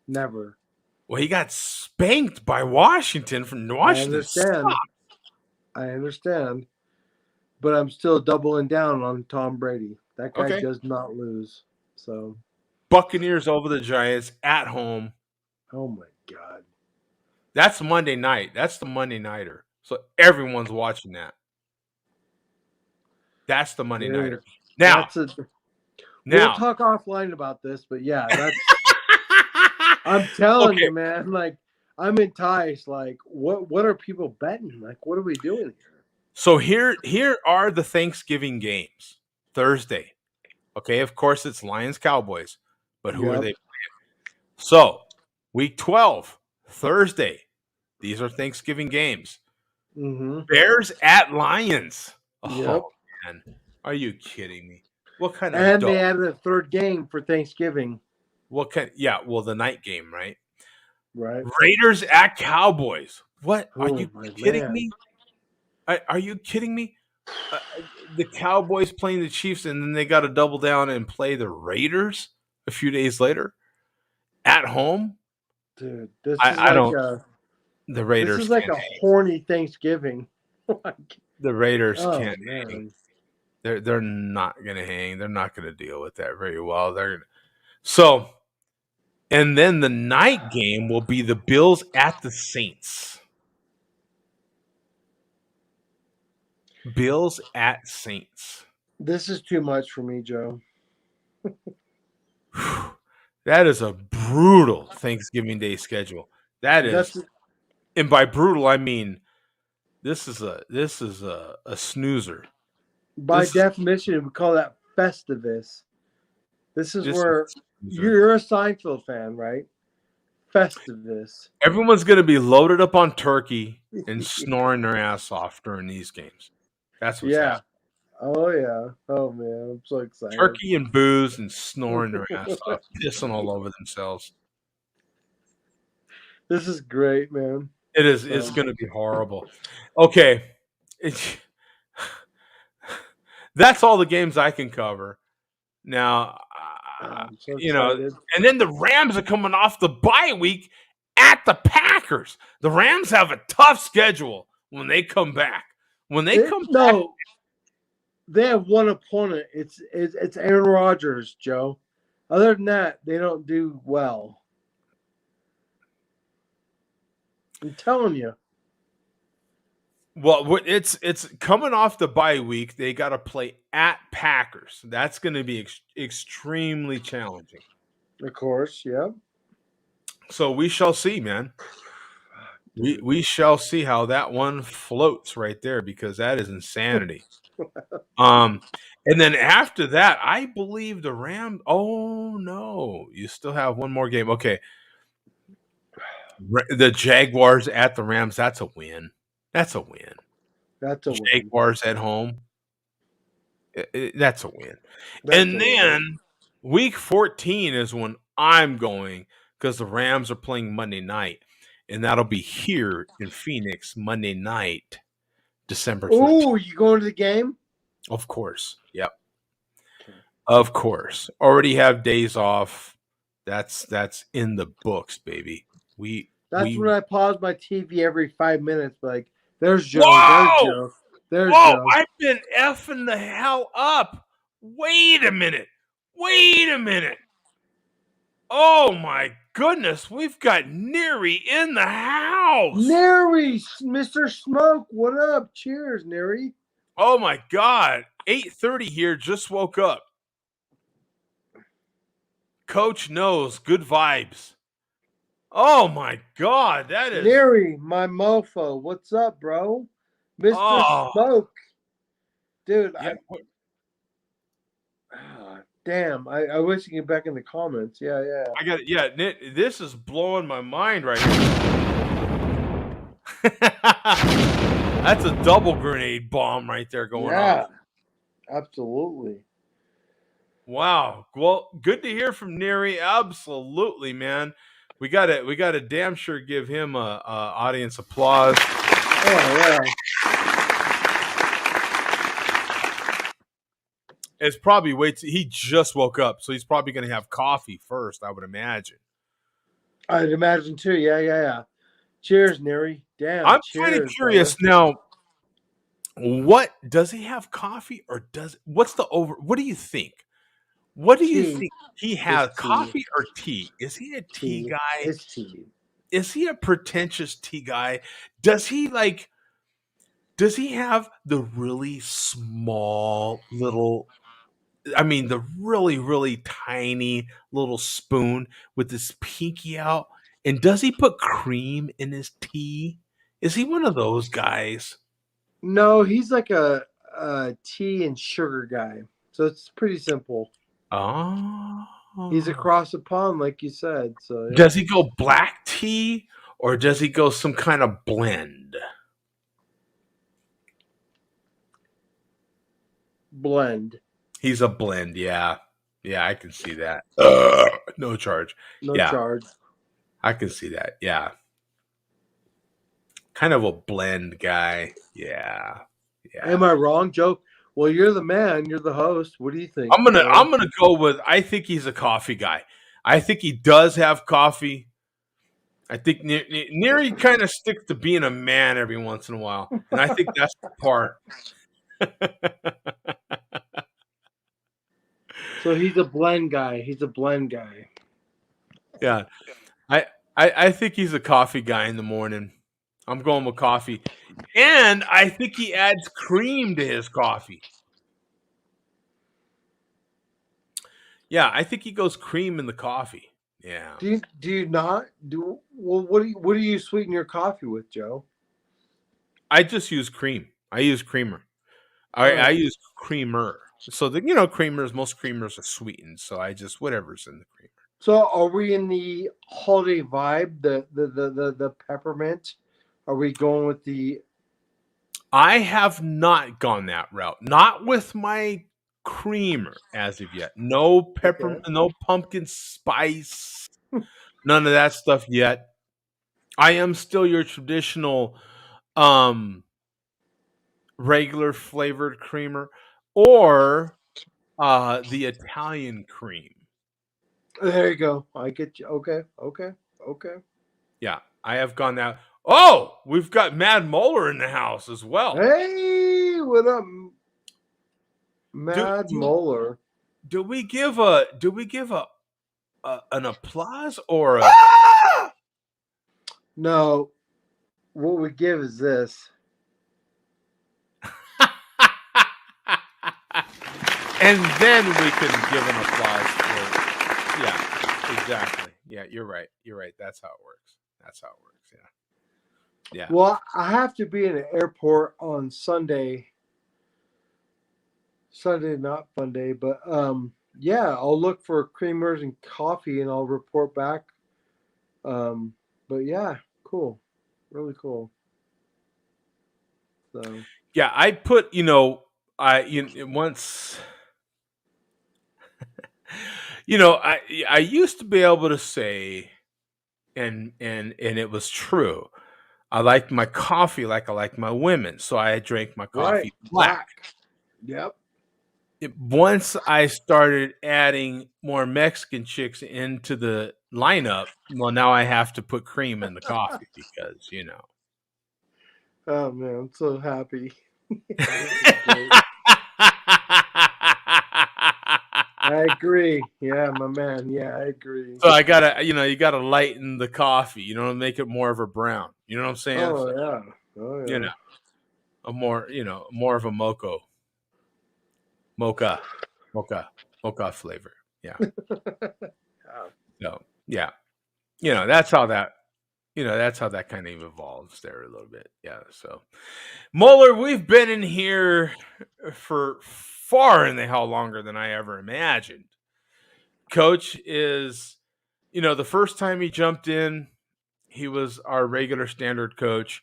Never. Well, he got spanked by Washington from I Washington. understand. I understand. But I'm still doubling down on Tom Brady. That guy Okay. does not lose. So, Buccaneers over the Giants at home. oh my God. That's Monday night. That's the Monday nighter. So everyone's watching that. That's the Monday nighter. Dude, Now, that's a. We'll now. talk offline about this, but yeah, I'm telling Okay. you, man. Like, I'm enticed. Like, what are people betting? Like, what are we doing here? So here are the Thanksgiving games. Thursday. Okay, of course it's Lions Cowboys, but who are Yep. they? So, week 12, Thursday. These are Thanksgiving games. Mm-hmm. Bears at Lions. Yep. Oh man, are you kidding me? What kind of And dog? they added a third game for Thanksgiving, What kind? Yeah, well, the night game, right? right? Raiders at Cowboys. What? Are Oh you my kidding man. me? Are you kidding me? Uh, the Cowboys playing the Chiefs, and then they got to double down and play the Raiders a few days later at home. Dude, this is I like don't. a The this Raiders is like can't a hang. horny Thanksgiving. The Raiders Oh can't hang. man. They're not gonna hang. They're not gonna deal with that very well. They're gonna, so, and then the night game will be the Bills at the Saints. Bills at Saints. This is too much for me, Joe. Whew. That is a brutal Thanksgiving Day schedule. That is, That's and by brutal I mean this is a snoozer. by This is definition we call that Festivus. This is this is where a snoozer. you're a Seinfeld fan, right? Festivus. Everyone's gonna be loaded up on turkey and snoring their ass off during these games. That's what's Yeah. happening. Oh yeah. Oh man, I'm so excited. Turkey and booze and snoring their ass off, pissing all over themselves. This is great, man. It is. It's going to be horrible. Okay, It- that's all the games I can cover. Now, I'm so you know, excited. and then the Rams are coming off the bye week at the Packers. The Rams have a tough schedule when they come back. When they come back, No, they have one opponent. It's Aaron Rodgers, Joe. Other than that, they don't do well. I'm telling you. Well, it's coming off the bye week. They got to play at Packers. That's going to be extremely challenging. Of course, yeah. So we shall see, man. We shall see how that one floats right there because that is insanity. Um, and then after that, I believe the Rams. Oh no, you still have one more game. Okay, the Jaguars at the Rams. That's a win. That's a win. That's a win. Jaguars at home. That's a win. That's a And win. then week 14 is when I'm going because the Rams are playing Monday night, and that'll be here in Phoenix Monday night, December 13th. Oh, you going to the game? Of course. Yep. Okay. Of course. Already have days off. That's in the books, baby. That's We when I pause my TV every 5 minutes. Like, there's Joe. There's Whoa! Joe. There's Whoa! Joe. I've been effing the hell up. Wait a minute. Wait a minute. Oh my goodness, we've got Neary in the house. Neri, Mr. Smoke, what up? Cheers, Neri. Oh my god. 8:30 here, just woke up. Coach knows, good vibes. Oh my god, that is Neri, my mofo, what's up, bro? Mr. Oh, Smoke. Dude, yeah. damn, I wish you could get back in the comments. Yeah. I got it. Yeah, this is blowing my mind right here. That's a double grenade bomb right there going off. Absolutely. Wow. Well, good to hear from Neary. Absolutely, man. We gotta damn sure give him a audience applause. Oh, yeah. It's probably he just woke up, so he's probably gonna have coffee first, I would imagine. I'd imagine too. Yeah. Cheers, Neri. Damn. I'm cheers, kind of curious brother. now. What does he have coffee or what's the over? What do you think? What do you Tea. think he has? It's tea. Coffee or tea? Is he a tea guy? It's tea. Is he a pretentious tea guy? Does he have the really small little the really, really tiny little spoon with his pinky out? And does he put cream in his tea? Is he one of those guys? No, he's like a tea and sugar guy. So it's pretty simple. Oh. He's across the pond, like you said. So yeah. Does he go black tea or does he go some kind of blend? Blend. He's a blend, yeah. Yeah, I can see that. No charge. No Yeah. charge. I can see that. Yeah. Kind of a blend guy. Yeah. Am I wrong, Joe? Well, you're the man. You're the host. What do you think? I'm gonna go with. I think he's a coffee guy. I think he does have coffee. I think Neary kind of sticks to being a man every once in a while, and I think that's the part. So he's a blend guy. He's a blend guy. Yeah, I think he's a coffee guy in the morning. I'm going with coffee, and I think he adds cream to his coffee. Yeah, I think he goes cream in the coffee. Yeah. Do you not do? Well, what do you sweeten your coffee with, Joe? I just use cream. I use creamer. I use creamer. So creamers. Most creamers are sweetened. So I just whatever's in the creamer. So are we in the holiday vibe? The peppermint? Are we going with the? I have not gone that route. Not with my creamer as of yet. No pepper, Okay. no pumpkin spice, none of that stuff yet. I am still your traditional regular flavored creamer or the Italian cream. There you go. I get you. Okay. Yeah, I have gone that. Oh, we've got Mad Moeller in the house as well. Hey, what up, Mad Moeller? Do we give an applause or a? No, what we give is this. And then we can give an applause for. Yeah, exactly. Yeah, you're right. You're right. That's how it works. That's how it works. Yeah. Yeah. Well, I have to be in an airport on Sunday. Sunday, not fun day, but yeah, I'll look for creamers and coffee, and I'll report back. But yeah, cool, really cool. So Yeah, I put, once, I used to be able to say, and it was true. I liked my coffee like I like my women, so I drank my right, coffee black. black. Yep. Once I started adding more Mexican chicks into the lineup, well, now I have to put cream in the coffee because, Oh man, I'm so happy. This is great. I agree. Yeah, my man. Yeah, I agree. So I gotta, you gotta lighten the coffee, make it more of a brown. You know what I'm saying? Oh So, yeah. Oh you yeah. know, more of a mocha, mocha flavor. Yeah. So yeah, that's how that kind of evolves there a little bit. Yeah. So Mueller, we've been in here for far in the hell longer than I ever imagined. Coach is, the first time he jumped in, he was our regular standard coach,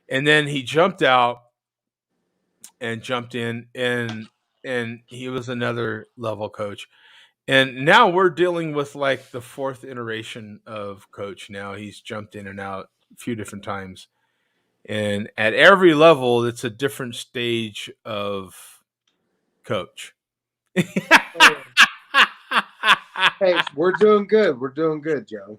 and then he jumped out and jumped in, and he was another level coach. And now we're dealing with like the fourth iteration of coach. Now he's jumped in and out a few different times, and at every level, it's a different stage of coach. Oh, hey, we're doing good. We're doing good, Joe.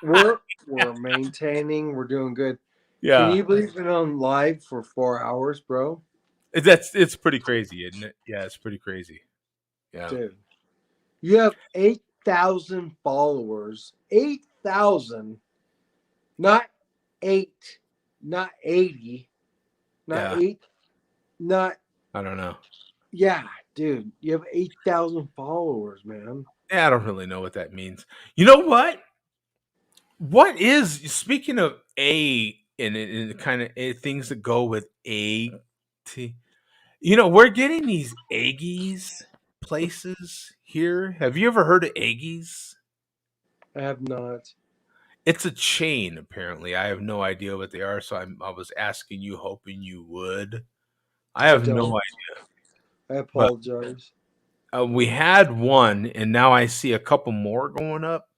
We're we're maintaining. We're doing good. Can Yeah, you believe it's been on live for 4 hours, bro? it's pretty crazy, isn't it? Yeah, it's pretty crazy. Yeah, Dude, you have 8,000 followers. 8,000, not eight, not 80, not yeah. eight, not I don't know. yeah, dude. You have 8,000 followers, man. Yeah, I don't really know what that means. You know what? What is speaking of A and kind of things that go with A? T, we're getting these Aggies places here. Have you ever heard of Aggies? I have not. It's a chain, apparently. I have no idea what they are, so I was asking you, hoping you would. I I have no don't. idea, I but apologize. we had one, and now I see a couple more going up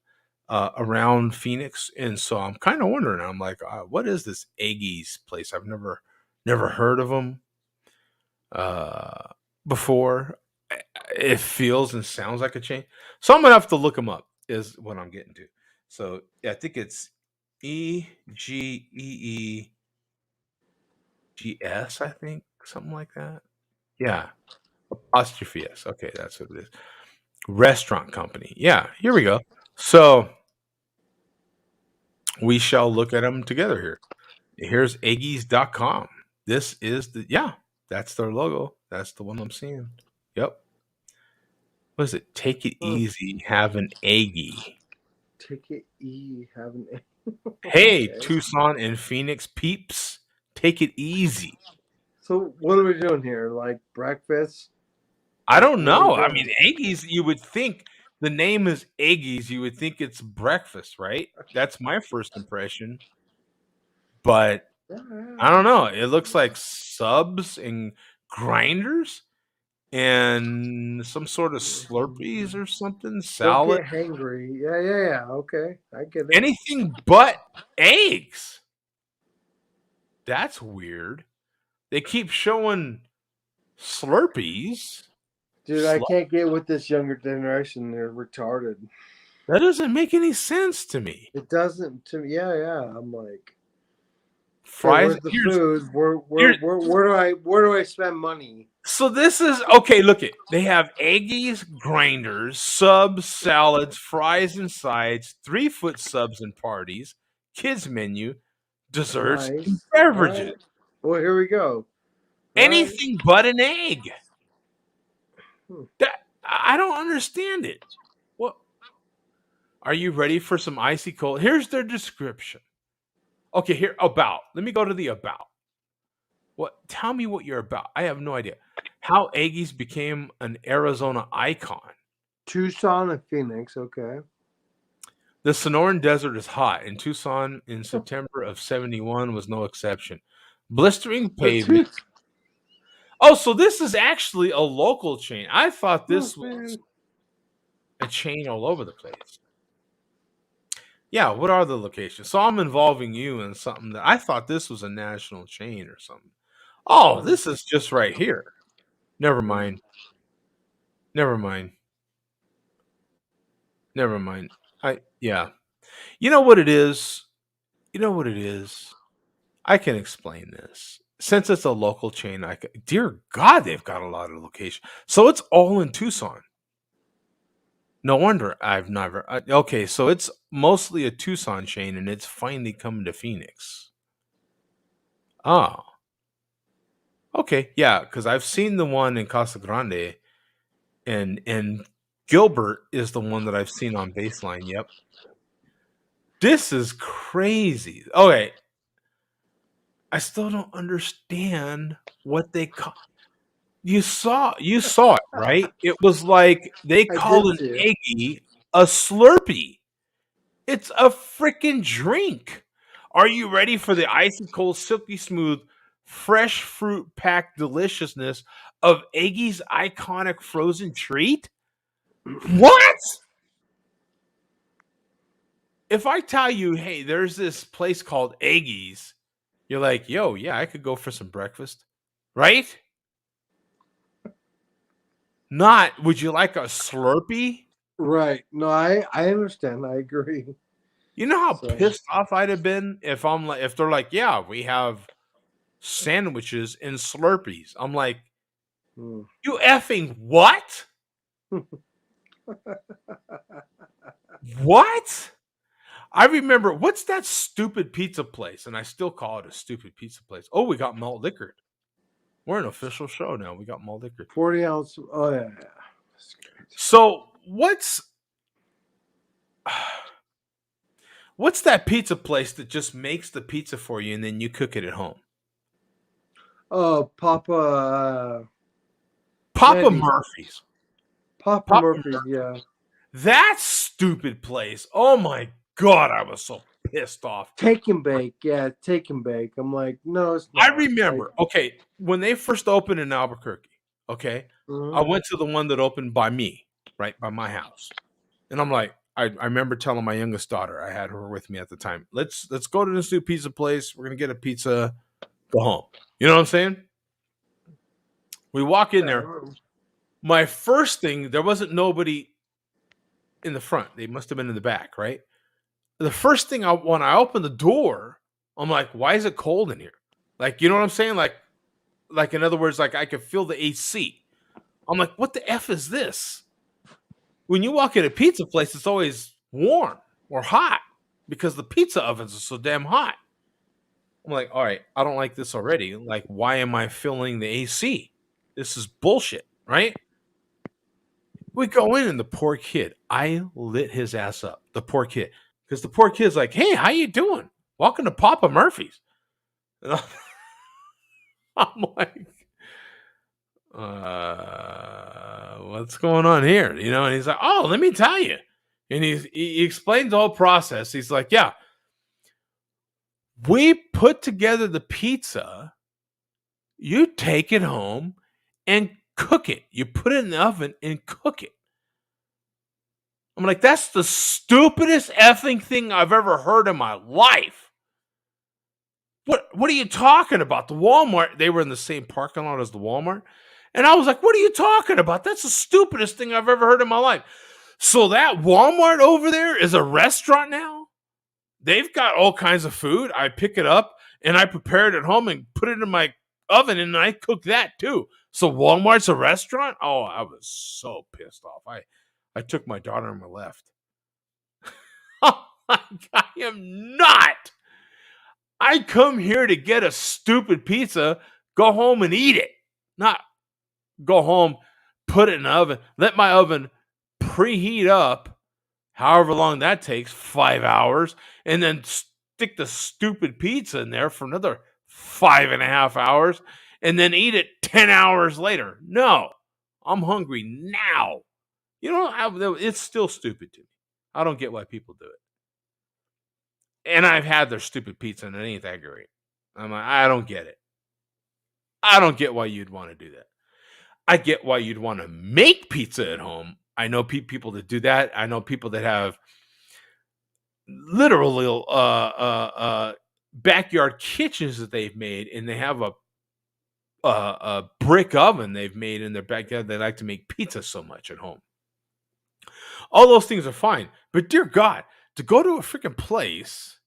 around Phoenix, and so I'm kind of wondering. I'm like, what is this Aggies place? I've never heard of them uh, before. It feels and sounds like a chain, so I'm gonna have to look them up. Is what I'm getting to. So yeah, I think it's EGEEGS. I think something like that. Yeah, apostrophe S. Okay, that's what it is. Restaurant company. Yeah, here we go. So we shall look at them together here. Here's Aggies.com. This is that's their logo. That's the one I'm seeing. Yep. What is it? Take it Huh. easy. Have an Aggie. Ticket E haven't. Hey, Okay. Tucson and Phoenix peeps, take it easy. So what are we doing here? Like breakfast? I don't What are we know. I doing? mean, Aggies, you would think the name is Aggies. You would think it's breakfast, right? That's my first impression. But Yeah, I don't know. It yeah. looks like subs and grinders and some sort of Slurpees or something, Don't salad, get hangry. Yeah, yeah, yeah. Okay, I get it. anything but eggs. That's weird. They keep showing Slurpees. Dude, I can't get with this younger generation. They're retarded. That doesn't make any sense to me. It doesn't to me. Yeah, yeah. I'm like, okay, Fries. where's the food? Here's Where do I spend money? so this is okay. Look it. They have Aggies, grinders, subs, salads, fries and sides, 3-foot subs and parties, kids menu, desserts, and Nice. All beverages. right. Well, here we go. All right. Anything but an egg. I don't understand it. What are you ready for some icy cold? Here's their description. Okay, here about. Let me go to the about. What? Tell me what you're about. I have no idea. How Aggies became an Arizona icon. Tucson and Phoenix. Okay. The Sonoran Desert is hot, and Tucson in September of '71 was no exception. Blistering pavement. Oh, so this is actually a local chain. I thought this was a chain all over the place. Yeah, what are the locations? So I'm involving you in something that I thought this was a national chain or something. Oh, this is just right here. Never mind. Never mind. Never mind. Yeah. You know what it is? You know what it is? I can explain this. Since it's a local chain, dear God, they've got a lot of location. So it's all in Tucson. No wonder I've never. Okay, so it's mostly a Tucson chain, and it's finally coming to Phoenix. Oh, okay, yeah, because I've seen the one in Casa Grande, and Gilbert is the one that I've seen on Baseline. Yep, this is crazy. Okay, I still don't understand what they call. You saw it, right? It was like they I call did an see it. Eggie a Slurpee. It's a freaking drink. Are you ready for the icy cold, silky smooth, fresh fruit packed deliciousness of Eggie's iconic frozen treat? What? If I tell you, hey, there's this place called Eggie's, you're like, yo, yeah, I could go for some breakfast, right? Not, would you like a Slurpee? Right. No, I understand. I agree. You know how So, pissed off I'd have been if they're like, yeah, we have sandwiches and Slurpees. I'm like, hmm. you effing what? What? I remember what's that stupid pizza place, and I still call it a stupid pizza place. Oh, we got malt liquor. We're an official show now. We got malt liquor. 40 ounce. Oh yeah. That's great. So what's that pizza place that just makes the pizza for you and then you cook it at home? Oh, Papa Mandy's. Murphy's. Papa Papa Murphy's. Yeah. That stupid place. Oh my god, I was so pissed off. Take and bake. Yeah, take and bake. I'm like, no, it's I not. remember, okay, when they first opened in Albuquerque, okay, I Mhm. went to the one that opened by me, right, by my house. And I'm like, I remember telling my youngest daughter, I had her with me at the time, let's go to this new pizza place. We're gonna get a pizza, go home. You know what I'm saying? We walk in there. Yeah. My first thing, there wasn't nobody in the front. They must have been in the back, right? The first thing when I opened the door, I'm like, why is it cold in here? Like, you know what I'm saying? Like in other words, like I could feel the AC. I'm like, what the F is this? When you walk in a pizza place, it's always warm or hot because the pizza ovens are so damn hot. I'm like, all right, I don't like this already. Like, why am I feeling the AC? This is bullshit, right? We go in and the poor kid, I lit his ass up. The poor kid. Because the poor kid's like, hey, how you doing? Welcome to Papa Murphy's. And I'm like, what's going on here? You know, and he's like, oh, let me tell you. And he explains the whole process. He's like, yeah, we put together the pizza, you take it home and cook it. You put it in the oven and cook it. I'm like, that's the stupidest effing thing I've ever heard in my life. What are you talking about? The Walmart, they were in the same parking lot as the Walmart. And I was like, what are you talking about? That's the stupidest thing I've ever heard in my life. So that Walmart over there is a restaurant now? They've got all kinds of food. I pick it up and I prepare it at home and put it in my oven and I cook that too. So Walmart's a restaurant? Oh, I was so pissed off. I took my daughter and I left. I am not. I come here to get a stupid pizza, go home and eat it. Not go home, put it in the oven, let my oven preheat up, however long that takes, 5 hours, and then stick the stupid pizza in there for another 5.5 hours, and then eat it 10 hours later. No, I'm hungry now. You know, it's still stupid to me. I don't get why people do it. And I've had their stupid pizza, and it ain't that great. I'm like, I don't get it. I don't get why you'd want to do that. I get why you'd want to make pizza at home. I know people that do that. I know people that have literally backyard kitchens that they've made, and they have a brick oven they've made in their backyard. They like to make pizza so much at home. All those things are fine, but dear God, to go to a freaking place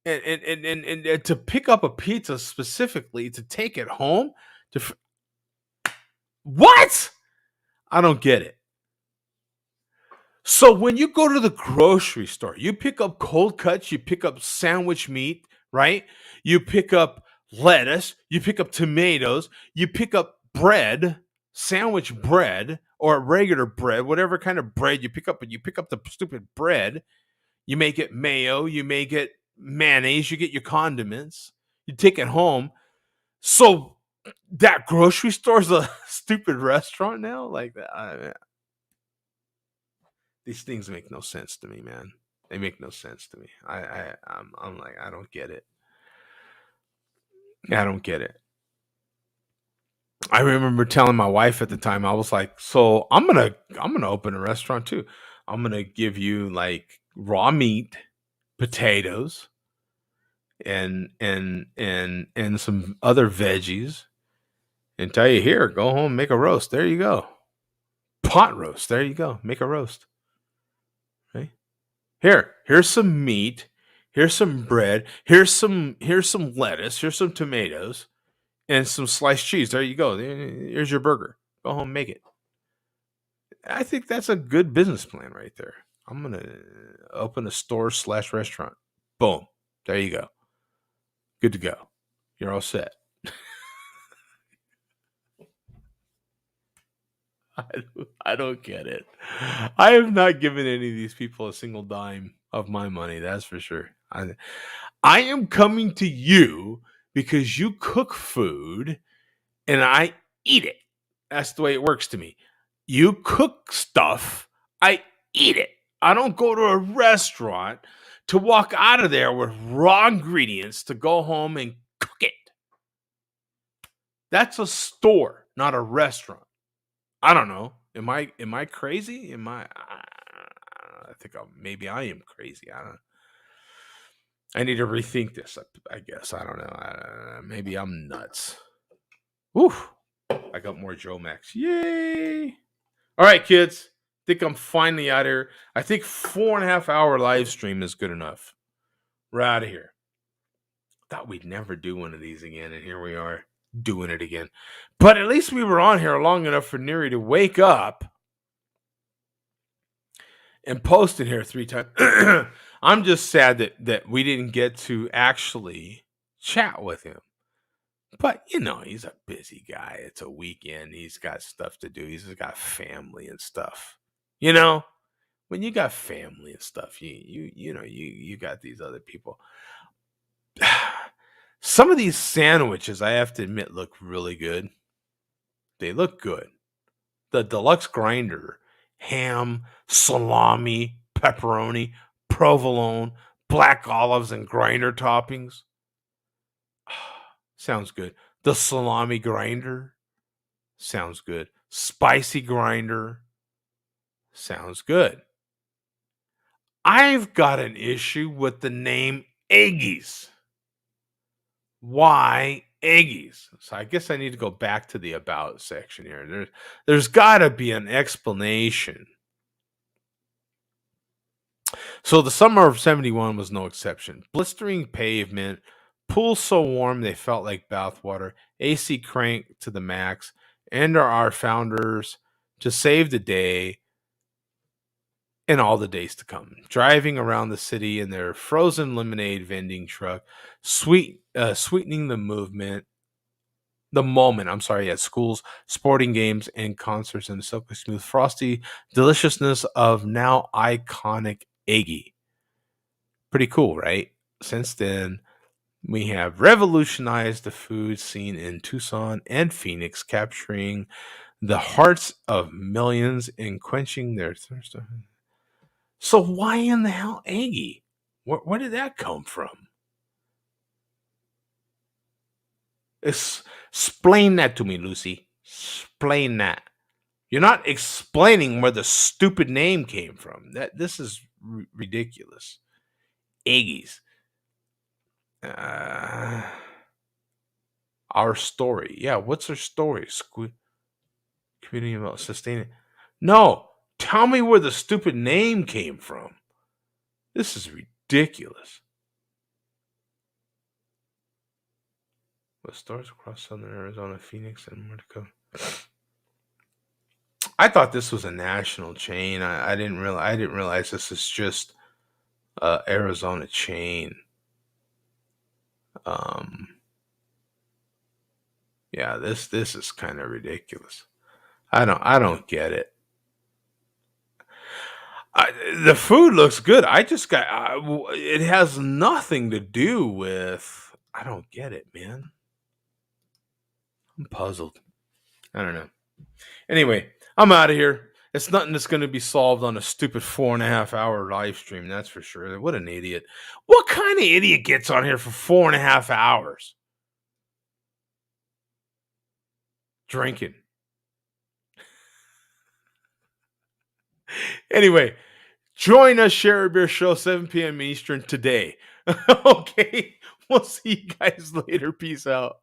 and to pick up a pizza specifically to take it home, what? I don't get it. So when you go to the grocery store, you pick up cold cuts, you pick up sandwich meat, right? You pick up lettuce, you pick up tomatoes, you pick up bread, sandwich bread, or regular bread, whatever kind of bread you pick up, but you pick up the stupid bread, you make it mayo, you make it mayonnaise, you get your condiments, you take it home. So that grocery store is a stupid restaurant now? Like that. These things make no sense to me, man. They make no sense to me. I'm like, I don't get it. I don't get it. I remember telling my wife at the time, I was like, so I'm gonna open a restaurant too. I'm gonna give you like raw meat, potatoes, and some other veggies, and tell you, here, go home, make a roast. There you go. Pot roast. There you go. Make a roast. Okay. Here's some meat. Here's some bread. Here's some lettuce. Here's some tomatoes and some sliced cheese. There you go. Here's your burger. Go home, make it. I think that's a good business plan right there. I'm gonna open a store/restaurant. Boom. There you go. Good to go. You're all set. I don't get it. I have not given any of these people a single dime of my money. That's for sure. I am coming to you because you cook food and I eat it. That's the way it works to me. You cook stuff, I eat it. I don't go to a restaurant to walk out of there with raw ingredients to go home and cook it. That's a store, not a restaurant. I don't know. Am I crazy? I think maybe I am crazy. I don't. I need to rethink this. I guess I don't know. Maybe I'm nuts. Whew. I got more Joe Max. Yay! All right, kids. Think I'm finally out of here. I think 4.5 hour live stream is good enough. We're out of here. Thought we'd never do one of these again, and here we are doing it again. But at least we were on here long enough for Neri to wake up and post in here 3 times. I'm just sad that we didn't get to actually chat with him. But, you know, he's a busy guy. It's a weekend. He's got stuff to do. He's got family and stuff. You know, when you got family and stuff, you got these other people. Some of these sandwiches, I have to admit, look really good. They look good. The deluxe grinder, ham, salami, pepperoni, provolone, black olives, and grinder toppings. Sounds good. The salami grinder. Sounds good. Spicy grinder. Sounds good. I've got an issue with the name Eggies. Why Eggies? So I guess I need to go back to the about section here. There's got to be an explanation. So the summer of 71 was no exception. Blistering pavement, pools so warm they felt like bathwater, AC cranked to the max, and our founders to save the day and all the days to come. Driving around the city in their frozen lemonade vending truck, sweetening the movement the moment, I'm sorry, at schools, sporting games, and concerts, and the silky smooth, frosty deliciousness of now iconic Eggy. Pretty cool, right? Since then, we have revolutionized the food scene in Tucson and Phoenix, capturing the hearts of millions and quenching their thirst. So why in the hell Eggy? Where did that come from? Explain that to me, Lucy. Explain that. You're not explaining where the stupid name came from. This is ridiculous. Eggies. Our story. Yeah, what's our story? Community about sustaining. No, tell me where the stupid name came from. This is ridiculous. With stores across southern Arizona, Phoenix, and more to come. I thought this was a national chain. I didn't realize this is just Arizona chain. Yeah, this is kind of ridiculous. I don't get it. The food looks good. I just got it has nothing to do with. I don't get it, man. I'm puzzled. I don't know. Anyway, I'm out of here. It's nothing that's going to be solved on a stupid 4.5 hour live stream. That's for sure. What an idiot. What kind of idiot gets on here for 4.5 hours? Drinking. Anyway, join us, Share a Beer Show, 7 p.m. Eastern today. Okay? We'll see you guys later. Peace out.